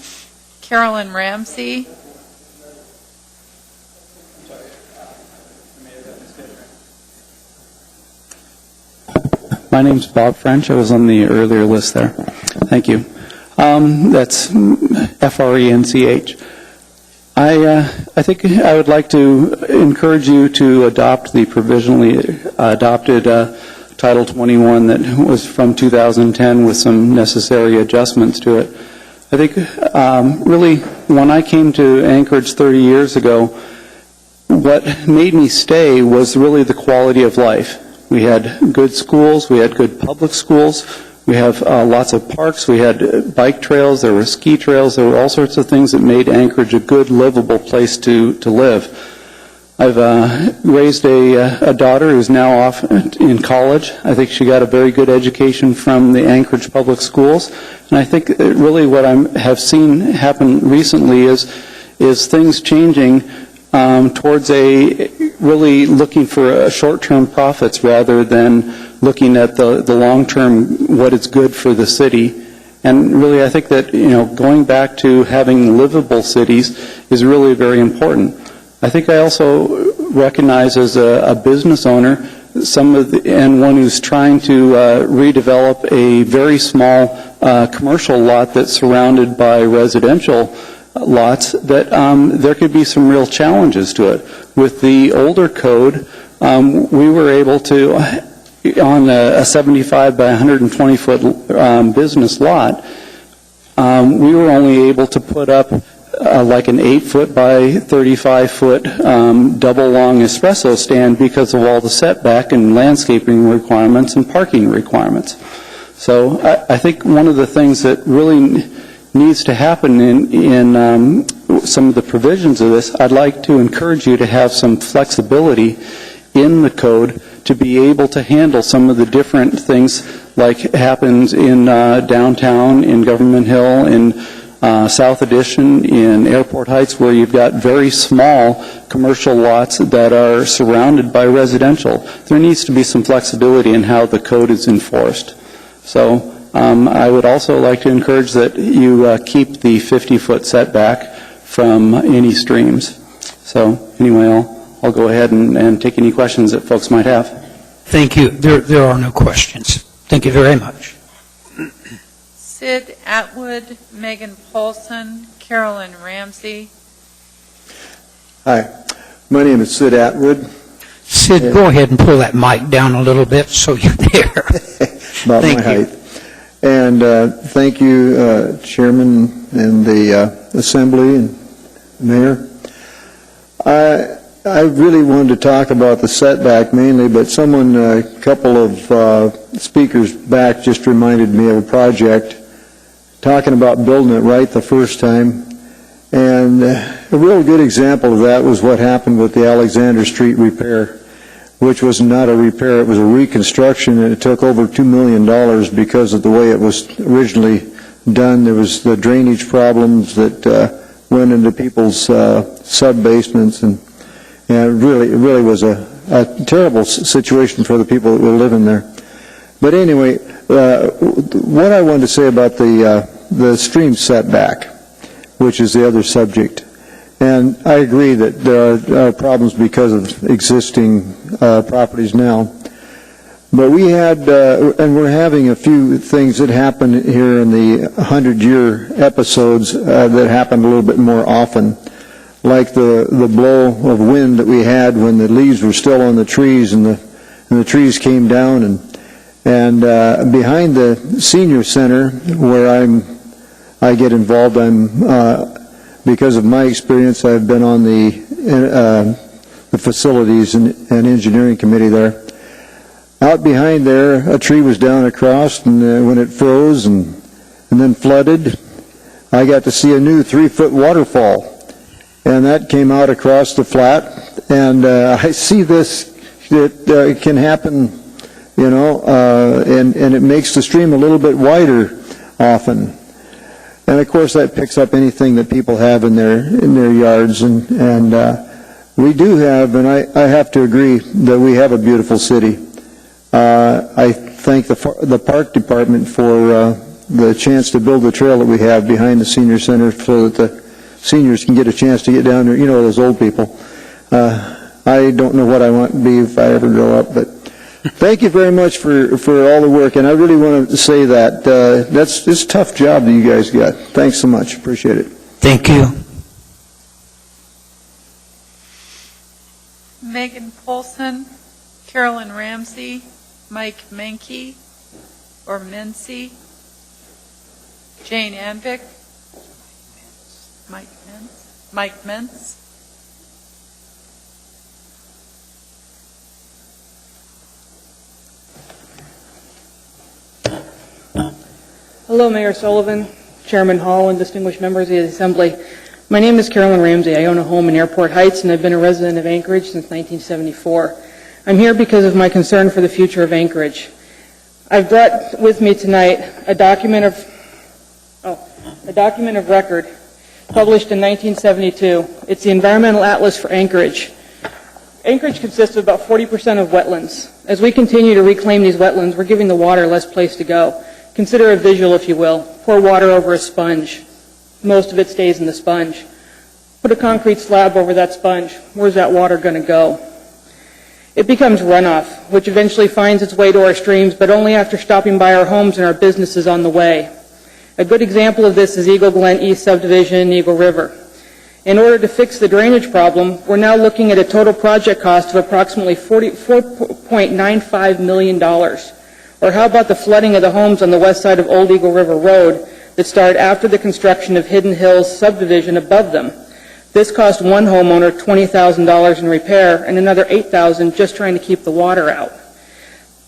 Carolyn Ramsey, My name's Bob French. I was on the earlier list there. Thank you. That's F-R-E-N-C-H. I think I would like to encourage you to adopt the provisionally adopted Title 21 that was from 2010 with some necessary adjustments to it. I think really when I came to Anchorage 30 years ago, what made me stay was really the quality of life. We had good schools, we had good public schools, we have lots of parks, we had bike trails, there were ski trails, there were all sorts of things that made Anchorage a good, livable place to live. I've raised a daughter who's now off in college. I think she got a very good education from the Anchorage Public Schools. And I think really what I have seen happen recently is things changing towards really looking for short-term profits rather than looking at the long-term, what is good for the city. And really, I think that, going back to having livable cities is really very important. I think I also recognize as a business owner and one who's trying to redevelop a very small commercial lot that's surrounded by residential lots, that there could be some real challenges to it. With the older code, we were able to, on a 75 by 120 foot business lot, we were only able to put up like an 8-foot by 35-foot double long espresso stand because of all the setback and landscaping requirements and parking requirements. So I think one of the things that really needs to happen in some of the provisions of this, I'd like to encourage you to have some flexibility in the code to be able to handle some of the different things like happens in downtown, in Government Hill, in South Addition, in Airport Heights, where you've got very small commercial lots that are surrounded by residential. There needs to be some flexibility in how the code is enforced. So I would also like to encourage that you keep the 50-foot setback from any streams. So anyway, I'll go ahead and take any questions that folks might have. Thank you. There are no questions. Thank you very much. Sid Atwood, Megan Paulson, Carolyn Ramsey. Hi, my name is Sid Atwood. Sid, go ahead and pull that mic down a little bit so you're there. About my height. And thank you, Chairman and the Assembly and Mayor. I really wanted to talk about the setback mainly, but someone, a couple of speakers back just reminded me of a project talking about building it right the first time. And a real good example of that was what happened with the Alexander Street repair, which was not a repair, it was a reconstruction, and it took over $2 million because of the way it was originally done. There was the drainage problems that went into people's sub-basements, and it really was a terrible situation for the people that were living there. But anyway, what I wanted to say about the stream setback, which is the other subject, and I agree that there are problems because of existing properties now. But we had, and we're having a few things that happen here in the 100-year episodes that happened a little bit more often, like the blow of wind that we had when the leaves were still on the trees and the trees came down. And behind the senior center, where I get involved, because of my experience, I've been on the facilities and engineering committee there. Out behind there, a tree was down across, and when it froze and then flooded, I got to see a new 3-foot waterfall, and that came out across the flat. And I see this, it can happen, and it makes the stream a little bit wider often. And of course, that picks up anything that people have in their yards, and we do have, and I have to agree that we have a beautiful city. I thank the park department for the chance to build the trail that we have behind the senior center so that the seniors can get a chance to get down there. Those old people. I don't know what I want to be if I ever grow up, but Thank you very much for all the work, and I really want to say that it's a tough job that you guys got. Thanks so much. Appreciate it. Thank you. Megan Polson, Carolyn Ramsey, Mike Menke, or Mincy, Jane Anvik, Mike Mintz. Hello, Mayor Sullivan, Chairman Hall, and distinguished members of the Assembly. My name is Carolyn Ramsey. I own a home in Airport Heights, and I've been a resident of Anchorage since 1974. I'm here because of my concern for the future of Anchorage. I've brought with me tonight a document of record published in 1972. It's the Environmental Atlas for Anchorage. Anchorage consists of about 40% of wetlands. As we continue to reclaim these wetlands, we're giving the water less place to go. Consider a visual, if you will. Pour water over a sponge. Most of it stays in the sponge. Put a concrete slab over that sponge. Where's that water going to go? It becomes runoff, which eventually finds its way to our streams, but only after stopping by our homes and our businesses on the way. A good example of this is Eagle Glen East Subdivision in Eagle River. In order to fix the drainage problem, we're now looking at a total project cost of approximately $4.95 million. Or how about the flooding of the homes on the west side of Old Eagle River Road that started after the construction of Hidden Hills subdivision above them? This cost one homeowner $20,000 in repair and another $8,000 just trying to keep the water out.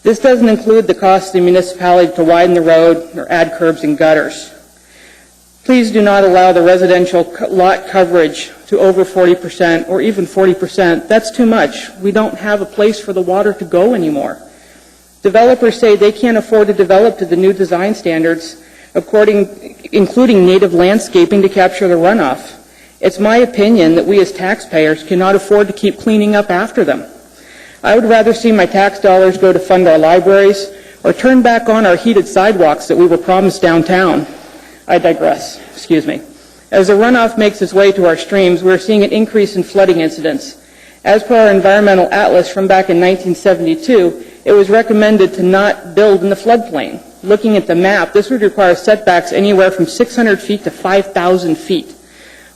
This doesn't include the cost of the municipality to widen the road or add curbs and gutters. Please do not allow the residential lot coverage to over 40% or even 40%. That's too much. We don't have a place for the water to go anymore. Developers say they can't afford to develop to the new design standards, including native landscaping to capture the runoff. It's my opinion that we as taxpayers cannot afford to keep cleaning up after them. I would rather see my tax dollars go to fund our libraries or turn back on our heated sidewalks that we were promised downtown. I digress. Excuse me. As the runoff makes its way to our streams, we're seeing an increase in flooding incidents. As per our environmental atlas from back in 1972, it was recommended to not build in the floodplain. Looking at the map, this would require setbacks anywhere from 600 feet to 5,000 feet.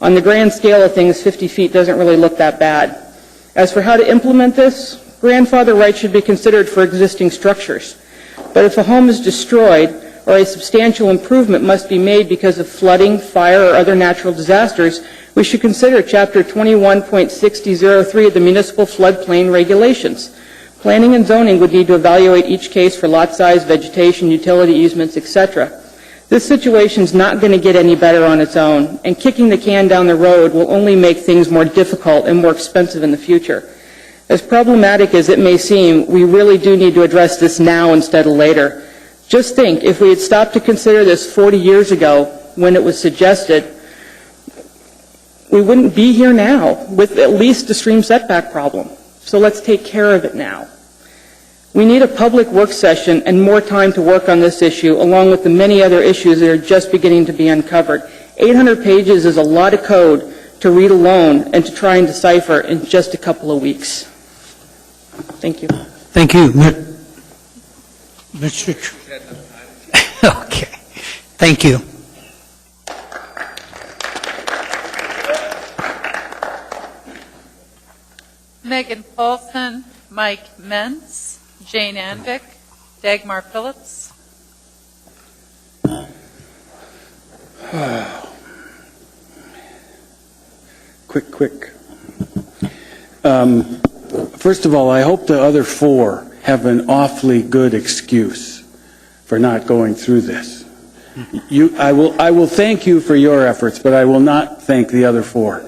On the grand scale of things, 50 feet doesn't really look that bad. As for how to implement this, grandfather rights should be considered for existing structures. But if a home is destroyed or a substantial improvement must be made because of flooding, fire, or other natural disasters, we should consider Chapter 21.6003 of the Municipal Floodplain Regulations. Planning and zoning would need to evaluate each case for lot size, vegetation, utility easements, etc. This situation is not going to get any better on its own, and kicking the can down the road will only make things more difficult and more expensive in the future. As problematic as it may seem, we really do need to address this now instead of later. Just think, if we had stopped to consider this 40 years ago when it was suggested, we wouldn't be here now with at least a stream setback problem. So let's take care of it now. We need a public work session and more time to work on this issue, along with the many other issues that are just beginning to be uncovered. 800 pages is a lot of code to read alone and to try and decipher in just a couple of weeks. Thank you. Thank you. Mr. Okay. Thank you. Megan Paulson, Mike Mentz, Jane Anvik, Dagmar Phillips. Quick. First of all, I hope the other four have an awfully good excuse for not going through this. I will thank you for your efforts, but I will not thank the other four.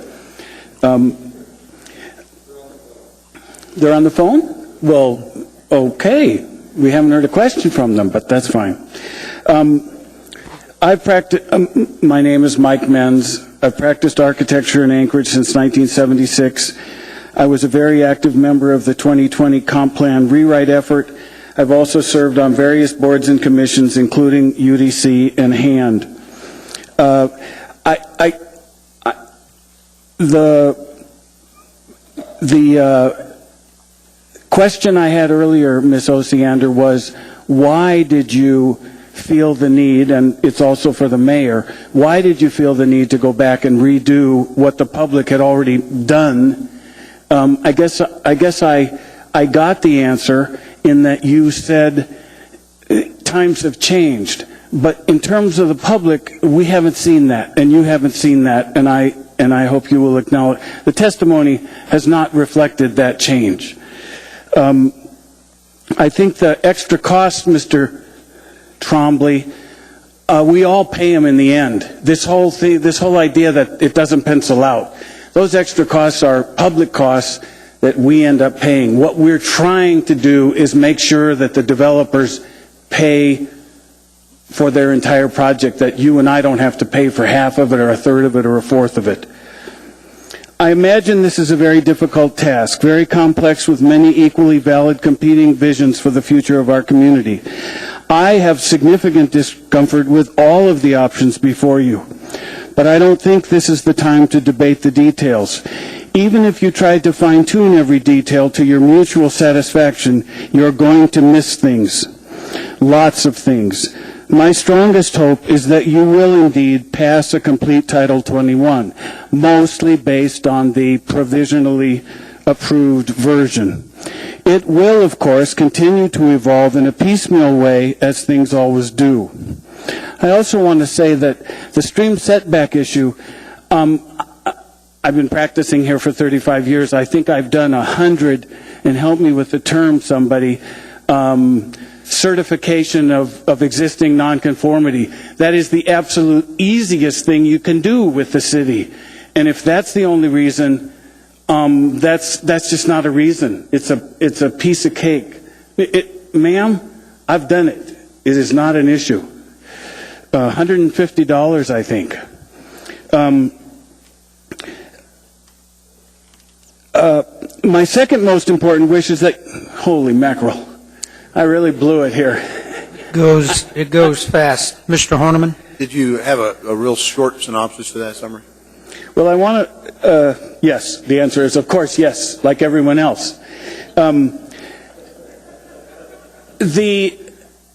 They're on the phone? Well, okay. We haven't heard a question from them, but that's fine. My name is Mike Menz. I've practiced architecture in Anchorage since 1976. I was a very active member of the 2020 Comp Plan rewrite effort. I've also served on various boards and commissions, including UDC and HAND. question I had earlier, Ms. Osiander, was why did you feel the need, and it's also for the mayor, why did you feel the need to go back and redo what the public had already done? I guess I got the answer in that you said times have changed. But in terms of the public, we haven't seen that, and you haven't seen that, and I hope you will acknowledge. The testimony has not reflected that change. I think the extra cost, Mr. Trombley, we all pay them in the end. This whole idea that it doesn't pencil out, those extra costs are public costs that we end up paying. What we're trying to do is make sure that the developers pay for their entire project, that you and I don't have to pay for half of it or a third of it or a fourth of it. I imagine this is a very difficult task, very complex with many equally valid competing visions for the future of our community. I have significant discomfort with all of the options before you, but I don't think this is the time to debate the details. Even if you tried to fine-tune every detail to your mutual satisfaction, you're going to miss things, lots of things. My strongest hope is that you will indeed pass a complete Title 21, mostly based on the provisionally approved version. It will, of course, continue to evolve in a piecemeal way, as things always do. I also want to say that the stream setback issue, I've been practicing here for 35 years. I think I've done 100, and help me with the term, somebody, certification of existing nonconformity. That is the absolute easiest thing you can do with the city. And if that's the only reason, that's just not a reason. It's a piece of cake. Ma'am, I've done it. It is not an issue. $150, I think. My second most important wish is that, holy mackerel, I really blew it here. It goes fast. Mr. Horniman? Did you have a real short synopsis to that summary? Well, I want to, yes, the answer is, of course, yes, like everyone else. The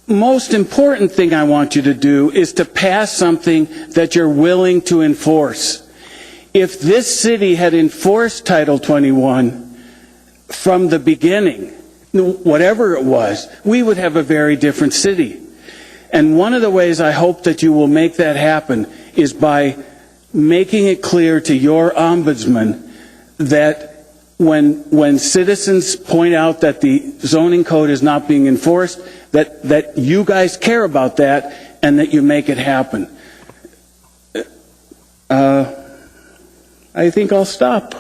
most important thing I want you to do is to pass something that you're willing to enforce. If this city had enforced Title 21 from the beginning, whatever it was, we would have a very different city. And one of the ways I hope that you will make that happen is by making it clear to your ombudsman that when citizens point out that the zoning code is not being enforced, that you guys care about that and that you make it happen. I think I'll stop.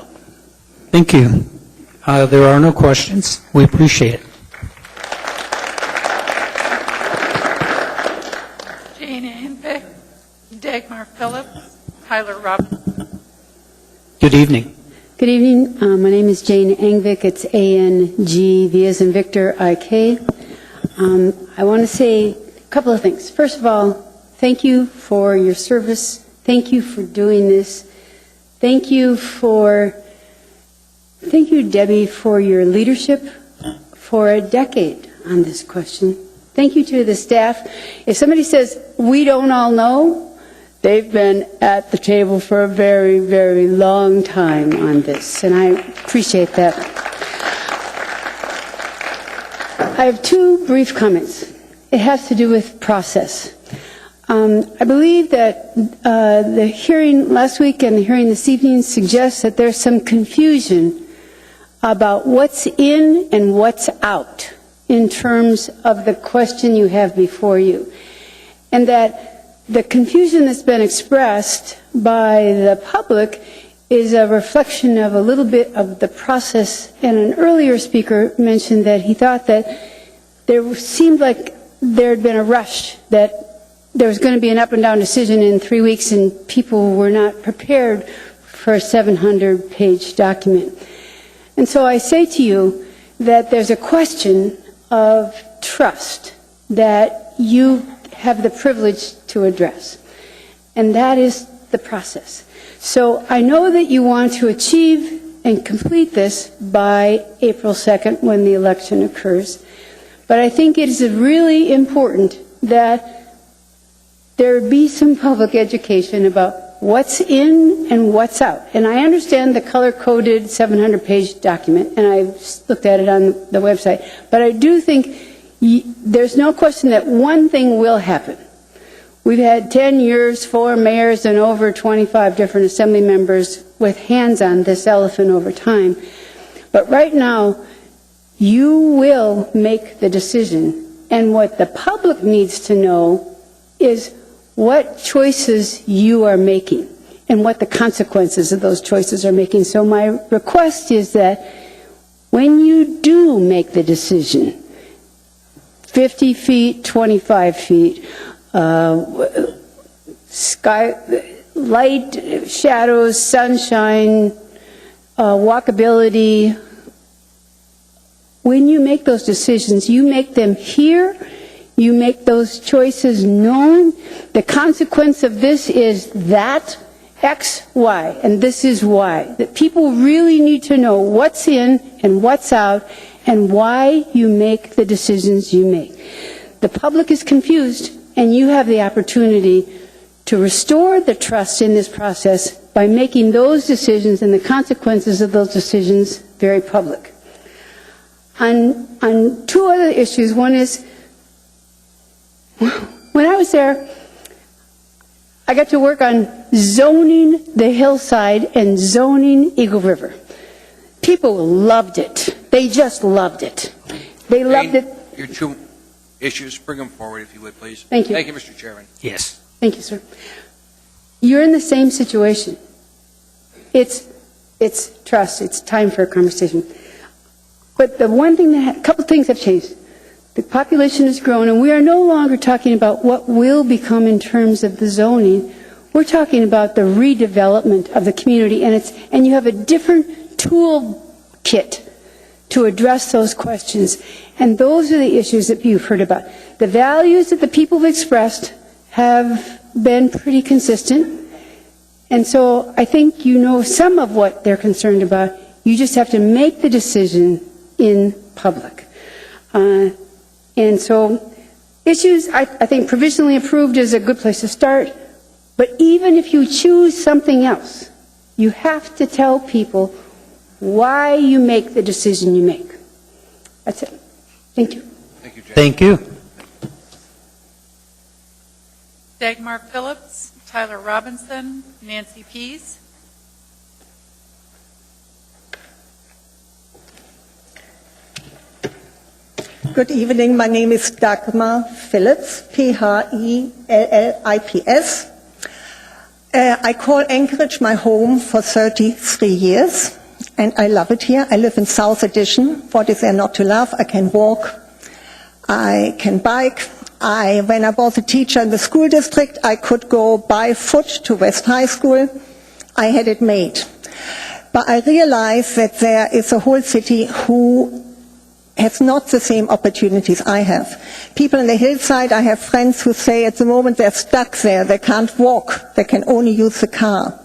Thank you. There are no questions. We appreciate it. Jane Anvick, Dagmar Phillips, Tyler Robinson. Good evening. Good evening. My name is Jane Angvik. It's A-N-G, V as in Victor, I-K. I want to say a couple of things. First of all, thank you for your service. Thank you for doing this. Thank you, Debbie, for your leadership for a decade on this question. Thank you to the staff. If somebody says, we don't all know, they've been at the table for a very, very long time on this, and I appreciate that. I have two brief comments. It has to do with process. I believe that the hearing last week and the hearing this evening suggests that there's some confusion about what's in and what's out in terms of the question you have before you. And that the confusion that's been expressed by the public is a reflection of a little bit of the process. And an earlier speaker mentioned that he thought that there seemed like there had been a rush, that there was going to be an up and down decision in 3 weeks and people were not prepared for a 700-page document. And so I say to you that there's a question of trust that you have the privilege to address. And that is the process. So I know that you want to achieve and complete this by April 2nd when the election occurs. But I think it is really important that there be some public education about what's in and what's out. And I understand the color-coded 700-page document, and I looked at it on the website. But I do think there's no question that one thing will happen. We've had 10 years, 4 mayors, and over 25 different assembly members with hands on this elephant over time. But right now, you will make the decision. And what the public needs to know is what choices you are making and what the consequences of those choices are making. So my request is that when you do make the decision, 50 feet, 25 feet, sky, light, shadows, sunshine, walkability. When you make those decisions, you make them here, you make those choices known. The consequence of this is that, X, Y, and this is why. That people really need to know what's in and what's out and why you make the decisions you make. The public is confused, and you have the opportunity to restore the trust in this process by making those decisions and the consequences of those decisions very public. On 2 other issues, one is, when I was there, I got to work on zoning the hillside and zoning Eagle River. People loved it. They just loved it. They loved it. Your 2 issues, bring them forward if you would, please. Thank you. Thank you, Mr. Chairman. Yes. Thank you, sir. You're in the same situation. It's trust. It's time for a conversation. But the one thing a couple things have changed. The population has grown, and we are no longer talking about what will become in terms of the zoning. We're talking about the redevelopment of the community, and you have a different toolkit to address those questions. And those are the issues that you've heard about. The values that the people have expressed have been pretty consistent. And so I think you know some of what they're concerned about. You just have to make the decision in public. And so issues, I think provisionally approved is a good place to start. But even if you choose something else, you have to tell people why you make the decision you make. That's it. Thank you. Thank you, Jane. Thank you. Dagmar Phillips, Tyler Robinson, Nancy Pease. Good evening. My name is Dagmar Phillips, Phillips. I call Anchorage my home for 33 years, and I love it here. I live in South Addition. What is there not to love? I can walk. I can bike. When I was a teacher in the school district, I could go by foot to West High School. I had it made. But I realize that there is a whole city who has not the same opportunities I have. People on the hillside, I have friends who say at the moment they're stuck there, they can't walk, they can only use the car.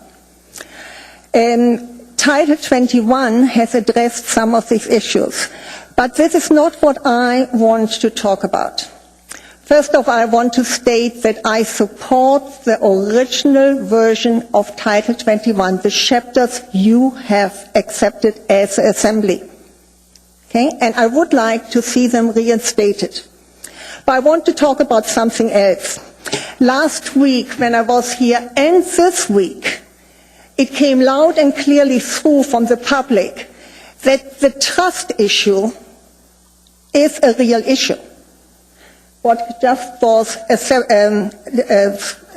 Title 21 has addressed some of these issues, but this is not what I want to talk about. First of all, I want to state that I support the original version of Title 21, the chapters you have accepted as an assembly. Okay? And I would like to see them reinstated. But I want to talk about something else. Last week, when I was here, and this week, it came loud and clearly through from the public that the trust issue is a real issue. What just was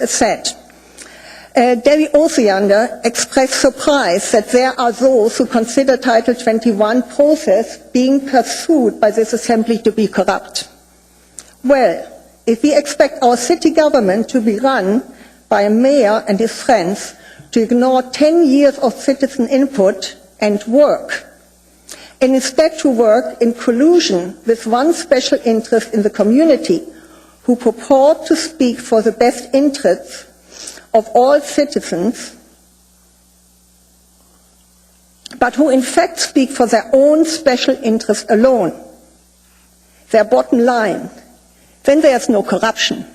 said. Debbie Osiander expressed surprise that there are those who consider Title 21 process being pursued by this assembly to be corrupt. Well, if we expect our city government to be run by a mayor and his friends to ignore 10 years of citizen input and work, and instead to work in collusion with one special interest in the community who purport to speak for the best interests of all citizens, but who in fact speak for their own special interest alone, their bottom line, then there's no corruption.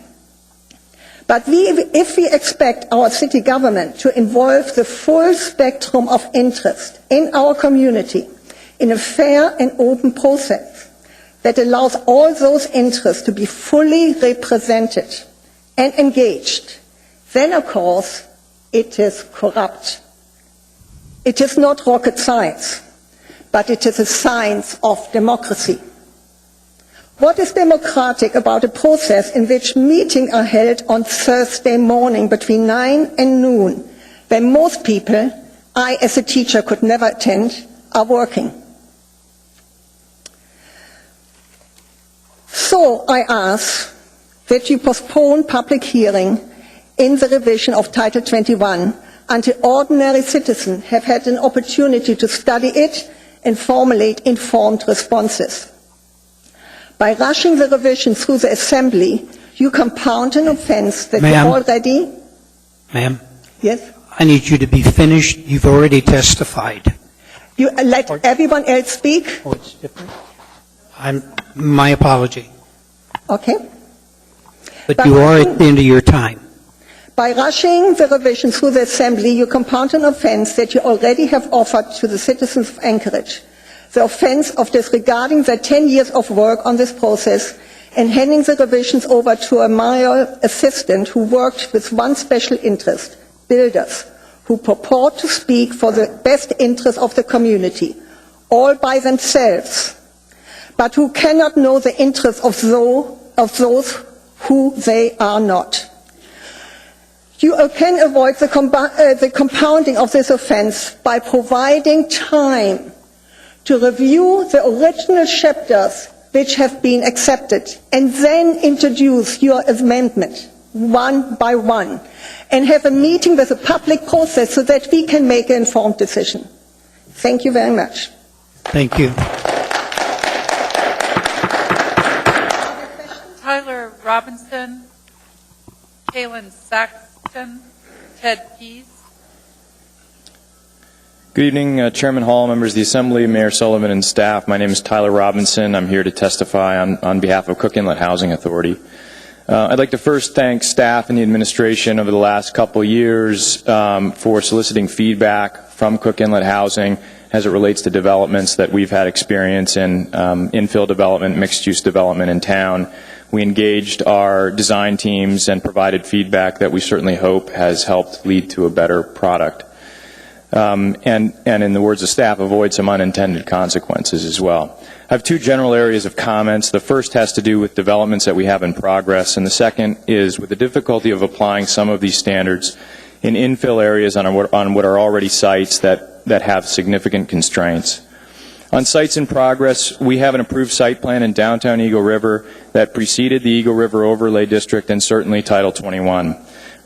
But if we expect our city government to involve the full spectrum of interest in our community in a fair and open process that allows all those interests to be fully represented and engaged, then of course it is corrupt. It is not rocket science, but it is a science of democracy. What is democratic about a process in which meetings are held on Thursday morning between 9 and noon, when most people, I as a teacher could never attend, are working? So I ask that you postpone public hearing in the revision of Title 21 until ordinary citizens have had an opportunity to study it and formulate informed responses. By rushing the revision through the Assembly, you compound an offense that you already... Ma'am? Yes? I need you to be finished. You've already testified. You let everyone else speak? Oh, it's different? My apology. Okay. But you are at the end of your time. By rushing the revision through the Assembly, you compound an offense that you already have offered to the citizens of Anchorage. The offense of disregarding their 10 years of work on this process and handing the revisions over to a mayoral assistant who worked with one special interest, builders, who purport to speak for the best interest of the community, all by themselves, but who cannot know the interests of those who they are not. You can avoid the compounding of this offense by providing time to review the original chapters which have been accepted and then introduce your amendment one by one and have a meeting with a public process so that we can make an informed decision. Thank you very much. Thank you. Tyler Robinson, Kaylin Saxton, Ted Pease. Good evening, Chairman Hall, members of the Assembly, Mayor Sullivan, and staff. My name is Tyler Robinson. I'm here to testify on behalf of Cook Inlet Housing Authority. I'd like to first thank staff and the administration over the last couple years for soliciting feedback from Cook Inlet Housing as it relates to developments that we've had experience in, infill development, mixed-use development in town. We engaged our design teams and provided feedback that we certainly hope has helped lead to a better product. And in the words of staff, avoid some unintended consequences as well. I have two general areas of comments. The first has to do with developments that we have in progress, and the second is with the difficulty of applying some of these standards in infill areas on what are already sites that have significant constraints. On sites in progress, we have an approved site plan in downtown Eagle River that preceded the Eagle River Overlay District and certainly Title 21.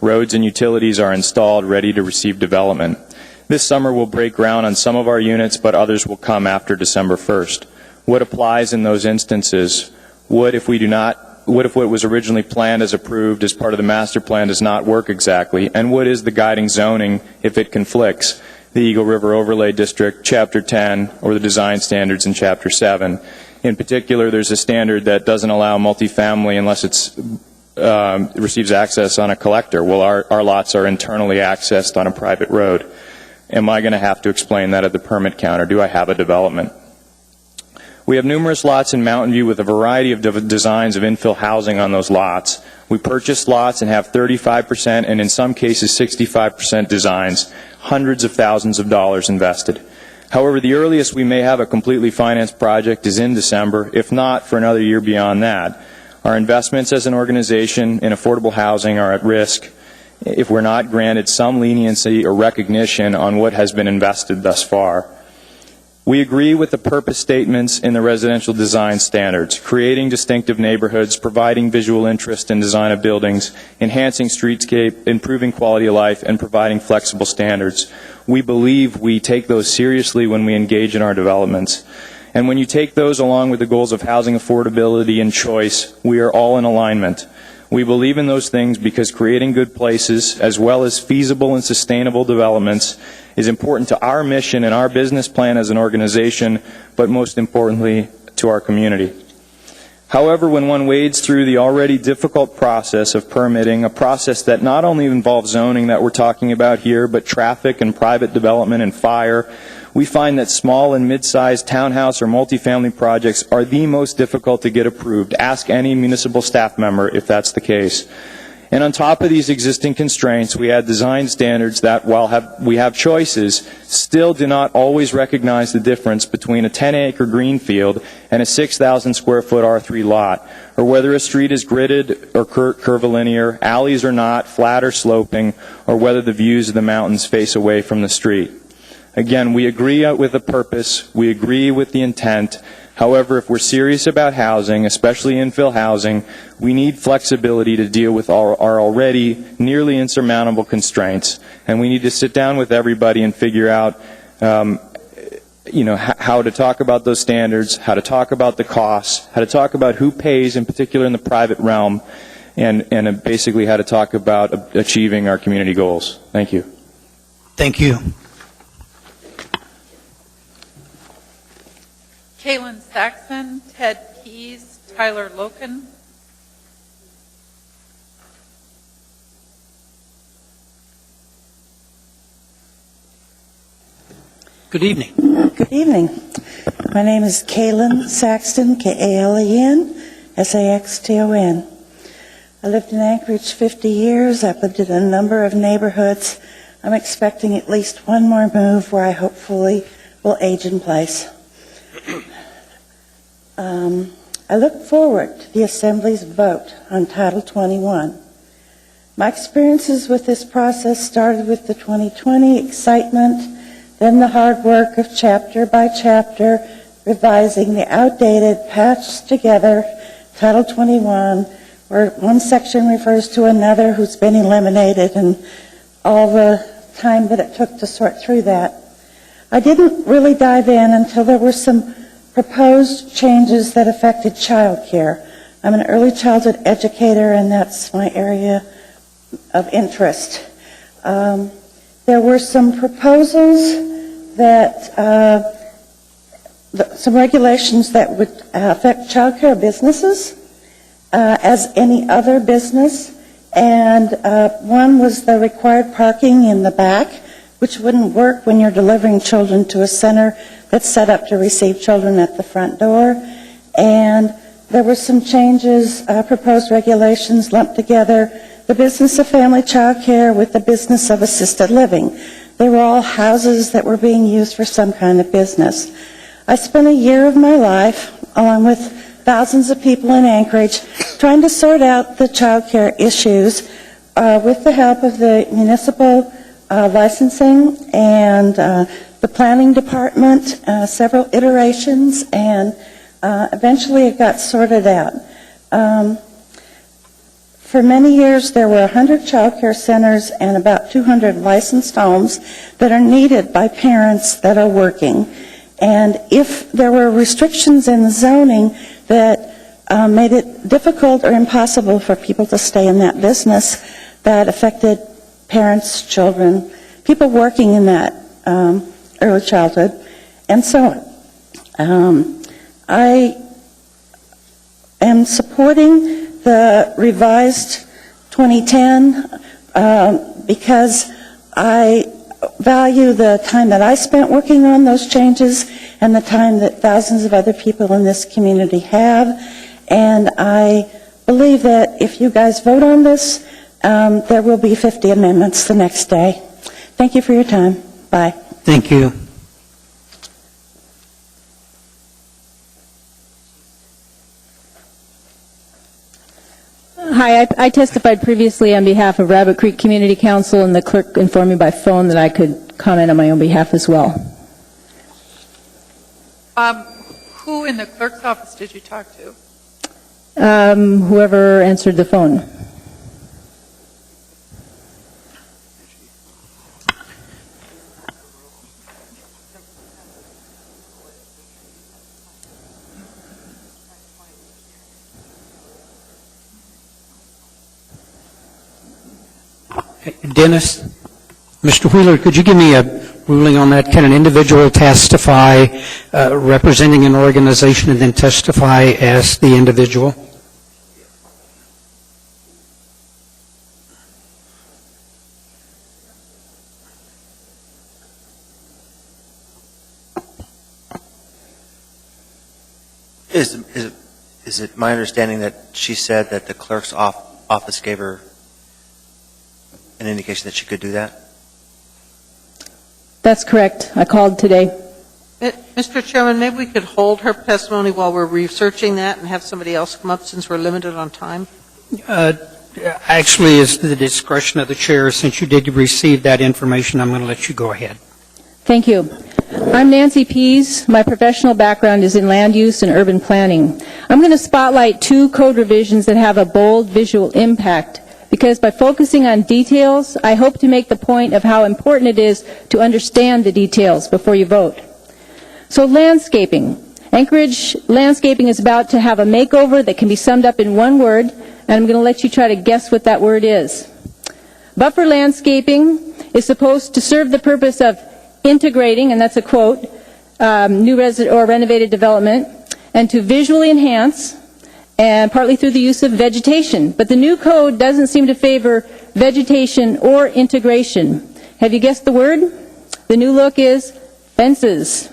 Roads and utilities are installed, ready to receive development. This summer we'll break ground on some of our units, but others will come after December 1st. What applies in those instances? What if what was originally planned as approved as part of the master plan does not work exactly? And what is the guiding zoning if it conflicts? The Eagle River Overlay District, Chapter 10, or the design standards in Chapter 7. In particular, there's a standard that doesn't allow multifamily unless it receives access on a collector. Well, our lots are internally accessed on a private road. Am I going to have to explain that at the permit counter? Do I have a development? We have numerous lots in Mountain View with a variety of designs of infill housing on those lots. We purchase lots and have 35% and in some cases 65% designs, hundreds of thousands of dollars invested. However, the earliest we may have a completely financed project is in December, if not for another year beyond that. Our investments as an organization in affordable housing are at risk if we're not granted some leniency or recognition on what has been invested thus far. We agree with the purpose statements in the residential design standards, creating distinctive neighborhoods, providing visual interest in design of buildings, enhancing streetscape, improving quality of life, and providing flexible standards. We believe we take those seriously when we engage in our developments. And when you take those along with the goals of housing affordability and choice, we are all in alignment. We believe in those things because creating good places, as well as feasible and sustainable developments, is important to our mission and our business plan as an organization, but most importantly, to our community. However, when one wades through the already difficult process of permitting, a process that not only involves zoning that we're talking about here, but traffic and private development and fire, we find that small and mid-sized townhouse or multifamily projects are the most difficult to get approved. Ask any municipal staff member if that's the case. And on top of these existing constraints, we add design standards that, while we have choices, still do not always recognize the difference between a 10-acre green field and a 6,000 square foot R3 lot, or whether a street is gridded or curvilinear, alleys are not, flat or sloping, or whether the views of the mountains face away from the street. Again, we agree with the purpose, we agree with the intent. However, if we're serious about housing, especially infill housing, we need flexibility to deal with our already nearly insurmountable constraints. And we need to sit down with everybody and figure out how to talk about those standards, how to talk about the costs, how to talk about who pays, in particular in the private realm, and basically how to talk about achieving our community goals. Thank you. Thank you. Kaylin Saxon, Ted Pease, Tyler Loken. Good evening. Good evening. My name is Kaylin Saxton, K-A-L-E-N-S-A-X-T-O-N. I lived in Anchorage 50 years. I've lived in a number of neighborhoods. I'm expecting at least one more move where I hopefully will age in place. I look forward to the Assembly's vote on Title 21. My experiences with this process started with the 2020 excitement, then the hard work of chapter by chapter revising the outdated, patched together Title 21, where one section refers to another who's been eliminated, and all the time that it took to sort through that. I didn't really dive in until there were some proposed changes that affected child care. I'm an early childhood educator, and that's my area of interest. There were some proposals that, some regulations that would affect child care businesses as any other business, and one was the required parking in the back, which wouldn't work when you're delivering children to a center that's set up to receive children at the front door. And there were some changes, proposed regulations lumped together, the business of family child care with the business of assisted living. They were all houses that were being used for some kind of business. I spent a year of my life, along with thousands of people in Anchorage, trying to sort out the child care issues with the help of the municipal licensing and the planning department, several iterations, and eventually it got sorted out. For many years, there were 100 child care centers and about 200 licensed homes that are needed by parents that are working. And if there were restrictions in the zoning that made it difficult or impossible for people to stay in that business, that affected parents, children, people working in that early childhood, and so on. I am supporting the revised 2010 because I value the time that I spent working on those changes and the time that thousands of other people in this community have. And I believe that if you guys vote on this, there will be 50 amendments the next day. Thank you for your time. Bye. Thank you. Hi, I testified previously on behalf of Rabbit Creek Community Council, and the clerk informed me by phone that I could comment on my own behalf as well. Who in the clerk's office did you talk to? Whoever answered the phone. Dennis, Mr. Wheeler, could you give me a ruling on that? Can an individual testify representing an organization and then testify as the individual? Is it my understanding that she said that the clerk's office gave her an indication that she could do that? That's correct. I called today. Mr. Chairman, maybe we could hold her testimony while we're researching that and have somebody else come up since we're limited on time? Actually, it's the discretion of the chair. Since you did receive that information, I'm going to let you go ahead. Thank you. I'm Nancy Pease. My professional background is in land use and urban planning. I'm going to spotlight 2 code revisions that have a bold visual impact, because by focusing on details, I hope to make the point of how important it is to understand the details before you vote. So landscaping. Anchorage landscaping is about to have a makeover that can be summed up in one word, and I'm going to let you try to guess what that word is. Buffer landscaping is supposed to serve the purpose of integrating, and that's a quote, new or renovated development, and to visually enhance, and partly through the use of vegetation. But the new code doesn't seem to favor vegetation or integration. Have you guessed the word? The new look is fences.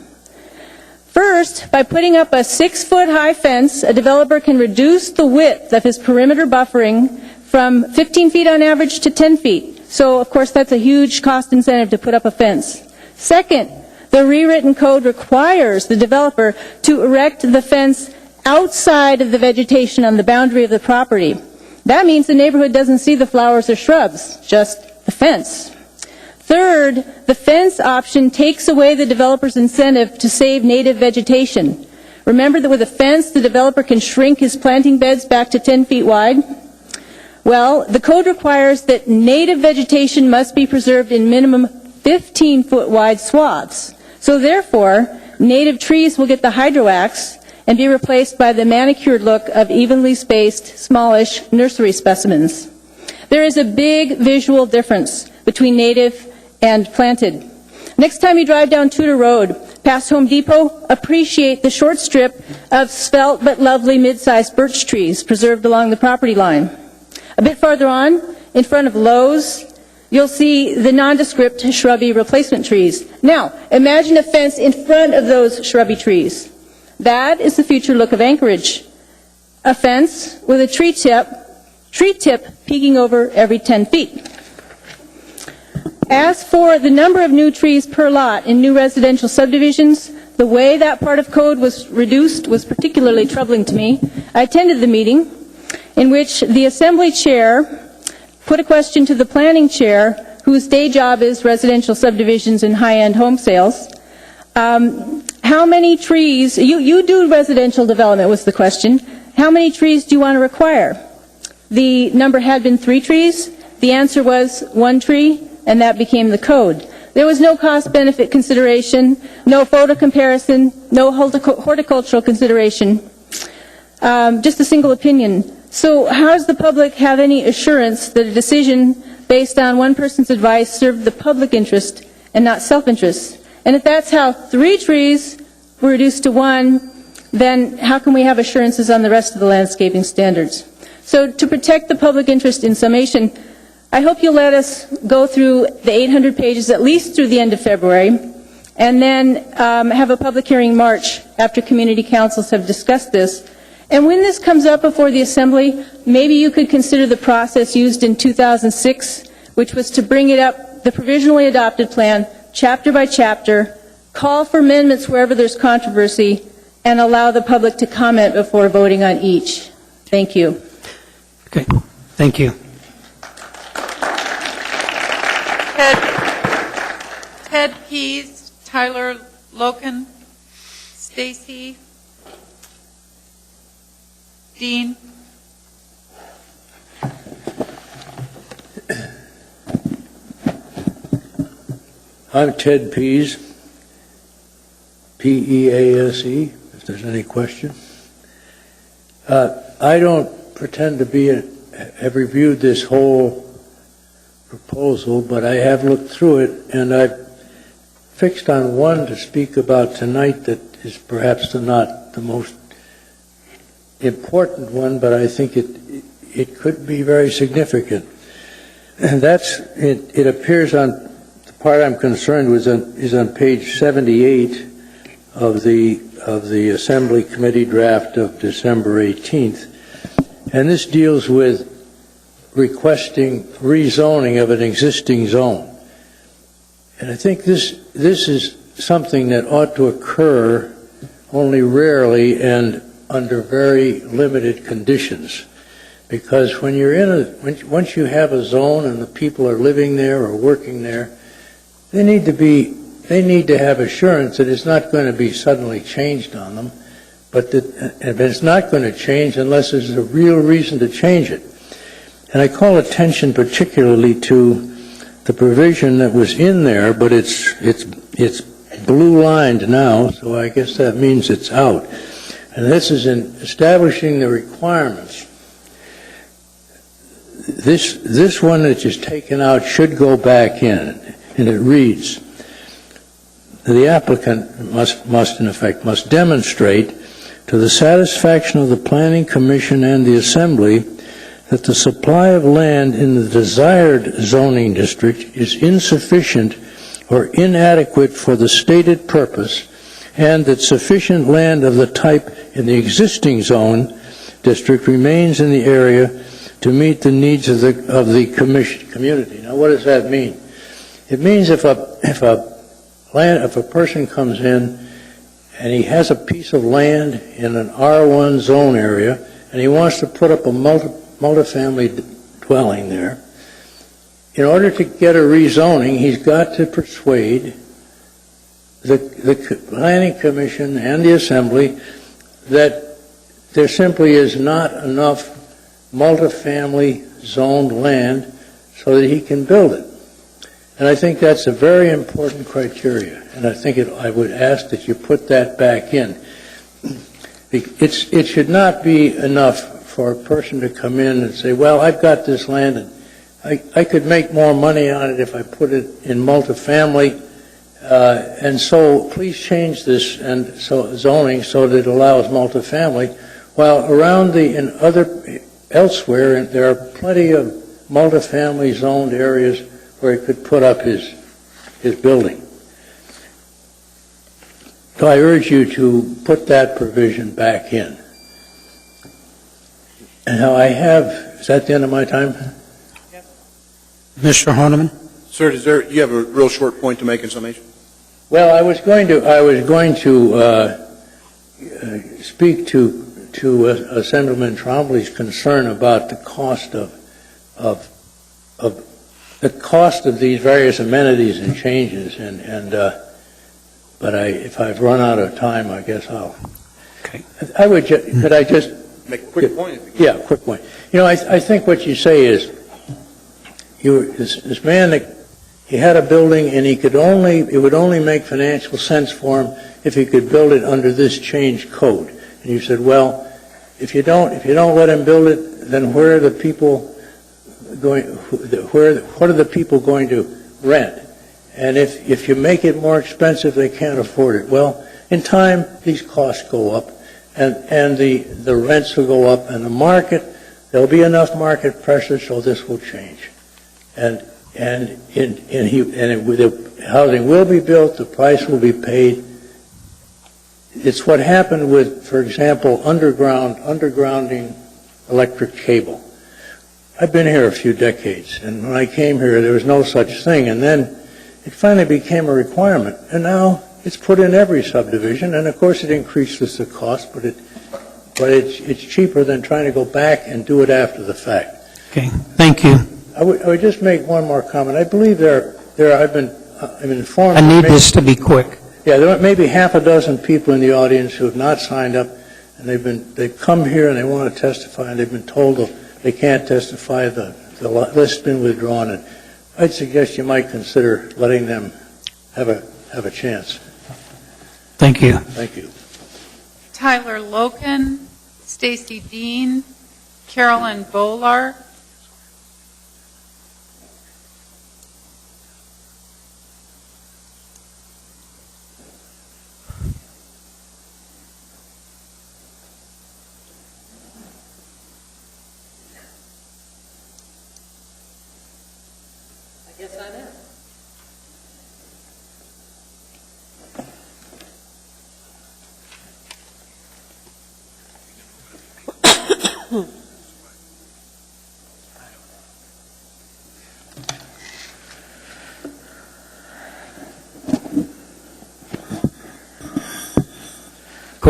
First, by putting up a 6-foot-high fence, a developer can reduce the width of his perimeter buffering from 15 feet on average to 10 feet. So, of course, that's a huge cost incentive to put up a fence. Second, the rewritten code requires the developer to erect the fence outside of the vegetation on the boundary of the property. That means the neighborhood doesn't see the flowers or shrubs, just the fence. Third, the fence option takes away the developer's incentive to save native vegetation. Remember that with a fence, the developer can shrink his planting beds back to 10 feet wide? Well, the code requires that native vegetation must be preserved in minimum 15-foot wide swaths. So therefore, native trees will get the hydroax and be replaced by the manicured look of evenly spaced, smallish nursery specimens. There is a big visual difference between native and planted. Next time you drive down Tudor Road, past Home Depot, appreciate the short strip of svelte but lovely mid-sized birch trees preserved along the property line. A bit farther on, in front of Lowe's, you'll see the nondescript shrubby replacement trees. Now, imagine a fence in front of those shrubby trees. That is the future look of Anchorage. A fence with a tree tip peeking over every 10 feet. As for the number of new trees per lot in new residential subdivisions, the way that part of code was reduced was particularly troubling to me. I attended the meeting in which the assembly chair put a question to the planning chair, whose day job is residential subdivisions and high-end home sales. How many trees, you do residential development was the question, how many trees do you want to require? The number had been 3 trees. The answer was 1 tree, and that became the code. There was no cost-benefit consideration, no photo comparison, no horticultural consideration, just a single opinion. So how does the public have any assurance that a decision based on one person's advice served the public interest and not self-interest? And if that's how 3 trees were reduced to 1, then how can we have assurances on the rest of the landscaping standards? So to protect the public interest in summation, I hope you'll let us go through the 800 pages at least through the end of February, and then have a public hearing in March after community councils have discussed this. And when this comes up before the Assembly, maybe you could consider the process used in 2006, which was to bring it up, the provisionally adopted plan, chapter by chapter, call for amendments wherever there's controversy, and allow the public to comment before voting on each. Thank you. Okay. Thank you. Ted Pease, Tyler Loken, Stacy, Dean. I'm Ted Pease, P-E-A-S-E, if there's any question. I don't pretend to have reviewed this whole proposal, but I have looked through it, and I've fixed on one to speak about tonight that is perhaps not the most important one, but I think it could be very significant. And it appears on, the part I'm concerned with is on page 78 of the Assembly Committee draft of December 18th. And this deals with requesting rezoning of an existing zone. And I think this is something that ought to occur only rarely and under very limited conditions. Because when you're once you have a zone and the people are living there or working there, they need to have assurance that it's not going to be suddenly changed on them, but that it's not going to change unless there's a real reason to change it. And I call attention particularly to the provision that was in there, but it's blue lined now, so I guess that means it's out. And this is in establishing the requirements. This one that is taken out should go back in, and it reads, the applicant must demonstrate to the satisfaction of the Planning Commission and the Assembly that the supply of land in the desired zoning district is insufficient or inadequate for the stated purpose, and that sufficient land of the type in the existing zone district remains in the area to meet the needs of the community. Now, what does that mean? It means if a person comes in and he has a piece of land in an R1 zone area and he wants to put up a multifamily dwelling there, in order to get a rezoning, he's got to persuade the Planning Commission and the Assembly that there simply is not enough multifamily zoned land so that he can build it. And I think that's a very important criteria, and I think I would ask that you put that back in. It should not be enough for a person to come in and say, well, I've got this land and I could make more money on it if I put it in multifamily, and so please change this and so zoning so that it allows multifamily. While around elsewhere there are plenty of multifamily zoned areas where he could put up his building. So I urge you to put that provision back in. And now is that the end of my time? Mr. Honeman? Sir, you have a real short point to make in summation? Well, I was going to speak to Assemblyman Trombley's concern about the cost of these various amenities and changes, but if I've run out of time, I guess I'll. Okay. Could I just make a quick point? Yeah, quick point. You know, I think what you say is, this man, he had a building and it would only make financial sense for him if he could build it under this changed code. And you said, well, if you don't let him build it, then where are the people going? What are the people going to rent? And if you make it more expensive, they can't afford it. Well, in time, these costs go up, and the rents will go up, and the market, there'll be enough market pressure, so this will change. And the housing will be built, the price will be paid. It's what happened with, for example, undergrounding electric cable. I've been here a few decades, and when I came here, there was no such thing, and then it finally became a requirement, and now it's put in every subdivision, and of course it increases the cost, but it's cheaper than trying to go back and do it after the fact. Okay, thank you. I would just make one more comment. I believe I've been informed. I need this to be quick. Yeah, there are maybe half a dozen people in the audience who have not signed up, and they've come here and they want to testify, and they've been told they can't testify. The list's been withdrawn, and I'd suggest you might consider letting them have a chance. Thank you. Thank you. Tyler Loken, Stacy Dean, Carolyn Bolar, Go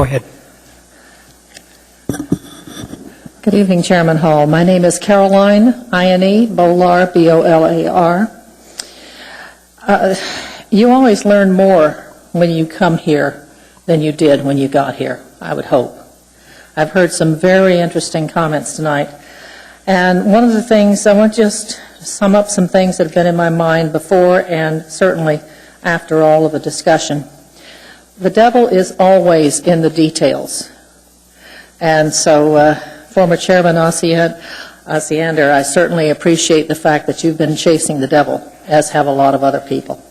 ahead. Good evening, Chairman Hall. My name is Caroline, I-N-E, Bolar, B-O-L-A-R. You always learn more when you come here than you did when you got here, I would hope. I've heard some very interesting comments tonight. And one of the things, I want to just sum up some things that have been in my mind before and certainly after all of the discussion. The devil is always in the details. And so, former Chairman Osiander, I certainly appreciate the fact that you've been chasing the devil, as have a lot of other people.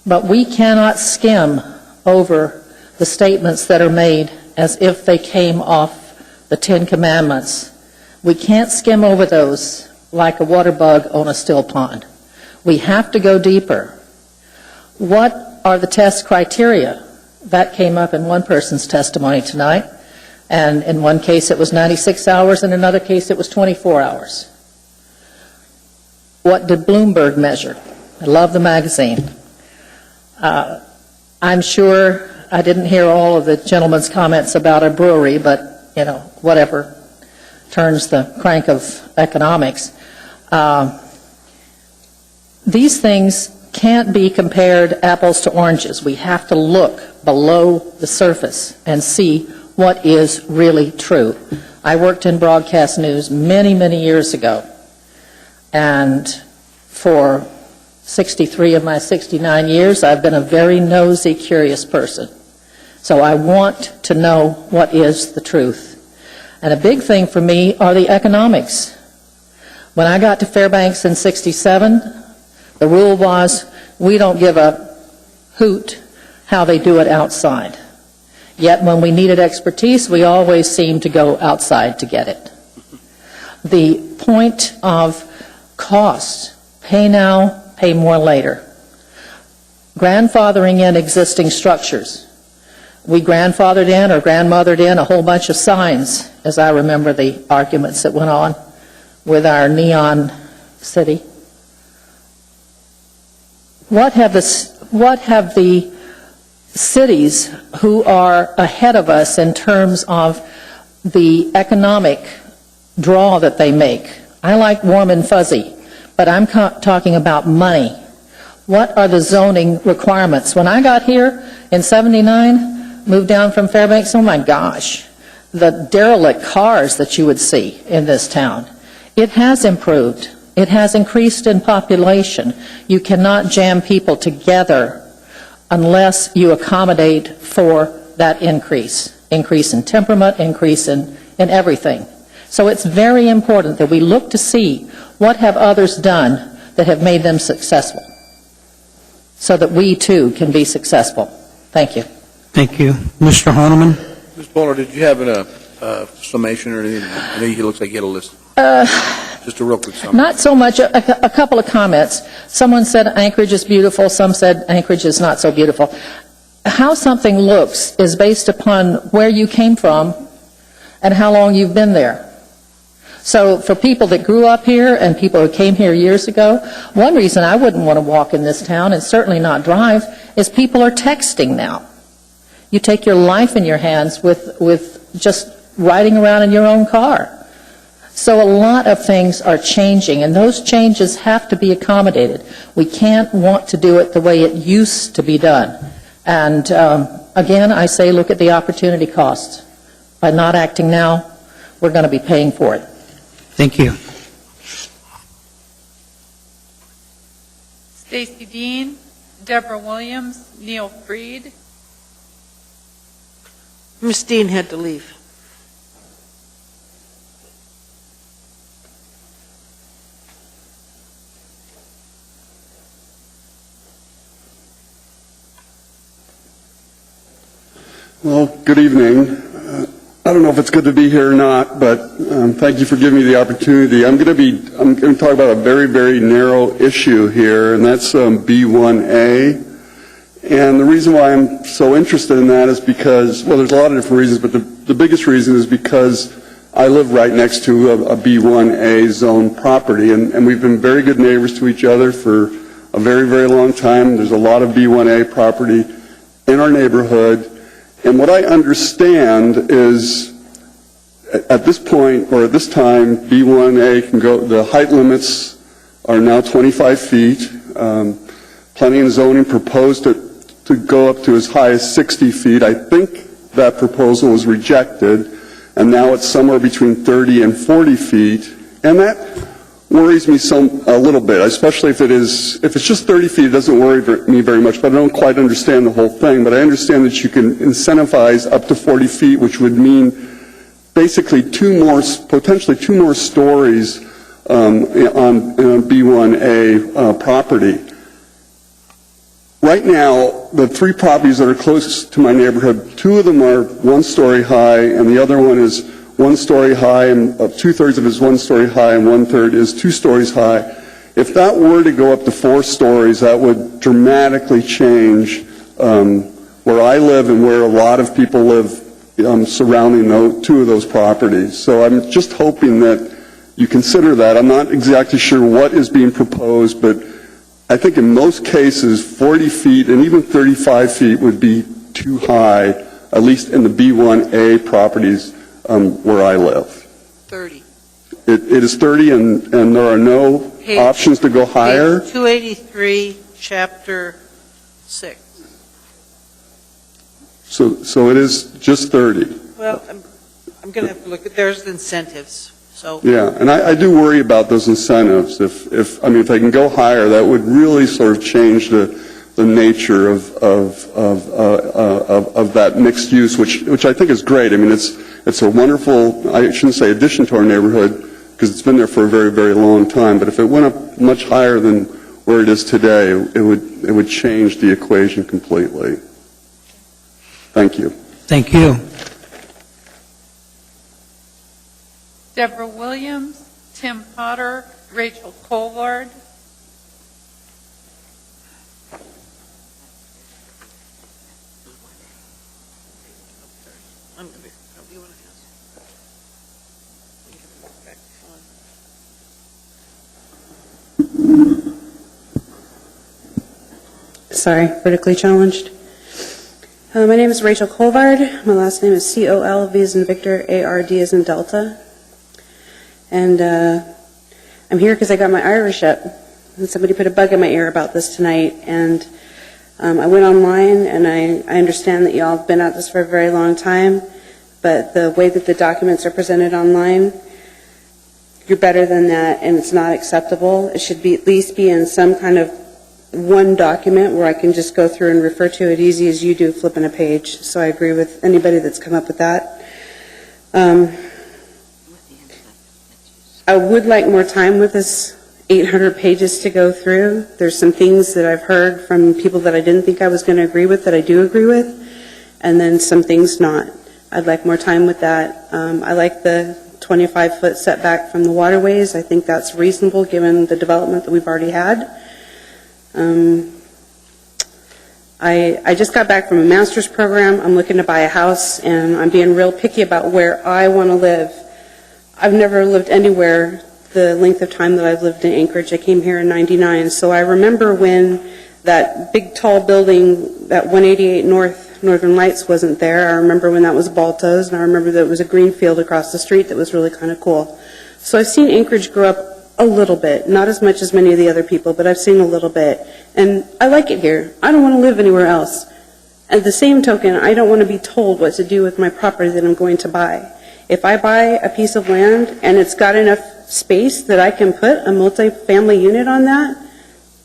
But we cannot skim over the statements that are made as if they came off the Ten Commandments. We can't skim over those like a water bug on a still pond. We have to go deeper. What are the test criteria? That came up in one person's testimony tonight. And in one case it was 96 hours, in another case it was 24 hours. What did Bloomberg measure? I love the magazine. I'm sure I didn't hear all of the gentleman's comments about a brewery, but, you know, whatever turns the crank of economics. These things can't be compared apples to oranges. We have to look below the surface and see what is really true. I worked in broadcast news many, many years ago, and for 63 of my 69 years, I've been a very nosy, curious person. So I want to know what is the truth. And a big thing for me are the economics. When I got to Fairbanks in 67, the rule was we don't give a hoot how they do it outside. Yet when we needed expertise, we always seemed to go outside to get it. The point of cost, pay now, pay more later. Grandfathering in existing structures. We grandfathered in or grandmothered in a whole bunch of signs, as I remember the arguments that went on with our neon city. What have the cities who are ahead of us in terms of the economic draw that they make? I like warm and fuzzy, but I'm talking about money. What are the zoning requirements? When I got here in 79, moved down from Fairbanks, oh my gosh, the derelict cars that you would see in this town. It has improved. It has increased in population. You cannot jam people together unless you accommodate for that increase in temperament, increase in everything. So it's very important that we look to see what have others done that have made them successful, so that we too can be successful. Thank you. Thank you. Mr. Hahnemann? Ms. Bowler, did you have a summation or anything? I know it looks like you had a list. Just a real quick summary. Not so much. A couple of comments. Someone said Anchorage is beautiful. Some said Anchorage is not so beautiful. How something looks is based upon where you came from and how long you've been there. So for people that grew up here and people who came here years ago, one reason I wouldn't want to walk in this town and certainly not drive is people are texting now. You take your life in your hands with just riding around in your own car. So a lot of things are changing, and those changes have to be accommodated. We can't want to do it the way it used to be done. And again, I say look at the opportunity costs. By not acting now, we're going to be paying for it. Thank you. Stacy Dean, Deborah Williams, Neil Freed. Ms. Dean had to leave. Well, good evening. I don't know if it's good to be here or not, but thank you for giving me the opportunity. I'm going to talk about a very, very narrow issue here, and that's B1A. And the reason why I'm so interested in that is because, well, there's a lot of different reasons, but the biggest reason is because I live right next to a B1A zone property, and we've been very good neighbors to each other for a very, very long time. There's a lot of B1A property in our neighborhood, and what I understand is at this point, or at this time, B1A can go, the height limits are now 25 feet. Planning and zoning proposed to go up to as high as 60 feet. I think that proposal was rejected, and now it's somewhere between 30 and 40 feet, and that worries me a little bit, especially if it's just 30 feet, it doesn't worry me very much, but I don't quite understand the whole thing. But I understand that you can incentivize up to 40 feet, which would mean basically potentially two more stories on B1A property. Right now, the three properties that are closest to my neighborhood, two of them are 1 story high, and the other one is 1 story high, and 2/3 of it is 1 story high, and 1/3 is 2 stories high. If that were to go up to 4 stories, that would dramatically change where I live and where a lot of people live surrounding two of those properties. So I'm just hoping that you consider that. I'm not exactly sure what is being proposed, but I think in most cases 40 feet and even 35 feet would be too high, at least in the B1A properties where I live. 30. It is 30, and there are no options to go higher? Page 283, Chapter 6. So it is just 30. Well, I'm going to have to look at, there's incentives, so. Yeah, and I do worry about those incentives. If they can go higher, that would really sort of change the nature of that mixed use, which I think is great. I mean, it's a wonderful, I shouldn't say addition to our neighborhood, because it's been there for a very, very long time. But if it went up much higher than where it is today, it would change the equation completely. Thank you. Thank you. Deborah Williams, Tim Potter, Rachel Colvard. Sorry, vertically challenged. My name is Rachel Colvard. My last name is C-O-L, V as in Victor, A-R-D as in Delta. And I'm here because I got my Irish up. And somebody put a bug in my ear about this tonight. And I went online, and I understand that you all have been at this for a very long time. But the way that the documents are presented online, you're better than that, and it's not acceptable. It should be at least be in some kind of one document where I can just go through and refer to it easy as you do flipping a page. So I agree with anybody that's come up with that. I would like more time with this 800 pages to go through. There's some things that I've heard from people that I didn't think I was going to agree with that I do agree with, and then some things not. I'd like more time with that. I like the 25-foot setback from the waterways. I think that's reasonable given the development that we've already had. I just got back from a master's program. I'm looking to buy a house, and I'm being real picky about where I want to live. I've never lived anywhere the length of time that I've lived in Anchorage. I came here in '99, so I remember when that big tall building, that 188 Northern Lights wasn't there. I remember when that was Balto's, and I remember that it was a green field across the street that was really kind of cool. So I've seen Anchorage grow up a little bit, not as much as many of the other people, but I've seen a little bit. And I like it here. I don't want to live anywhere else. At the same token, I don't want to be told what to do with my property that I'm going to buy. If I buy a piece of land and it's got enough space that I can put a multi-family unit on that,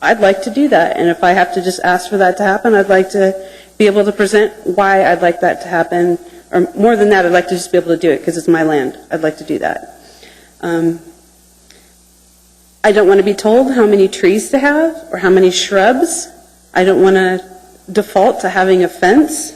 I'd like to do that. And if I have to just ask for that to happen, I'd like to be able to present why I'd like that to happen. Or more than that, I'd like to just be able to do it because it's my land. I'd like to do that. I don't want to be told how many trees to have or how many shrubs. I don't want to default to having a fence.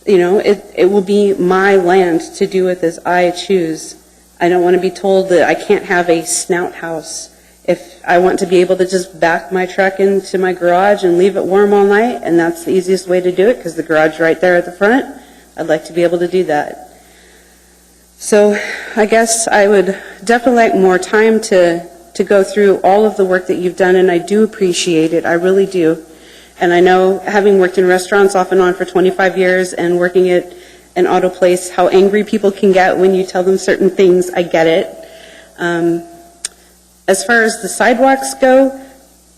You know, it will be my land to do with as I choose. I don't want to be told that I can't have a snout house. If I want to be able to just back my truck into my garage and leave it warm all night, and that's the easiest way to do it because the garage is right there at the front, I'd like to be able to do that. So I guess I would definitely like more time to go through all of the work that you've done, and I do appreciate it. I really do. And I know, having worked in restaurants off and on for 25 years and working at an auto place, how angry people can get when you tell them certain things. I get it. As far as the sidewalks go,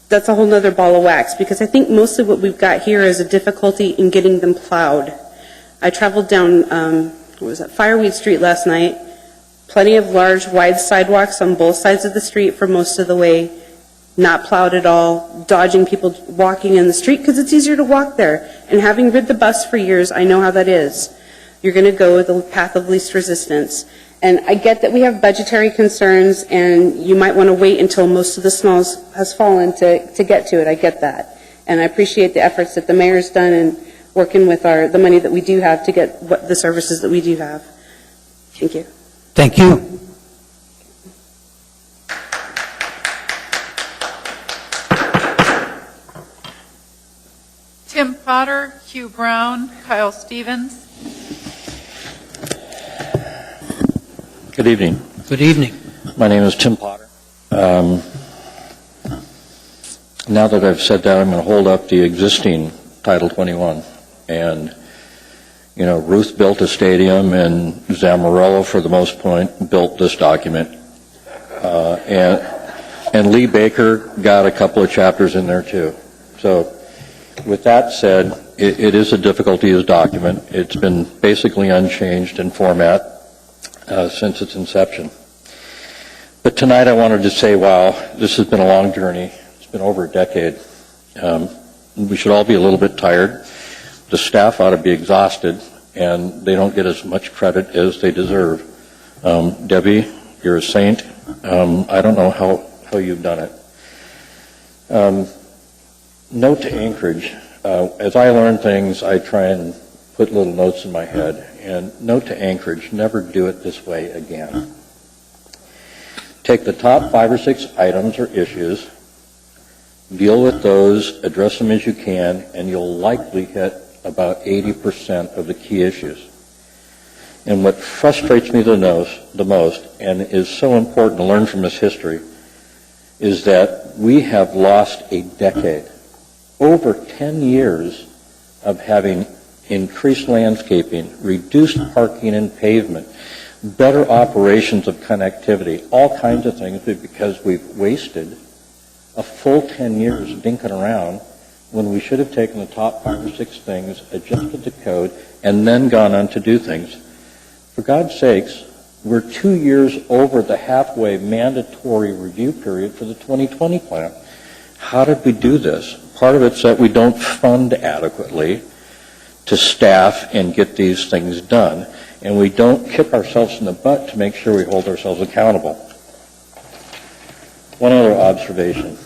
that's a whole nother ball of wax, because I think mostly what we've got here is a difficulty in getting them plowed. I traveled down, Fireweed Street last night. Plenty of large, wide sidewalks on both sides of the street for most of the way, not plowed at all, dodging people walking in the street because it's easier to walk there. And having rid the bus for years, I know how that is. You're going to go the path of least resistance. And I get that we have budgetary concerns, and you might want to wait until most of the snow has fallen to get to it. I get that. And I appreciate the efforts that the mayor's done in working with the money that we do have to get the services that we do have. Thank you. Thank you. Tim Potter, Hugh Brown, Kyle Stevens. Good evening. Good evening. My name is Tim Potter. Now that I've said that, I'm going to hold up the existing Title 21. And, you know, Ruth built a stadium, and Zamorello, for the most part, built this document. And Lee Baker got a couple of chapters in there, too. So, with that said, it is a difficulty document. It's been basically unchanged in format since its inception. But tonight I wanted to say, wow, this has been a long journey. It's been over a decade. We should all be a little bit tired. The staff ought to be exhausted, and they don't get as much credit as they deserve. Debbie, you're a saint. I don't know how you've done it. Note to Anchorage. As I learn things, I try and put little notes in my head. And note to Anchorage, never do it this way again. Take the top 5 or 6 items or issues, deal with those, address them as you can, and you'll likely hit about 80% of the key issues. And what frustrates me the most, and is so important to learn from this history, is that we have lost a decade, over 10 years of having increased landscaping, reduced parking and pavement, better operations of connectivity, all kinds of things, because we've wasted a full 10 years dinking around when we should have taken the top 5 or 6 things, adjusted the code, and then gone on to do things. For God's sakes, we're 2 years over the halfway mandatory review period for the 2020 plan. How did we do this? Part of it's that we don't fund adequately to staff and get these things done, and we don't kick ourselves in the butt to make sure we hold ourselves accountable. One other observation.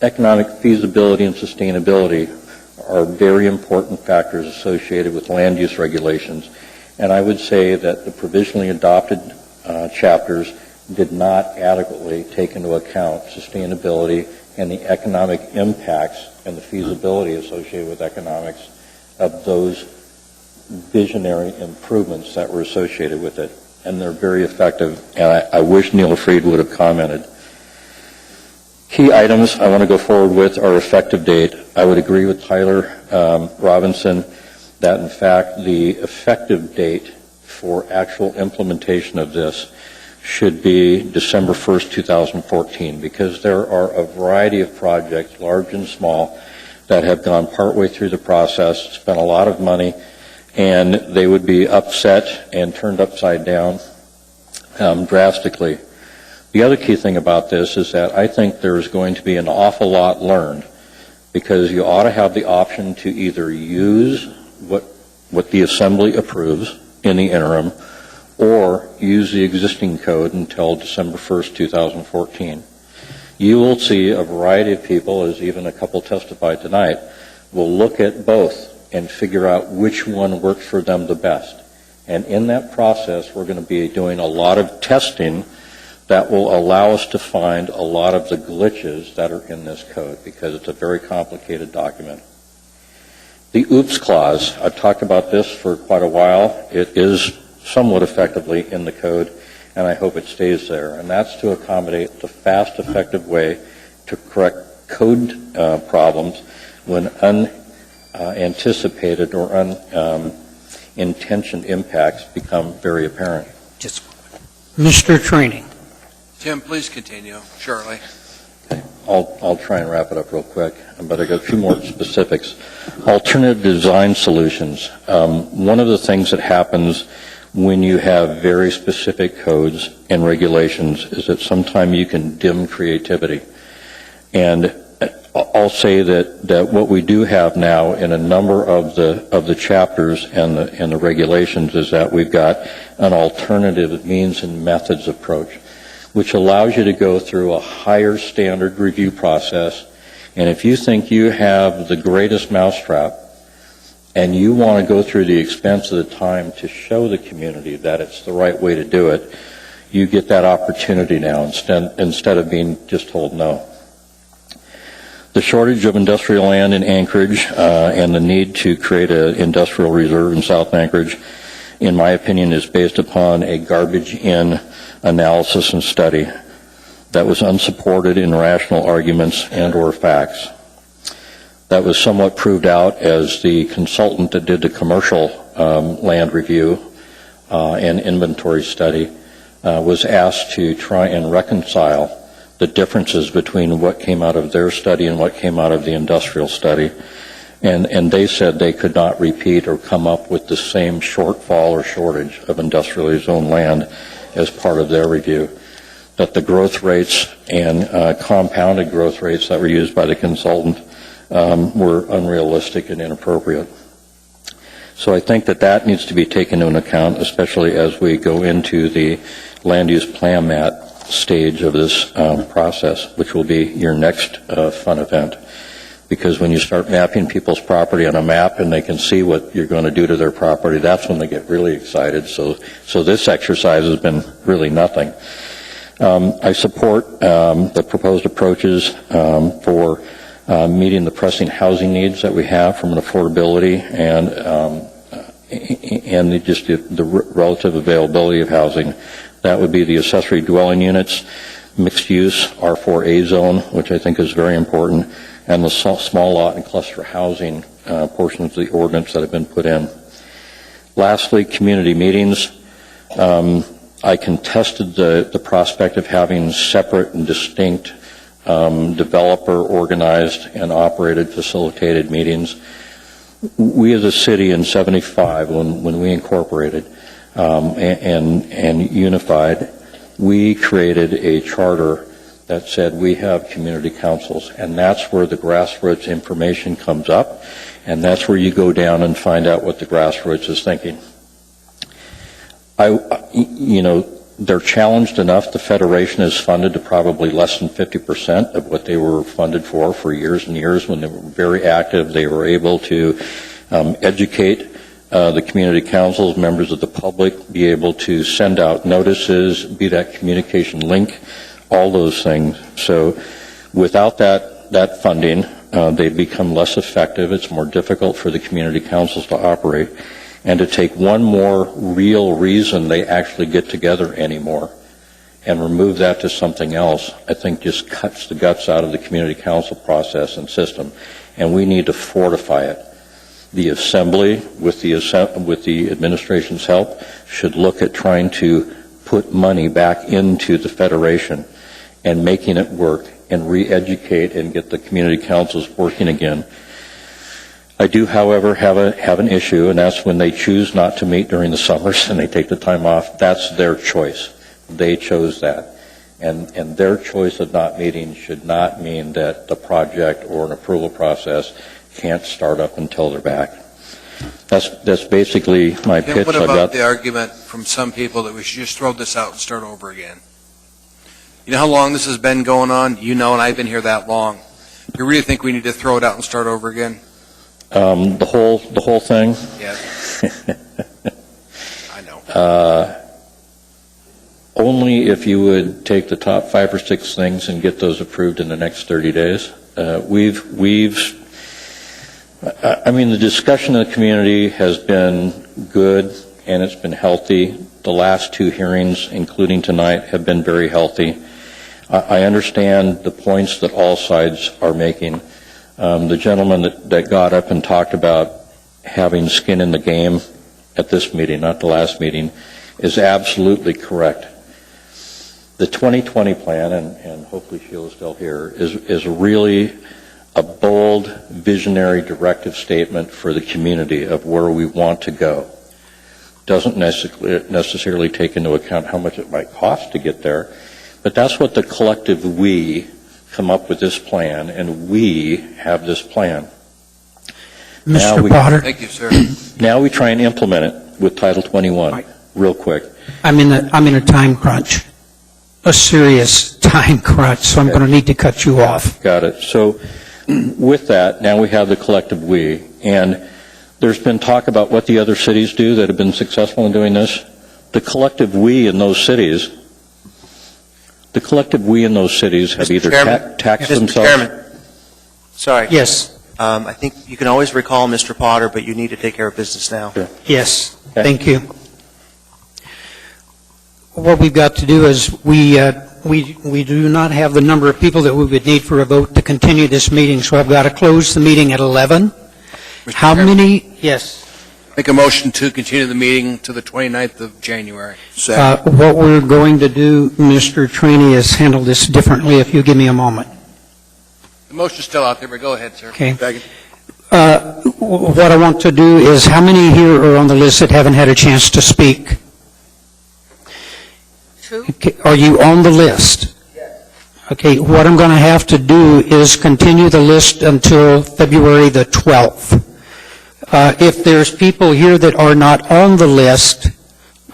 Economic feasibility and sustainability are very important factors associated with land use regulations, and I would say that the provisionally adopted chapters did not adequately take into account sustainability and the economic impacts and the feasibility associated with economics of those visionary improvements that were associated with it. And they're very effective, and I wish Neil Fried would have commented. Key items I want to go forward with are effective date. I would agree with Tyler Robinson that, in fact, the effective date for actual implementation of this should be December 1st, 2014, because there are a variety of projects, large and small, that have gone partway through the process, spent a lot of money, and they would be upset and turned upside down drastically. The other key thing about this is that I think there's going to be an awful lot learned, because you ought to have the option to either use what the Assembly approves in the interim, or use the existing code until December 1st, 2014. You will see a variety of people, as even a couple testified tonight, will look at both and figure out which one works for them the best. And in that process, we're going to be doing a lot of testing that will allow us to find a lot of the glitches that are in this code, because it's a very complicated document. The OOPS clause, I've talked about this for quite a while. It is somewhat effectively in the code, and I hope it stays there. And that's to accommodate the fast, effective way to correct code problems when unanticipated or unintentioned impacts become very apparent. Mr. Training. Tim, please continue. Shirley. I'll try and wrap it up real quick, but I got a few more specifics. Alternative design solutions. One of the things that happens when you have very specific codes and regulations is that sometimes you can dim creativity. And I'll say that what we do have now in a number of the chapters and the regulations is that we've got an alternative means and methods approach, which allows you to go through a higher standard review process. And if you think you have the greatest mousetrap and you want to go through the expense of the time to show the community that it's the right way to do it, you get that opportunity now instead of being just told no. The shortage of industrial land in Anchorage and the need to create an industrial reserve in South Anchorage, in my opinion, is based upon a garbage-in analysis and study that was unsupported in rational arguments and or facts. That was somewhat proved out as the consultant that did the commercial land review and inventory study was asked to try and reconcile the differences between what came out of their study and what came out of the industrial study. And they said they could not repeat or come up with the same shortfall or shortage of industrially zoned land as part of their review. That the growth rates and compounded growth rates that were used by the consultant were unrealistic and inappropriate. So I think that needs to be taken into account, especially as we go into the land use plan map stage of this process, which will be your next fun event. Because when you start mapping people's property on a map and they can see what you're going to do to their property, that's when they get really excited. So this exercise has been really nothing. I support the proposed approaches for meeting the pressing housing needs that we have from an affordability and just the relative availability of housing. That would be the accessory dwelling units, mixed use, R4A zone, which I think is very important, and the small lot and cluster housing portions of the ordinance that have been put in. Lastly, community meetings. I contested the prospect of having separate and distinct developer organized and operated facilitated meetings. We as a city in 75, when we incorporated and unified, we created a charter that said we have community councils, and that's where the grassroots information comes up, and that's where you go down and find out what the grassroots is thinking. They're challenged enough. The Federation is funded to probably less than 50% of what they were funded for years and years. When they were very active, they were able to educate the community councils, members of the public, be able to send out notices, be that communication link, all those things. So without that funding, they become less effective. It's more difficult for the community councils to operate. And to take one more real reason they actually get together anymore and remove that to something else, I think just cuts the guts out of the community council process and system. And we need to fortify it. The Assembly, with the administration's help, should look at trying to put money back into the Federation and making it work and re-educate and get the community councils working again. I do, however, have an issue, and that's when they choose not to meet during the summers and they take the time off. That's their choice. They chose that. And their choice of not meeting should not mean that the project or an approval process can't start up until they're back. That's basically my pitch. What about the argument from some people that we should just throw this out and start over again? You know how long this has been going on? You know, and I've been here that long. You really think we need to throw it out and start over again? The whole thing? Yes. I know. Only if you would take the top 5 or 6 things and get those approved in the next 30 days. The discussion in the community has been good and it's been healthy. The last two hearings, including tonight, have been very healthy. I understand the points that all sides are making. The gentleman that got up and talked about having skin in the game at this meeting, not the last meeting, is absolutely correct. The 2020 plan, and hopefully Sheila's still here, is really a bold, visionary, directive statement for the community of where we want to go. Doesn't necessarily take into account how much it might cost to get there, but that's what the collective we come up with this plan, and we have this plan. Mr. Potter? Thank you, sir. Now we try and implement it with Title 21, real quick. I'm in a time crunch, a serious time crunch, so I'm going to need to cut you off. Got it. So with that, now we have the collective we, and there's been talk about what the other cities do that have been successful in doing this. The collective we in those cities have Mr. either Chairman, taxed Mr. themselves. Chairman, sorry. Yes. I think you can always recall Mr. Potter, but you need to take care of business now. Sure. Yes, thank you. What we've got to do is we do not have the number of people that we would need for a vote to continue this meeting, so I've got to close the meeting at 11. How many? Yes. Make a motion to continue the meeting to the 29th of January. What we're going to do, Mr. Trainee, is handle this differently if you give me a moment. The motion's still out there, but go ahead, sir. Okay. What I want to do is, how many here are on the list that haven't had a chance to speak? Okay, are you on the list? Yes. Okay, what I'm going to have to do is continue the list until February the 12th. If there's people here that are not on the list,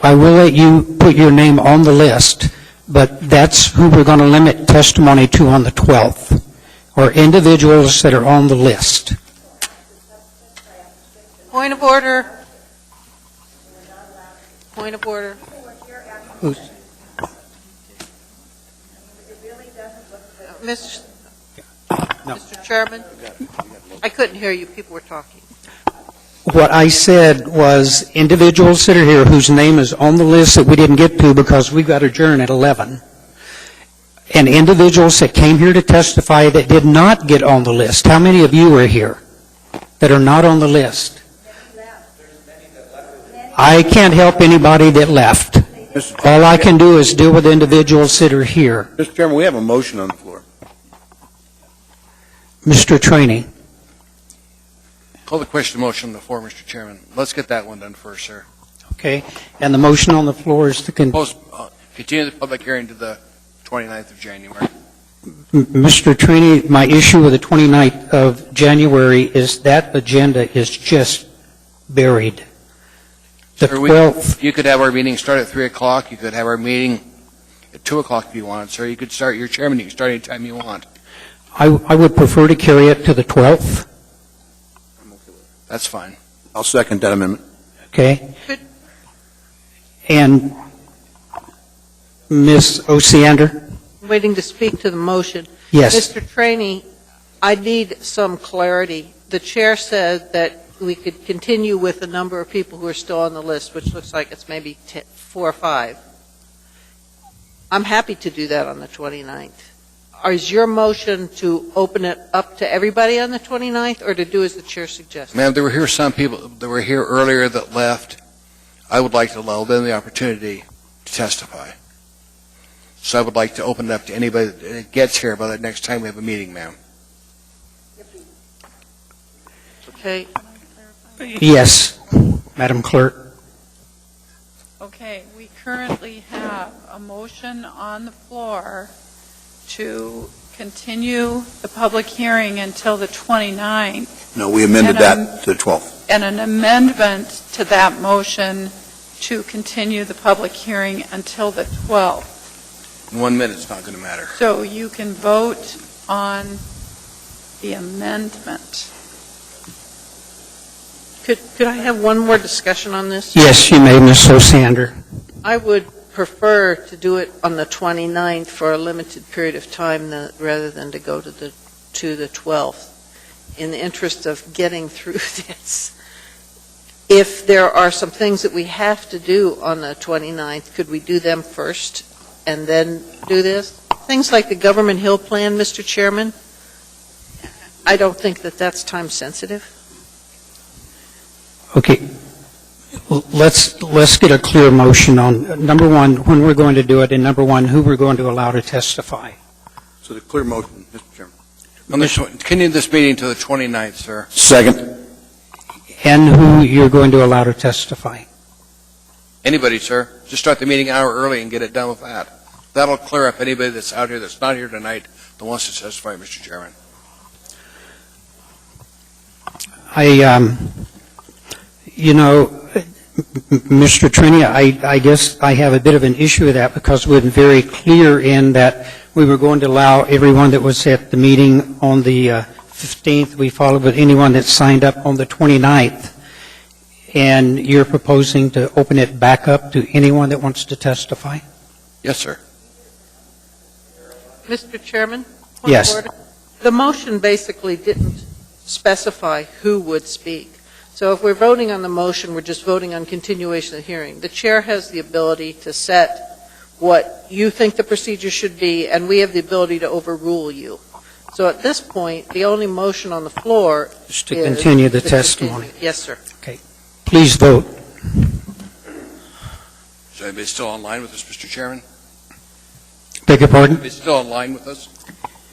I will let you put your name on the list, but that's who we're going to limit testimony to on the 12th, or individuals that are on the list. Point of order. Point of order. Mr. Chairman, I couldn't hear you. People were talking. What I said was individuals that are here whose name is on the list that we didn't get to because we've got adjourn at 11, and individuals that came here to testify that did not get on the list. How many of you are here that are not on the list? I can't help anybody that left. All I can do is deal with individuals that are here. Mr. Chairman, we have a motion on the floor. Mr. Trainee. Call the question motion on the floor, Mr. Chairman. Let's get that one done first, sir. Okay. And the motion on the floor is to continue the public hearing to the 29th of January. Mr. Trainee, my issue with the 29th of January is that agenda is just buried. The 12th. You could have our meeting start at 3 o'clock. You could have our meeting at 2 o'clock if you want, sir. You could start your chairman. You can start any time you want. I would prefer to carry it to the 12th. That's fine. I'll second that amendment. Okay. And Ms. Osiander? Waiting to speak to the motion. Yes. Mr. Trainee, I need some clarity. The chair said that we could continue with the number of people who are still on the list, which looks like it's maybe 4 or 5. I'm happy to do that on the 29th. Is your motion to open it up to everybody on the 29th, or to do as the chair suggested? Ma'am, there were here some people that were here earlier that left. I would like to allow them the opportunity to testify. So I would like to open it up to anybody that gets here by the next time we have a meeting, ma'am. Okay. Yes, Madam Clerk. Okay, we currently have a motion on the floor to continue the public hearing until the 29th. No, we amended that to the 12th. And an amendment to that motion to continue the public hearing until the 12th. 1 minute's not going to matter. So you can vote on the amendment. Could I have one more discussion on this? Yes, you may, Ms. Osiander. I would prefer to do it on the 29th for a limited period of time rather than to go to the 12th, in the interest of getting through this. if there are some things that we have to do on the 29th, could we do them first and then do this? Things like the Government Hill Plan, Mr. Chairman, I don't think that that's time sensitive. Okay. Let's get a clear motion on, number one, when we're going to do it, and number one, who we're going to allow to testify. So the clear motion, Mr. Chairman. Continue this meeting to the 29th, sir. Second. And who you're going to allow to testify. Anybody, sir. Just start the meeting an hour early and get it done with that. That'll clear up anybody that's out here that's not here tonight that wants to testify, Mr. Chairman. Mr. Trini, I guess I have a bit of an issue with that because we've been very clear in that we were going to allow everyone that was at the meeting on the 15th. We followed with anyone that signed up on the 29th. And you're proposing to open it back up to anyone that wants to testify? Yes, sir. Mr. Chairman? Yes. The motion basically didn't specify who would speak. So if we're voting on the motion, we're just voting on continuation of the hearing. The chair has the ability to set what you think the procedure should be, and we have the ability to overrule you. So at this point, the only motion on the floor is to continue the testimony. Yes, sir. Okay. Please vote. Is anybody still online with us, Mr. Chairman? Beg your pardon? Anybody still online with us?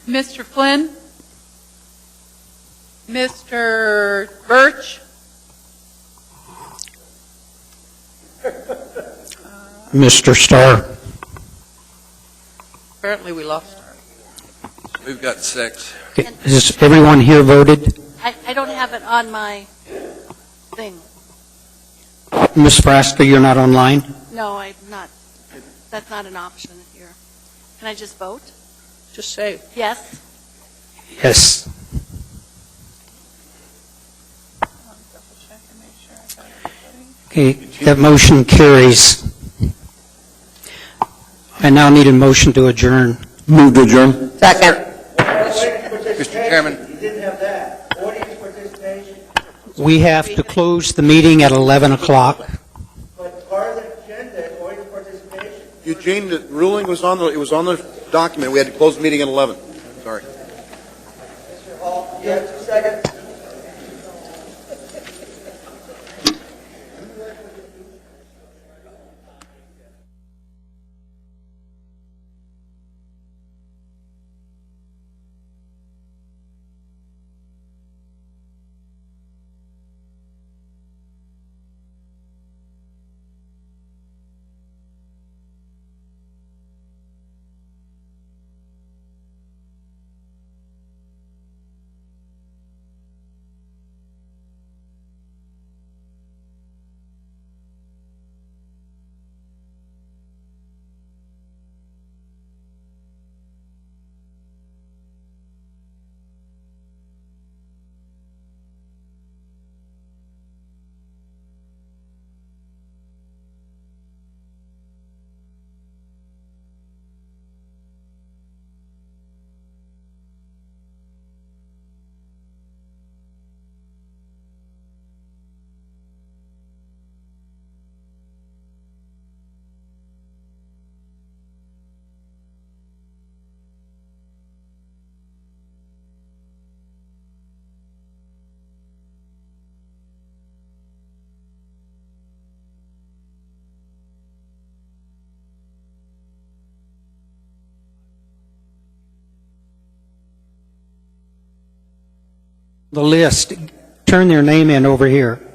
Mr. Flynn? Mr. Birch? Mr. Starr? Apparently we lost her. We've got 6. Okay. Is everyone here voted? I don't have it on my thing. Ms. Frasca, you're not online? No, I'm not. That's not an option here. Can I just vote? Just say. Yes. Yes. Okay, that motion carries. I now need a motion to adjourn. Move to adjourn. Second. Mr. Chairman. We have to close the meeting at 11 o'clock. Eugene, the ruling was on the document. We had to close the meeting at 11. Sorry. Mr. Hall, you have 2 seconds. The list, turn their name in over here.